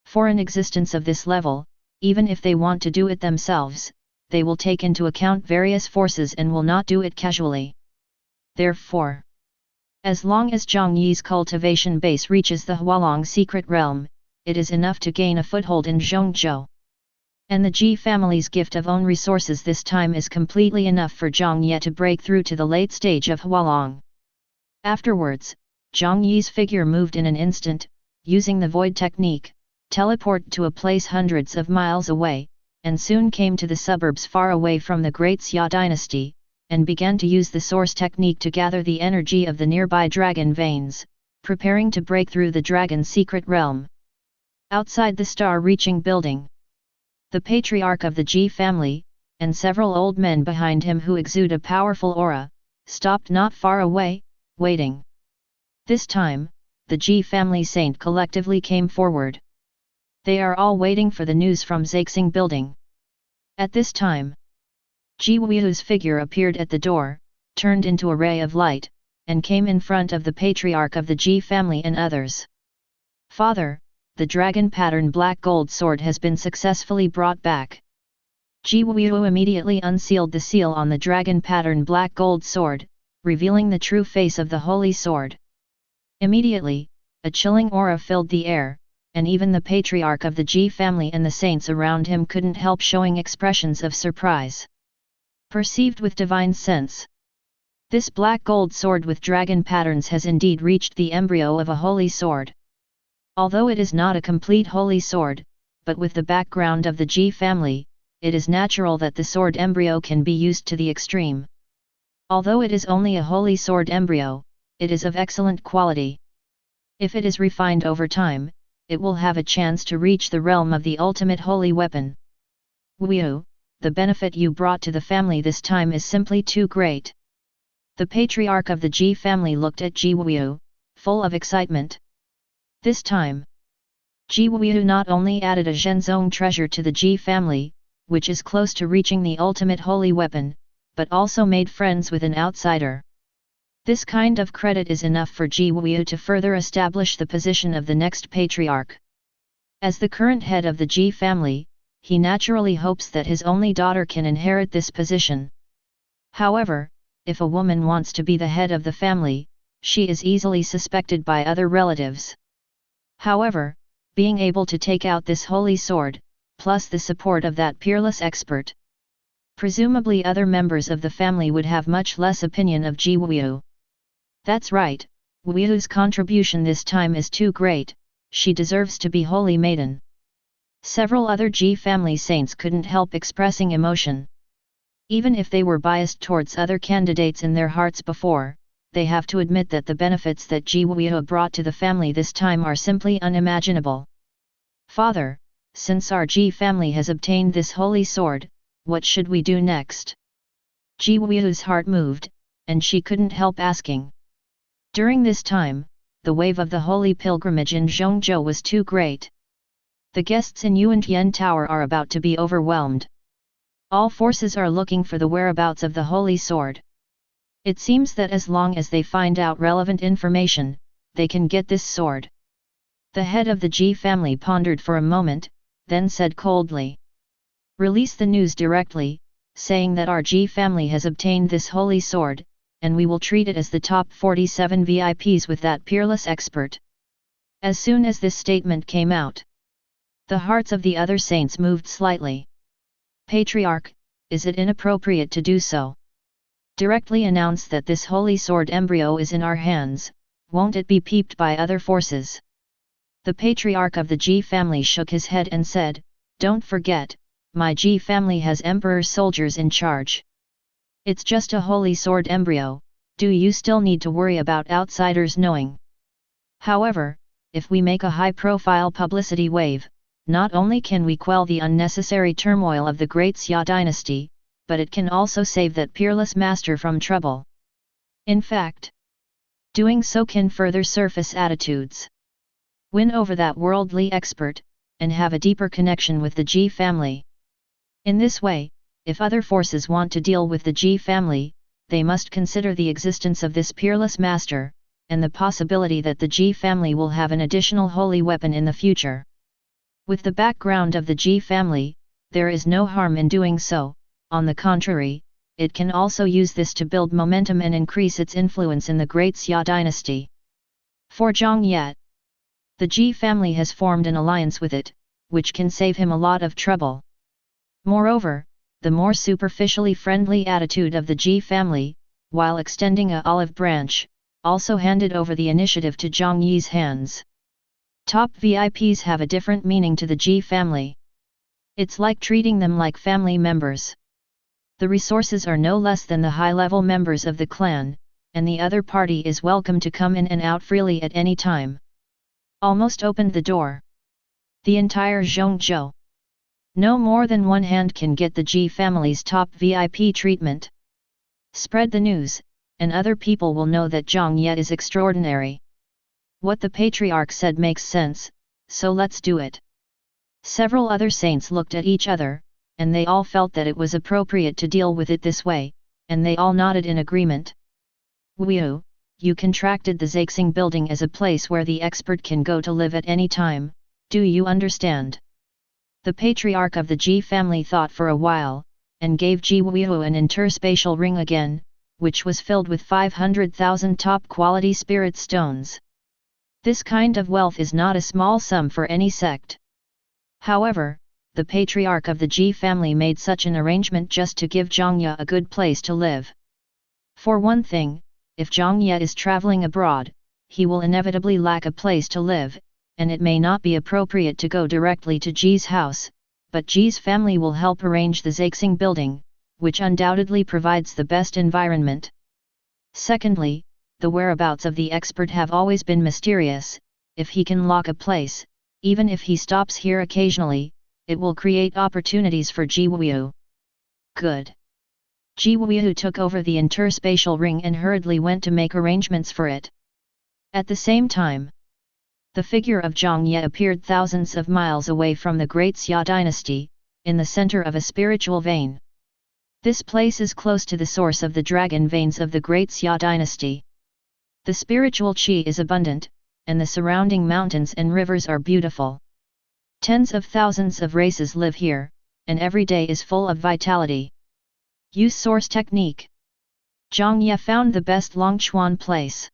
For an existence of this level, even if they want to do it themselves, they will take into account various forces and will not do it casually. Therefore, as long as Jiang Ye's cultivation base reaches the Hualong secret realm, it is enough to gain a foothold in Zhongzhou. And the Ji family's gift of own resources this time is completely enough for Jiang Ye to break through to the late stage of Hualong. Afterwards, Jiang Ye's figure moved in an instant, using the void technique, teleport to a place hundreds of miles away, and soon came to the suburbs far away from the Great Xia dynasty, and began to use the source technique to gather the energy of the nearby dragon veins, preparing to break through the dragon secret realm. Outside the star-reaching building, the patriarch of the Ji family, and several old men behind him who exude a powerful aura, stopped not far away, waiting. This time, the Ji family saint collectively came forward. They are all waiting for the news from Zhaixing building. At this time, Ji Wuyu's figure appeared at the door, turned into a ray of light, and came in front of the patriarch of the Ji family and others. Father, the dragon pattern black gold sword has been successfully brought back. Ji Wuyu immediately unsealed the seal on the dragon pattern black gold sword, revealing the true face of the holy sword. Immediately, a chilling aura filled the air, and even the patriarch of the Ji family and the saints around him couldn't help showing expressions of surprise. Perceived with divine sense. This black gold sword with dragon patterns has indeed reached the embryo of a holy sword. Although it is not a complete holy sword, but with the background of the Ji family, it is natural that the sword embryo can be used to the extreme. Although it is only a holy sword embryo, it is of excellent quality. If it is refined over time, it will have a chance to reach the realm of the ultimate holy weapon. Wuyu, the benefit you brought to the family this time is simply too great. The patriarch of the Ji family looked at Ji Wuyu, full of excitement. This time, Ji Wuyu not only added a Zhenzong treasure to the Ji family, which is close to reaching the ultimate holy weapon, but also made friends with an outsider. This kind of credit is enough for Ji Wuyu to further establish the position of the next patriarch. As the current head of the Ji family, he naturally hopes that his only daughter can inherit this position. However, if a woman wants to be the head of the family, she is easily suspected by other relatives. However, being able to take out this holy sword, plus the support of that peerless expert, presumably other members of the family would have much less opinion of Ji Wuyu. That's right, Wuyu's contribution this time is too great, she deserves to be holy maiden. Several other Ji family saints couldn't help expressing emotion. Even if they were biased towards other candidates in their hearts before, they have to admit that the benefits that Ji Wuyu brought to the family this time are simply unimaginable. Father, since our Ji family has obtained this holy sword, what should we do next? Ji Wuyu's heart moved, and she couldn't help asking. During this time, the wave of the holy pilgrimage in Zhongzhou was too great. The guests in Reincarnation Tower are about to be overwhelmed. All forces are looking for the whereabouts of the holy sword. It seems that as long as they find out relevant information, they can get this sword. The head of the Ji family pondered for a moment, then said coldly. Release the news directly, saying that our Ji family has obtained this holy sword, and we will treat it as the top 47 VIPs with that peerless expert. As soon as this statement came out, the hearts of the other saints moved slightly. Patriarch, is it inappropriate to do so? Directly announce that this holy sword embryo is in our hands, won't it be peeped by other forces? The patriarch of the Ji family shook his head and said, don't forget, my Ji family has emperor soldiers in charge. It's just a holy sword embryo, do you still need to worry about outsiders knowing? However, if we make a high-profile publicity wave, not only can we quell the unnecessary turmoil of the great Xia dynasty, but it can also save that peerless master from trouble. In fact, doing so can further surface attitudes, win over that worldly expert, and have a deeper connection with the Ji family. In this way, if other forces want to deal with the Ji family, they must consider the existence of this peerless master, and the possibility that the Ji family will have an additional holy weapon in the future. With the background of the Ji family, there is no harm in doing so, on the contrary, it can also use this to build momentum and increase its influence in the great Xia dynasty. For Jiang Ye, the Ji family has formed an alliance with it, which can save him a lot of trouble. Moreover, the more superficially friendly attitude of the Ji family, while extending an olive branch, also handed over the initiative to Jiang Ye's hands. Top VIPs have a different meaning to the Ji family. It's like treating them like family members. The resources are no less than the high-level members of the clan, and the other party is welcome to come in and out freely at any time. Almost opened the door. The entire Zhongzhou. No more than one hand can get the Ji family's top VIP treatment. Spread the news, and other people will know that Jiang Ye is extraordinary. What the patriarch said makes sense, so let's do it. Several other saints looked at each other, and they all felt that it was appropriate to deal with it this way, and they all nodded in agreement. Wu, you contracted the Zhaixing building as a place where the expert can go to live at any time, do you understand? The patriarch of the Ji family thought for a while, and gave Ji Wu an interspatial ring again, which was filled with 500,000 top-quality spirit stones. This kind of wealth is not a small sum for any sect. However, the patriarch of the Ji family made such an arrangement just to give Jiang Ye a good place to live. For one thing, if Jiang Ye is traveling abroad, he will inevitably lack a place to live, and it may not be appropriate to go directly to Ji's house, but Ji's family will help arrange the Zhaixing building, which undoubtedly provides the best environment. Secondly, the whereabouts of the expert have always been mysterious. If he can lock a place, even if he stops here occasionally, it will create opportunities for Ji Wu. Good. Ji Wu took over the interspatial ring and hurriedly went to make arrangements for it. At the same time, the figure of Jiang Ye appeared thousands of miles away from the great Xia dynasty, in the center of a spiritual vein. This place is close to the source of the dragon veins of the great Xia dynasty. The spiritual qi is abundant, and the surrounding mountains and rivers are beautiful. Tens of thousands of races live here, and every day is full of vitality. Use source technique. Jiang Ye found the best Longchuan place.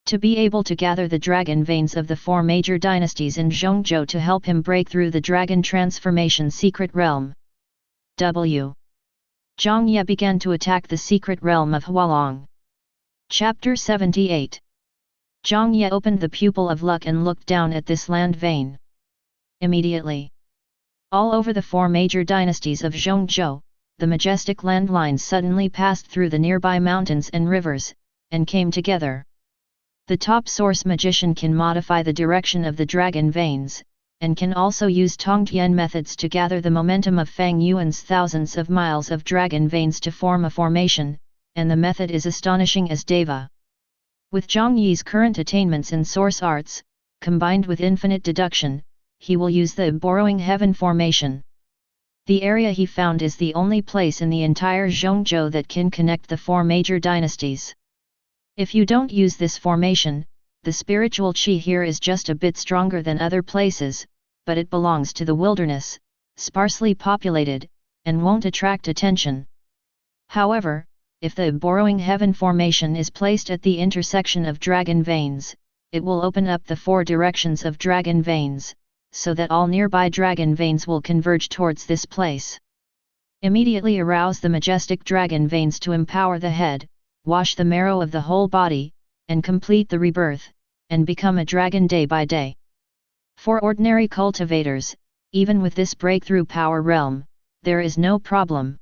To be able to gather the dragon veins of the four major dynasties in Zhongzhou to help him break through the dragon transformation secret realm. W. Jiang Ye began to attack the secret realm of Hualong. Chapter 78. Jiang Ye opened the pupil of luck and looked down at this land vein. Immediately, all over the four major dynasties of Zhongzhou, the majestic landlines suddenly passed through the nearby mountains and rivers, and came together. The top source magician can modify the direction of the dragon veins, and can also use Tongtian methods to gather the momentum of Fang Yuan's thousands of miles of dragon veins to form a formation, and the method is astonishing as Deva. With Jiang Ye's current attainments in source arts, combined with infinite deduction, he will use the borrowing heaven formation. The area he found is the only place in the entire Zhongzhou that can connect the four major dynasties. If you don't use this formation, the spiritual qi here is just a bit stronger than other places, but it belongs to the wilderness, sparsely populated, and won't attract attention. However, if the borrowing heaven formation is placed at the intersection of dragon veins, it will open up the four directions of dragon veins, so that all nearby dragon veins will converge towards this place. Immediately arouse the majestic dragon veins to empower the head, wash the marrow of the whole body, and complete the rebirth, and become a dragon day by day. For ordinary cultivators, even with this breakthrough power realm, there is no problem.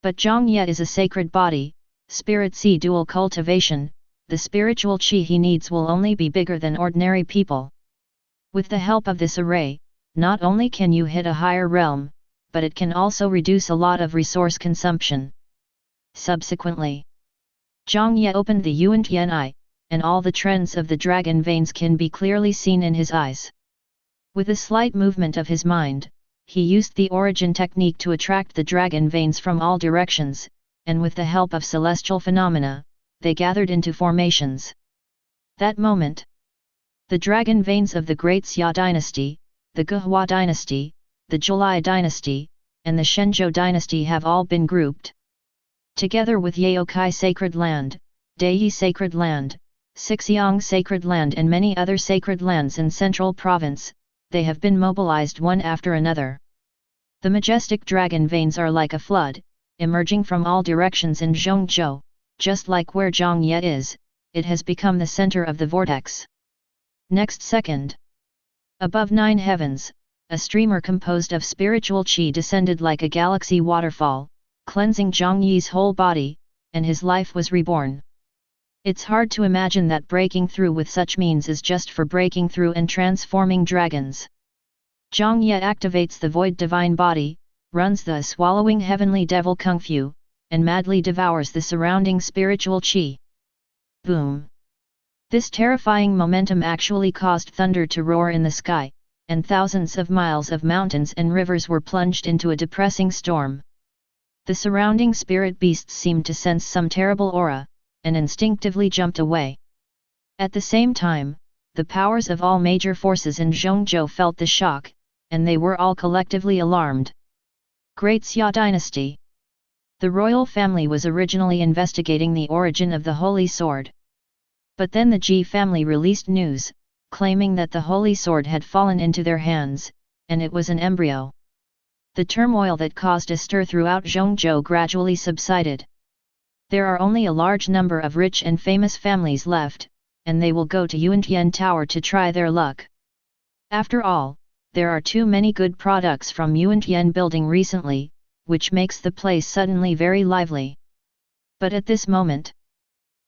But Jiang Ye is a sacred body, spirit sea dual cultivation, the spiritual qi he needs will only be bigger than ordinary people. With the help of this array, not only can you hit a higher realm, but it can also reduce a lot of resource consumption. Subsequently, Jiang Ye opened the Yuan eye, and all the trends of the dragon veins can be clearly seen in his eyes. With a slight movement of his mind, he used the origin technique to attract the dragon veins from all directions, and with the help of celestial phenomena, they gathered into formations. That moment, the dragon veins of the Great Xia dynasty, the Guhua dynasty, the Zhuai dynasty, and the Shenzhou dynasty have all been grouped. Together with Yaokai Sacred Land, Daiyi Sacred Land, Sixiang Sacred Land and many other sacred lands in Central Province, they have been mobilized one after another. The majestic dragon veins are like a flood, emerging from all directions in Zhongzhou, just like where Jiang Ye is, it has become the center of the vortex. Next second, above 9 heavens, a streamer composed of spiritual qi descended like a galaxy waterfall, cleansing Jiang Ye's whole body, and his life was reborn. It's hard to imagine that breaking through with such means is just for breaking through and transforming dragons. Jiang Ye activates the void divine body, runs the swallowing heavenly devil kung fu, and madly devours the surrounding spiritual qi. Boom! This terrifying momentum actually caused thunder to roar in the sky, and thousands of miles of mountains and rivers were plunged into a depressing storm. The surrounding spirit beasts seemed to sense some terrible aura, and instinctively jumped away. At the same time, the powers of all major forces in Zhongzhou felt the shock, and they were all collectively alarmed. Great Xia Dynasty. The royal family was originally investigating the origin of the Holy Sword. But then the Ji family released news, claiming that the Holy Sword had fallen into their hands, and it was an embryo. The turmoil that caused a stir throughout Zhongzhou gradually subsided. There are only a large number of rich and famous families left, and they will go to Reincarnation Tower to try their luck. After all, there are too many good products from Reincarnation building recently, which makes the place suddenly very lively. But at this moment,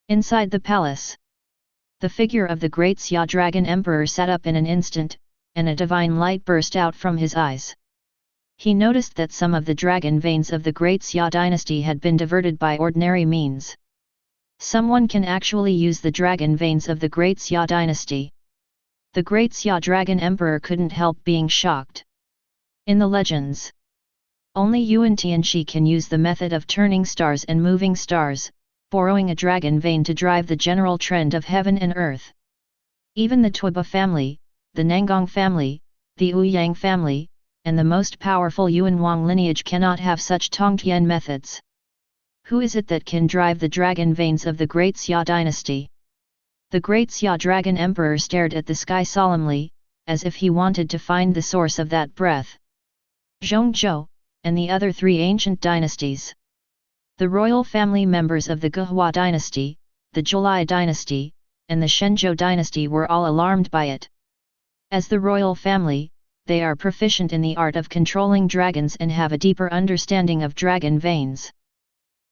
inside the palace, the figure of the great Xia Dragon Emperor sat up in an instant, and a divine light burst out from his eyes. He noticed that some of the dragon veins of the Great Xia dynasty had been diverted by ordinary means. Someone can actually use the dragon veins of the Great Xia dynasty. The Great Xia Dragon Emperor couldn't help being shocked. In the legends, only Yuan Tianxi can use the method of turning stars and moving stars, borrowing a dragon vein to drive the general trend of heaven and earth. Even the Tuoba family, the Nangong family, the Ouyang family, and the most powerful Yuan Wang lineage cannot have such Tongtian methods. Who is it that can drive the dragon veins of the Great Xia dynasty? The Great Xia Dragon Emperor stared at the sky solemnly, as if he wanted to find the source of that breath. Zhongzhou, and the other 3 ancient dynasties. The royal family members of the Guhua dynasty, the Zhuai dynasty, and the Shenzhou dynasty were all alarmed by it. As the royal family, they are proficient in the art of controlling dragons and have a deeper understanding of dragon veins.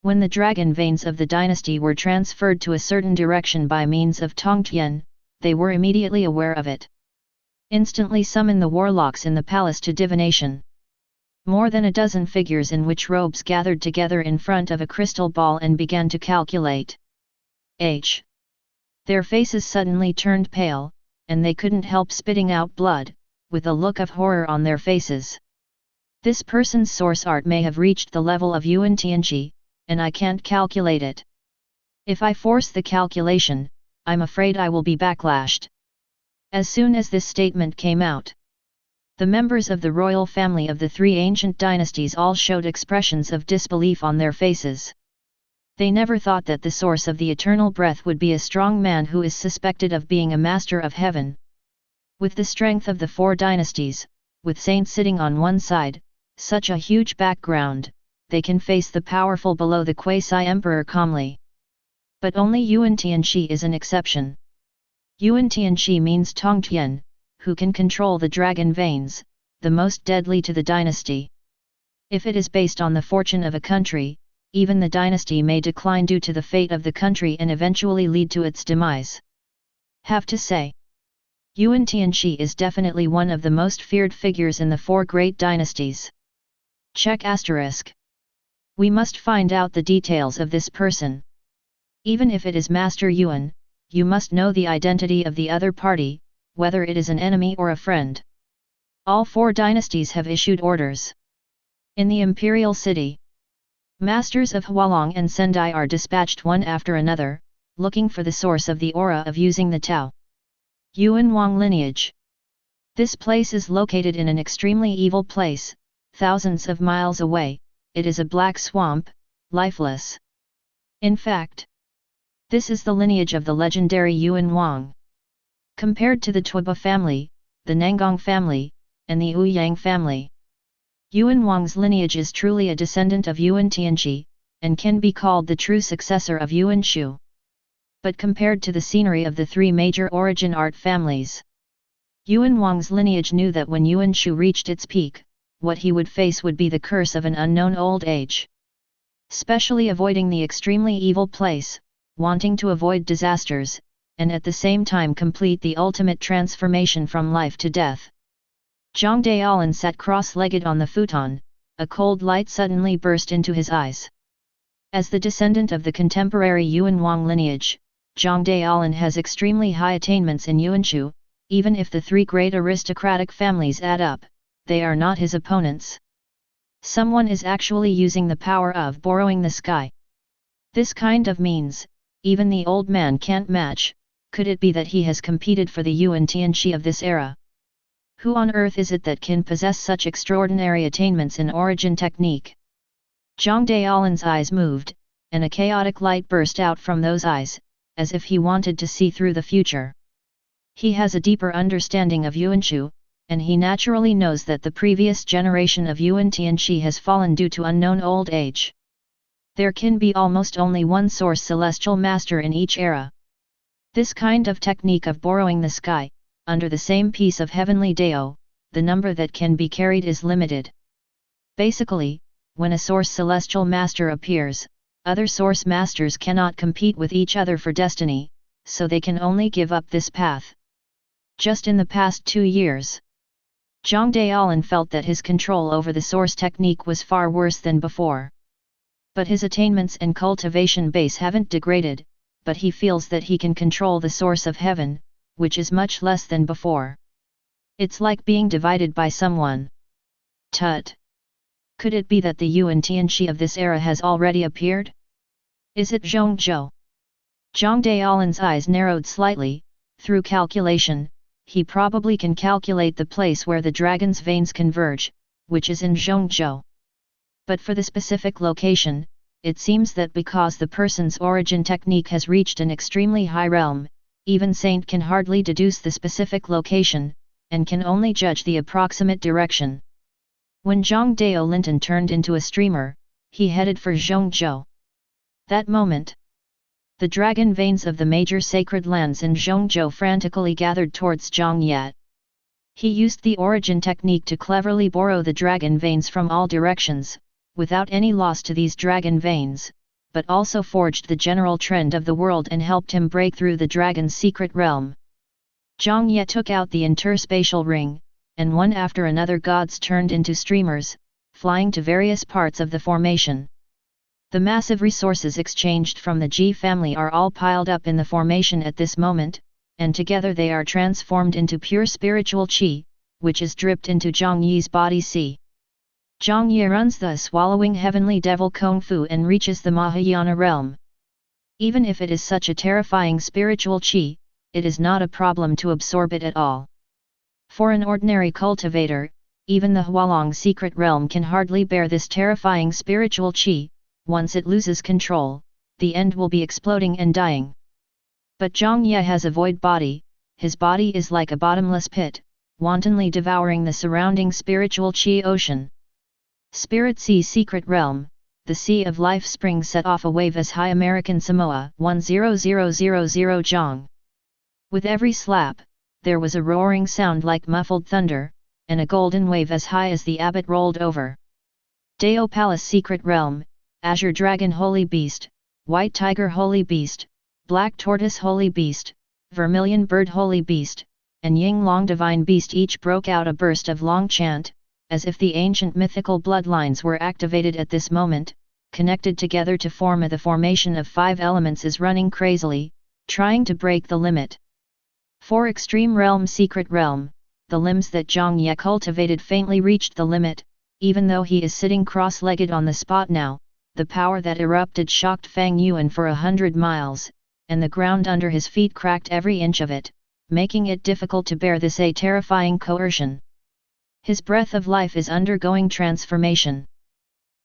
When the dragon veins of the dynasty were transferred to a certain direction by means of Tongtian, they were immediately aware of it. Instantly summon the warlocks in the palace to divination. More than a dozen figures in witch robes gathered together in front of a crystal ball and began to calculate. Their faces suddenly turned pale, and they couldn't help spitting out blood, with a look of horror on their faces. This person's source art may have reached the level of Yuan Tianqi, and I can't calculate it. If I force the calculation, I'm afraid I will be backlashed. As soon as this statement came out, the members of the royal family of the three ancient dynasties all showed expressions of disbelief on their faces. They never thought that the source of the eternal breath would be a strong man who is suspected of being a master of heaven. With the strength of the four dynasties, with saints sitting on one side, such a huge background, they can face the powerful below the quasi-emperor calmly. But only Yuan Tianqi is an exception. Yuan Tianqi means Tongtian, who can control the dragon veins, the most deadly to the dynasty. If it is based on the fortune of a country, even the dynasty may decline due to the fate of the country and eventually lead to its demise. Have to say, Yuan Tianqi is definitely one of the most feared figures in the four great dynasties. Check asterisk. We must find out the details of this person. Even if it is Master Yuan, you must know the identity of the other party, whether it is an enemy or a friend. All four dynasties have issued orders. In the imperial city, masters of Hualong and Sendai are dispatched one after another, looking for the source of the aura of using the Tao. Yuan Wang lineage. This place is located in an extremely evil place, thousands of miles away. It is a black swamp, lifeless. In fact, this is the lineage of the legendary Yuan Wang. Compared to the Tuoba family, the Nangang family, and the Ouyang family, Yuan Wang's lineage is truly a descendant of Yuan Tianqi, and can be called the true successor of Yuan Shu. But compared to the scenery of the three major origin art families, Yuan Wang's lineage knew that when Yuan Shu reached its peak, what he would face would be the curse of an unknown old age. Specially avoiding the extremely evil place, wanting to avoid disasters, and at the same time complete the ultimate transformation from life to death. Zhang Daolan sat cross-legged on the futon, a cold light suddenly burst into his eyes. As the descendant of the contemporary Yuan Wang lineage, Zhang Daolan has extremely high attainments in Yuanshu. Even if the three great aristocratic families add up, they are not his opponents. Someone is actually using the power of borrowing the sky. This kind of means, even the old man can't match. Could it be that he has competed for the Yuan Tianqi of this era? Who on earth is it that can possess such extraordinary attainments in origin technique? Zhang Daolan's eyes moved, and a chaotic light burst out from those eyes, as if he wanted to see through the future. He has a deeper understanding of Yuanshu, and he naturally knows that the previous generation of Yuan Tianqi has fallen due to unknown old age. There can be almost only one source celestial master in each era. This kind of technique of borrowing the sky, under the same piece of heavenly Dao, the number that can be carried is limited. Basically, when a source celestial master appears, other source masters cannot compete with each other for destiny, so they can only give up this path. Just in the past 2 years, Zhang Daolan felt that his control over the source technique was far worse than before. But his attainments and cultivation base haven't degraded, but he feels that he can control the source of heaven, which is much less than before. It's like being divided by someone. Tut! Could it be that the Yuan Tianqi of this era has already appeared? Is it Zhongzhou? Zhang Daolan's eyes narrowed slightly. Through calculation, he probably can calculate the place where the dragon's veins converge, which is in Zhongzhou. But for the specific location, it seems that because the person's origin technique has reached an extremely high realm, even Saint can hardly deduce the specific location, and can only judge the approximate direction. When Zhang Daolinton turned into a streamer, he headed for Zhongzhou. That moment, the dragon veins of the major sacred lands in Zhongzhou frantically gathered towards Jiang Ye. He used the origin technique to cleverly borrow the dragon veins from all directions, without any loss to these dragon veins, but also forged the general trend of the world and helped him break through the dragon's secret realm. Jiang Ye took out the interspatial ring, and one after another gods turned into streamers, flying to various parts of the formation. The massive resources exchanged from the Ji family are all piled up in the formation at this moment, and together they are transformed into pure spiritual qi, which is dripped into Jiang Ye's body. See. Jiang Ye runs the swallowing heavenly devil Kung Fu and reaches the Mahayana realm. Even if it is such a terrifying spiritual qi, it is not a problem to absorb it at all. For an ordinary cultivator, even the Hualong secret realm can hardly bear this terrifying spiritual qi. Once it loses control, the end will be exploding and dying. But Jiang Ye has a void body, his body is like a bottomless pit, wantonly devouring the surrounding spiritual qi ocean. Spirit Sea Secret Realm, the Sea of Life Spring set off a wave as high American Samoa 10000 Jiang. With every slap, there was a roaring sound like muffled thunder, and a golden wave as high as the abbot rolled over. Dao Palace Secret Realm, Azure Dragon Holy Beast, White Tiger Holy Beast, Black Tortoise Holy Beast, Vermilion Bird Holy Beast, and Ying Long Divine Beast each broke out a burst of long chant, as if the ancient mythical bloodlines were activated at this moment, connected together to form the formation of 5 elements is running crazily, trying to break the limit. For Extreme Realm Secret Realm, the limbs that Jiang Ye cultivated faintly reached the limit, even though he is sitting cross-legged on the spot now. The power that erupted shocked Fang Yuan for 100 miles, and the ground under his feet cracked every inch of it, making it difficult to bear this terrifying coercion. His breath of life is undergoing transformation.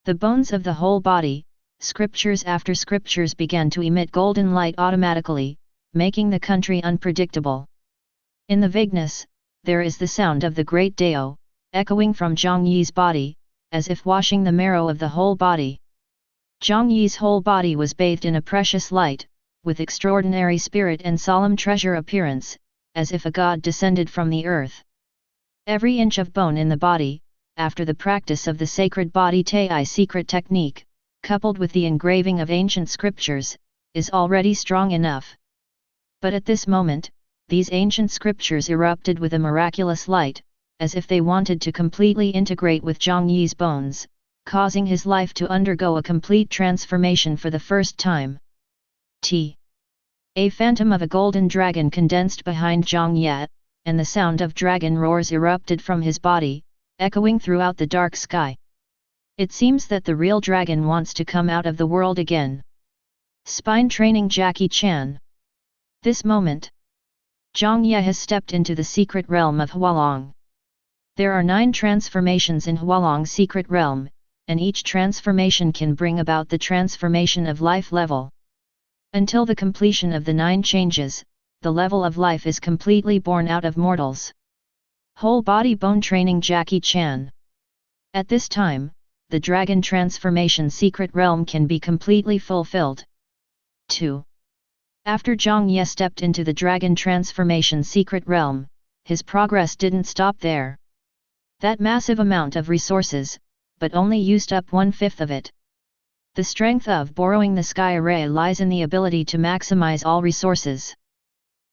The bones of the whole body, scriptures after scriptures began to emit golden light automatically, making the country unpredictable. In the vagueness, there is the sound of the great Dao, echoing from Jiang Ye's body, as if washing the marrow of the whole body. Jiang Ye's whole body was bathed in a precious light, with extraordinary spirit and solemn treasure appearance, as if a god descended from the earth. Every inch of bone in the body, after the practice of the sacred body Tai secret technique, coupled with the engraving of ancient scriptures, is already strong enough. But at this moment, these ancient scriptures erupted with a miraculous light, as if they wanted to completely integrate with Jiang Ye's bones, causing his life to undergo a complete transformation for the first time. A phantom of a golden dragon condensed behind Jiang Ye, and the sound of dragon roars erupted from his body, echoing throughout the dark sky. It seems that the real dragon wants to come out of the world again. Spine training Jackie Chan. This moment, Jiang Ye has stepped into the secret realm of Hualong. There are 9 transformations in Hualong's secret realm, and each transformation can bring about the transformation of life level. Until the completion of the 9 changes, the level of life is completely born out of mortals. Whole body bone training Jackie Chan. At this time, the dragon transformation secret realm can be completely fulfilled. 2. After Jiang Ye stepped into the dragon transformation secret realm, his progress didn't stop there. That massive amount of resources, but only used up 1/5 of it. The strength of borrowing the sky array lies in the ability to maximize all resources.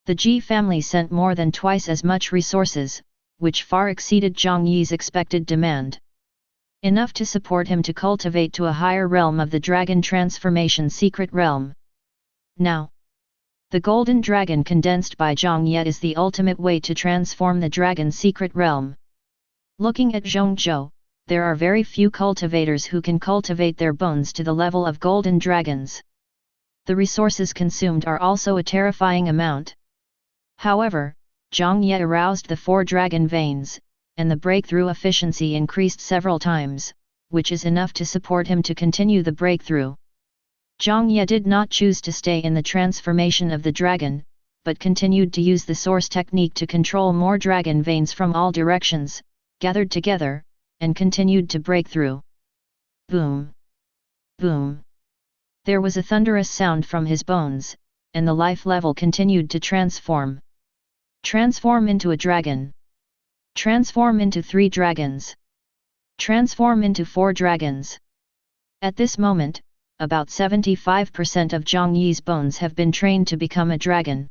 The Ji family sent more than twice as much resources, which far exceeded Jiang Ye's expected demand. Enough to support him to cultivate to a higher realm of the dragon transformation secret realm. Now, the golden dragon condensed by Jiang Ye is the ultimate way to transform the dragon secret realm. Looking at Zhongzhou, there are very few cultivators who can cultivate their bones to the level of golden dragons. The resources consumed are also a terrifying amount. However, Jiang Ye aroused the 4 dragon veins, and the breakthrough efficiency increased several times, which is enough to support him to continue the breakthrough. Jiang Ye did not choose to stay in the transformation of the dragon, but continued to use the source technique to control more dragon veins from all directions, gathered together, and continued to break through. Boom! Boom! There was a thunderous sound from his bones, and the life level continued to transform. Transform into a dragon. Transform into 3 dragons. Transform into 4 dragons. At this moment, about 75% of Jiang Ye's bones have been trained to become a dragon.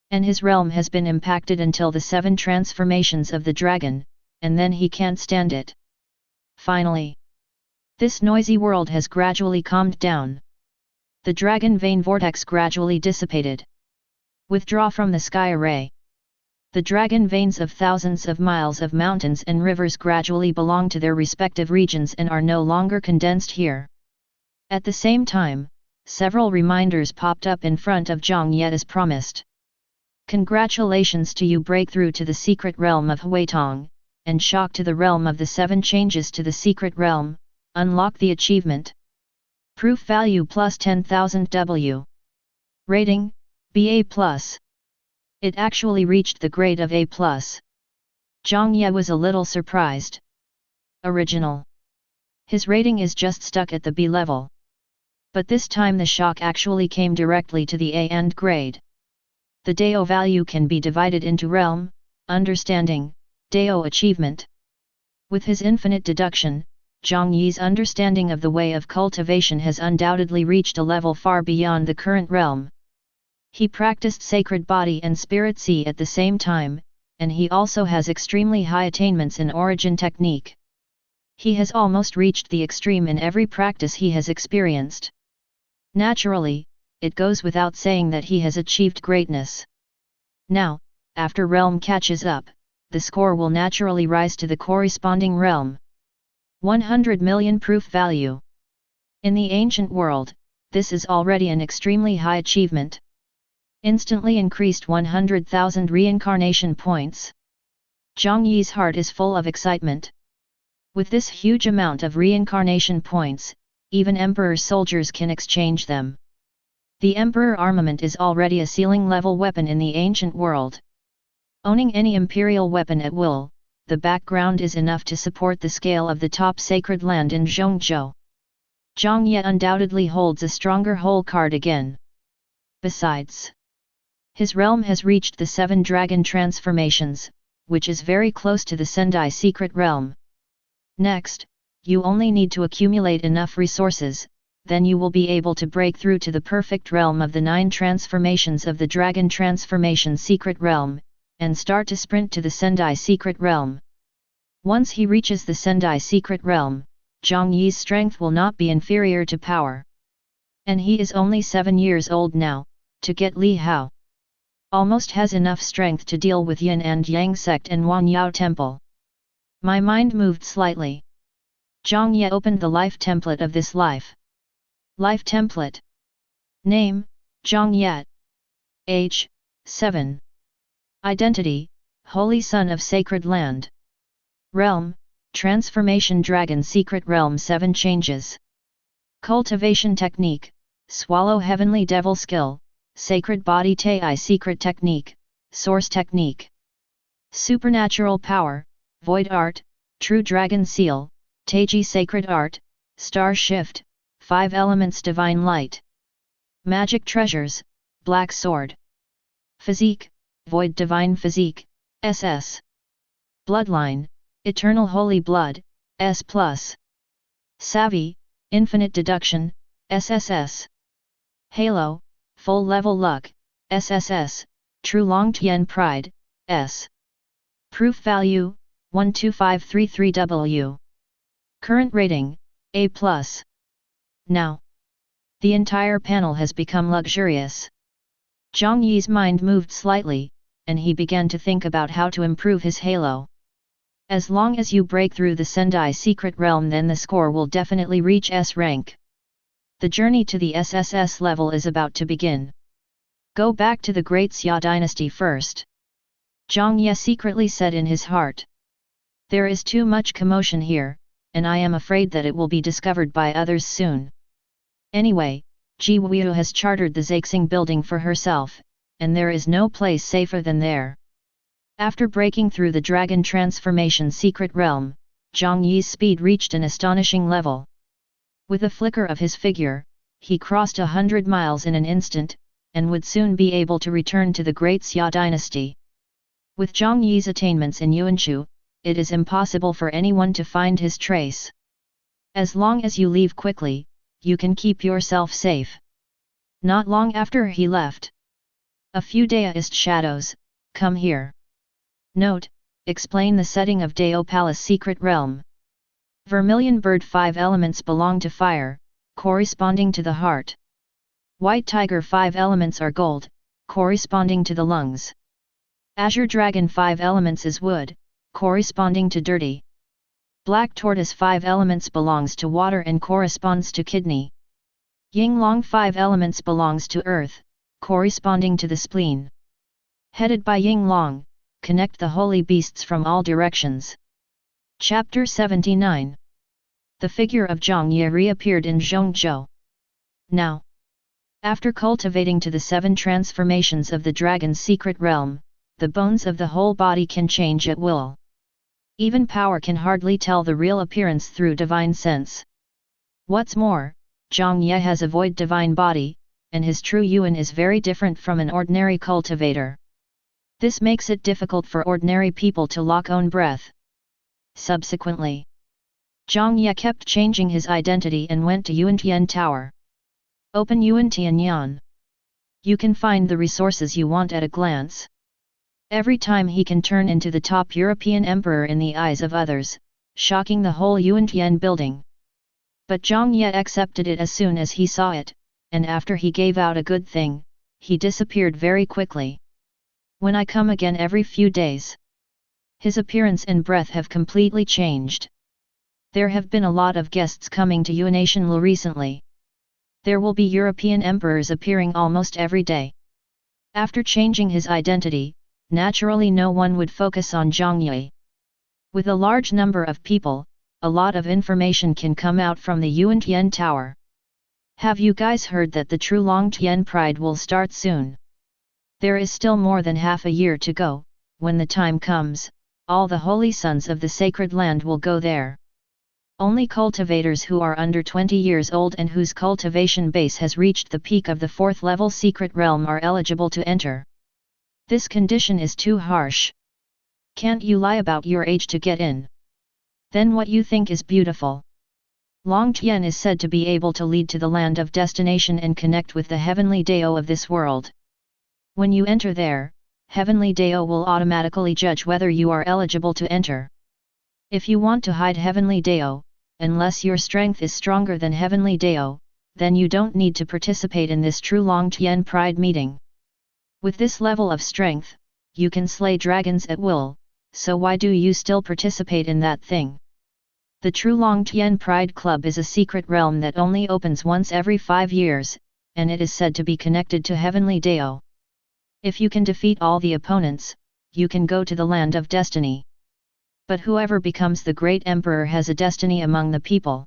And his realm has been impacted until the 7 transformations of the dragon, and then he can't stand it. Finally, this noisy world has gradually calmed down. The dragon vein vortex gradually dissipated. Withdraw from the sky array. The dragon veins of thousands of miles of mountains and rivers gradually belong to their respective regions and are no longer condensed here. At the same time, several reminders popped up in front of Jiang Ye as promised. Congratulations to you, breakthrough to the secret realm of Huitong, and shock to the realm of the 7 changes to the secret realm, unlock the achievement. Proof value plus 10,000 W. Rating, BA+. It actually reached the grade of A+. Jiang Ye was a little surprised. Original. His rating is just stuck at the B level. But this time the shock actually came directly to the A end grade. The Dao value can be divided into realm, understanding, Dao achievement. With his infinite deduction, Jiang Ye's understanding of the way of cultivation has undoubtedly reached a level far beyond the current realm. He practiced sacred body and spirit sea at the same time, and he also has extremely high attainments in origin technique. He has almost reached the extreme in every practice he has experienced. Naturally, it goes without saying that he has achieved greatness. Now, after realm catches up, the score will naturally rise to the corresponding realm. 100 million proof value. In the ancient world, this is already an extremely high achievement. Instantly increased 100,000 reincarnation points. Jiang Ye's heart is full of excitement. With this huge amount of reincarnation points, even Emperor soldiers can exchange them. The Emperor armament is already a ceiling-level weapon in the ancient world. Owning any imperial weapon at will, the background is enough to support the scale of the top sacred land in Zhongzhou. Jiang Ye undoubtedly holds a stronger whole card again. Besides, his realm has reached the 7 dragon transformations, which is very close to the Sendai secret realm. Next, you only need to accumulate enough resources, then you will be able to break through to the perfect realm of the 9 transformations of the Dragon Transformation Secret Realm, and start to sprint to the Sendai Secret Realm. Once he reaches the Sendai Secret Realm, Jiang Ye's strength will not be inferior to power. And he is only 7 years old now, to get Li Hao. Almost has enough strength to deal with Yin and Yang sect and Wan Yao temple. My mind moved slightly. Jiang Ye opened the life template of this life. Life template. Name, Jiang Ye. Age, 7. Identity, Holy Son of Sacred Land. Realm, Transformation Dragon Secret Realm 7 changes. Cultivation technique, Swallow Heavenly Devil skill, Sacred Body Tai Secret technique, Source technique. Supernatural power, Void art, True Dragon seal, Taiji Sacred art, Star shift, 5 elements divine light. Magic treasures, Black sword. Physique, Void divine physique, SS. Bloodline, Eternal holy blood, S+. Savvy, Infinite deduction, SSS. Halo, Full level luck, SSS, True long Tian pride, S. Proof value, 12533W. Current rating, A+. Now, the entire panel has become luxurious. Jiang Ye's mind moved slightly, and he began to think about how to improve his halo. As long as you break through the Sendai secret realm, then the score will definitely reach S rank. The journey to the SSS level is about to begin. Go back to the Great Xia dynasty first. Jiang Ye secretly said in his heart. There is too much commotion here, and I am afraid that it will be discovered by others soon. Anyway, Ji Wuyu has chartered the Zhaixing building for herself, and there is no place safer than there. After breaking through the Dragon Transformation secret realm, Jiang Ye's speed reached an astonishing level. With a flicker of his figure, he crossed 100 miles in an instant, and would soon be able to return to the Great Xia dynasty. With Jiang Ye's attainments in Yuanshu, it is impossible for anyone to find his trace. As long as you leave quickly, you can keep yourself safe. Not long after he left. A few Daoist shadows, come here. Note, explain the setting of Dao Palace Secret Realm. Vermilion bird 5 elements belong to fire, corresponding to the heart. White tiger 5 elements are gold, corresponding to the lungs. Azure Dragon 5 elements is wood, corresponding to dirty. Black Tortoise 5 elements belongs to water and corresponds to kidney. Ying Long 5 elements belongs to earth, corresponding to the spleen. Headed by Ying Long, connect the holy beasts from all directions. Chapter 79. The figure of Jiang Ye reappeared in Zhongzhou. Now, after cultivating to the 7 transformations of the dragon's secret realm, the bones of the whole body can change at will. Even power can hardly tell the real appearance through divine sense. What's more, Jiang Ye has a void divine body, and his true yuan is very different from an ordinary cultivator. This makes it difficult for ordinary people to lock own breath. Subsequently, Jiang Ye kept changing his identity and went to Yuantian Tower. Open Yuantian. You can find the resources you want at a glance. Every time he can turn into the top European emperor in the eyes of others, shocking the whole Yuantian building. But Jiang Ye accepted it as soon as he saw it, and after he gave out a good thing, he disappeared very quickly. When I come again every few days, his appearance and breath have completely changed. There have been a lot of guests coming to Yuanatian recently. There will be European emperors appearing almost every day. After changing his identity, naturally no one would focus on Jiang Ye. With a large number of people, a lot of information can come out from the Yuantian Tower. Have you guys heard that the true Longtian Pride will start soon? There is still more than half a year to go. When the time comes, all the holy sons of the sacred land will go there. Only cultivators who are under 20 years old and whose cultivation base has reached the peak of the 4th level secret realm are eligible to enter. This condition is too harsh. Can't you lie about your age to get in? Then what you think is beautiful? Longtian is said to be able to lead to the land of destination and connect with the heavenly Dao of this world. When you enter there, heavenly Dao will automatically judge whether you are eligible to enter. If you want to hide heavenly Dao, unless your strength is stronger than heavenly Dao, then you don't need to participate in this true Longtian Pride meeting. With this level of strength, you can slay dragons at will, so why do you still participate in that thing? The True Longtian Pride Club is a secret realm that only opens once every 5 years, and it is said to be connected to heavenly Dao. If you can defeat all the opponents, you can go to the land of destiny. But whoever becomes the great emperor has a destiny among the people.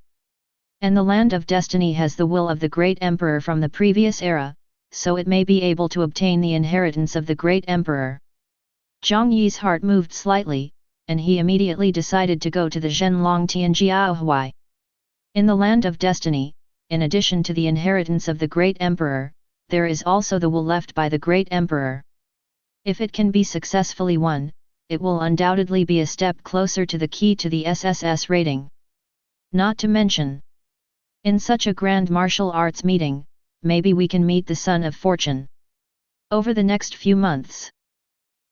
And the land of destiny has the will of the great emperor from the previous era, so it may be able to obtain the inheritance of the great emperor. Jiang Ye's heart moved slightly, and he immediately decided to go to the Zhenlong Tianjiaohui. In the land of destiny, in addition to the inheritance of the great emperor, there is also the will left by the great emperor. If it can be successfully won, it will undoubtedly be a step closer to the key to the SSS rating. Not to mention, in such a grand martial arts meeting, maybe we can meet the Son of Fortune. Over the next few months,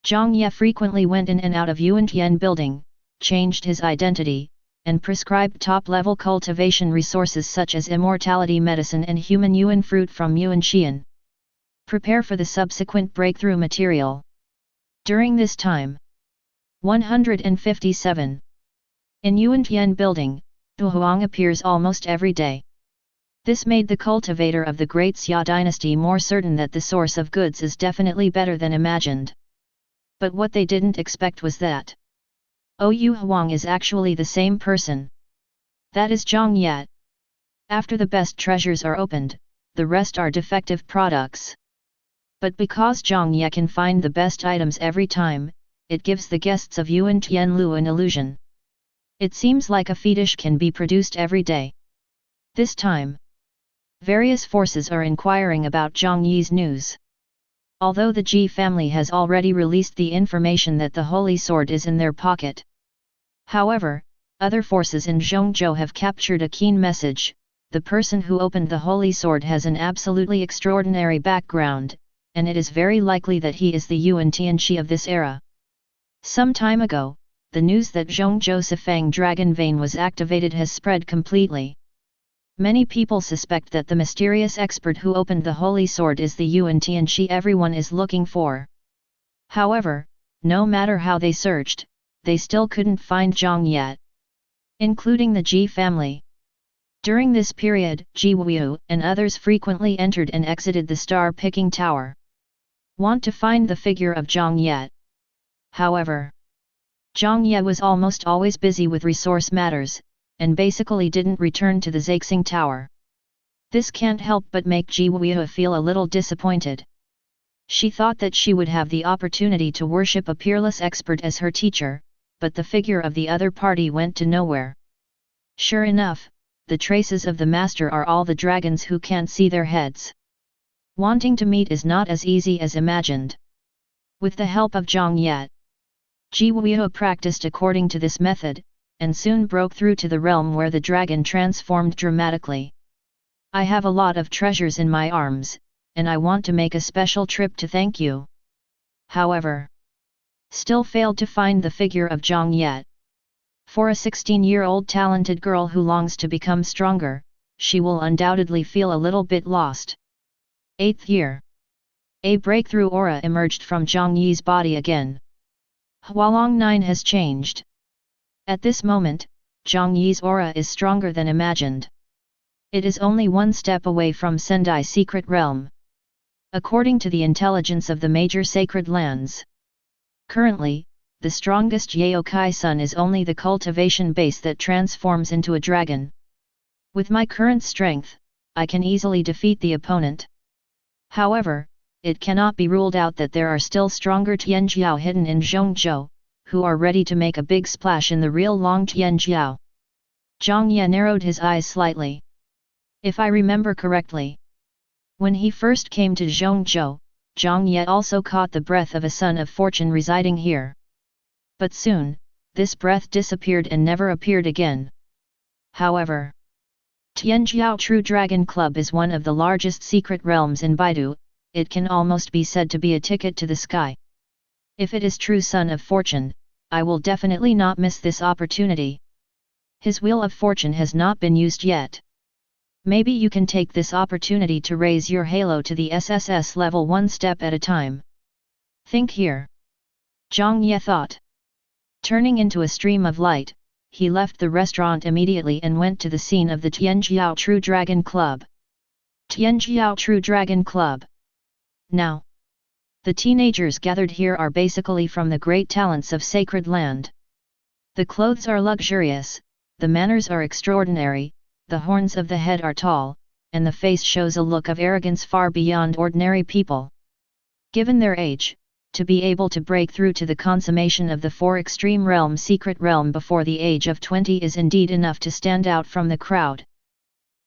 Jiang Ye frequently went in and out of Yuantian building, changed his identity, and prescribed top-level cultivation resources such as immortality medicine and human yuan fruit from Yuanxian. Prepare for the subsequent breakthrough material. During this time, 157. In Yuantian building, Du Huang appears almost every day. This made the cultivator of the Great Xia dynasty more certain that the source of goods is definitely better than imagined. But what they didn't expect was that Yu Huang is actually the same person. That is Jiang Ye. After the best treasures are opened, the rest are defective products. But because Jiang Ye can find the best items every time, it gives the guests of Yuan Tianlu an illusion. It seems like a fetish can be produced every day. This time, various forces are inquiring about Jiang Ye's news. Although the Ji family has already released the information that the holy sword is in their pocket. However, other forces in Zhongzhou have captured a keen message: the person who opened the holy sword has an absolutely extraordinary background, and it is very likely that he is the Yuan Tianxi of this era. Some time ago, the news that Zhongzhou Sifang Dragon Vein was activated has spread completely. Many people suspect that the mysterious expert who opened the holy sword is the Yuan Tianxi everyone is looking for. However, no matter how they searched, they still couldn't find Jiang Ye, including the Ji family. During this period, Ji Wu and others frequently entered and exited the star-picking tower. Want to find the figure of Jiang Ye. However, Jiang Ye was almost always busy with resource matters, and basically didn't return to the Zaixing Tower. This can't help but make Ji Wu feel a little disappointed. She thought that she would have the opportunity to worship a peerless expert as her teacher, but the figure of the other party went to nowhere. Sure enough, the traces of the master are all the dragons who can't see their heads. Wanting to meet is not as easy as imagined. With the help of Jiang Ye, Ji Wu practiced according to this method, and soon broke through to the realm where the dragon transformed dramatically. I have a lot of treasures in my arms, and I want to make a special trip to thank you. However, still failed to find the figure of Jiang Ye. For a 16-year-old talented girl who longs to become stronger, she will undoubtedly feel a little bit lost. 8th year. A breakthrough aura emerged from Jiang Ye's body again. Hualong 9 has changed. At this moment, Jiang Ye's aura is stronger than imagined. It is only one step away from Sendai Secret Realm. According to the intelligence of the major sacred lands, currently, the strongest Yaokai Sun is only the cultivation base that transforms into a dragon. With my current strength, I can easily defeat the opponent. However, it cannot be ruled out that there are still stronger Tianjiao hidden in Zhongzhou, who are ready to make a big splash in the real Long Tianjiao. Jiang Ye narrowed his eyes slightly. If I remember correctly, when he first came to Zhongzhou, Jiang Ye also caught the breath of a son of fortune residing here. But soon, this breath disappeared and never appeared again. However, Tianjiao True Dragon Club is one of the largest secret realms in Baidu. It can almost be said to be a ticket to the sky. If it is true son of fortune, I will definitely not miss this opportunity. His wheel of fortune has not been used yet. Maybe you can take this opportunity to raise your halo to the SSS level one step at a time. Think here. Jiang Ye thought. Turning into a stream of light, he left the restaurant immediately and went to the scene of the Tianjiao True Dragon Club. Tianjiao True Dragon Club. Now, the teenagers gathered here are basically from the great talents of Sacred Land. The clothes are luxurious, the manners are extraordinary, the horns of the head are tall, and the face shows a look of arrogance far beyond ordinary people. Given their age, to be able to break through to the consummation of the four extreme realm secret realm before the age of 20 is indeed enough to stand out from the crowd.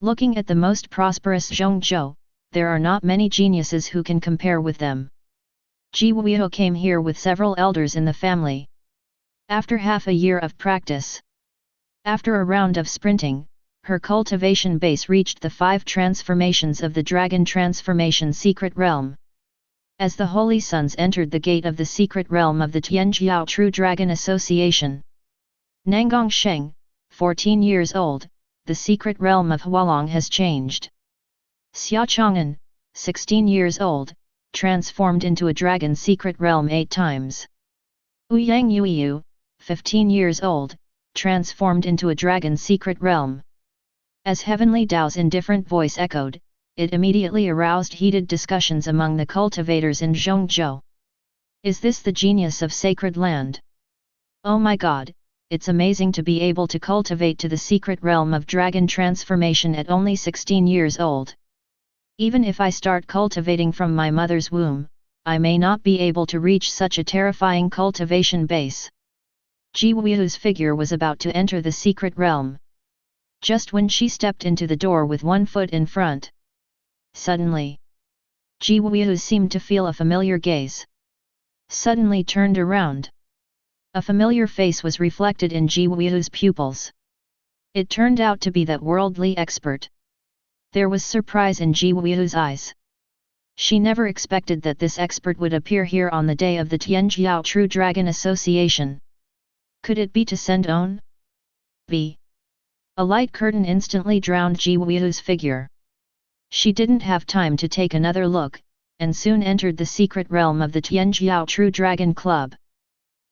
Looking at the most prosperous Zhongzhou, there are not many geniuses who can compare with them. Ji Wu came here with several elders in the family. After half a year of practice, after a round of sprinting, her cultivation base reached the 5 transformations of the Dragon Transformation Secret Realm. As the Holy Sons entered the gate of the secret realm of the Tianjiao True Dragon Association, Nanggong Sheng, 14 years old, the secret realm of Hualong has changed. Xia Chang'an, 16 years old, transformed into a dragon secret realm 8 times. Ouyang Yuiyu, 15 years old, transformed into a dragon secret realm. As heavenly Dao's indifferent voice echoed, it immediately aroused heated discussions among the cultivators in Zhongzhou. Is this the genius of Sacred Land? Oh my god, it's amazing to be able to cultivate to the secret realm of dragon transformation at only 16 years old. Even if I start cultivating from my mother's womb, I may not be able to reach such a terrifying cultivation base. Ji Wu's figure was about to enter the secret realm. Just when she stepped into the door with one foot in front, suddenly, Ji Wu seemed to feel a familiar gaze. Suddenly turned around. A familiar face was reflected in Ji Wu's pupils. It turned out to be that worldly expert. There was surprise in Ji Wu's eyes. She never expected that this expert would appear here on the day of the Tianjiao True Dragon Association. Could it be Tsend On? B. A light curtain instantly drowned Ji Wu's figure. She didn't have time to take another look, and soon entered the secret realm of the Tianjiao True Dragon Club.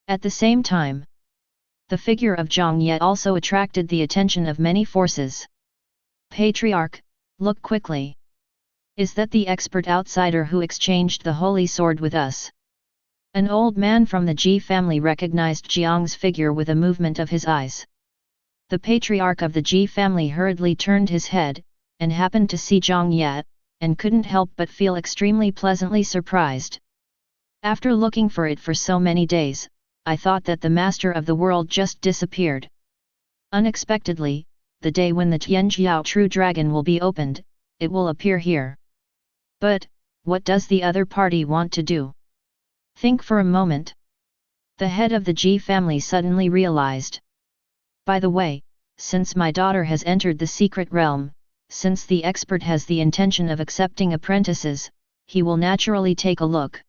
At the same time, the figure of Jiang Ye also attracted the attention of many forces. Patriarch, look quickly. Is that the expert outsider who exchanged the holy sword with us? An old man from the Ji family recognized Jiang's figure with a movement of his eyes. The patriarch of the Ji family hurriedly turned his head, and happened to see Jiang Ye, and couldn't help but feel extremely pleasantly surprised. After looking for it for so many days, I thought that the master of the world just disappeared. Unexpectedly, the day when the Tianjiao True Dragon will be opened, it will appear here. But, what does the other party want to do? Think for a moment. The head of the Ji family suddenly realized. By the way, since my daughter has entered the secret realm, since the expert has the intention of accepting apprentices, he will naturally take a look.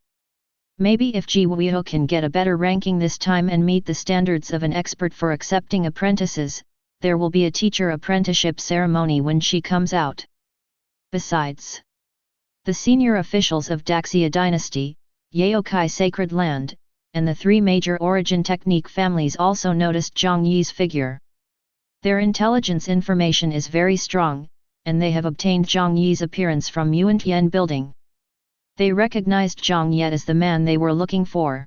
Maybe if Ji Wuyo can get a better ranking this time and meet the standards of an expert for accepting apprentices, there will be a teacher apprenticeship ceremony when she comes out. Besides, the senior officials of Daxia dynasty, Yaokai Sacred Land, and the three major origin technique families also noticed Jiang Ye's figure. Their intelligence information is very strong, and they have obtained Jiang Ye's appearance from Yuantian building. They recognized Jiang Ye as the man they were looking for.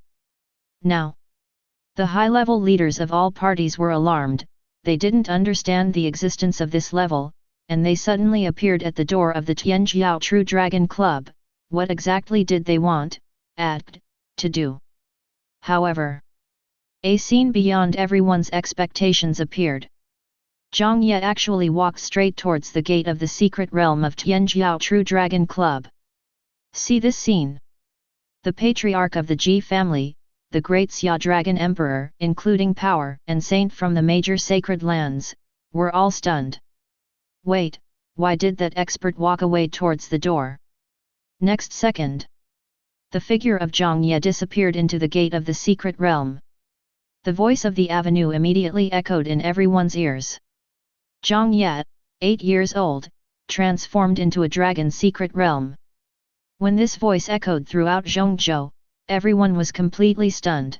Now, the high-level leaders of all parties were alarmed. They didn't understand the existence of this level, and they suddenly appeared at the door of the Tianjiao True Dragon Club. What exactly did they want, to do? However, a scene beyond everyone's expectations appeared. Jiang Ye actually walked straight towards the gate of the secret realm of Tianjiao True Dragon Club. See this scene. The patriarch of the Ji family, the great Xia Dragon Emperor, including Power and Saint from the major sacred lands, were all stunned. Wait, why did that expert walk away towards the door? Next second, the figure of Jiang Ye disappeared into the gate of the secret realm. The voice of the avenue immediately echoed in everyone's ears. Jiang Ye, 8 years old, transformed into a dragon secret realm. When this voice echoed throughout Zhongzhou, everyone was completely stunned.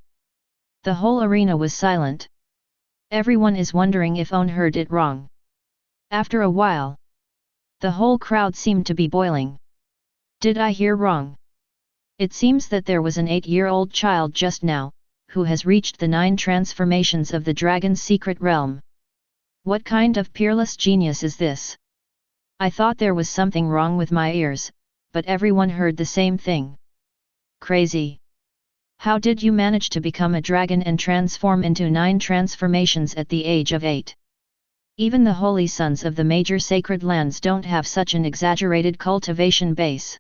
The whole arena was silent. Everyone is wondering if On heard it wrong. After a while, the whole crowd seemed to be boiling. Did I hear wrong? It seems that there was an 8-year-old child just now, who has reached the 9 transformations of the dragon's secret realm. What kind of peerless genius is this? I thought there was something wrong with my ears, but everyone heard the same thing. Crazy! How did you manage to become a dragon and transform into 9 transformations at the age of 8? Even the holy sons of the major sacred lands don't have such an exaggerated cultivation base.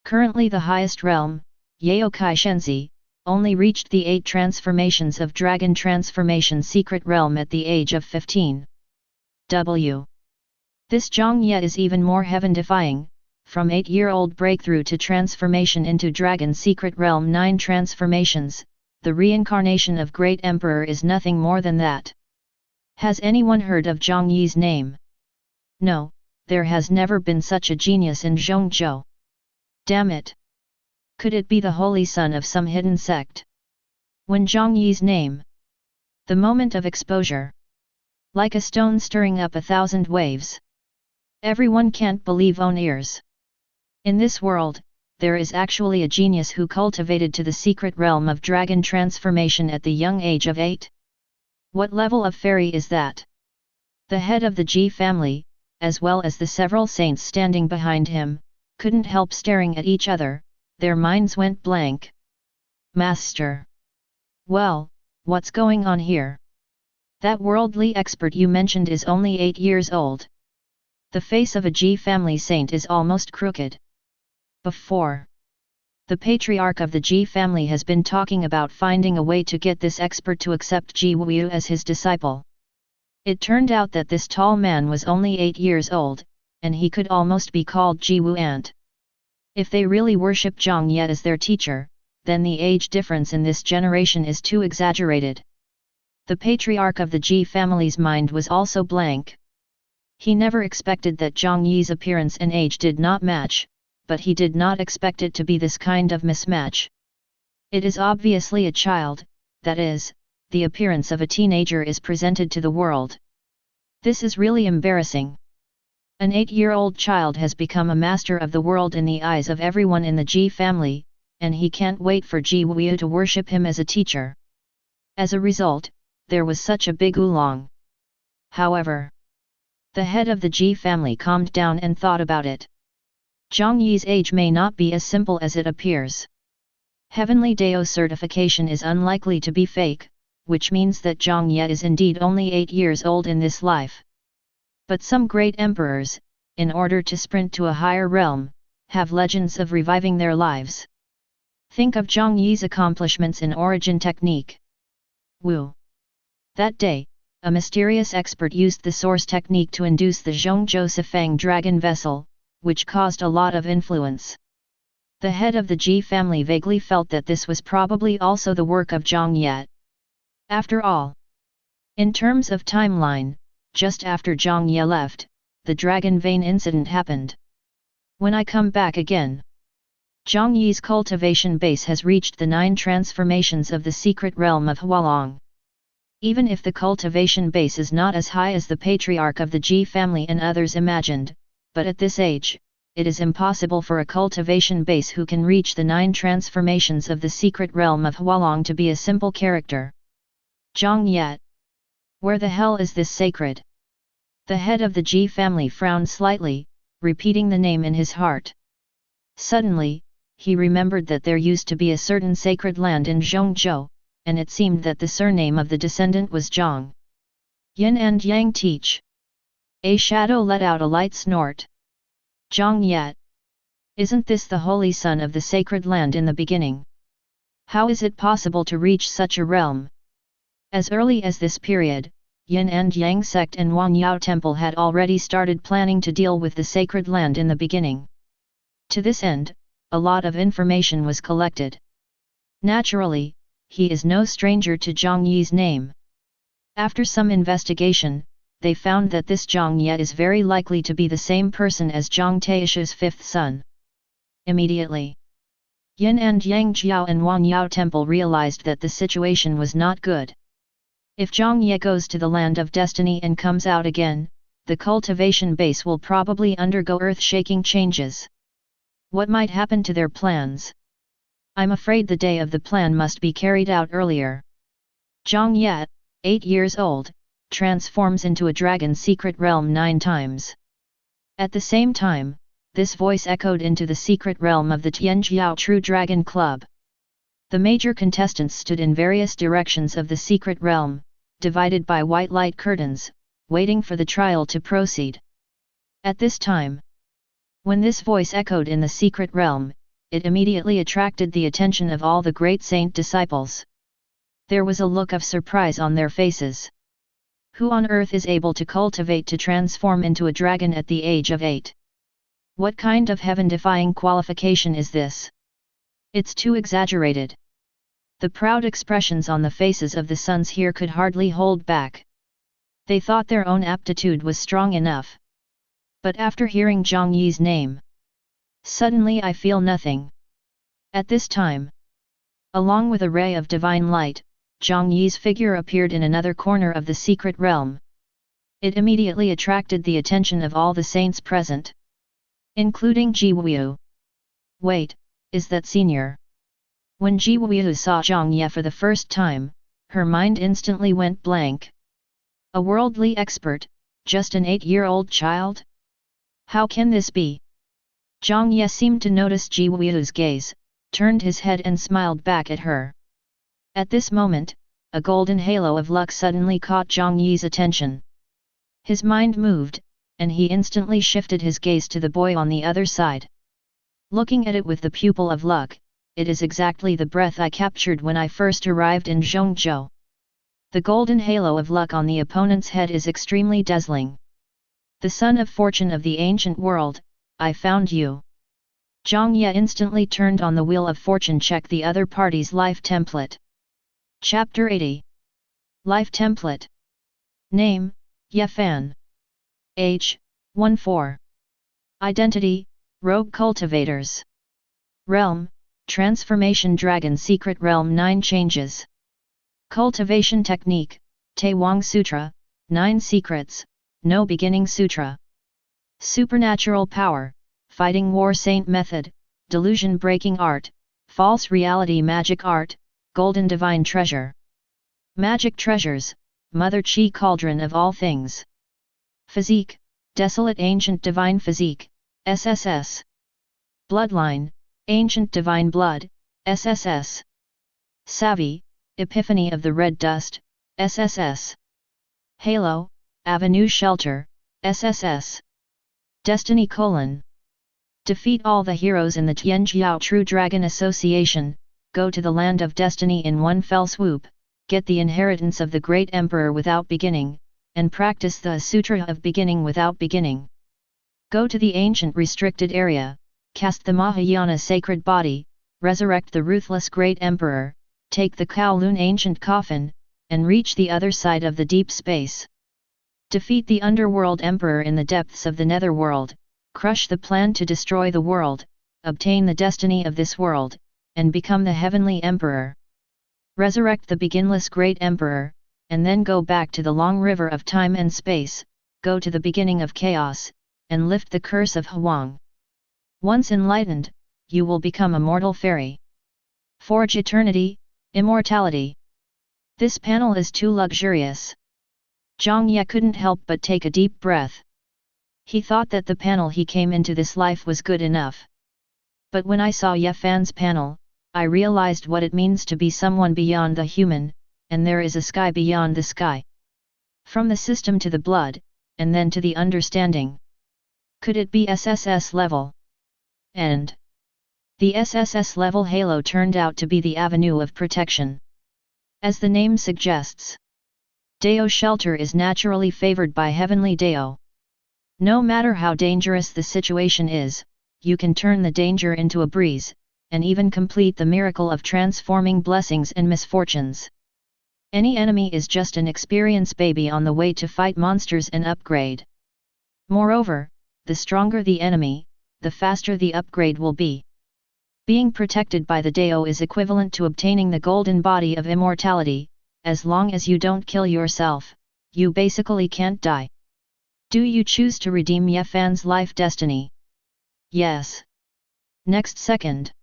Currently the highest realm, Yaokai Shenzi, only reached the 8 transformations of dragon transformation secret realm at the age of 15. This Jiang Ye is even more heaven-defying. From 8-year-old breakthrough to transformation into Dragon Secret Realm 9 transformations, the reincarnation of Great Emperor is nothing more than that. Has anyone heard of Jiang Ye's name? No, there has never been such a genius in Zhongzhou. Damn it! Could it be the holy son of some hidden sect? When Jiang Ye's name, the moment of exposure, like a stone stirring up 1,000 waves. Everyone can't believe own ears. In this world, there is actually a genius who cultivated to the secret realm of dragon transformation at the young age of 8. What level of fairy is that? The head of the Ji family, as well as the several saints standing behind him, couldn't help staring at each other. Their minds went blank. Master! Well, what's going on here? That worldly expert you mentioned is only 8 years old. The face of a Ji family saint is almost crooked. Before, the patriarch of the Ji family has been talking about finding a way to get this expert to accept Ji Wuyu as his disciple. It turned out that this tall man was only 8 years old, and he could almost be called Ji Wu Ant. If they really worship Jiang Ye as their teacher, then the age difference in this generation is too exaggerated. The patriarch of the Ji family's mind was also blank. He never expected that Jiang Ye's appearance and age did not match, but he did not expect it to be this kind of mismatch. It is obviously a child, that is, the appearance of a teenager is presented to the world. This is really embarrassing. An 8-year-old child has become a master of the world in the eyes of everyone in the Ji family, and he can't wait for Ji Wu to worship him as a teacher. As a result, there was such a big oolong. However, the head of the Ji family calmed down and thought about it. Jiang Ye's age may not be as simple as it appears. Heavenly Dao certification is unlikely to be fake, which means that Jiang Ye is indeed only 8 years old in this life. But some great emperors, in order to sprint to a higher realm, have legends of reviving their lives. Think of Jiang Ye's accomplishments in origin technique. Wu. That day, a mysterious expert used the source technique to induce the Zhongzhou Sifang dragon vessel, which caused a lot of influence. The head of the Ji family vaguely felt that this was probably also the work of Jiang Ye. After all, in terms of timeline, just after Jiang Ye left, the dragon vein incident happened. When I come back again, Jiang Ye's cultivation base has reached the 9 transformations of the secret realm of Hualong. Even if the cultivation base is not as high as the patriarch of the Ji family and others imagined, but at this age, it is impossible for a cultivation base who can reach the 9 transformations of the secret realm of Hualong to be a simple character. Jiang Ye. Where the hell is this sacred? The head of the Ji family frowned slightly, repeating the name in his heart. Suddenly, he remembered that there used to be a certain sacred land in Zhongzhou, and it seemed that the surname of the descendant was Jiang. Yin and Yang teach. A shadow let out a light snort. Jiang Ye. Isn't this the holy son of the sacred land in the beginning? How is it possible to reach such a realm? As early as this period, Yin and Yang sect and Wangyao temple had already started planning to deal with the sacred land in the beginning. To this end, a lot of information was collected. Naturally, he is no stranger to Jiang Ye's name. After some investigation, they found that this Jiang Ye is very likely to be the same person as Zhang Taisha's 5th son. Immediately, Yin and Yang Jiao and Wangyao temple realized that the situation was not good. If Jiang Ye goes to the land of destiny and comes out again, the cultivation base will probably undergo earth-shaking changes. What might happen to their plans? I'm afraid the day of the plan must be carried out earlier. Jiang Ye, 8 years old, transforms into a dragon secret realm 9 times. At the same time, this voice echoed into the secret realm of the Tianjiao True Dragon Club. The major contestants stood in various directions of the secret realm, divided by white light curtains, waiting for the trial to proceed. At this time, when this voice echoed in the secret realm, it immediately attracted the attention of all the great saint disciples. There was a look of surprise on their faces. Who on earth is able to cultivate to transform into a dragon at the age of 8? What kind of heaven-defying qualification is this? It's too exaggerated. The proud expressions on the faces of the sons here could hardly hold back. They thought their own aptitude was strong enough. But after hearing Jiang Ye's name, suddenly I feel nothing. At this time, along with a ray of divine light, Jiang Ye's figure appeared in another corner of the secret realm. It immediately attracted the attention of all the saints present, including Ji Wu. Wait, is that senior? When Ji Wu saw Jiang Ye for the first time, her mind instantly went blank. A worldly expert, just an 8-year-old child? How can this be? Jiang Ye seemed to notice Ji Wu's gaze, turned his head and smiled back at her. At this moment, a golden halo of luck suddenly caught Jiang Ye's attention. His mind moved, and he instantly shifted his gaze to the boy on the other side. Looking at it with the pupil of luck, it is exactly the breath I captured when I first arrived in Zhongzhou. The golden halo of luck on the opponent's head is extremely dazzling. The son of fortune of the ancient world, I found you. Jiang Ye instantly turned on the wheel of fortune. Check the other party's life template. Chapter 80. Life Template. Name, Ye Fan. Age, 14. Identity, Rogue Cultivators. Realm, Transformation Dragon Secret Realm 9 changes. Cultivation Technique, Te Wang Sutra, 9 Secrets, No Beginning Sutra. Supernatural Power, Fighting War Saint Method, Delusion Breaking Art, False Reality Magic Art, Golden Divine Treasure. Magic Treasures, Mother Chi Cauldron of All Things. Physique, Desolate Ancient Divine Physique, SSS. Bloodline, Ancient Divine Blood, SSS. Savvy, Epiphany of the Red Dust, SSS. Halo, Avenue Shelter, SSS. Destiny : Defeat all the heroes in the Tianjiao True Dragon Association, go to the land of destiny in one fell swoop, get the inheritance of the great emperor without beginning, and practice the Sutra of beginning without beginning. Go to the ancient restricted area, cast the Mahayana sacred body, resurrect the ruthless great emperor, take the Kowloon ancient coffin, and reach the other side of the deep space. Defeat the underworld emperor in the depths of the netherworld, crush the plan to destroy the world, obtain the destiny of this world, and become the heavenly emperor. Resurrect the beginless great emperor, and then go back to the long river of time and space, go to the beginning of chaos, and lift the curse of Huang. Once enlightened, you will become a mortal fairy. Forge eternity, immortality. This panel is too luxurious. Jiang Ye couldn't help but take a deep breath. He thought that the panel he came into this life was good enough. But when I saw Ye Fan's panel, I realized what it means to be someone beyond the human, and there is a sky beyond the sky. From the system to the blood, and then to the understanding. Could it be SSS level? And the SSS level halo turned out to be the avenue of protection. As the name suggests, Dao shelter is naturally favored by heavenly Dao. No matter how dangerous the situation is, you can turn the danger into a breeze, and even complete the miracle of transforming blessings and misfortunes. Any enemy is just an experience baby on the way to fight monsters and upgrade. Moreover, the stronger the enemy, the faster the upgrade will be. Being protected by the Dao is equivalent to obtaining the golden body of immortality. As long as you don't kill yourself, you basically can't die. Do you choose to redeem Ye Fan's life destiny? Yes. Next second,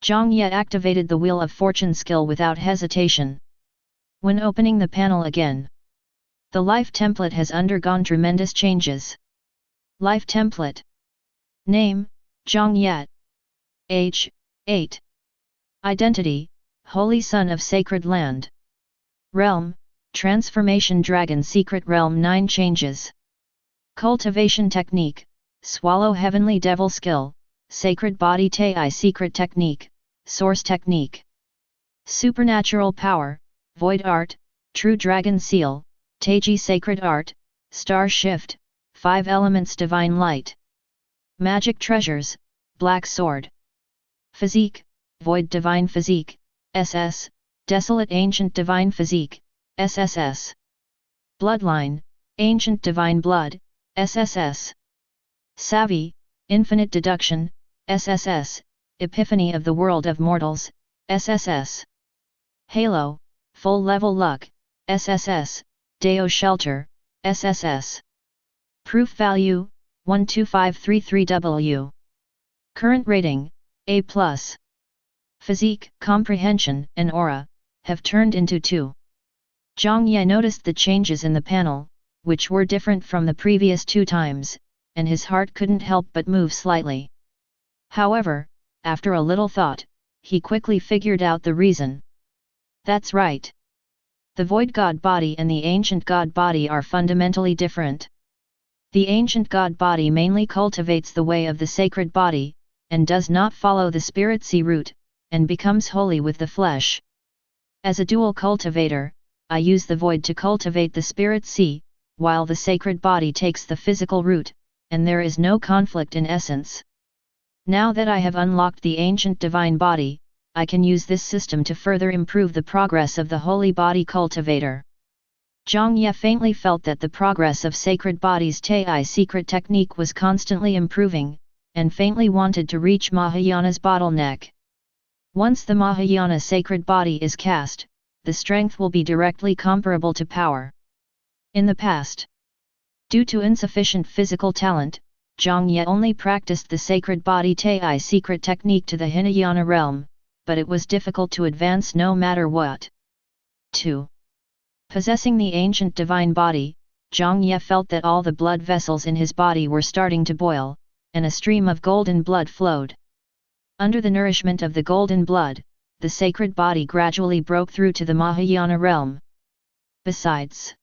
Jiang Ye activated the Wheel of Fortune skill without hesitation. When opening the panel again, the life template has undergone tremendous changes. Life template. Name, Jiang Ye. Age, 8. Identity, Holy Son of Sacred Land. Realm, Transformation Dragon Secret Realm 9 changes. Cultivation Technique, Swallow Heavenly Devil Skill, Sacred Body Tei Secret Technique, Source Technique. Supernatural Power, Void Art, True Dragon Seal, Teiji Sacred Art, Star Shift, 5 Elements Divine Light. Magic Treasures, Black Sword. Physique, Void Divine Physique, SS, Desolate Ancient Divine Physique, SSS. Bloodline, Ancient Divine Blood, SSS. Savvy, Infinite Deduction, SSS, Epiphany of the World of Mortals, SSS. Halo, Full Level Luck, SSS, Dao Shelter, SSS. Proof Value, 12533W. Current Rating, A+. Physique, Comprehension, and Aura have turned into 2. Jiang Ye noticed the changes in the panel, which were different from the previous 2 times, and his heart couldn't help but move slightly. However, after a little thought, he quickly figured out the reason. That's right. The Void God Body and the Ancient God Body are fundamentally different. The Ancient God Body mainly cultivates the way of the Sacred Body, and does not follow the Spirit Sea route, and becomes holy with the flesh. As a dual cultivator, I use the void to cultivate the Spirit Sea, while the Sacred Body takes the physical route, and there is no conflict in essence. Now that I have unlocked the Ancient Divine Body, I can use this system to further improve the progress of the Holy Body Cultivator. Jiang Ye faintly felt that the progress of Sacred Body's Tei secret technique was constantly improving, and faintly wanted to reach Mahayana's bottleneck. Once the Mahayana sacred body is cast, the strength will be directly comparable to power. In the past, due to insufficient physical talent, Jiang Ye only practiced the sacred body Tai secret technique to the Hinayana realm, but it was difficult to advance no matter what. 2. Possessing the ancient divine body, Jiang Ye felt that all the blood vessels in his body were starting to boil, and a stream of golden blood flowed. Under the nourishment of the golden blood, the sacred body gradually broke through to the Mahayana realm. Besides,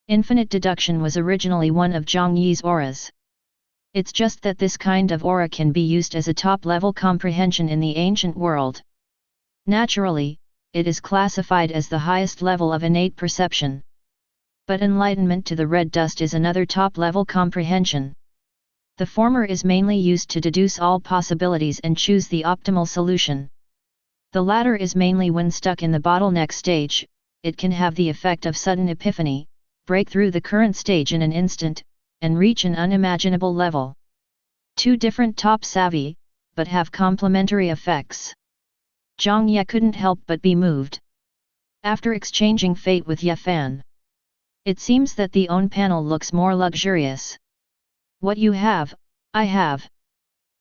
infinite deduction was originally one of Jiang Ye's auras. It's just that this kind of aura can be used as a top-level comprehension in the ancient world. Naturally, it is classified as the highest level of innate perception. But enlightenment to the red dust is another top-level comprehension. The former is mainly used to deduce all possibilities and choose the optimal solution. The latter is mainly when stuck in the bottleneck stage, it can have the effect of sudden epiphany, break through the current stage in an instant, and reach an unimaginable level. Two different top-savvy, but have complementary effects. Jiang Ye couldn't help but be moved. After exchanging fate with Ye Fan, it seems that the own panel looks more luxurious. What you have, I have.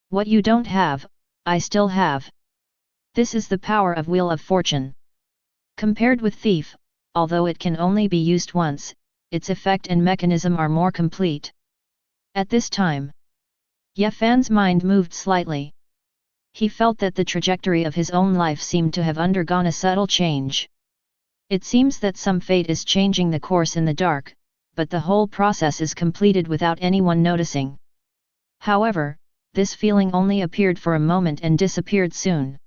What you don't have, I still have. This is the power of Wheel of Fortune. Compared with Thief, although it can only be used once, its effect and mechanism are more complete. At this time, Ye Fan's mind moved slightly. He felt that the trajectory of his own life seemed to have undergone a subtle change. It seems that some fate is changing the course in the dark, but the whole process is completed without anyone noticing. However, this feeling only appeared for a moment and disappeared soon.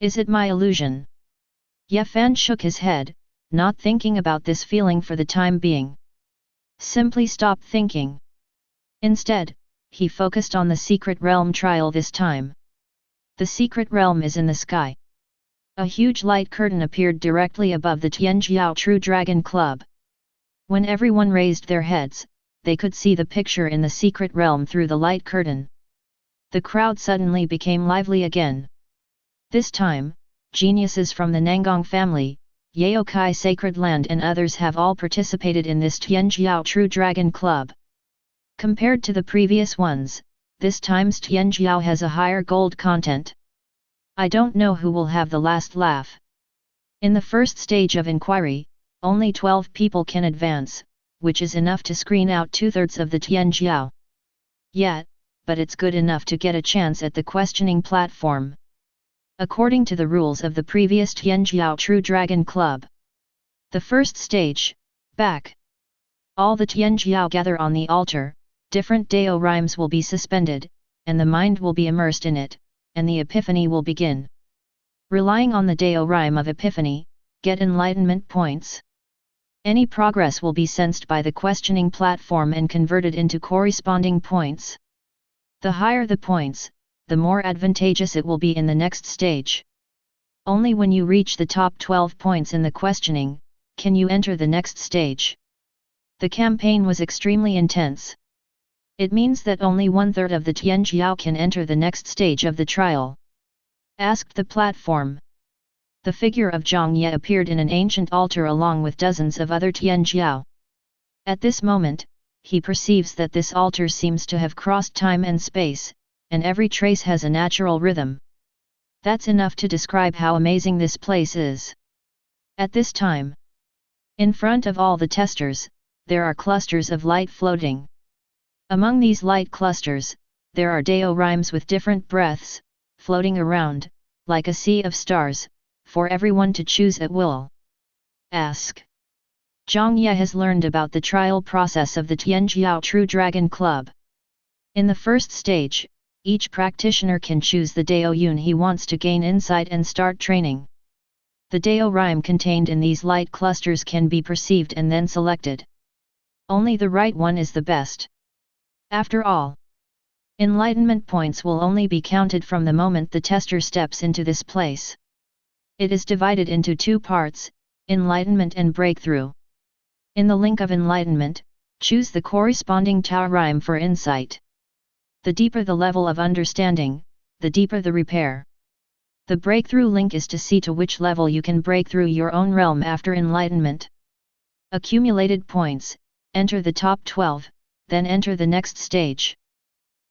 Is it my illusion? Ye Fan shook his head, not thinking about this feeling for the time being. Simply stop thinking. Instead, he focused on the secret realm trial this time. The secret realm is in the sky. A huge light curtain appeared directly above the Tianjiao True Dragon Club. When everyone raised their heads, they could see the picture in the secret realm through the light curtain. The crowd suddenly became lively again. This time, geniuses from the Nangong family, Yaokai Sacred Land and others have all participated in this Tianjiao True Dragon Club. Compared to the previous ones, this time's Tianjiao has a higher gold content. I don't know who will have the last laugh. In the first stage of inquiry, only 12 people can advance, which is enough to screen out 2/3 of the Tianjiao. Yet, but it's good enough to get a chance at the questioning platform. According to the rules of the previous Tianjiao True Dragon Club. The first stage, back. All the Tianjiao gather on the altar, different Dao rhymes will be suspended, and the mind will be immersed in it, and the epiphany will begin. Relying on the Dao rhyme of epiphany, get enlightenment points. Any progress will be sensed by the questioning platform and converted into corresponding points. The higher the points, the more advantageous it will be in the next stage. Only when you reach the top 12 points in the questioning, can you enter the next stage. The campaign was extremely intense. It means that only 1/3 of the Tianjiao can enter the next stage of the trial. Asked the platform. The figure of Jiang Ye appeared in an ancient altar along with dozens of other Tianjiao. At this moment, he perceives that this altar seems to have crossed time and space, and every trace has a natural rhythm. That's enough to describe how amazing this place is. At this time, in front of all the testers, there are clusters of light floating. Among these light clusters, there are Dao rhymes with different breaths, floating around, like a sea of stars, for everyone to choose at will. Ask. Jiang Ye has learned about the trial process of the Tianjiao True Dragon Club. In the first stage, each practitioner can choose the Dao Yun he wants to gain insight and start training. The Dao rhyme contained in these light clusters can be perceived and then selected. Only the right one is the best. After all, enlightenment points will only be counted from the moment the tester steps into this place. It is divided into two parts, enlightenment and breakthrough. In the link of enlightenment, choose the corresponding Tao rhyme for insight. The deeper the level of understanding, the deeper the repair. The breakthrough link is to see to which level you can break through your own realm after enlightenment. Accumulated points, enter the top 12, then enter the next stage.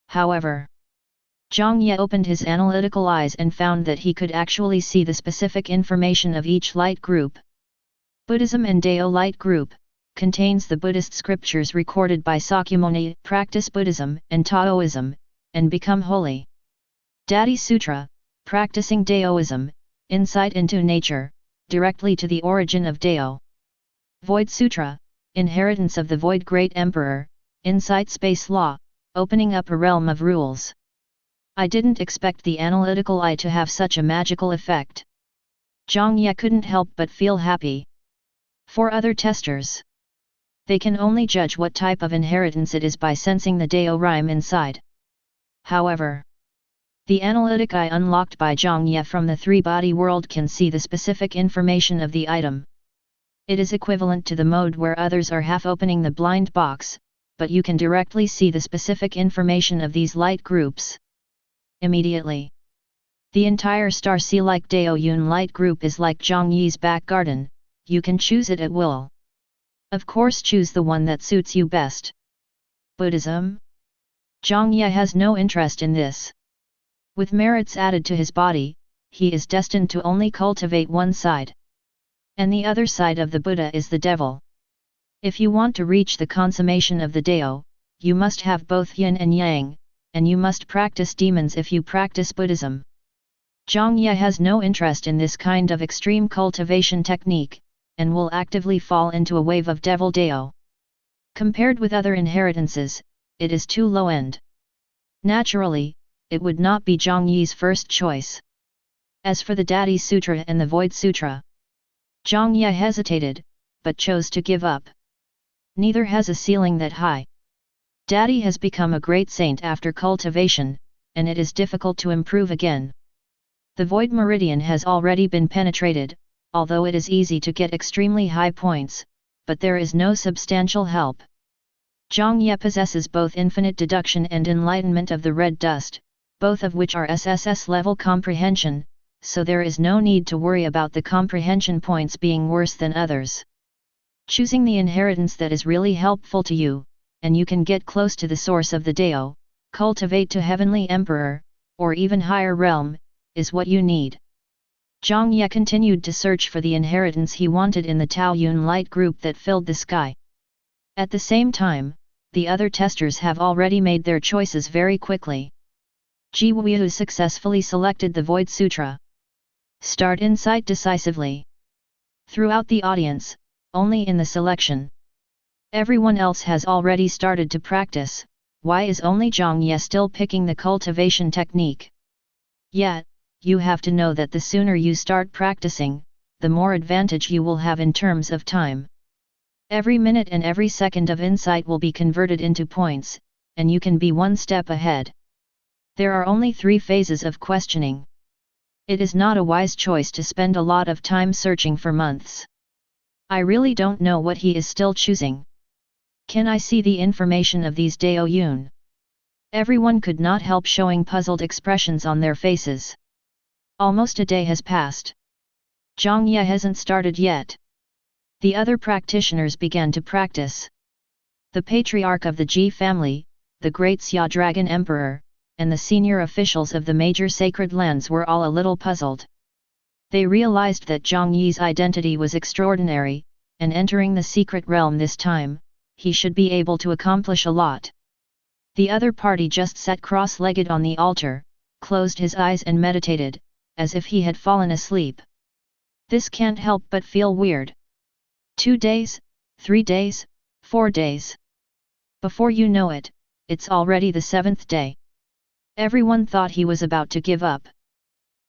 However, Jiang Ye opened his analytical eyes and found that he could actually see the specific information of each light group. Buddhism and Dao light group contains the Buddhist scriptures recorded by Sakyamuni, practice Buddhism and Taoism, and become holy. Dadi Sutra, practicing Daoism, insight into nature, directly to the origin of Dao. Void Sutra, inheritance of the Void Great Emperor, insight space law, opening up a realm of rules. I didn't expect the analytical eye to have such a magical effect. Jiang Ye couldn't help but feel happy. For other testers, they can only judge what type of inheritance it is by sensing the Dao rhyme inside. However, the analytic eye unlocked by Jiang Ye from the three-body world can see the specific information of the item. It is equivalent to the mode where others are half opening the blind box, but you can directly see the specific information of these light groups. Immediately, the entire star sea-like Dao Yun light group is like Jiang Ye's back garden, you can choose it at will. Of course, choose the one that suits you best. Buddhism? Jiang Ye has no interest in this. With merits added to his body, he is destined to only cultivate one side. And the other side of the Buddha is the devil. If you want to reach the consummation of the Dao, you must have both yin and yang, and you must practice demons if you practice Buddhism. Jiang Ye has no interest in this kind of extreme cultivation technique, and will actively fall into a wave of devil Dao. Compared with other inheritances, it is too low-end. Naturally, it would not be Jiang Ye's first choice. As for the Dadi Sutra and the Void Sutra, Jiang Ye hesitated, but chose to give up. Neither has a ceiling that high. Dadi has become a great saint after cultivation, and it is difficult to improve again. The Void Meridian has already been penetrated, although it is easy to get extremely high points, but there is no substantial help. Jiang Ye possesses both infinite deduction and enlightenment of the red dust, both of which are SSS level comprehension, so there is no need to worry about the comprehension points being worse than others. Choosing the inheritance that is really helpful to you, and you can get close to the source of the Dao, cultivate to Heavenly Emperor, or even higher realm, is what you need. Jiang Ye continued to search for the inheritance he wanted in the Tao Yun light group that filled the sky. At the same time, the other testers have already made their choices very quickly. Ji Wu successfully selected the Void Sutra. Start insight decisively. Throughout the audience, only in the selection. Everyone else has already started to practice, why is only Jiang Ye still picking the cultivation technique? Yet, you have to know that the sooner you start practicing, the more advantage you will have in terms of time. Every minute and every second of insight will be converted into points, and you can be one step ahead. There are only 3 phases of questioning. It is not a wise choice to spend a lot of time searching for months. I really don't know what he is still choosing. Can I see the information of these Dao Yun? Everyone could not help showing puzzled expressions on their faces. Almost a day has passed. Jiang Ye hasn't started yet. The other practitioners began to practice. The patriarch of the Ji family, the great Xia Dragon Emperor, and the senior officials of the major sacred lands were all a little puzzled. They realized that Jiang Ye's identity was extraordinary, and entering the secret realm this time, he should be able to accomplish a lot. The other party just sat cross-legged on the altar, closed his eyes and meditated, as if he had fallen asleep. This can't help but feel weird. 2 days, 3 days, 4 days. Before you know it, it's already the 7th day. Everyone thought he was about to give up.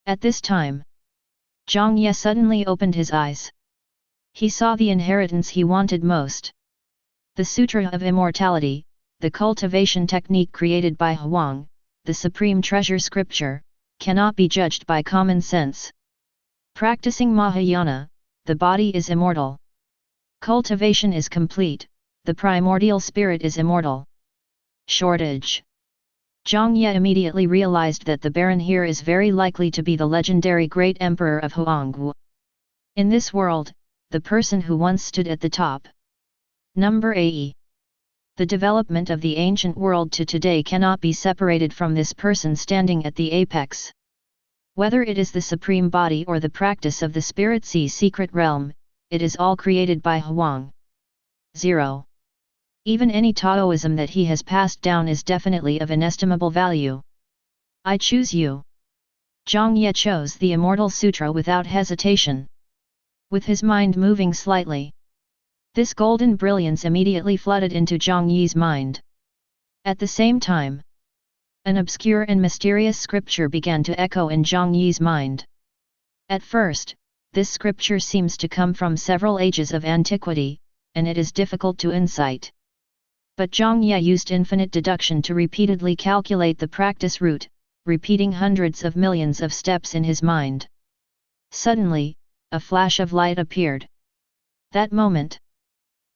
At this time, Jiang Ye suddenly opened his eyes. He saw the inheritance he wanted most. The Sutra of Immortality, the cultivation technique created by Huang, the supreme treasure scripture, cannot be judged by common sense. Practicing Mahayana, the body is immortal. Cultivation is complete, the primordial spirit is immortal. Shortage. Jiang Ye immediately realized that the Baron here is very likely to be the legendary Great Emperor of Huangwu. In this world, the person who once stood at the top. Number AE. The development of the ancient world to today cannot be separated from this person standing at the apex. Whether it is the supreme body or the practice of the Spirit Sea secret realm, it is all created by Huang. 0. Even any Taoism that he has passed down is definitely of inestimable value. I choose you. Jiang Ye chose the Immortal Sutra without hesitation. With his mind moving slightly, this golden brilliance immediately flooded into Jiang Ye's mind. At the same time, an obscure and mysterious scripture began to echo in Jiang Ye's mind. At first, this scripture seems to come from several ages of antiquity, and it is difficult to incite. But Jiang Ye used infinite deduction to repeatedly calculate the practice route, repeating hundreds of millions of steps in his mind. Suddenly, a flash of light appeared. That moment,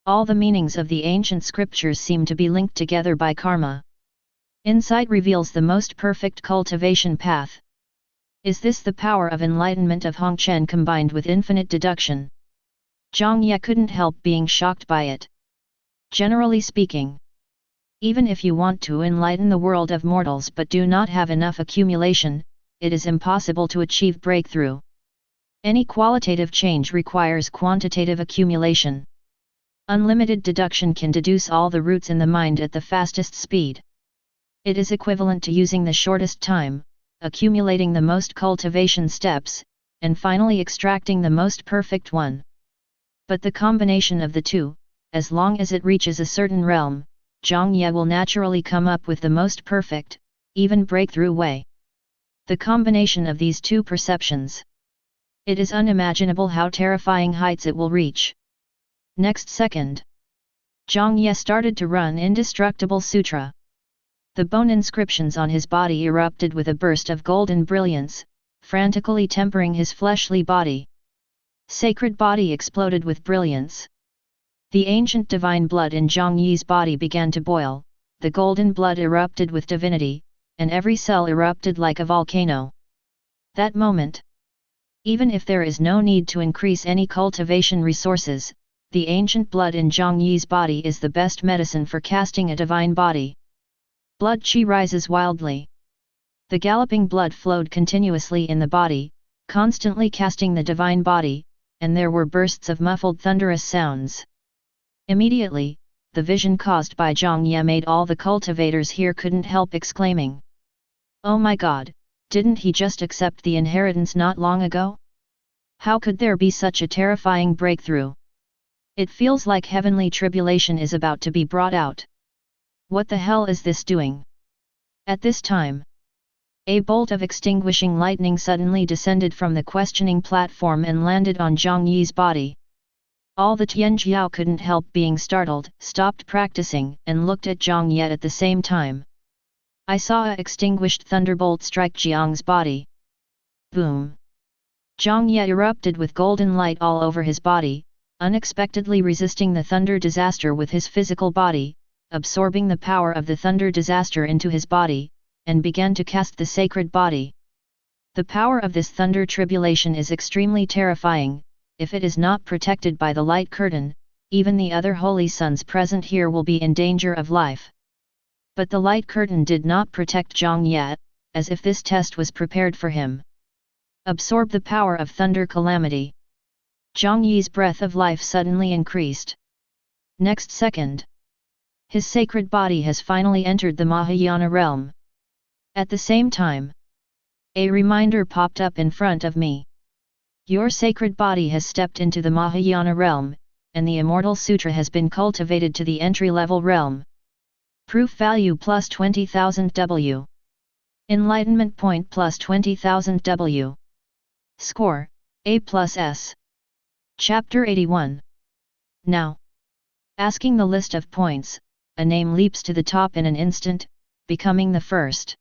all the meanings of the ancient scriptures seem to be linked together by karma. Insight reveals the most perfect cultivation path. Is this the power of enlightenment of Hongchen combined with infinite deduction? Jiang Ye couldn't help being shocked by it. Generally speaking, even if you want to enlighten the world of mortals but do not have enough accumulation, it is impossible to achieve breakthrough. Any qualitative change requires quantitative accumulation. Unlimited deduction can deduce all the roots in the mind at the fastest speed. It is equivalent to using the shortest time, accumulating the most cultivation steps, and finally extracting the most perfect one. But the combination of the two, as long as it reaches a certain realm, Jiang Ye will naturally come up with the most perfect, even breakthrough way. The combination of these two perceptions. It is unimaginable how terrifying heights it will reach. Next second, Jiang Ye started to run Indestructible Sutra. The bone inscriptions on his body erupted with a burst of golden brilliance, frantically tempering his fleshly body. Sacred body exploded with brilliance. The ancient divine blood in Jiang Ye's body began to boil, the golden blood erupted with divinity, and every cell erupted like a volcano. That moment, even if there is no need to increase any cultivation resources, the ancient blood in Jiang Ye's body is the best medicine for casting a divine body. Blood qi rises wildly. The galloping blood flowed continuously in the body, constantly casting the divine body, and there were bursts of muffled thunderous sounds. Immediately, the vision caused by Jiang Ye made all the cultivators here couldn't help exclaiming. Oh my god, didn't he just accept the inheritance not long ago? How could there be such a terrifying breakthrough? It feels like heavenly tribulation is about to be brought out. What the hell is this doing? At this time, a bolt of extinguishing lightning suddenly descended from the questioning platform and landed on Jiang Ye's body. All the Tianjiao couldn't help being startled, stopped practicing, and looked at Jiang Ye at the same time. I saw a extinguished thunderbolt strike Jiang's body. Boom! Jiang Ye erupted with golden light all over his body, unexpectedly resisting the thunder disaster with his physical body, absorbing the power of the thunder disaster into his body, and began to cast the sacred body. The power of this thunder tribulation is extremely terrifying. If it is not protected by the light curtain, even the other holy sons present here will be in danger of life. But the light curtain did not protect Jiang Ye, as if this test was prepared for him. Absorb the power of thunder calamity. Jiang Ye's breath of life suddenly increased. Next second, his sacred body has finally entered the Mahayana realm. At the same time, a reminder popped up in front of me. Your sacred body has stepped into the Mahayana realm, and the Immortal Sutra has been cultivated to the entry-level realm. Proof value plus 20,000 W. Enlightenment point plus 20,000 W. Score, A plus S. Chapter 81. Now, asking the list of points, a name leaps to the top in an instant, becoming the first.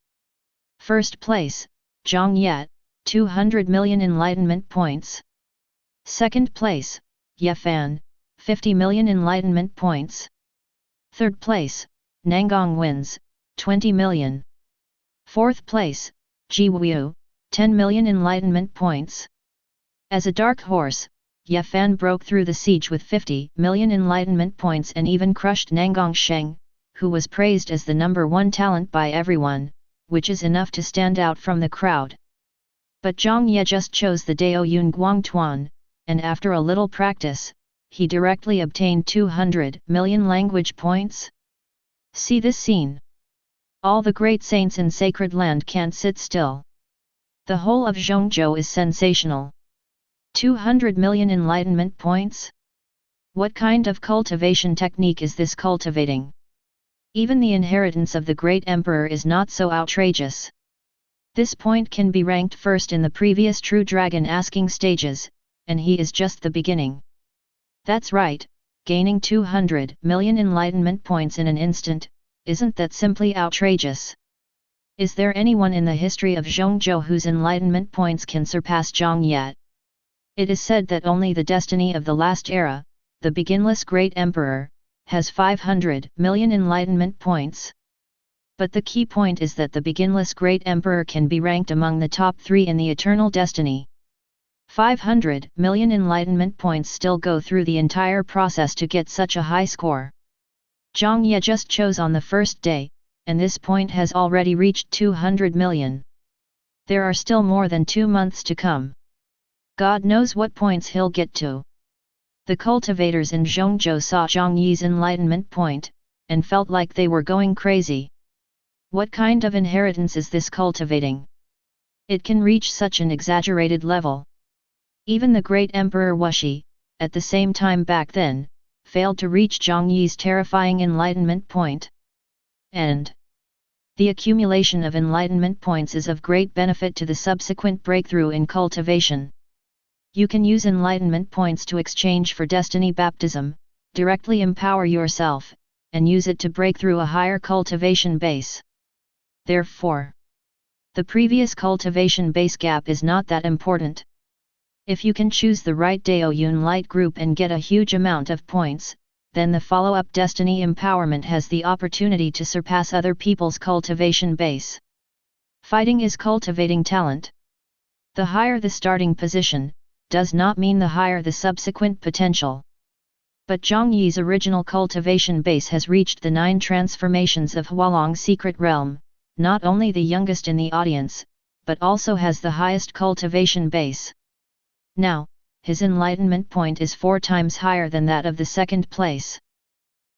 First place, Jiang Ye, 200 million enlightenment points. Second place, Ye Fan, 50 million enlightenment points. Third place, Nangong Wins, 20 million. 4th place, Jiang Ye, 10 million enlightenment points. As a dark horse, Ye Fan broke through the siege with 50 million enlightenment points and even crushed Nangang Sheng, who was praised as the number 1 talent by everyone, which is enough to stand out from the crowd. But Jiang Ye just chose the Dao Yun Guang Tuan, and after a little practice, he directly obtained 200 million language points. See this scene. All the great saints in sacred land can't sit still. The whole of Zhongzhou is sensational. 200 million enlightenment points? What kind of cultivation technique is this cultivating? Even the inheritance of the great emperor is not so outrageous. This point can be ranked first in the previous True Dragon asking stages, and he is just the beginning. That's right, gaining 200 million enlightenment points in an instant, isn't that simply outrageous? Is there anyone in the history of Zhongzhou whose enlightenment points can surpass Jiang Ye? It is said that only the destiny of the last era, the beginless great emperor, has 500 million enlightenment points. But the key point is that the beginless great emperor can be ranked among the top 3 in the eternal destiny. 500 million enlightenment points still go through the entire process to get such a high score. Jiang Ye just chose on the first day, and this point has already reached 200 million. There are still more than 2 months to come. God knows what points he'll get to. The cultivators in Zhongzhou saw Jiang Ye's enlightenment point, and felt like they were going crazy. What kind of inheritance is this cultivating? It can reach such an exaggerated level. Even the great Emperor Wuxi, at the same time back then, failed to reach Jiang Ye's terrifying enlightenment point. And the accumulation of enlightenment points is of great benefit to the subsequent breakthrough in cultivation. You can use enlightenment points to exchange for destiny baptism, directly empower yourself, and use it to break through a higher cultivation base. Therefore, the previous cultivation base gap is not that important. If you can choose the right Dao Yun light group and get a huge amount of points, then the follow-up destiny empowerment has the opportunity to surpass other people's cultivation base. Fighting is cultivating talent. The higher the starting position, does not mean the higher the subsequent potential. But Jiang Ye's original cultivation base has reached the 9 transformations of Hualong's secret realm, not only the youngest in the audience, but also has the highest cultivation base. Now, his enlightenment point is 4 times higher than that of the 2nd place.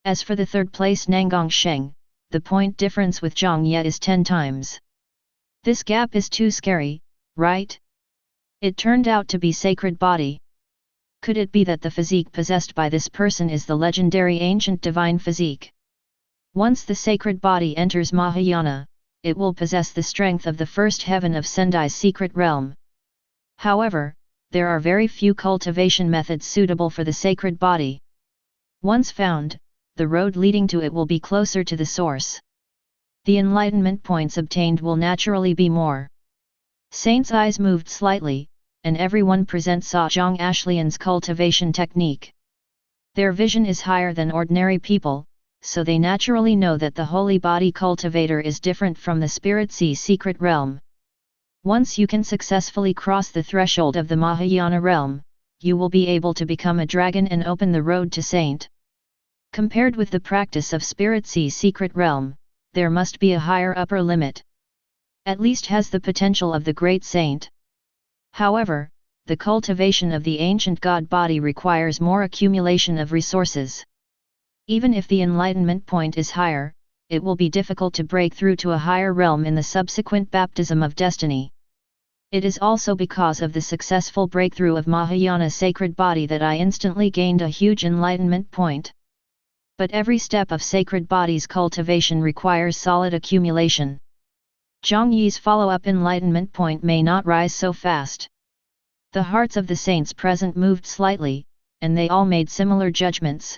As for the 3rd place Nangang Sheng, the point difference with Jiang Ye is 10 times. This gap is too scary, right? It turned out to be sacred body. Could it be that the physique possessed by this person is the legendary ancient divine physique? Once the sacred body enters Mahayana, it will possess the strength of the first heaven of Sendai's secret realm. However, there are very few cultivation methods suitable for the sacred body. Once found, the road leading to it will be closer to the source. The enlightenment points obtained will naturally be more. Saint's eyes moved slightly, and everyone present saw Zhang Ashlian's cultivation technique. Their vision is higher than ordinary people, so they naturally know that the holy body cultivator is different from the spirit sea secret realm. Once you can successfully cross the threshold of the Mahayana realm, you will be able to become a dragon and open the road to saint. Compared with the practice of spirit sea secret realm, there must be a higher upper limit. At least has the potential of the great saint. However, the cultivation of the ancient god body requires more accumulation of resources. Even if the enlightenment point is higher, it will be difficult to break through to a higher realm in the subsequent baptism of destiny. It is also because of the successful breakthrough of Mahayana sacred body that I instantly gained a huge enlightenment point. But every step of sacred body's cultivation requires solid accumulation. Jiang Ye's follow-up enlightenment point may not rise so fast. The hearts of the saints present moved slightly, and they all made similar judgments.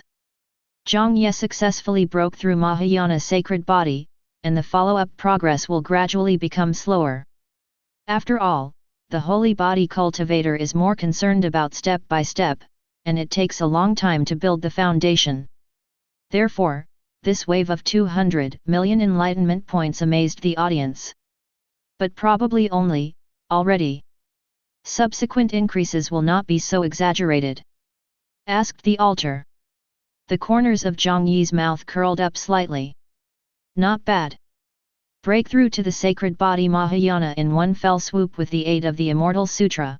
Jiang Ye successfully broke through Mahayana sacred body, and the follow-up progress will gradually become slower. After all, the holy body cultivator is more concerned about step by step, and it takes a long time to build the foundation. Therefore, this wave of 200 million enlightenment points amazed the audience. But probably only, already. Subsequent increases will not be so exaggerated. Asked the altar. The corners of Jiang Ye's mouth curled up slightly. Not bad. Breakthrough to the sacred body Mahayana in one fell swoop with the aid of the Immortal Sutra.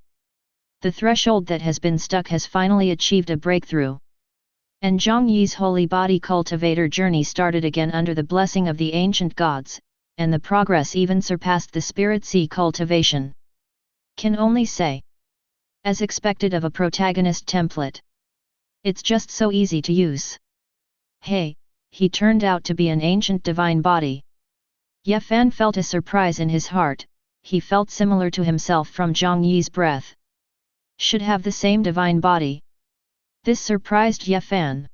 The threshold that has been stuck has finally achieved a breakthrough. And Jiang Ye's holy body cultivator journey started again under the blessing of the ancient gods, and the progress even surpassed the spirit sea cultivation. Can only say, as expected of a protagonist template. It's just so easy to use. Hey, he turned out to be an ancient divine body. Ye Fan felt a surprise in his heart, he felt similar to himself from Jiang Ye's breath. Should have the same divine body. This surprised Ye Fan.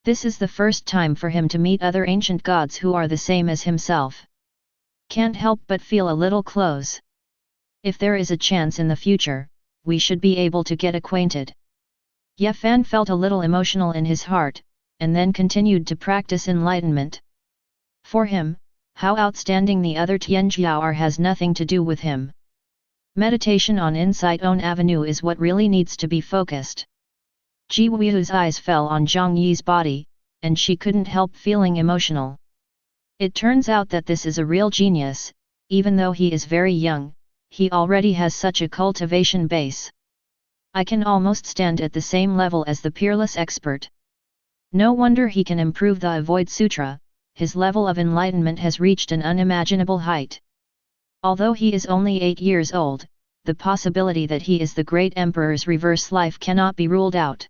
This is the first time for him to meet other ancient gods who are the same as himself. Can't help but feel a little close. If there is a chance in the future, we should be able to get acquainted. Ye Fan felt a little emotional in his heart, and then continued to practice enlightenment. For him, how outstanding the other Tianjiao are has nothing to do with him. Meditation on Insight Own Avenue is what really needs to be focused. Ji Wuihu's eyes fell on Jiang Ye's body, and she couldn't help feeling emotional. It turns out that this is a real genius, even though he is very young, he already has such a cultivation base. I can almost stand at the same level as the peerless expert. No wonder he can improve the Avoid Sutra, his level of enlightenment has reached an unimaginable height. Although he is only 8 years old, the possibility that he is the great emperor's reverse life cannot be ruled out.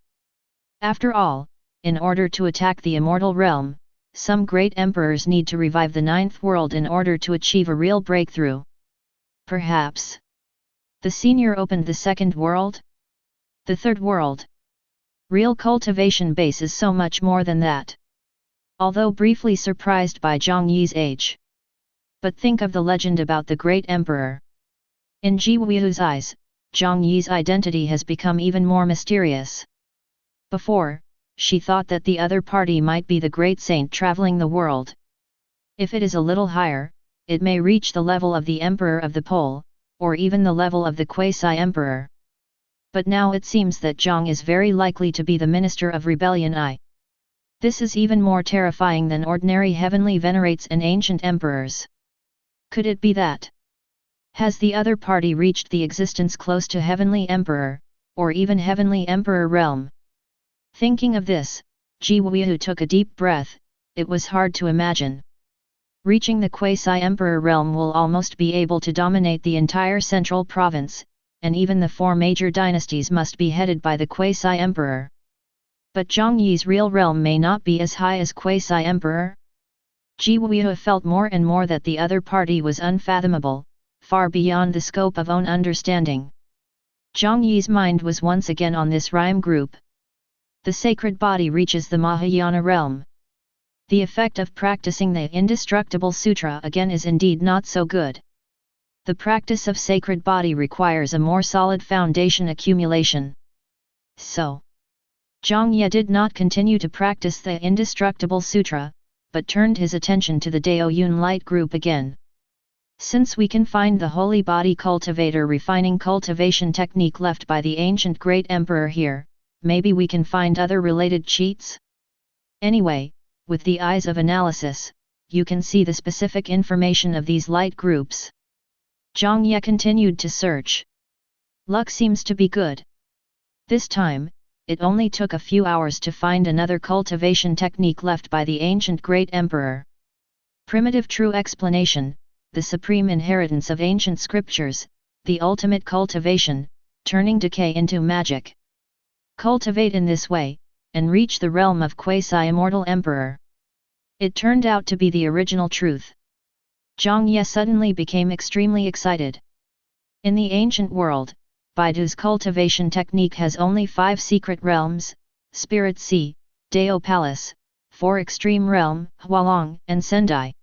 After all, in order to attack the immortal realm, some great emperors need to revive the ninth world in order to achieve a real breakthrough. Perhaps the senior opened the second world? The third world? Real cultivation base is so much more than that. Although briefly surprised by Jiang Ye's age. But think of the legend about the great emperor. In Ji Wuihu's eyes, Jiang Ye's identity has become even more mysterious. Before, she thought that the other party might be the great saint traveling the world. If it is a little higher, it may reach the level of the Emperor of the Pole, or even the level of the Quasi-Emperor. But now it seems that Jiang is very likely to be the Minister of Rebellion I. This is even more terrifying than ordinary heavenly venerates and ancient emperors. Could it be that? Has the other party reached the existence close to Heavenly Emperor, or even Heavenly Emperor realm? Thinking of this, Ji Wuihu took a deep breath. It was hard to imagine. Reaching the Quasi-Emperor realm will almost be able to dominate the entire central province, and even the 4 major dynasties must be headed by the Quasi-Emperor. But Jiang Ye's real realm may not be as high as Quasi-Emperor? Ji Wuihu felt more and more that the other party was unfathomable, far beyond the scope of own understanding. Jiang Ye's mind was once again on this rhyme group. The sacred body reaches the Mahayana realm. The effect of practicing the indestructible sutra again is indeed not so good. The practice of sacred body requires a more solid foundation accumulation. So, Jiang Ye did not continue to practice the indestructible sutra, but turned his attention to the Dao Yun light group again. Since we can find the holy body cultivator refining cultivation technique left by the ancient great emperor here, maybe we can find other related cheats? Anyway, with the eyes of analysis, you can see the specific information of these light groups. Jiang Ye continued to search. Luck seems to be good. This time, it only took a few hours to find another cultivation technique left by the ancient great emperor. Primitive true explanation, the supreme inheritance of ancient scriptures, the ultimate cultivation, turning decay into magic. Cultivate in this way, and reach the realm of quasi-immortal emperor. It turned out to be the original truth. Jiang Ye suddenly became extremely excited. In the ancient world, Baidu's cultivation technique has only 5 secret realms: Spirit Sea, Dao Palace, 4 extreme realm, Hualong and Sendai.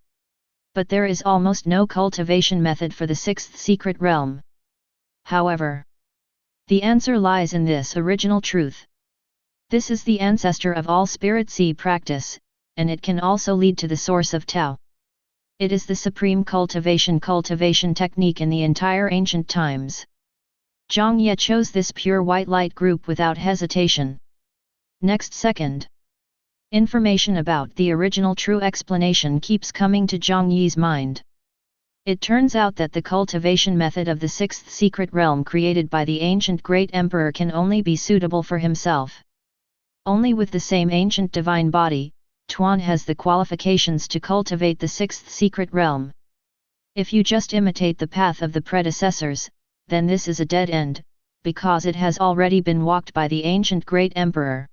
But there is almost no cultivation method for the 6th secret realm. However, the answer lies in this original truth. This is the ancestor of all Spirit Sea practice, and it can also lead to the source of Tao. It is the supreme cultivation technique in the entire ancient times. Jiang Ye chose this pure white light group without hesitation. Next second. Information about the original true explanation keeps coming to Jiang Ye's mind. It turns out that the cultivation method of the sixth secret realm created by the ancient great emperor can only be suitable for himself. Only with the same ancient divine body, Tuan has the qualifications to cultivate the sixth secret realm. If you just imitate the path of the predecessors, then this is a dead end, because it has already been walked by the ancient great emperor.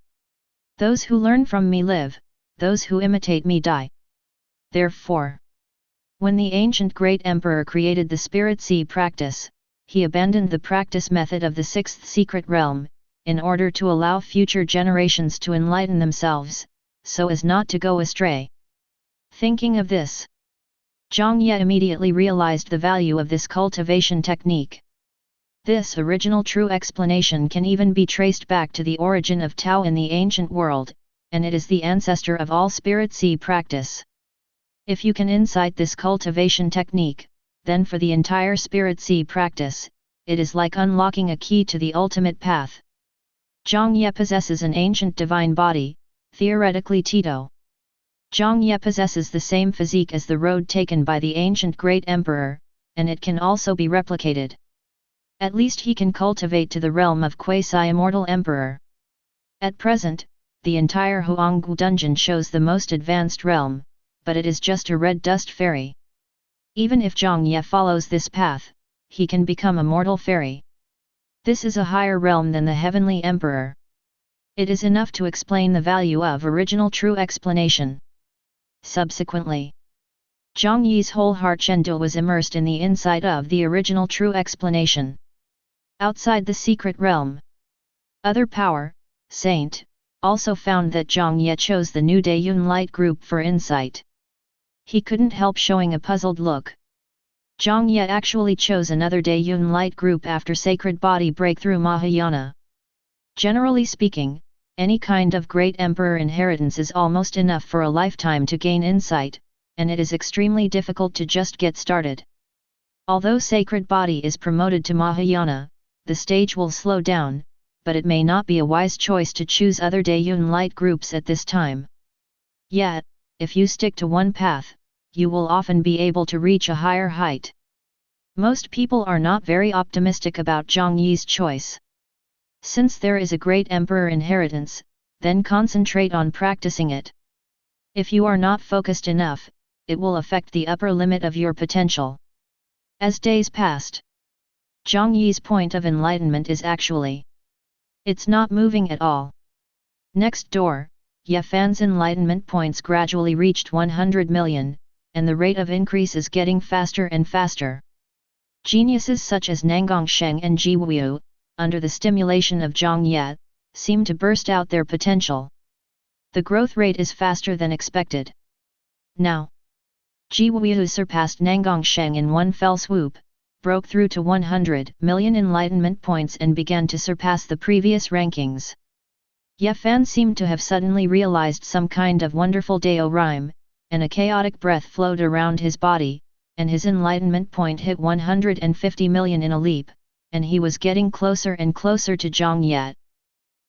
Those who learn from me live, those who imitate me die. Therefore, when the ancient great emperor created the spirit sea practice, he abandoned the practice method of the sixth secret realm, in order to allow future generations to enlighten themselves, so as not to go astray. Thinking of this, Jiang Ye immediately realized the value of this cultivation technique. This original true explanation can even be traced back to the origin of Tao in the ancient world, and it is the ancestor of all spirit sea practice. If you can insight this cultivation technique, then for the entire spirit sea practice, it is like unlocking a key to the ultimate path. Jiang Ye possesses an ancient divine body, theoretically Tito. Jiang Ye possesses the same physique as the road taken by the ancient great emperor, and it can also be replicated. At least he can cultivate to the realm of quasi-immortal emperor. At present, the entire Huanggu dungeon shows the most advanced realm, but it is just a red dust fairy. Even if Jiang Ye follows this path, he can become a mortal fairy. This is a higher realm than the heavenly emperor. It is enough to explain the value of original true explanation. Subsequently, Jiang Ye's whole heart Chengdu was immersed in the insight of the original true explanation. Outside the secret realm, other power, saint, also found that Jiang Ye chose the new Dayun light group for insight. He couldn't help showing a puzzled look. Jiang Ye actually chose another Dayun light group after Sacred Body Breakthrough Mahayana. Generally speaking, any kind of great emperor inheritance is almost enough for a lifetime to gain insight, and it is extremely difficult to just get started. Although Sacred Body is promoted to Mahayana, the stage will slow down, but it may not be a wise choice to choose other Dayun light groups at this time. Yet, if you stick to one path, you will often be able to reach a higher height. Most people are not very optimistic about Jiang Ye's choice. Since there is a great emperor inheritance, then concentrate on practicing it. If you are not focused enough, it will affect the upper limit of your potential. As days passed, Jiang Ye's point of enlightenment is actually, it's not moving at all. Next door, Ye Fan's enlightenment points gradually reached 100 million, and the rate of increase is getting faster and faster. Geniuses such as Nangang Sheng and Ji Wu, under the stimulation of Jiang Ye, seem to burst out their potential. The growth rate is faster than expected. Now, Ji Wu surpassed Nangang Sheng in one fell swoop, broke through to 100 million enlightenment points and began to surpass the previous rankings. Ye Fan seemed to have suddenly realized some kind of wonderful Dao rhyme, and a chaotic breath flowed around his body, and his enlightenment point hit 150 million in a leap, and he was getting closer and closer to Jiang Ye.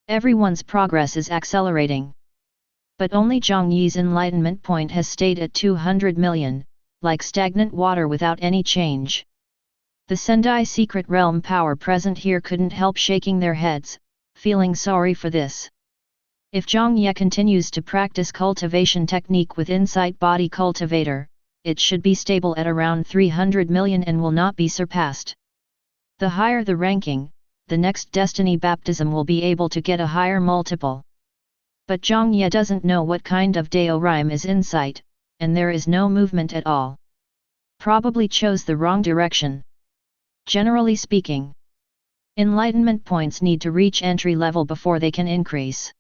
Everyone's progress is accelerating. But only Jiang Ye's enlightenment point has stayed at 200 million, like stagnant water without any change. The Sendai secret realm power present here couldn't help shaking their heads, feeling sorry for this. If Jiang Ye continues to practice cultivation technique with Insight Body Cultivator, it should be stable at around 300 million and will not be surpassed. The higher the ranking, the next destiny baptism will be able to get a higher multiple. But Jiang Ye doesn't know what kind of Dao rhyme is Insight, and there is no movement at all. Probably chose the wrong direction. Generally speaking, enlightenment points need to reach entry level before they can increase.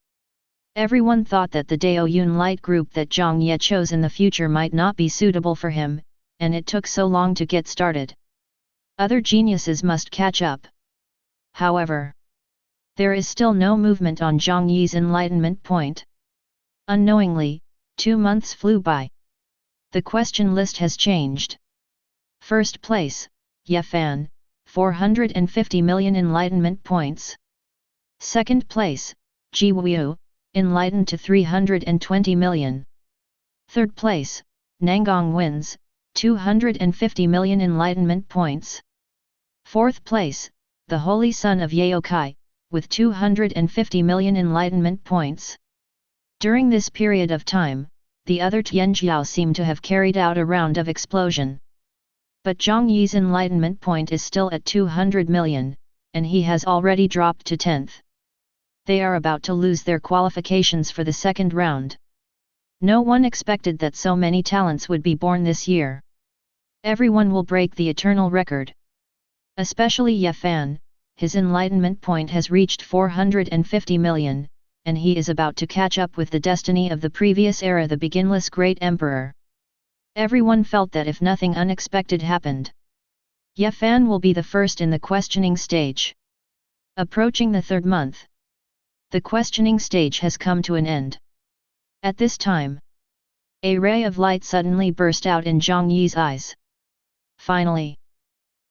Everyone thought that the Dao Yun light group that Jiang Ye chose in the future might not be suitable for him, and it took so long to get started. Other geniuses must catch up. However, there is still no movement on Jiang Ye's enlightenment point. Unknowingly, 2 months flew by. The question list has changed. First place, Ye Fan, 450 million enlightenment points. Second place, Ji Wu, enlightened to 320 million. Third place, Nangong Wins, 250 million enlightenment points. Fourth place, the Holy Son of Yaokai, with 250 million enlightenment points. During this period of time, the other Tianjiao seem to have carried out a round of explosion. But Jiang Ye's enlightenment point is still at 200 million, and he has already dropped to 10th. They are about to lose their qualifications for the second round. No one expected that so many talents would be born this year. Everyone will break the eternal record. Especially Ye Fan, his enlightenment point has reached 450 million, and he is about to catch up with the destiny of the previous era, the beginless great emperor. Everyone felt that if nothing unexpected happened, Ye Fan will be the first in the questioning stage. Approaching the third month, the questioning stage has come to an end. At this time, a ray of light suddenly burst out in Jiang Ye's eyes. Finally,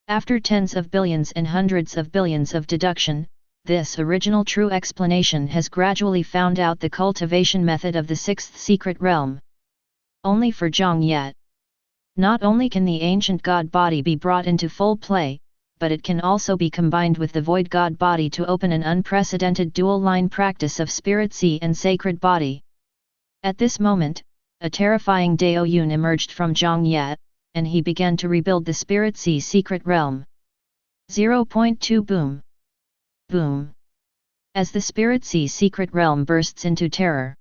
after tens of billions and hundreds of billions of deduction, this original true explanation has gradually found out the cultivation method of the sixth secret realm. Only for Jiang Ye. Not only can the ancient god body be brought into full play, but it can also be combined with the void god body to open an unprecedented dual-line practice of spirit sea and sacred body. At this moment, a terrifying Dao Yun emerged from Jiang Ye, and he began to rebuild the spirit sea secret realm. 0.2 Boom! Boom! As the spirit sea secret realm bursts into terror,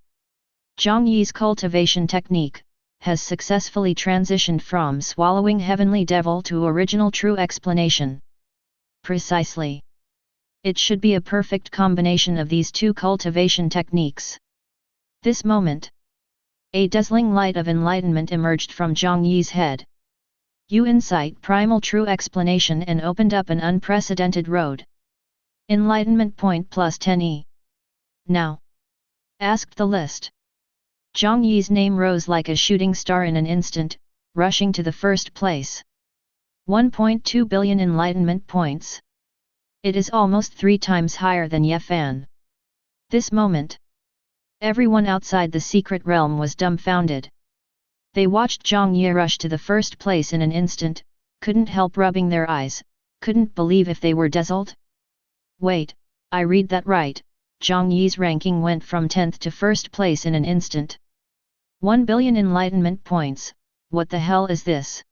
Jiang Ye's cultivation technique has successfully transitioned from swallowing heavenly devil to original true explanation. Precisely. It should be a perfect combination of these two cultivation techniques. This moment, a dazzling light of enlightenment emerged from Jiang Ye's head. You incite primal true explanation and opened up an unprecedented road. Enlightenment point plus 10e. Now, asked the list. Jiang Ye's name rose like a shooting star in an instant, rushing to the first place. 1.2 billion enlightenment points. It is almost 3 times higher than Ye Fan. This moment, everyone outside the secret realm was dumbfounded. They watched Jiang Ye rush to the first place in an instant, couldn't help rubbing their eyes, couldn't believe if they were dazzled. Wait, I read that right, Jiang Ye's ranking went from 10th to first place in an instant. 1 billion enlightenment points, what the hell is this?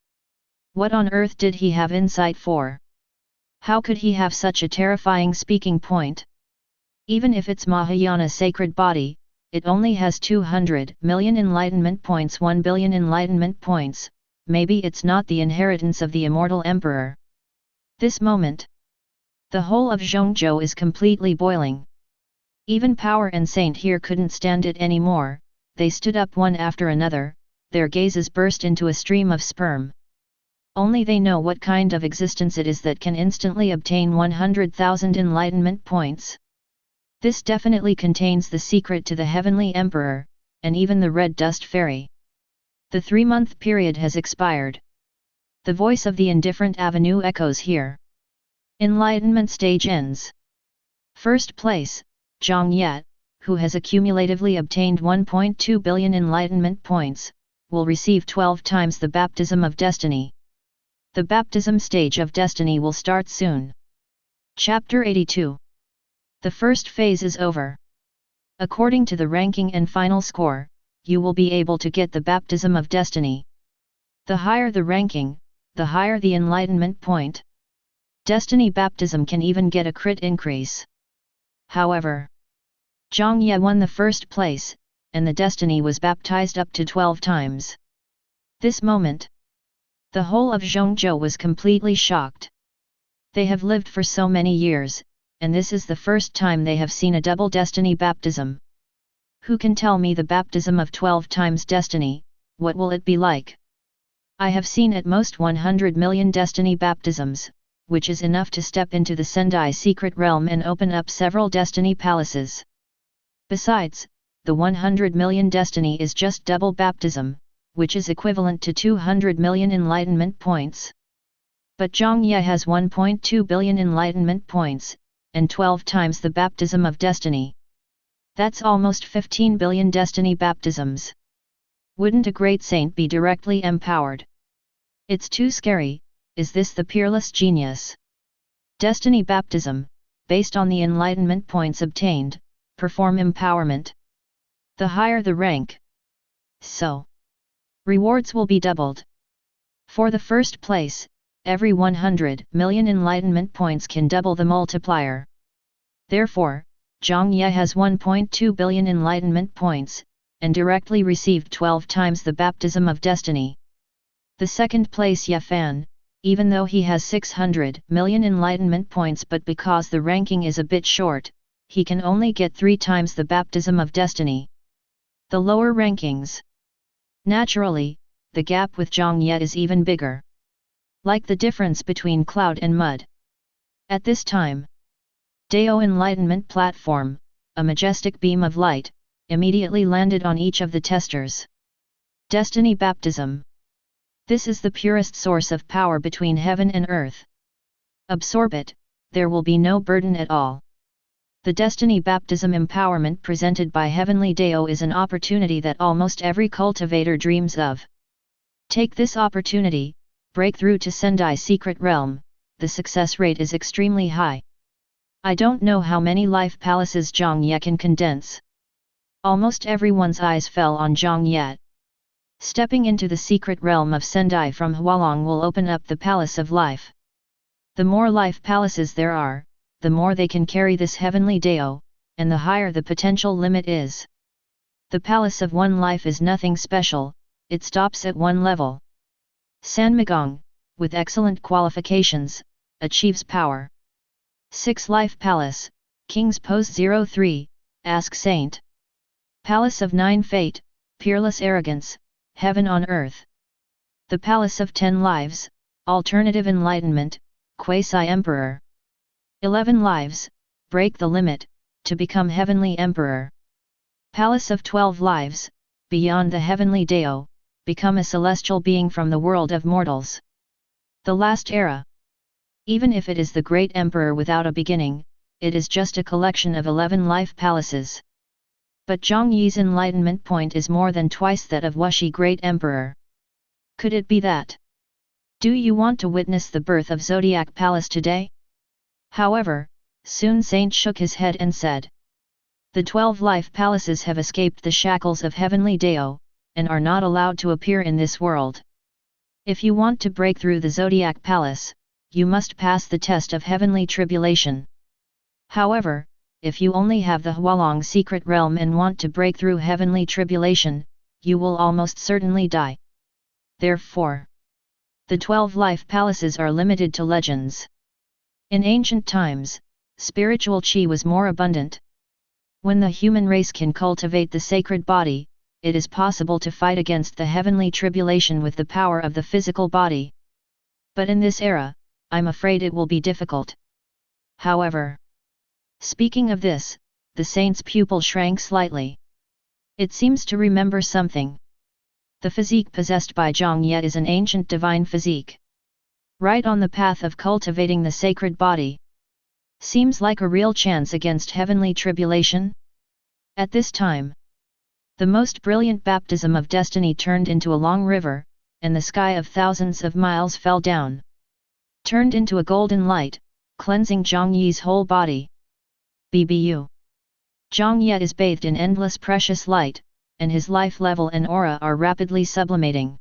What on earth did he have insight for? How could he have such a terrifying speaking point? Even if it's Mahayana sacred body, it only has 200 million enlightenment points, 1 billion enlightenment points, maybe it's not the inheritance of the immortal emperor. This moment, the whole of Zhongzhou is completely boiling. Even Power and Saint here couldn't stand it anymore, they stood up one after another, their gazes burst into a stream of sperm. Only they know what kind of existence it is that can instantly obtain 100,000 enlightenment points. This definitely contains the secret to the Heavenly Emperor, and even the Red Dust Fairy. The 3-month period has expired. The voice of the indifferent avenue echoes here. Enlightenment stage ends. First place, Jiang Ye, who has accumulatively obtained 1.2 billion enlightenment points, will receive 12 times the baptism of destiny. The baptism stage of destiny will start soon. Chapter 82. The first phase is over. According to the ranking and final score, you will be able to get the baptism of destiny. The higher the ranking, the higher the enlightenment point. Destiny baptism can even get a crit increase. However, Jiang Ye won the first place, and the destiny was baptized up to 12 times. This moment, the whole of Zhongzhou was completely shocked. They have lived for so many years, and this is the first time they have seen a double destiny baptism. Who can tell me the baptism of 12 times destiny, what will it be like? I have seen at most 100 million destiny baptisms, which is enough to step into the Sendai secret realm and open up several destiny palaces. Besides, the 100 million destiny is just double baptism, which is equivalent to 200 million enlightenment points. But Jiang Ye has 1.2 billion enlightenment points, and 12 times the baptism of destiny. That's almost 15 billion destiny baptisms. Wouldn't a great saint be directly empowered? It's too scary. Is this the peerless genius? Destiny baptism, based on the enlightenment points obtained, perform empowerment. The higher the rank, so rewards will be doubled. For the first place, every 100 million enlightenment points can double the multiplier. Therefore, Jiang Ye has 1.2 billion enlightenment points, and directly received 12 times the baptism of destiny. The second place Ye Fan, even though he has 600 million enlightenment points, but because the ranking is a bit short, he can only get 3 times the baptism of destiny. The lower rankings. Naturally, the gap with Jiang Ye is even bigger. Like the difference between cloud and mud. At this time, Dao Enlightenment Platform, a majestic beam of light, immediately landed on each of the testers. Destiny Baptism. This is the purest source of power between heaven and earth. Absorb it, there will be no burden at all. The Destiny Baptism empowerment presented by Heavenly Dao is an opportunity that almost every cultivator dreams of. Take this opportunity, break through to Sendai Secret Realm, the success rate is extremely high. I don't know how many life palaces Jiang Ye can condense. Almost everyone's eyes fell on Jiang Ye. Stepping into the secret realm of Sendai from Hualong will open up the palace of life. The more life palaces there are, the more they can carry this heavenly Dao, and the higher the potential limit is. The palace of one life is nothing special, it stops at one level. Sanmigong, with excellent qualifications, achieves power. 6 Life Palace, King's Pose 03, Ask Saint. Palace of 9 Fate, Peerless Arrogance, Heaven on Earth. The Palace of 10 Lives, Alternative Enlightenment, Quasi-Emperor. 11 Lives, Break the Limit, to become Heavenly Emperor. Palace of 12 Lives, Beyond the Heavenly Dao, become a celestial being from the world of mortals. The Last Era. Even if it is the Great Emperor without a beginning, it is just a collection of 11 life palaces. But Jiang Ye's enlightenment point is more than twice that of Wuxi Great Emperor. Could it be that? Do you want to witness the birth of Zodiac Palace today? However, soon Saint shook his head and said, the 12 life palaces have escaped the shackles of Heavenly Dao, and are not allowed to appear in this world. If you want to break through the Zodiac Palace, you must pass the test of Heavenly Tribulation. However, if you only have the Hualong Secret Realm and want to break through Heavenly Tribulation, you will almost certainly die. Therefore, the 12 life palaces are limited to legends. In ancient times, spiritual qi was more abundant. When the human race can cultivate the sacred body, it is possible to fight against the heavenly tribulation with the power of the physical body. But in this era, I'm afraid it will be difficult. However, speaking of this, the saint's pupil shrank slightly. It seems to remember something. The physique possessed by Jiang Ye is an ancient divine physique. Right on the path of cultivating the sacred body. Seems like a real chance against heavenly tribulation? At this time, the most brilliant baptism of destiny turned into a long river, and the sky of thousands of miles fell down. Turned into a golden light, cleansing Jiang Ye's whole body. BBU. Jiang Ye is bathed in endless precious light, and his life level and aura are rapidly sublimating.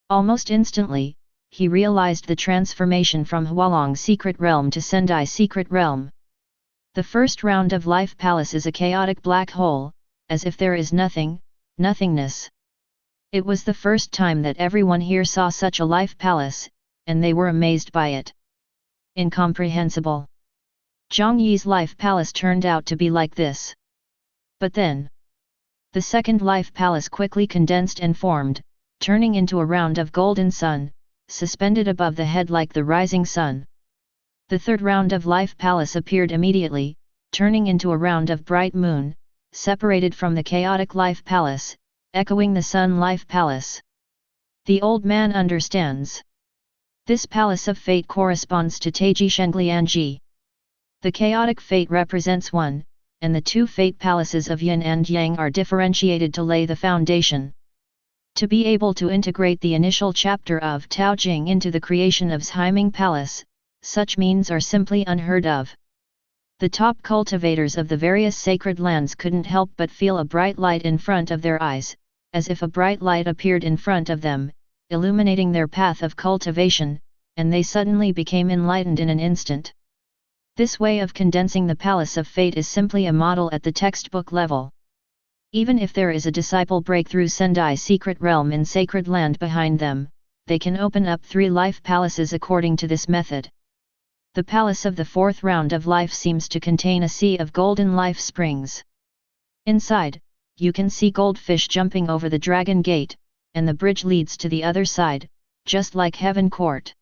Almost instantly, he realized the transformation from Hualong Secret Realm to Sendai Secret Realm. The first round of Life Palace is a chaotic black hole, as if there is nothing, nothingness. It was the first time that everyone here saw such a Life Palace, and they were amazed by it. Incomprehensible. Jiang Ye's Life Palace turned out to be like this. But then, the second Life Palace quickly condensed and formed, turning into a round of golden sun, suspended above the head like the rising sun. The third round of Life Palace appeared immediately, turning into a round of bright moon, separated from the chaotic Life Palace, echoing the Sun Life Palace. The old man understands. This palace of fate corresponds to Taiji Shenglianji. The chaotic fate represents one, and the two fate palaces of yin and yang are differentiated to lay the foundation. To be able to integrate the initial chapter of Tao Jing into the creation of Zhaiming Palace, such means are simply unheard of. The top cultivators of the various sacred lands couldn't help but feel a bright light in front of their eyes, as if a bright light appeared in front of them, illuminating their path of cultivation, and they suddenly became enlightened in an instant. This way of condensing the Palace of Fate is simply a model at the textbook level. Even if there is a disciple breakthrough Sendai secret realm in sacred land behind them, they can open up 3 life palaces according to this method. The palace of the 4th round of life seems to contain a sea of golden life springs. Inside, you can see goldfish jumping over the dragon gate, and the bridge leads to the other side, just like Heaven Court.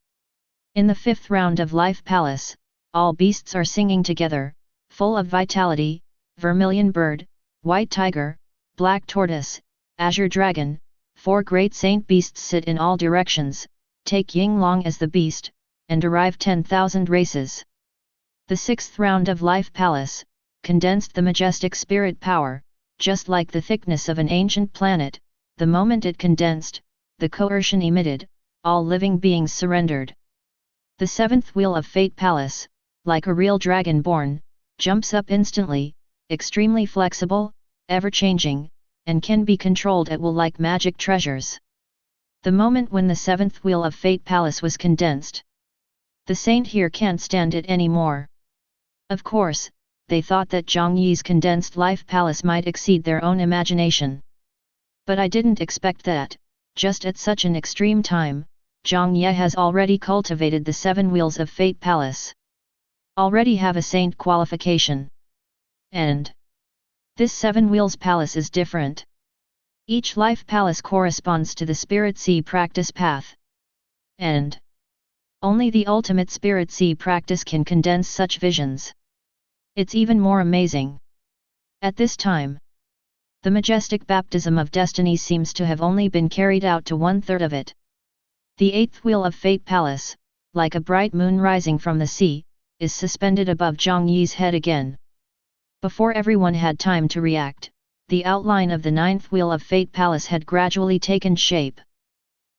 In the 5th round of life palace, all beasts are singing together, full of vitality: vermilion bird, white tiger, black tortoise, azure dragon. 4 great saint beasts sit in all directions, take Ying Long as the beast, and derive 10,000 races. The 6th round of life palace condensed the majestic spirit power, just like the thickness of an ancient planet. The moment it condensed, the coercion emitted, all living beings surrendered. The 7th wheel of Fate Palace, like a real dragon born, jumps up instantly, extremely flexible, ever-changing, and can be controlled at will like magic treasures. The moment when the 7th wheel of Fate Palace was condensed, the saint here can't stand it anymore. Of course, they thought that Jiang Ye's condensed life palace might exceed their own imagination. But I didn't expect that, just at such an extreme time, Jiang Ye has already cultivated the 7 wheels of Fate Palace. Already have a saint qualification. And this 7 wheels palace is different. Each life palace corresponds to the Spirit Sea practice path. And only the ultimate Spirit Sea practice can condense such visions. It's even more amazing. At this time, the majestic baptism of destiny seems to have only been carried out to 1/3 of it. The 8th wheel of Fate Palace, like a bright moon rising from the sea, is suspended above Jiang Ye's head again. Before everyone had time to react, the outline of the 9th wheel of Fate Palace had gradually taken shape.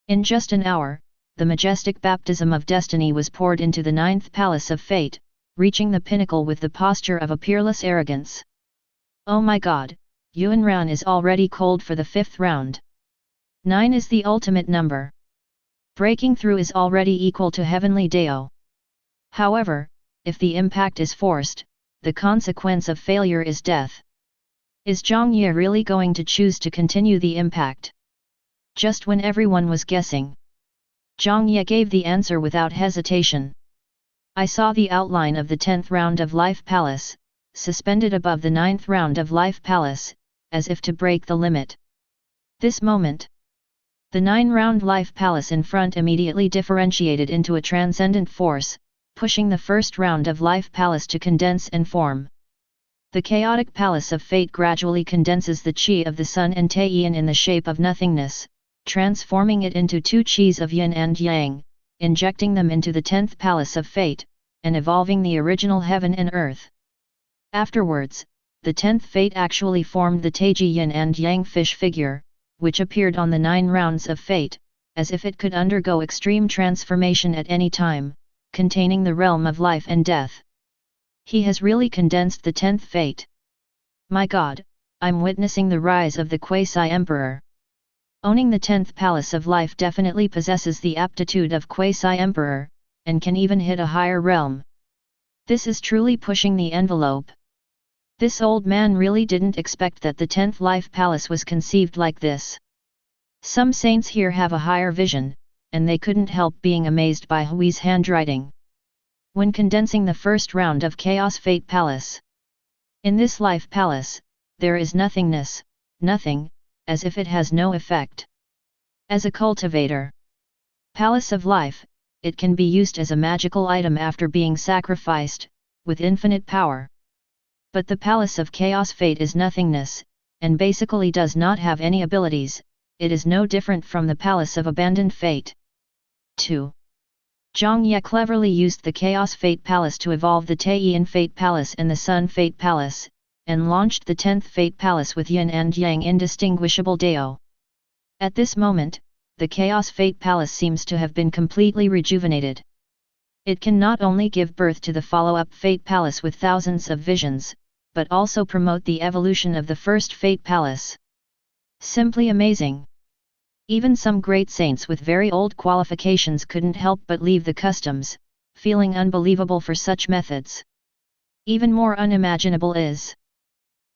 In just an hour, the majestic baptism of destiny was poured into the 9th Palace of Fate, reaching the pinnacle with the posture of a peerless arrogance. Oh my god, Yuan Ran is already cold for the 5th round. 9 is the ultimate number. Breaking through is already equal to heavenly Dao. However, if the impact is forced, the consequence of failure is death. Is Jiang Ye really going to choose to continue the impact? Just when everyone was guessing, Jiang Ye gave the answer without hesitation. I saw the outline of the 10th round of Life Palace, suspended above the 9th round of Life Palace, as if to break the limit. This moment, the 9-round Life Palace in front immediately differentiated into a transcendent force, pushing the first round of Life Palace to condense and form. The chaotic Palace of Fate gradually condenses the Qi of the Sun and Taiyin in the shape of nothingness, transforming it into 2 Qis of Yin and Yang, injecting them into the 10th Palace of Fate, and evolving the original heaven and earth. Afterwards, the 10th Fate actually formed the Taiji Yin and Yang fish figure, which appeared on the 9 rounds of Fate, as if it could undergo extreme transformation at any time, containing the realm of life and death. He has really condensed the 10th Fate. My god, I'm witnessing the rise of the Quasi-Emperor. Owning the 10th Palace of Life definitely possesses the aptitude of Quasi-Emperor, and can even hit a higher realm. This is truly pushing the envelope. This old man really didn't expect that the 10th Life Palace was conceived like this. Some saints here have a higher vision, and they couldn't help being amazed by Hui's handwriting. When condensing the first round of Chaos Fate Palace. In this Life Palace, there is nothingness, nothing, as if it has no effect. As a cultivator, Palace of Life, it can be used as a magical item after being sacrificed, with infinite power. But the Palace of Chaos Fate is nothingness, and basically does not have any abilities, it is no different from the palace of abandoned fate. 2. Jiang Ye cleverly used the Chaos Fate Palace to evolve the Taiyan Fate Palace and the Sun Fate Palace, and launched the 10th Fate Palace with Yin and Yang indistinguishable Dao. At this moment, the Chaos Fate Palace seems to have been completely rejuvenated. It can not only give birth to the follow-up Fate Palace with thousands of visions, but also promote the evolution of the first Fate Palace. Simply amazing. Even some great saints with very old qualifications couldn't help but leave the customs, feeling unbelievable for such methods. Even more unimaginable is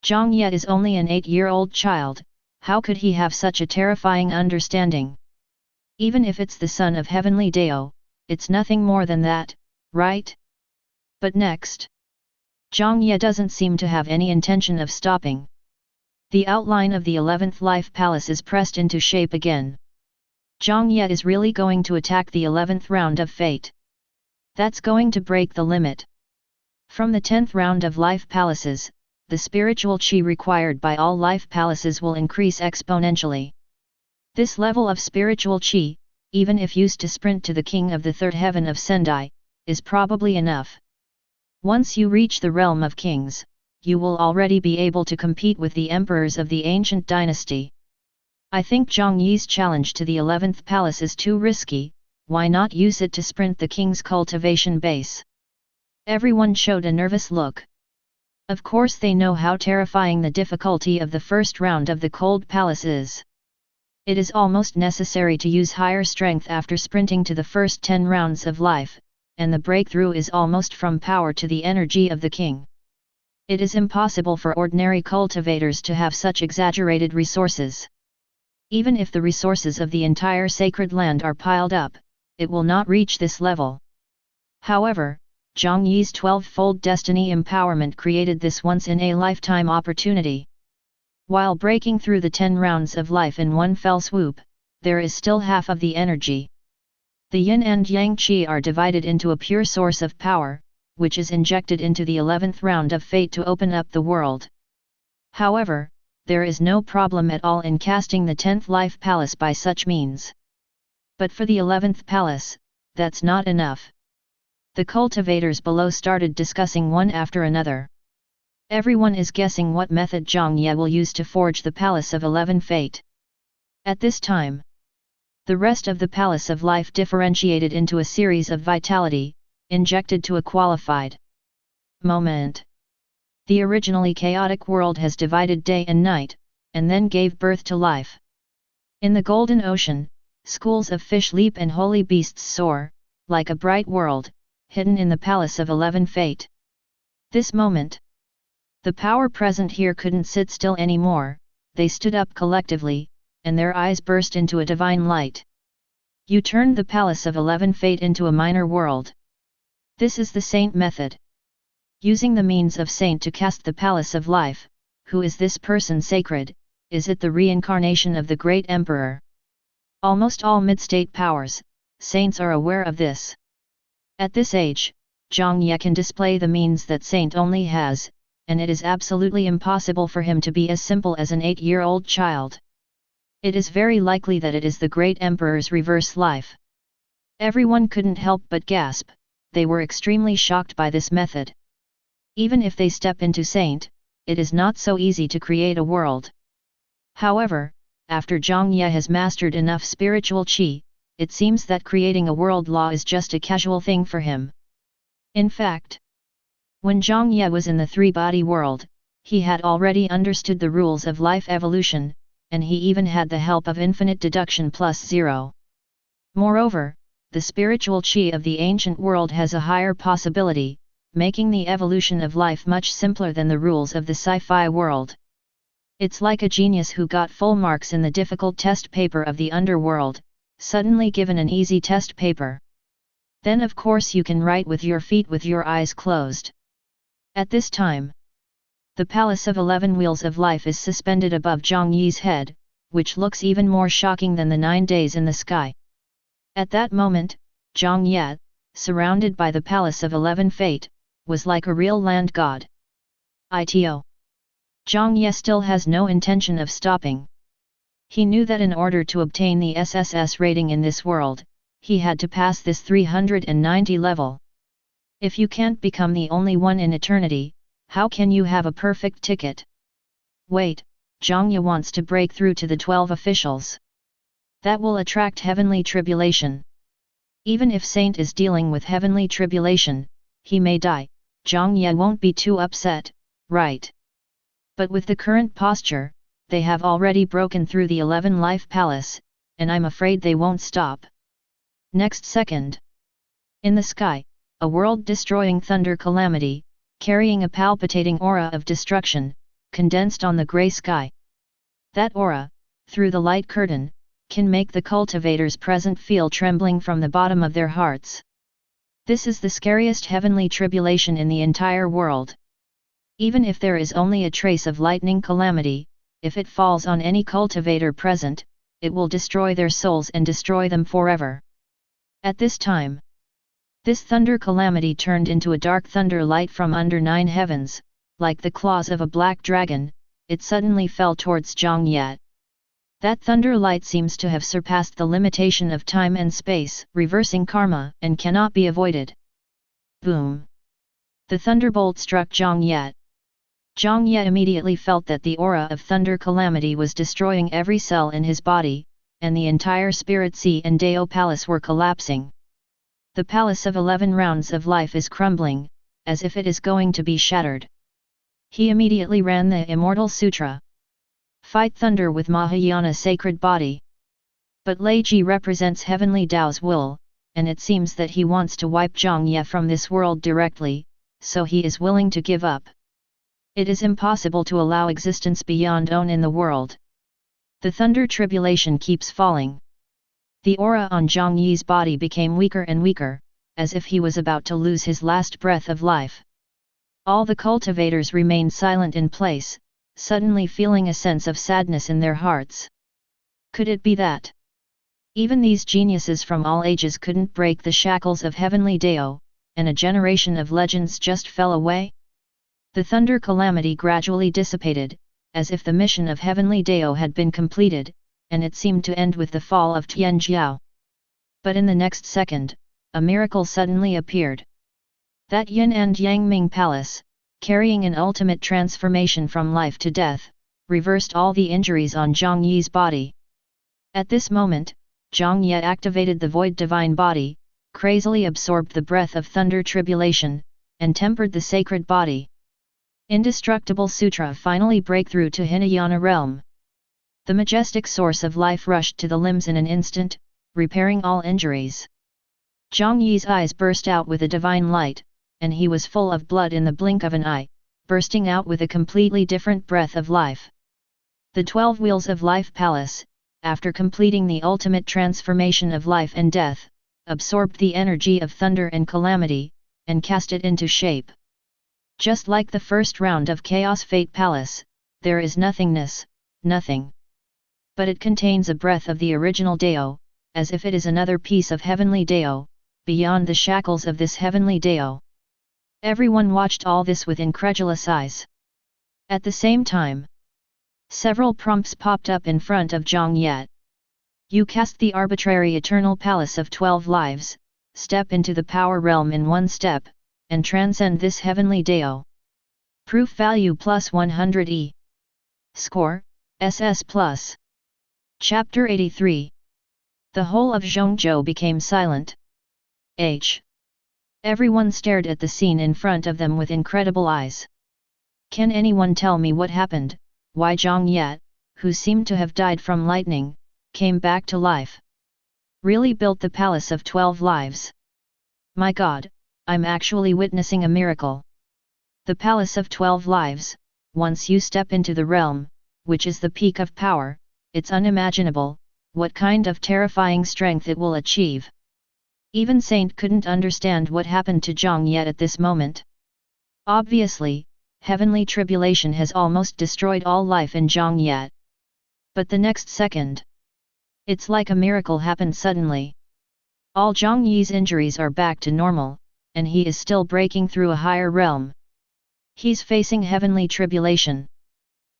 Jiang Ye is only an 8-year-old child. How could he have such a terrifying understanding? Even if it's the son of heavenly Dao, it's nothing more than that, right? But next, Jiang Ye doesn't seem to have any intention of stopping. The outline of the 11th Life Palace is pressed into shape again. Jiang Ye is really going to attack the 11th round of fate. That's going to break the limit. From the 10th round of Life Palaces, the spiritual chi required by all Life Palaces will increase exponentially. This level of spiritual chi, even if used to sprint to the king of the third heaven of Sendai, is probably enough. Once you reach the realm of kings, you will already be able to compete with the emperors of the ancient dynasty. I think Jiang Ye's challenge to the 11th palace is too risky. Why not use it to sprint the king's cultivation base? Everyone showed a nervous look. Of course they know how terrifying the difficulty of the first round of the cold palace is. It is almost necessary to use higher strength after sprinting to the first 10 rounds of life, and the breakthrough is almost from power to the energy of the king. It is impossible for ordinary cultivators to have such exaggerated resources. Even if the resources of the entire sacred land are piled up, it will not reach this level. However, Jiang Ye's 12-fold destiny empowerment created this once-in-a-lifetime opportunity. While breaking through the 10 rounds of life in one fell swoop, there is still half of the energy. The yin and yang qi are divided into a pure source of power, which is injected into the 11th round of fate to open up the world. However, there is no problem at all in casting the 10th life palace by such means. But for the 11th palace, that's not enough. The cultivators below started discussing one after another. Everyone is guessing what method Jiang Ye will use to forge the Palace of 11 Fate. At this time, the rest of the Palace of Life differentiated into a series of vitality, injected to a qualified moment. The originally chaotic world has divided day and night, and then gave birth to life. In the golden ocean, schools of fish leap and holy beasts soar, like a bright world, hidden in the Palace of 11 Fate. This moment, the power present here couldn't sit still anymore. They stood up collectively, and their eyes burst into a divine light. You turned the Palace of 11 Fate into a minor world. This is the saint method. Using the means of saint to cast the Palace of Life. Who is this person sacred? Is it the reincarnation of the great emperor? Almost all mid-state powers, saints are aware of this. At this age, Jiang Ye can display the means that saint only has, and it is absolutely impossible for him to be as simple as an 8-year-old child. It is very likely that it is the great emperor's reverse life. Everyone couldn't help but gasp. They were extremely shocked by this method. Even if they step into saint, it is not so easy to create a world. However, after Jiang Ye has mastered enough spiritual qi, it seems that creating a world law is just a casual thing for him. In fact, when Jiang Ye was in the three-body world, he had already understood the rules of life evolution, and he even had the help of infinite deduction plus 0. Moreover, the spiritual qi of the ancient world has a higher possibility, making the evolution of life much simpler than the rules of the sci-fi world. It's like a genius who got full marks in the difficult test paper of the underworld, suddenly given an easy test paper. Then of course you can write with your feet with your eyes closed. At this time, the Palace of 11 Wheels of Life is suspended above Jiang Ye's head, which looks even more shocking than the 9 days in the sky. At that moment, Jiang Ye, surrounded by the Palace of 11 Fate, was like a real land god. Ito. Jiang Ye still has no intention of stopping. He knew that in order to obtain the SSS rating in this world, he had to pass this 390 level. If you can't become the only one in eternity, how can you have a perfect ticket? Wait, Jiang Ye wants to break through to the 12 officials. That will attract heavenly tribulation. Even if Saint is dealing with heavenly tribulation, he may die, Jiang Ye won't be too upset, right? But with the current posture, they have already broken through the 11 life palace, and I'm afraid they won't stop. Next second. In the sky, a world-destroying thunder calamity, carrying a palpitating aura of destruction, condensed on the grey sky. That aura, through the light curtain, can make the cultivators present feel trembling from the bottom of their hearts. This is the scariest heavenly tribulation in the entire world. Even if there is only a trace of lightning calamity, if it falls on any cultivator present, it will destroy their souls and destroy them forever. At this time, this thunder calamity turned into a dark thunder light from under 9 heavens, like the claws of a black dragon. It suddenly fell towards Jiang Ye. That thunder light seems to have surpassed the limitation of time and space, reversing karma, and cannot be avoided. Boom! The thunderbolt struck Jiang Ye. Jiang Ye immediately felt that the aura of thunder calamity was destroying every cell in his body, and the entire spirit sea and Dao palace were collapsing. The palace of 11 rounds of life is crumbling, as if it is going to be shattered. He immediately ran the Immortal Sutra. Fight thunder with Mahayana sacred body. But Lei Ji represents heavenly Tao's will, and it seems that he wants to wipe Jiang Ye from this world directly, so he is willing to give up. It is impossible to allow existence beyond own in the world. The thunder tribulation keeps falling. The aura on Jiang Ye's body became weaker and weaker, as if he was about to lose his last breath of life. All the cultivators remained silent in place, suddenly feeling a sense of sadness in their hearts. Could it be that even these geniuses from all ages couldn't break the shackles of heavenly Dao, and a generation of legends just fell away? The thunder calamity gradually dissipated, as if the mission of heavenly Dao had been completed, and it seemed to end with the fall of Tianjiao. But in the next second, a miracle suddenly appeared. That Yin and Yang Ming Palace, carrying an ultimate transformation from life to death, reversed all the injuries on Jiang Ye's body. At this moment, Jiang Ye activated the void divine body, crazily absorbed the breath of thunder tribulation, and tempered the sacred body. Indestructible Sutra finally breakthrough to Hinayana realm. The majestic source of life rushed to the limbs in an instant, repairing all injuries. Jiang Ye's eyes burst out with a divine light, and he was full of blood in the blink of an eye, bursting out with a completely different breath of life. The 12 wheels of life palace, after completing the ultimate transformation of life and death, absorbed the energy of thunder and calamity, and cast it into shape. Just like the first round of Chaos Fate Palace, there is nothingness, nothing. But it contains a breath of the original Dao, as if it is another piece of heavenly Dao, beyond the shackles of this heavenly Dao. Everyone watched all this with incredulous eyes. At the same time, several prompts popped up in front of Jiang Ye. You cast the arbitrary eternal palace of 12 lives, step into the power realm in one step, and transcend this heavenly Dao. Proof value plus 100 Score, SS plus. Chapter 83. The whole of Zhongzhou became silent. Everyone stared at the scene in front of them with incredible eyes. Can anyone tell me what happened, why Jiang Ye, who seemed to have died from lightning, came back to life? Really built the palace of 12 lives. My God, I'm actually witnessing a miracle. The palace of 12 lives, once you step into the realm, which is the peak of power, it's unimaginable, what kind of terrifying strength it will achieve. Even Saint couldn't understand what happened to Jiang Ye at this moment. Obviously, heavenly tribulation has almost destroyed all life in Jiang Ye. But the next second, it's like a miracle happened suddenly. All Jiang Ye's injuries are back to normal, and he is still breaking through a higher realm. He's facing heavenly tribulation.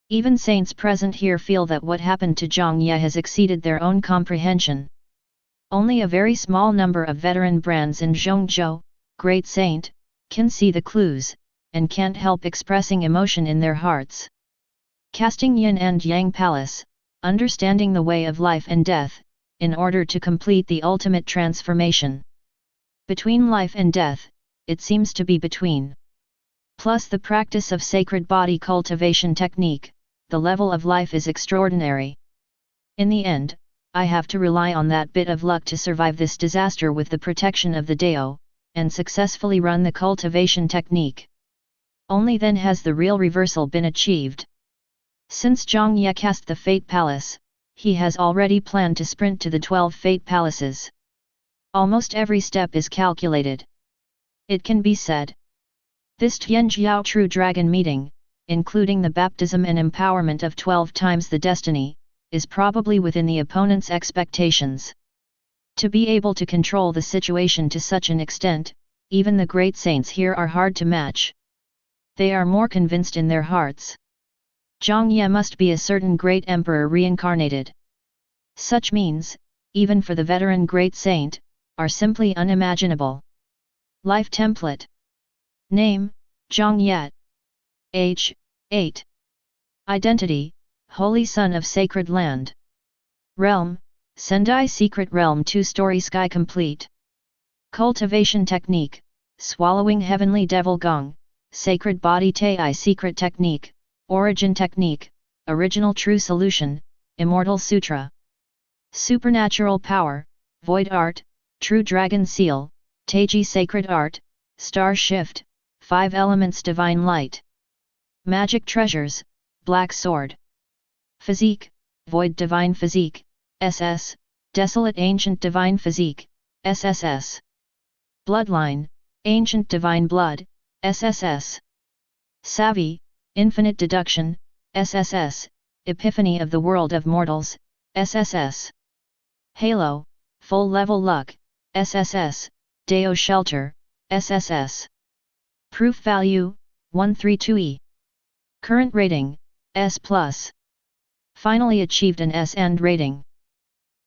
Even saints present here feel that what happened to Jiang Ye has exceeded their own comprehension. Only a very small number of veteran brands in Zhongzhou, great saint, can see the clues, and can't help expressing emotion in their hearts. Casting yin and yang palace, understanding the way of life and death, in order to complete the ultimate transformation. Between life and death, it seems to be between. Plus the practice of sacred body cultivation technique, the level of life is extraordinary. In the end, I have to rely on that bit of luck to survive this disaster with the protection of the Dao, and successfully run the cultivation technique. Only then has the real reversal been achieved. Since Jiang Ye cast the Fate Palace, he has already planned to sprint to the 12 Fate Palaces. Almost every step is calculated. It can be said. This Tianjiao True Dragon meeting, including the baptism and empowerment of 12 times the destiny, is probably within the opponent's expectations. To be able to control the situation to such an extent, even the great saints here are hard to match. They are more convinced in their hearts. Jiang Ye must be a certain great emperor reincarnated. Such means, even for the veteran great saint, are simply unimaginable. Life template. Name, Jiang Ye. Age, 8. Identity, Holy Son of Sacred Land. Realm, Sendai Secret Realm 2-story sky complete. Cultivation technique, Swallowing Heavenly Devil Gong, Sacred Body Tai Secret Technique, Origin Technique, Original True Solution, Immortal Sutra. Supernatural Power, Void Art, True Dragon Seal, Taiji Sacred Art, Star Shift, 5 Elements Divine Light. Magic Treasures, Black Sword. Physique, Void Divine Physique, SS, Desolate Ancient Divine Physique, SSS. Bloodline, Ancient Divine Blood, SSS. Savvy, Infinite Deduction, SSS, Epiphany of the World of Mortals, SSS. Halo, Full Level Luck, SSS, Deo Shelter, SSS. Proof Value, 132E. Current Rating, S+. Finally achieved an S and rating.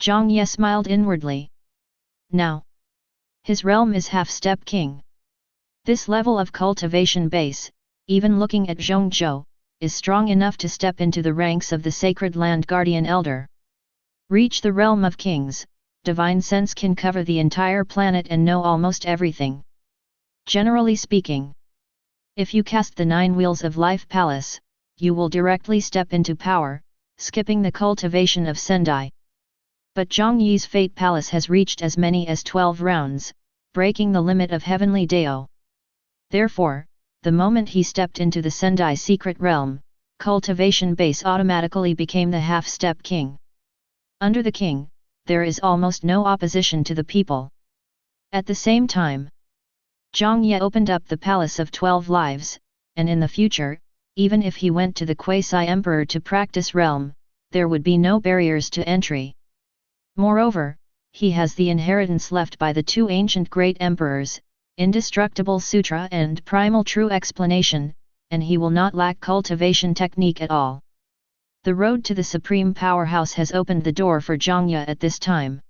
Jiang Ye smiled inwardly. Now, his realm is half-step king. This level of cultivation base, even looking at Zhongzhou, is strong enough to step into the ranks of the Sacred Land Guardian Elder. Reach the realm of kings, divine sense can cover the entire planet and know almost everything. Generally speaking, if you cast the 9 Wheels of Life Palace, you will directly step into power, skipping the cultivation of Sendai. But Jiang Ye's Fate Palace has reached as many as 12 rounds, breaking the limit of Heavenly Dao. Therefore, the moment he stepped into the Sendai secret realm, cultivation base automatically became the half-step king. Under the king, there is almost no opposition to the people. At the same time, Jiang Ye opened up the Palace of 12 Lives, and in the future, even if he went to the Quasi-Emperor to practice realm, there would be no barriers to entry. Moreover, he has the inheritance left by the 2 ancient great emperors, Indestructible Sutra and Primal True Explanation, and he will not lack cultivation technique at all. The road to the Supreme Powerhouse has opened the door for Jiang Ye at this time.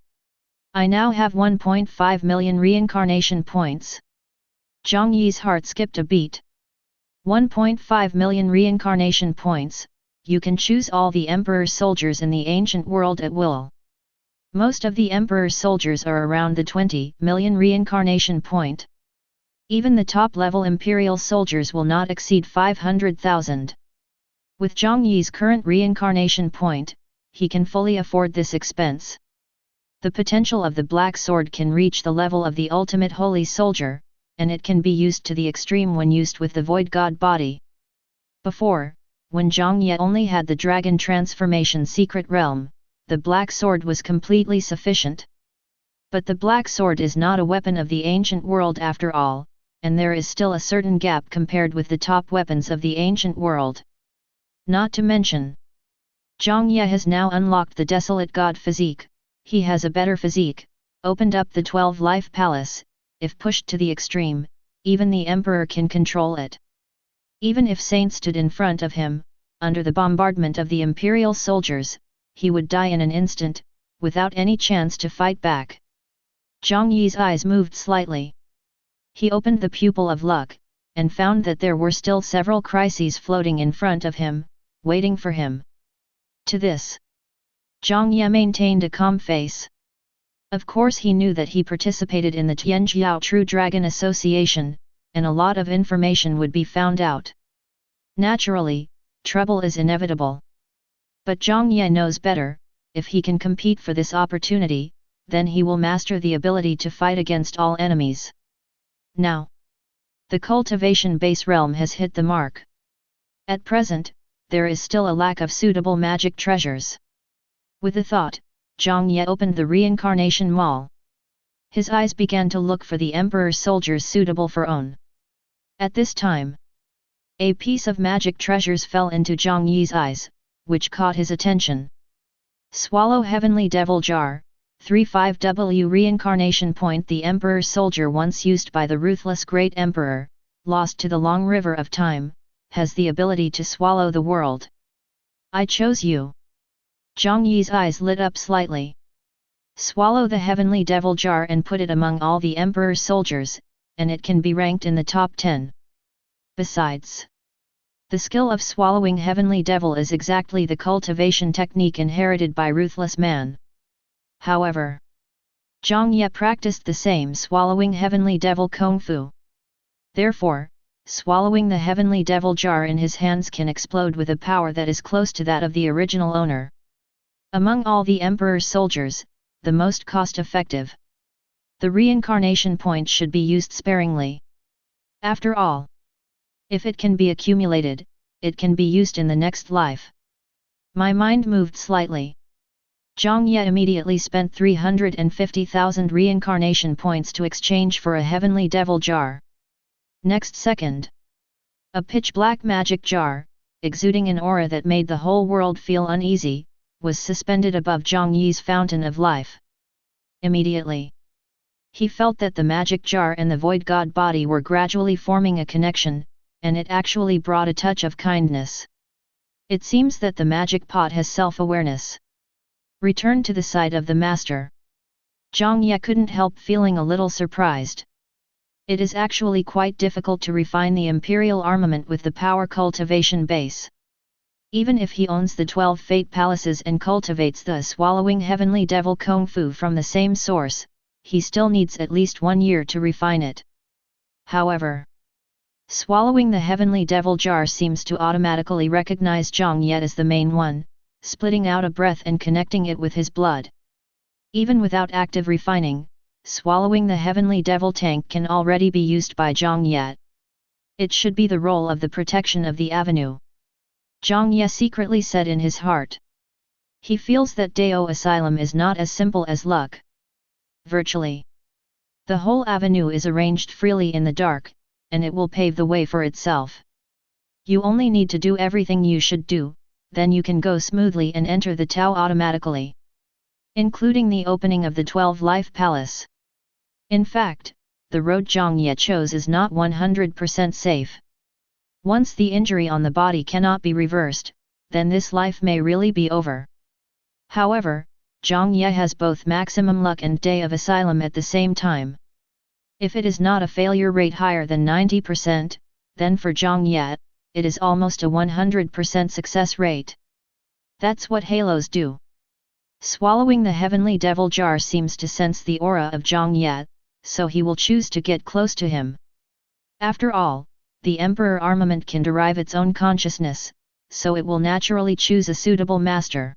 I now have 1.5 million reincarnation points. Jiang Ye's heart skipped a beat. 1.5 million reincarnation points, you can choose all the Emperor's soldiers in the ancient world at will. Most of the Emperor's soldiers are around the 20 million reincarnation point. Even the top-level Imperial soldiers will not exceed 500,000. With Jiang Ye's current reincarnation point, he can fully afford this expense. The potential of the Black Sword can reach the level of the ultimate Holy Soldier, and it can be used to the extreme when used with the Void God body. Before, when Jiang Ye only had the Dragon Transformation Secret Realm, the Black Sword was completely sufficient. But the Black Sword is not a weapon of the ancient world after all, and there is still a certain gap compared with the top weapons of the ancient world. Not to mention, Jiang Ye has now unlocked the Desolate God physique, he has a better physique, opened up the 12 Life Palace, if pushed to the extreme, even the Emperor can control it. Even if Saint stood in front of him, under the bombardment of the imperial soldiers, he would die in an instant, without any chance to fight back. Jiang Ye's eyes moved slightly. He opened the pupil of luck, and found that there were still several crises floating in front of him, waiting for him. To this, Jiang Ye maintained a calm face. Of course he knew that he participated in the Tianjiao True Dragon Association, and a lot of information would be found out. Naturally, trouble is inevitable. But Jiang Ye knows better. If he can compete for this opportunity, then he will master the ability to fight against all enemies. Now, the cultivation base realm has hit the mark. At present, there is still a lack of suitable magic treasures. With the thought, Jiang Ye opened the Reincarnation Mall. His eyes began to look for the Emperor's soldiers suitable for own. At this time, a piece of magic treasures fell into Jiang Ye's eyes, which caught his attention. Swallow Heavenly Devil Jar, 35W Reincarnation Point. The Emperor's soldier once used by the ruthless Great Emperor, lost to the long river of time, has the ability to swallow the world. I chose you. Jiang Ye's eyes lit up slightly. Swallow the Heavenly Devil Jar and put it among all the Emperor's soldiers, and it can be ranked in the top 10. Besides, the skill of swallowing Heavenly Devil is exactly the cultivation technique inherited by ruthless man. However, Jiang Ye practiced the same swallowing Heavenly Devil Kung Fu. Therefore, swallowing the Heavenly Devil Jar in his hands can explode with a power that is close to that of the original owner. Among all the Emperor's soldiers, the most cost-effective. The reincarnation point should be used sparingly. After all, if it can be accumulated, it can be used in the next life. My mind moved slightly. Jiang Ye immediately spent 350,000 reincarnation points to exchange for a Heavenly Devil Jar. Next second, a pitch-black magic jar, exuding an aura that made the whole world feel uneasy, was suspended above Jiang Ye's fountain of life. Immediately, he felt that the magic jar and the void god body were gradually forming a connection, and it actually brought a touch of kindness. It seems that the magic pot has self-awareness. Return to the side of the master. Jiang Ye couldn't help feeling a little surprised. It is actually quite difficult to refine the imperial armament with the power cultivation base. Even if he owns the 12 fate palaces and cultivates the swallowing Heavenly Devil Kung Fu from the same source, he still needs at least 1 year to refine it. However, swallowing the Heavenly Devil Jar seems to automatically recognize Jiang Ye as the main one, splitting out a breath and connecting it with his blood. Even without active refining, swallowing the Heavenly Devil tank can already be used by Jiang Ye. It should be the role of the protection of the avenue. Jiang Ye secretly said in his heart. He feels that Dao Asylum is not as simple as luck. Virtually, the whole avenue is arranged freely in the dark, and it will pave the way for itself. You only need to do everything you should do, then you can go smoothly and enter the Tao automatically. Including the opening of the 12 Life Palace. In fact, the road Jiang Ye chose is not 100% safe. Once the injury on the body cannot be reversed, then this life may really be over. However, Jiang Ye has both maximum luck and day of asylum at the same time. If it is not a failure rate higher than 90%, then for Jiang Ye, it is almost a 100% success rate. That's what halos do. Swallowing the Heavenly Devil Jar seems to sense the aura of Jiang Ye, so he will choose to get close to him. After all, the Emperor armament can derive its own consciousness, so it will naturally choose a suitable master.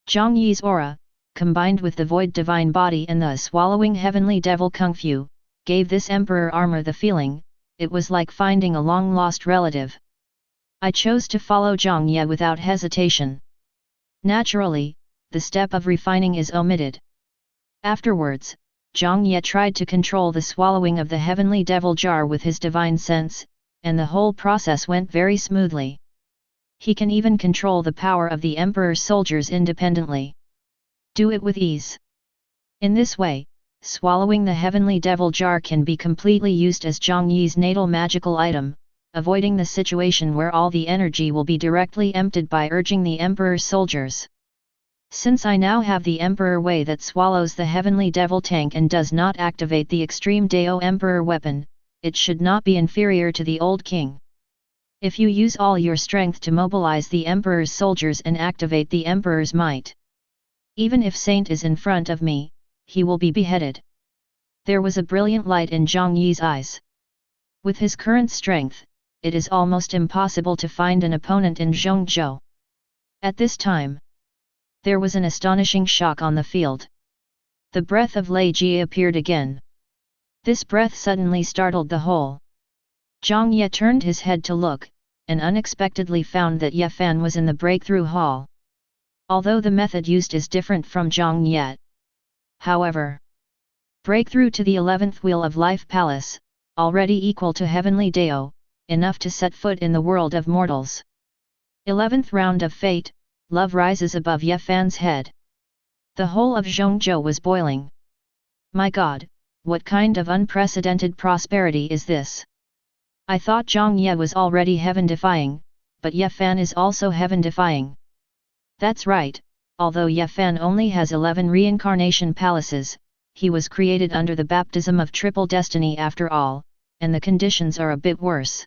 Jiang Ye's aura, combined with the void divine body and the swallowing Heavenly Devil Kung Fu, gave this Emperor armor the feeling, it was like finding a long-lost relative. I chose to follow Jiang Ye without hesitation. Naturally, the step of refining is omitted. Afterwards, Jiang Ye tried to control the swallowing of the Heavenly Devil Jar with his divine sense, and the whole process went very smoothly. He can even control the power of the Emperor's soldiers independently. Do it with ease. In this way, swallowing the Heavenly Devil Jar can be completely used as Jiang Ye's natal magical item, avoiding the situation where all the energy will be directly emptied by urging the Emperor's soldiers. Since I now have the Emperor Way that swallows the heavenly devil tank and does not activate the extreme Dao Emperor weapon, it should not be inferior to the old king. If you use all your strength to mobilize the Emperor's soldiers and activate the Emperor's might, even if Saint is in front of me, he will be beheaded. There was a brilliant light in Jiang Ye's eyes. With his current strength, it is almost impossible to find an opponent in Zhongzhou. At this time, there was an astonishing shock on the field. The breath of Lei Jie appeared again. This breath suddenly startled the whole. Jiang Ye turned his head to look, and unexpectedly found that Ye Fan was in the breakthrough hall. Although the method used is different from Jiang Ye. However, breakthrough to the 11th wheel of Life Palace, already equal to Heavenly Dao, enough to set foot in the world of mortals. 11th round of fate, love rises above Ye Fan's head. The whole of Zhongzhou was boiling. My God, what kind of unprecedented prosperity is this? I thought Jiang Ye was already heaven-defying, but Ye Fan is also heaven-defying. That's right, although Ye Fan only has 11 reincarnation palaces, he was created under the baptism of triple destiny after all, and the conditions are a bit worse.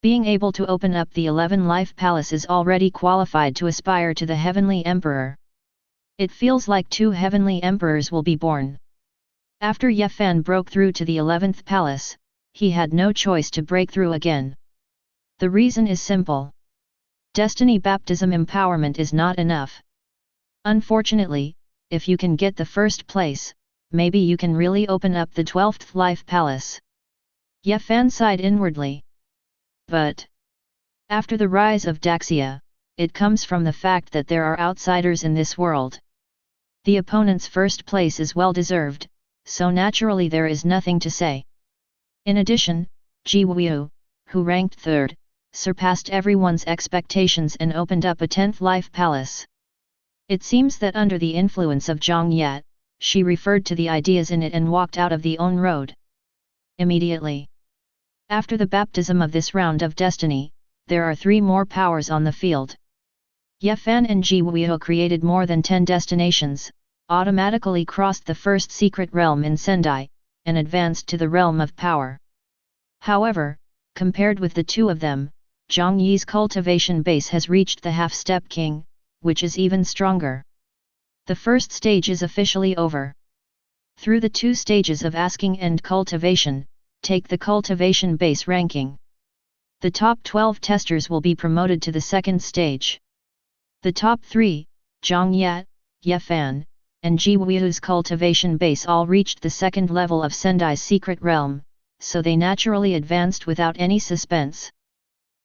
Being able to open up the 11 life palaces already qualified to aspire to the heavenly emperor. It feels like 2 heavenly emperors will be born. After Ye Fan broke through to the 11th palace, he had no choice to break through again. The reason is simple. Destiny baptism empowerment is not enough. Unfortunately, if you can get the first place, maybe you can really open up the 12th life palace. Ye Fan sighed inwardly. But after the rise of Daxia, it comes from the fact that there are outsiders in this world. The opponent's first place is well deserved, so naturally there is nothing to say. In addition, Ji Wu, who ranked 3rd, surpassed everyone's expectations and opened up a 10th life palace. It seems that under the influence of Jiang Ye, she referred to the ideas in it and walked out of the own road. Immediately after the baptism of this round of destiny, there are 3 more powers on the field. Ye Fan and Ji Wu created more than 10 destinations, automatically crossed the first secret realm in Sendai, and advanced to the realm of power. However, compared with the 2 of them, Jiang Ye's cultivation base has reached the half-step king, which is even stronger. The first stage is officially over. Through the 2 stages of asking and cultivation, take the cultivation base ranking. The top 12 testers will be promoted to the second stage. The top 3, Jiang Ye, Ye Fan, and Ji Wu's cultivation base all reached the second level of Sendai's secret realm, so they naturally advanced without any suspense.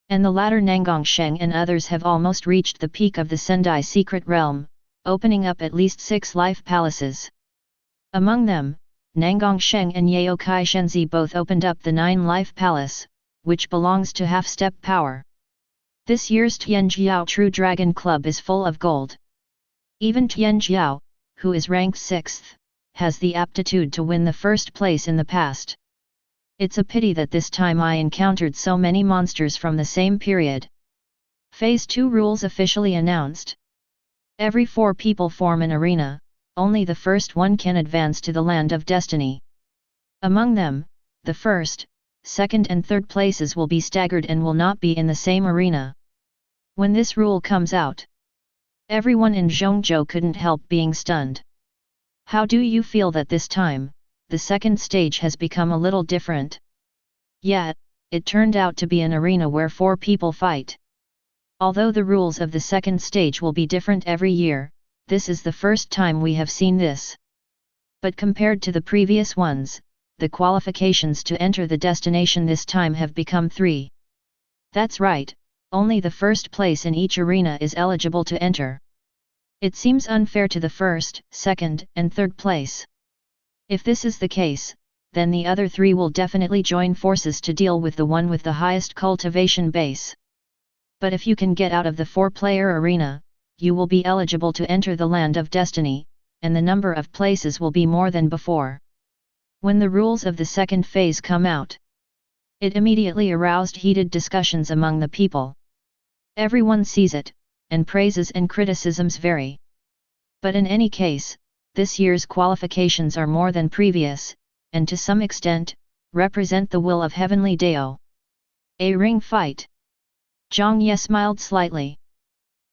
And the latter Nangang Sheng and others have almost reached the peak of the Sendai secret realm, opening up at least 6 life palaces. Among them, Nangang Sheng and Yao Kai Shenzi both opened up the 9 life palace, which belongs to half-step power. This year's Tianjiao True Dragon Club is full of gold. Even Tianjiao, who is ranked 6th, has the aptitude to win the first place in the past. It's a pity that this time I encountered so many monsters from the same period. Phase 2 rules officially announced. Every 4 people form an arena, only the first one can advance to the land of destiny. Among them, the first, second and third places will be staggered and will not be in the same arena. When this rule comes out, everyone in Zhongzhou couldn't help being stunned. How do you feel that this time, the second stage has become a little different? Yet, it turned out to be an arena where 4 people fight. Although the rules of the second stage will be different every year, this is the first time we have seen this. But compared to the previous ones, the qualifications to enter the destination this time have become 3. That's right, only the first place in each arena is eligible to enter. It seems unfair to the first, second, and third place. If this is the case, then the other 3 will definitely join forces to deal with the one with the highest cultivation base. But if you can get out of the 4-player arena, you will be eligible to enter the land of destiny, and the number of places will be more than before. When the rules of the second phase come out, It immediately aroused heated discussions among the people. Everyone sees it, and praises and criticisms vary. But in any case, this year's qualifications are more than previous, and to some extent, represent the will of Heavenly Dao. A ring fight. Jiang Ye smiled slightly.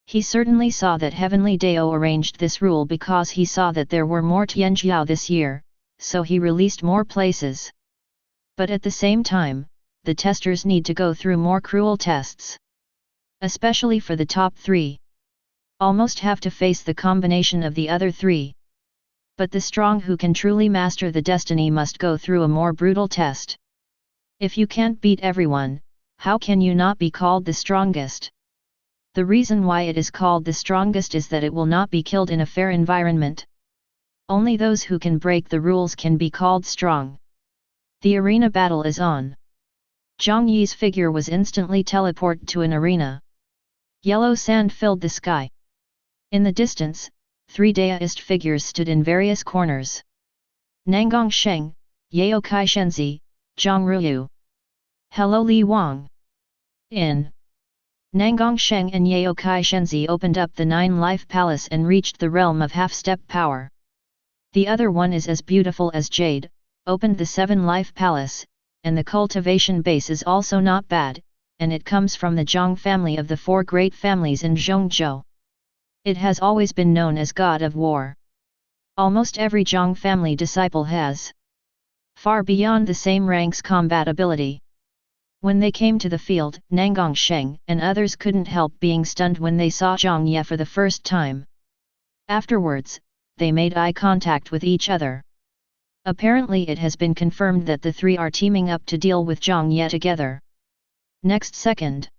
He certainly saw that Heavenly Dao arranged this rule because he saw that there were more Tianjiao this year, so he released more places. But at the same time, the testers need to go through more cruel tests. Especially for the top 3. Almost have to face the combination of the other 3. But the strong who can truly master the destiny must go through a more brutal test. If you can't beat everyone, how can you not be called the strongest? The reason why it is called the strongest is that it will not be killed in a fair environment. Only those who can break the rules can be called strong. The arena battle is on. Jiang Ye's figure was instantly teleported to an arena. Yellow sand filled the sky. In the distance, 3 Daoist figures stood in various corners. Nangang Sheng, Yao Kai Shenzi, Zhang Ruyu. Hello Li Wang. In Nangang Sheng and Yao Kai Shenzi opened up the 9-life palace and reached the realm of half-step power. The other one is as beautiful as jade, opened the 7-life palace, and the cultivation base is also not bad, and it comes from the Zhang family of the 4 great families in Zhongzhou. It has always been known as God of War. Almost every Zhang family disciple has. Far beyond the same rank's combat ability. When they came to the field, Nangang Sheng and others couldn't help being stunned when they saw Jiang Ye for the first time. Afterwards, they made eye contact with each other. Apparently it has been confirmed that the 3 are teaming up to deal with Jiang Ye together. Next second,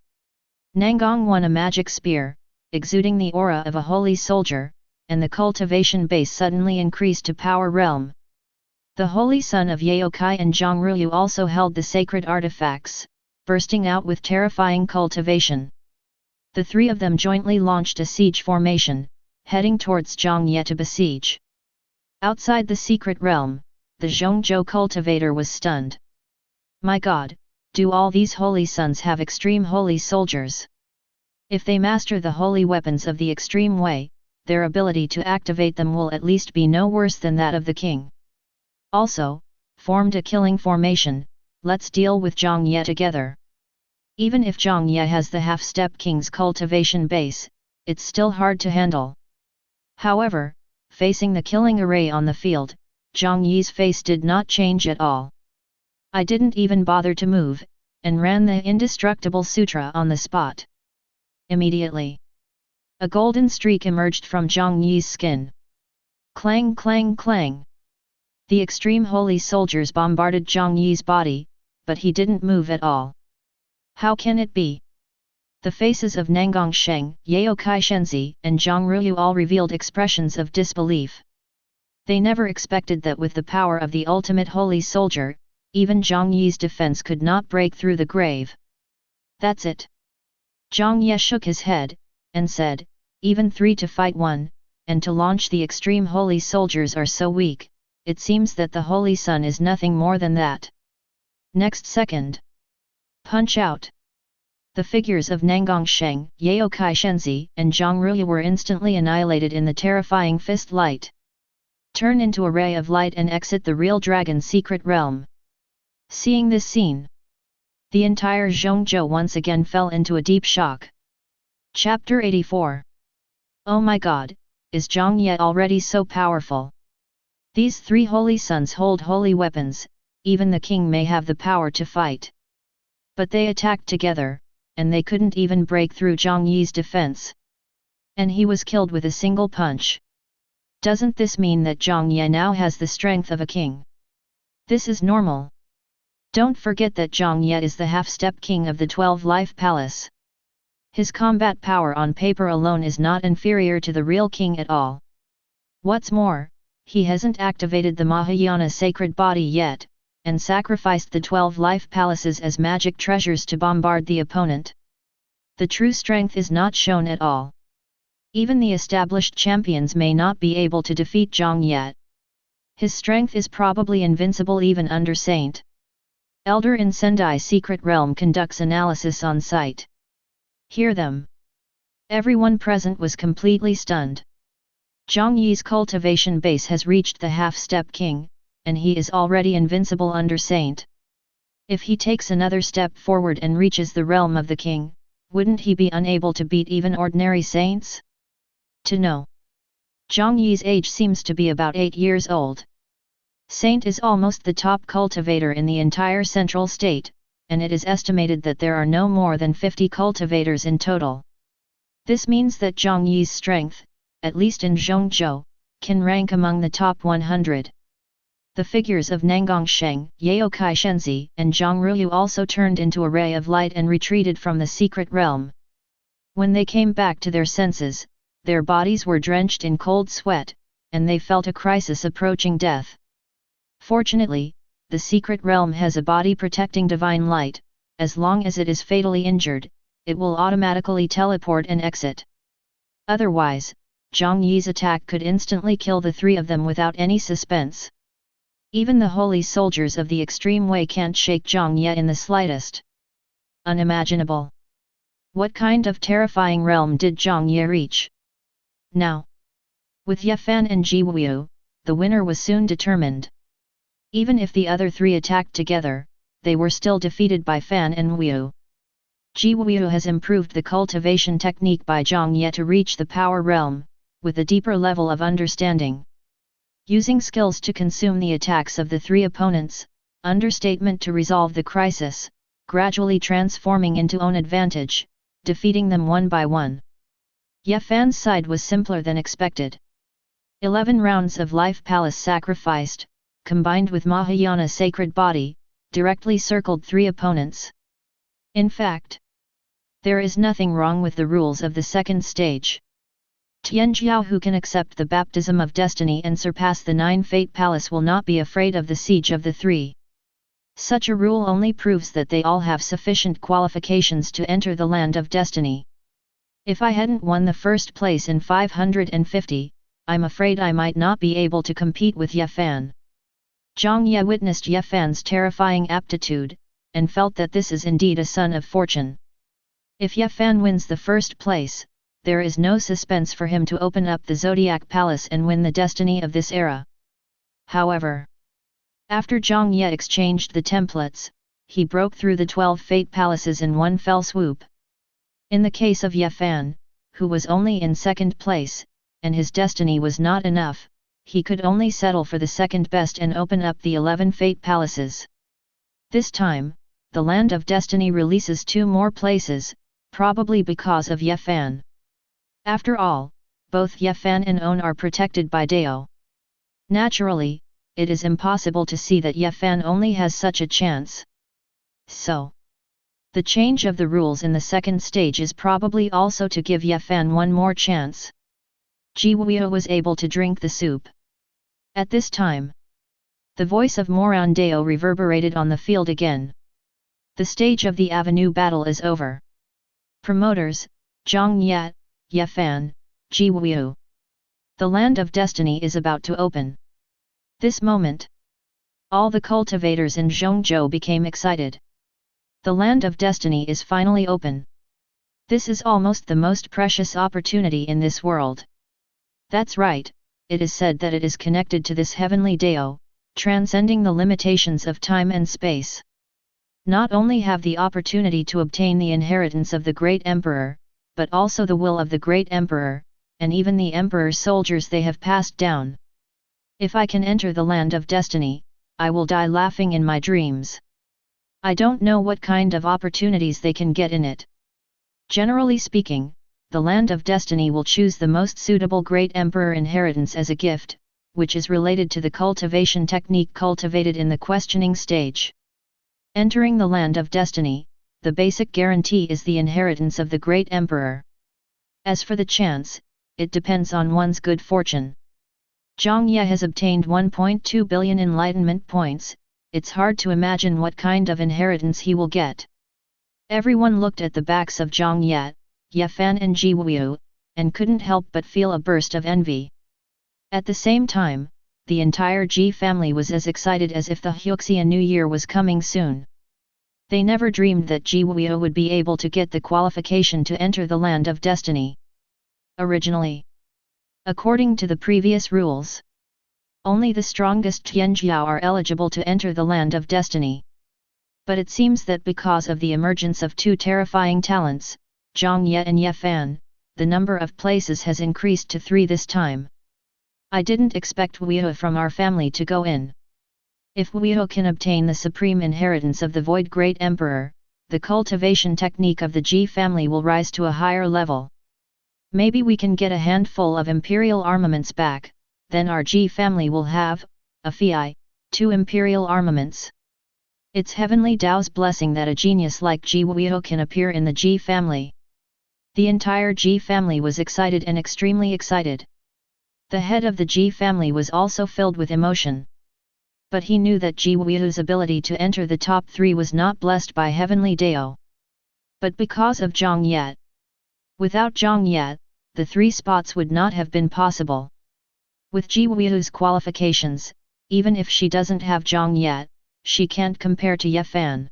Nangang won a magic spear, exuding the aura of a holy soldier, and the cultivation base suddenly increased to power realm. The holy son of Yao Kai and Zhang Ruyu also held the sacred artifacts, bursting out with terrifying cultivation. The 3 of them jointly launched a siege formation, heading towards Jiang Ye to besiege. Outside the secret realm, the Zhongzhou cultivator was stunned. My God, do all these holy sons have extreme holy soldiers? If they master the holy weapons of the extreme way, their ability to activate them will at least be no worse than that of the king. Also, formed a killing formation, let's deal with Jiang Ye together. Even if Jiang Ye has the half-step king's cultivation base, it's still hard to handle. However, facing the killing array on the field, Jiang Ye's face did not change at all. I didn't even bother to move, and ran the indestructible sutra on the spot. Immediately, a golden streak emerged from Jiang Ye's skin. Clang clang clang. The extreme holy soldiers bombarded Jiang Ye's body, but he didn't move at all. How can it be? The faces of Nangang Sheng, Yao Kai Shenzi, and Zhang Ruyu all revealed expressions of disbelief. They never expected that with the power of the ultimate holy soldier, even Jiang Ye's defense could not break through the grave. That's it. Jiang Ye shook his head, and said, even 3 to fight 1, and to launch the extreme holy soldiers are so weak, it seems that the holy sun is nothing more than that. Next second. Punch out. The figures of Nangang Sheng, Yao Kai Shenzi, and Zhang Ruyu were instantly annihilated in the terrifying fist light. Turn into a ray of light and exit the real dragon's secret realm. Seeing this scene, the entire Zhongzhou once again fell into a deep shock. Chapter 84. Oh my God, is Jiang Ye already so powerful? These 3 holy sons hold holy weapons, even the king may have the power to fight. But they attacked together, and they couldn't even break through Jiang Ye's defense. And he was killed with a single punch. Doesn't this mean that Jiang Ye now has the strength of a king? This is normal. Don't forget that Jiang Ye is the half-step king of the 12-life palace. His combat power on paper alone is not inferior to the real king at all. What's more, he hasn't activated the Mahayana sacred body yet, and sacrificed the 12 life palaces as magic treasures to bombard the opponent. The true strength is not shown at all. Even the established champions may not be able to defeat Jiang Ye. His strength is probably invincible even under Saint. Elder in Sendai Secret Realm conducts analysis on site. Hear them. Everyone present was completely stunned. Jiang Ye's cultivation base has reached the half-step king, and he is already invincible under saint. If he takes another step forward and reaches the realm of the king, wouldn't he be unable to beat even ordinary saints? To know. Jiang Ye's age seems to be about 8 years old. Saint is almost the top cultivator in the entire central state, and it is estimated that there are no more than 50 cultivators in total. This means that Jiang Ye's strength, at least in Zhongzhou, can rank among the top 100. The figures of Nangongsheng, Yaokai Shenzi, and Zhang Ruyu also turned into a ray of light and retreated from the secret realm. When they came back to their senses, their bodies were drenched in cold sweat, and they felt a crisis approaching death. Fortunately, the secret realm has a body protecting divine light. As long as it is fatally injured, it will automatically teleport and exit. Otherwise, Jiang Ye's attack could instantly kill the three of them without any suspense. Even the holy soldiers of the extreme way can't shake Jiang Ye in the slightest. Unimaginable. What kind of terrifying realm did Jiang Ye reach? Now, with Ye Fan and Ji Wuyu, the winner was soon determined. Even if the other three attacked together, they were still defeated by Fan and Wuyu. Ji Wuyu has improved the cultivation technique by Jiang Ye to reach the power realm, with a deeper level of understanding. Using skills to consume the attacks of the three opponents, understatement to resolve the crisis, gradually transforming into own advantage, defeating them one by one. Ye Fan's side was simpler than expected. 11 rounds of life palace sacrificed, combined with Mahayana sacred body, directly circled three opponents. In fact, there is nothing wrong with the rules of the second stage. Tianjiao who can accept the baptism of destiny and surpass the 9 Fate Palace will not be afraid of the siege of the three. Such a rule only proves that they all have sufficient qualifications to enter the land of destiny. If I hadn't won the first place in 550, I'm afraid I might not be able to compete with Ye Fan. Jiang Ye witnessed Ye Fan's terrifying aptitude, and felt that this is indeed a son of fortune. If Ye Fan wins the first place, there is no suspense for him to open up the Zodiac Palace and win the destiny of this era. However, after Jiang Ye exchanged the templates, he broke through the 12 Fate Palaces in one fell swoop. In the case of Ye Fan, who was only in second place, and his destiny was not enough, he could only settle for the second best and open up the 11 Fate Palaces. This time, the Land of Destiny releases 2 more places, probably because of Ye Fan. After all, both Ye Fan and On are protected by Dao. Naturally, it is impossible to see that Ye Fan only has such a chance. So, the change of the rules in the second stage is probably also to give Ye Fan one more chance. Ji Wuyu was able to drink the soup. At this time, the voice of Moran Dao reverberated on the field again. The stage of the avenue battle is over. Promoters, Jiang Ye, Ye Fan, Ji Wuyu. The land of destiny is about to open. This moment, all the cultivators in Zhongzhou became excited. The land of destiny is finally open. This is almost the most precious opportunity in this world. That's right, it is said that it is connected to this heavenly Dao, transcending the limitations of time and space. Not only have the opportunity to obtain the inheritance of the great emperor, but also the will of the great emperor, and even the emperor's soldiers they have passed down. If I can enter the land of destiny, I will die laughing in my dreams. I don't know what kind of opportunities they can get in it. Generally speaking, the land of destiny will choose the most suitable great emperor inheritance as a gift, which is related to the cultivation technique cultivated in the questioning stage. Entering the land of destiny, the basic guarantee is the inheritance of the great emperor. As for the chance, it depends on one's good fortune. Jiang Ye has obtained 1.2 billion enlightenment points. It's hard to imagine what kind of inheritance he will get. Everyone looked at the backs of Jiang Ye, Ye Fan and Ji Wuyu, and couldn't help but feel a burst of envy. At the same time, the entire Ji family was as excited as if the Huxia New Year was coming soon. They never dreamed that Jiang would be able to get the qualification to enter the land of destiny. Originally, according to the previous rules, only the strongest Tianjiao are eligible to enter the land of destiny. But it seems that because of the emergence of two terrifying talents, Jiang Ye and Ye Fan, the number of places has increased to 3 this time. I didn't expect Wu from our family to go in. If Wu can obtain the supreme inheritance of the Void Great Emperor, the cultivation technique of the Ji family will rise to a higher level. Maybe we can get a handful of imperial armaments back, then our Ji family will have, a Fi, 2 imperial armaments. It's Heavenly Tao's blessing that a genius like Ji Wu can appear in the Ji family. The entire Ji family was excited and extremely excited. The head of the Ji family was also filled with emotion. But he knew that Ji Wu's ability to enter the top 3 was not blessed by Heavenly Tao. But because of Jiang Ye. Without Jiang Ye, the 3 spots would not have been possible. With Ji Wu's qualifications, even if she doesn't have Jiang Ye, she can't compare to Ye Fan.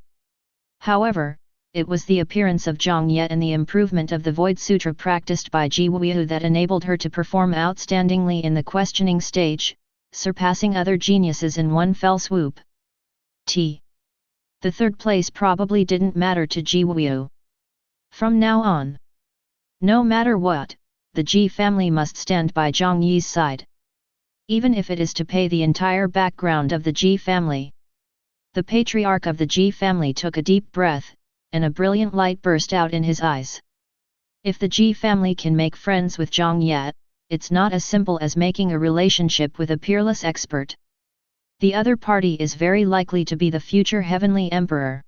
However, it was the appearance of Jiang Ye and the improvement of the Void Sutra practiced by Ji Wu that enabled her to perform outstandingly in the questioning stage, surpassing other geniuses in one fell swoop. The 3rd place probably didn't matter to Ji Wu. From now on, no matter what, the Ji family must stand by Jiang Ye's side. Even if it is to pay the entire background of the Ji family. The patriarch of the Ji family took a deep breath, and a brilliant light burst out in his eyes. If the Ji family can make friends with Jiang Ye, it's not as simple as making a relationship with a peerless expert. The other party is very likely to be the future Heavenly Emperor.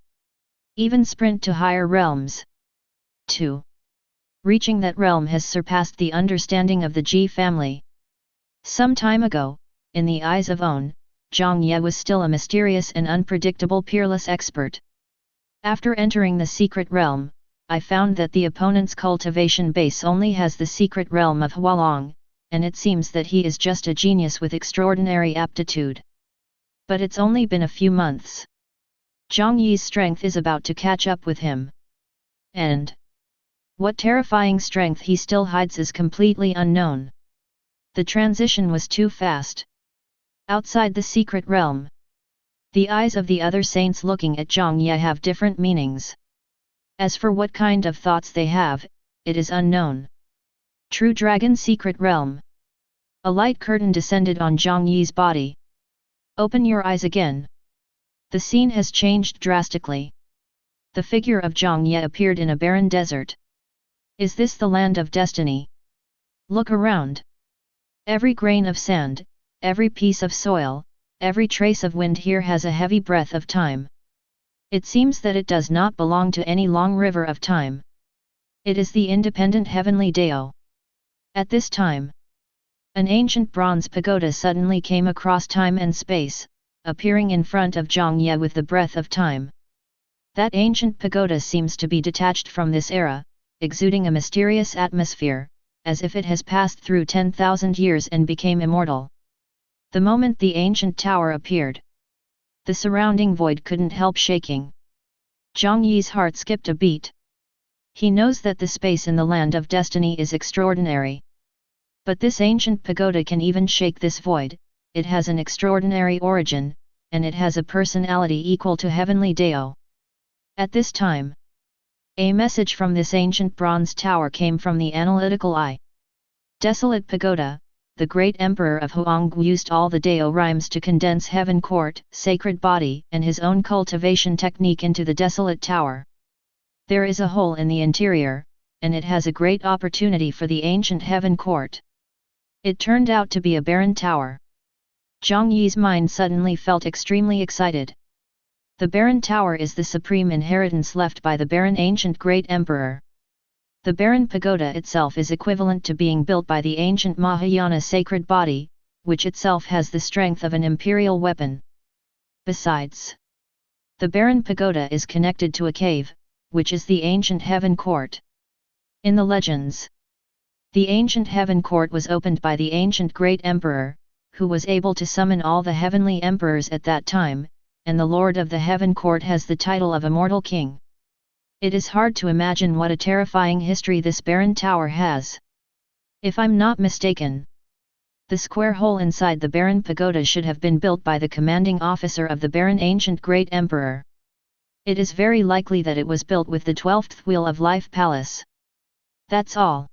Even sprint to higher realms. 2. Reaching that realm has surpassed the understanding of the Ji family. Some time ago, in the eyes of On, Jiang Ye was still a mysterious and unpredictable peerless expert. After entering the secret realm, I found that the opponent's cultivation base only has the secret realm of Hualong, and it seems that he is just a genius with extraordinary aptitude. But it's only been a few months. Jiang Ye's strength is about to catch up with him. And what terrifying strength he still hides is completely unknown. The transition was too fast. Outside the secret realm, the eyes of the other saints looking at Jiang Ye have different meanings. As for what kind of thoughts they have, it is unknown. True Dragon Secret Realm. A light curtain descended on Jiang Ye's body. Open your eyes again. The scene has changed drastically. The figure of Jiang Ye appeared in a barren desert. Is this the land of destiny? Look around. Every grain of sand, every piece of soil, every trace of wind here has a heavy breath of time. It seems that it does not belong to any long river of time. It is the independent Heavenly Tao. At this time, an ancient bronze pagoda suddenly came across time and space, appearing in front of Jiang Ye with the breath of time. That ancient pagoda seems to be detached from this era, exuding a mysterious atmosphere, as if it has passed through 10,000 years and became immortal. The moment the ancient tower appeared, the surrounding void couldn't help shaking. Jiang Ye's heart skipped a beat. He knows that the space in the land of destiny is extraordinary. But this ancient pagoda can even shake this void, it has an extraordinary origin, and it has a personality equal to Heavenly Tao. At this time, a message from this ancient bronze tower came from the analytical eye. Desolate pagoda, the great emperor of Huang used all the Tao rhymes to condense heaven court, sacred body, and his own cultivation technique into the desolate tower. There is a hole in the interior, and it has a great opportunity for the ancient heaven court. It turned out to be a barren tower. Jiang Ye's mind suddenly felt extremely excited. The barren tower is the supreme inheritance left by the barren ancient great emperor. The barren pagoda itself is equivalent to being built by the ancient Mahayana sacred body, which itself has the strength of an imperial weapon. Besides, the barren pagoda is connected to a cave, which is the ancient heaven court. In the legends, the ancient heaven court was opened by the ancient great emperor, who was able to summon all the heavenly emperors at that time, and the Lord of the Heaven Court has the title of Immortal King. It is hard to imagine what a terrifying history this barren tower has. If I'm not mistaken, the square hole inside the barren pagoda should have been built by the commanding officer of the barren ancient great emperor. It is very likely that it was built with the 12th wheel of Life Palace. That's all.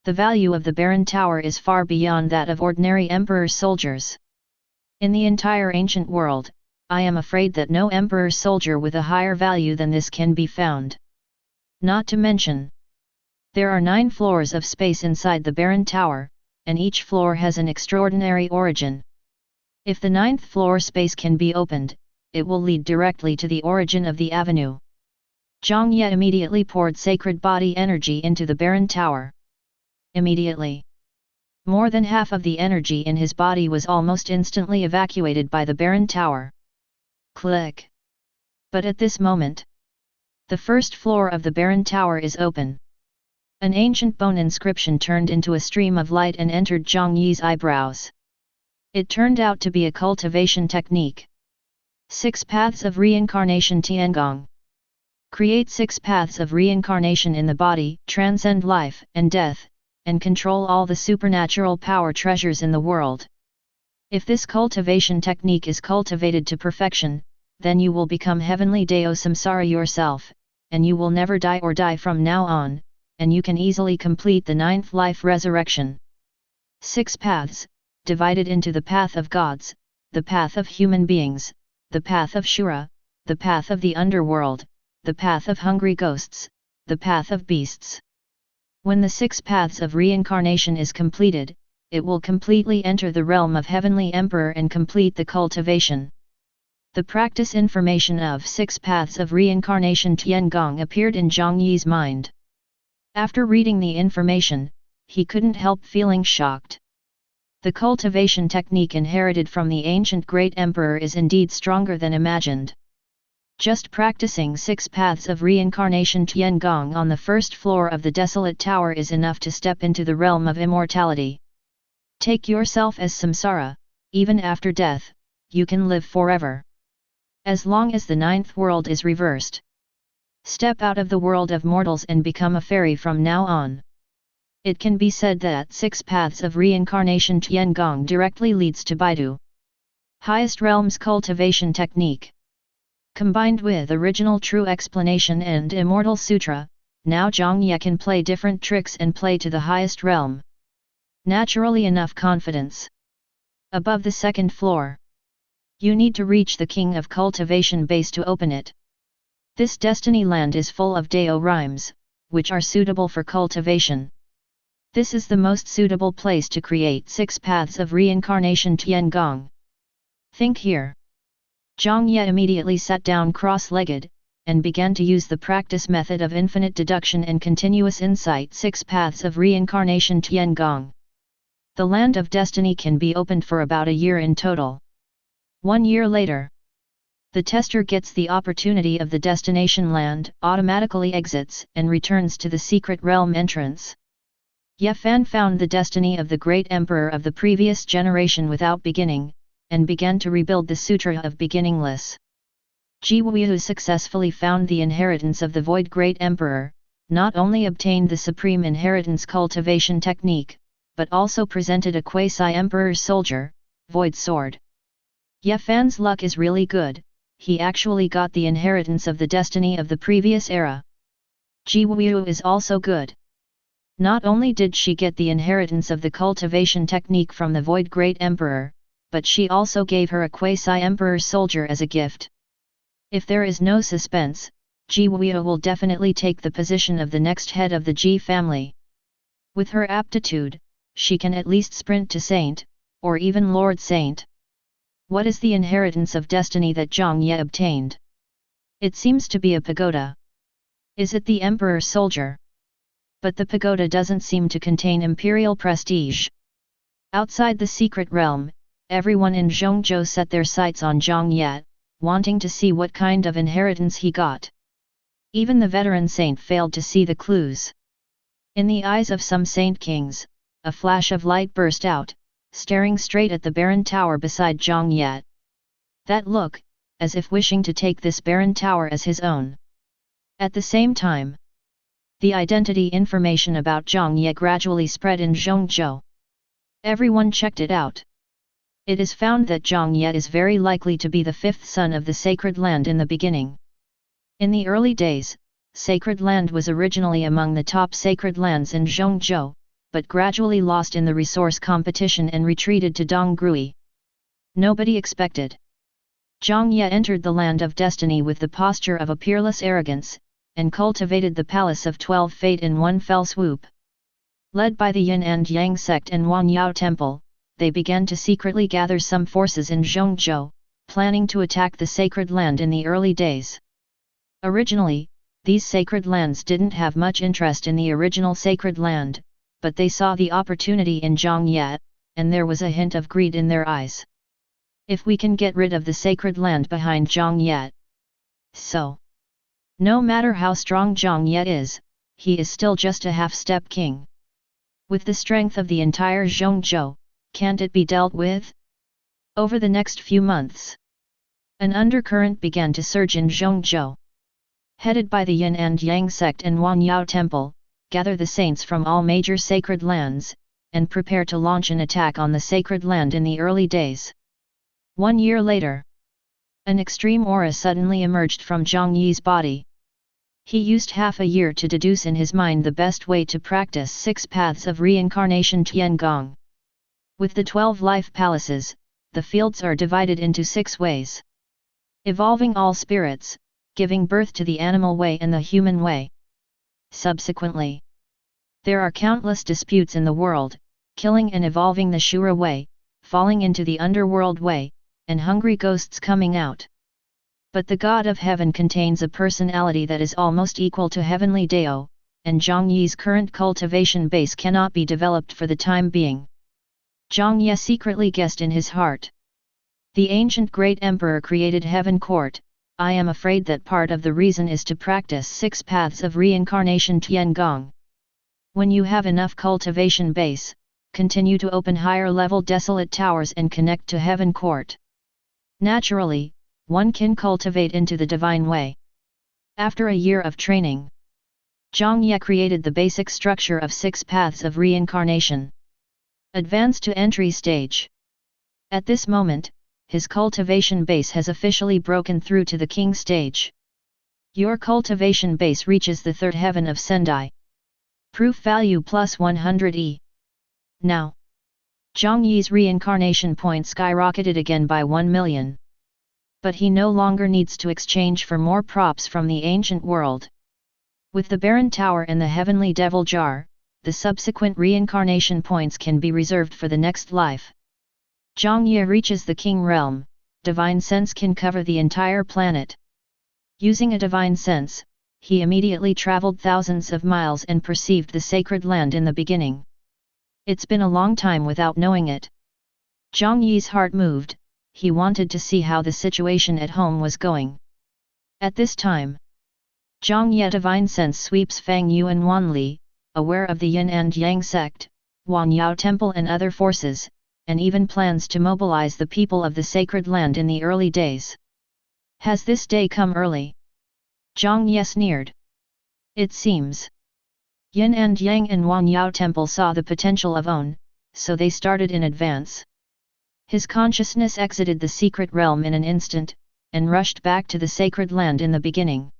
The value of the barren tower is far beyond that of ordinary emperor's soldiers. In the entire ancient world, I am afraid that no emperor's soldier with a higher value than this can be found. Not to mention, there are 9 floors of space inside the barren tower, and each floor has an extraordinary origin. If the 9th floor space can be opened, it will lead directly to the origin of the avenue. Jiang Ye immediately poured sacred body energy into the barren tower. Immediately, more than half of the energy in his body was almost instantly evacuated by the barren tower. Click! But at this moment, the first floor of the barren tower is open. An ancient bone inscription turned into a stream of light and entered Jiang Ye's eyebrows. It turned out to be a cultivation technique. 6 paths of reincarnation Tiangong. Create 6 paths of reincarnation in the body, transcend life and death, and control all the supernatural power treasures in the world. If this cultivation technique is cultivated to perfection, then you will become heavenly Deo Samsara yourself, and you will never die or die from now on, and you can easily complete the 9th life resurrection. 6 paths, divided into the path of gods, the path of human beings, the path of Shura, the path of the underworld, the path of hungry ghosts, the path of beasts. When the 6 paths of reincarnation is completed, it will completely enter the realm of Heavenly Emperor and complete the cultivation. The practice information of 6 paths of reincarnation Tiangong appeared in Jiang Ye's mind. After reading the information, he couldn't help feeling shocked. The cultivation technique inherited from the ancient great emperor is indeed stronger than imagined. Just practicing 6 paths of reincarnation Tiangong on the first floor of the desolate tower is enough to step into the realm of immortality. Take yourself as Samsara, even after death, you can live forever. As long as the 9th world is reversed. Step out of the world of mortals and become a fairy from now on. It can be said that 6 paths of reincarnation Tiangong directly leads to Baidu. Highest realms cultivation technique. Combined with original true explanation and immortal sutra, now Jiang Ye can play different tricks and play to the highest realm. Naturally enough confidence. Above the 2nd floor. You need to reach the king of cultivation base to open it. This destiny land is full of Dao rhymes, which are suitable for cultivation. This is the most suitable place to create 6 paths of reincarnation Tiangong. Think here. Jiang Ye immediately sat down cross-legged, and began to use the practice method of infinite deduction and continuous insight 6 paths of reincarnation Tiangong. The land of destiny can be opened for about a year in total. 1 year later, the tester gets the opportunity of the destination land, automatically exits and returns to the secret realm entrance. Ye Fan found the destiny of the great emperor of the previous generation without beginning, and began to rebuild the Sutra of Beginningless. Jiang successfully found the inheritance of the Void Great Emperor, not only obtained the Supreme Inheritance cultivation technique, but also presented a quasi-emperor's soldier, Void Sword. Ye Fan's luck is really good, he actually got the inheritance of the destiny of the previous era. Jiang is also good. Not only did she get the inheritance of the cultivation technique from the Void Great Emperor, but she also gave her a quasi-emperor soldier as a gift. If there is no suspense, Jiang will definitely take the position of the next head of the Ji family. With her aptitude, she can at least sprint to Saint, or even Lord Saint. What is the inheritance of destiny that Jiang Ye obtained? It seems to be a pagoda. Is it the emperor's soldier? But the pagoda doesn't seem to contain imperial prestige. Outside the secret realm, everyone in Zhongzhou set their sights on Jiang Ye, wanting to see what kind of inheritance he got. Even the veteran saint failed to see the clues. In the eyes of some saint kings, a flash of light burst out, staring straight at the barren tower beside Jiang Ye. That look, as if wishing to take this barren tower as his own. At the same time, the identity information about Jiang Ye gradually spread in Zhongzhou. Everyone checked it out. It is found that Jiang Ye is very likely to be the fifth son of the sacred land in the beginning. In the early days, sacred land was originally among the top sacred lands in Zhongzhou, but gradually lost in the resource competition and retreated to Dongrui. Nobody expected. Jiang Ye entered the land of destiny with the posture of a peerless arrogance, and cultivated the palace of 12 fate in one fell swoop. Led by the Yin and Yang sect and Wangyao temple, they began to secretly gather some forces in Zhongzhou, planning to attack the sacred land in the early days. Originally, these sacred lands didn't have much interest in the original sacred land, but they saw the opportunity in Jiang Ye, and there was a hint of greed in their eyes. If we can get rid of the sacred land behind Jiang Ye. So, no matter how strong Jiang Ye is, he is still just a half-step king. With the strength of the entire Zhongzhou, can't it be dealt with? Over the next few months, an undercurrent began to surge in Zhongzhou. Headed by the Yin and Yang sect and Wangyao temple, gather the saints from all major sacred lands, and prepare to launch an attack on the sacred land in the early days. 1 year later, an extreme aura suddenly emerged from Jiang Ye's body. He used half a year to deduce in his mind the best way to practice 6 paths of reincarnation Tiangong. With the 12 life palaces, the fields are divided into 6 ways. Evolving all spirits, giving birth to the animal way and the human way. Subsequently, there are countless disputes in the world, killing and evolving the Shura way, falling into the underworld way, and hungry ghosts coming out. But the God of Heaven contains a personality that is almost equal to Heavenly Dao, and Jiang Ye's current cultivation base cannot be developed for the time being. Jiang Ye secretly guessed in his heart. The ancient great emperor created Heaven Court. I am afraid that part of the reason is to practice 6 paths of reincarnation Tiangong. When you have enough cultivation base, continue to open higher level desolate towers and connect to Heaven Court. Naturally, one can cultivate into the divine way. After a year of training, Jiang Ye created the basic structure of 6 paths of reincarnation. Advance to entry stage. At this moment, his cultivation base has officially broken through to the king stage. Your cultivation base reaches the 3rd heaven of Sendai. Proof value plus 100 Now, Jiang Ye's reincarnation point skyrocketed again by 1 million. But he no longer needs to exchange for more props from the ancient world. With the barren tower and the heavenly devil jar, the subsequent reincarnation points can be reserved for the next life. Jiang Ye reaches the king realm, divine sense can cover the entire planet. Using a divine sense, he immediately traveled thousands of miles and perceived the sacred land in the beginning. It's been a long time without knowing it. Jiang Ye's heart moved, he wanted to see how the situation at home was going. At this time, Jiang Ye divine sense sweeps Fang Yu and Wan Li, aware of the Yin and Yang sect, Wangyao temple and other forces, and even plans to mobilize the people of the sacred land in the early days. Has this day come early? Jiang Ye sneered. It seems. Yin and Yang and Wangyao temple saw the potential of On, so they started in advance. His consciousness exited the secret realm in an instant, and rushed back to the sacred land in the beginning.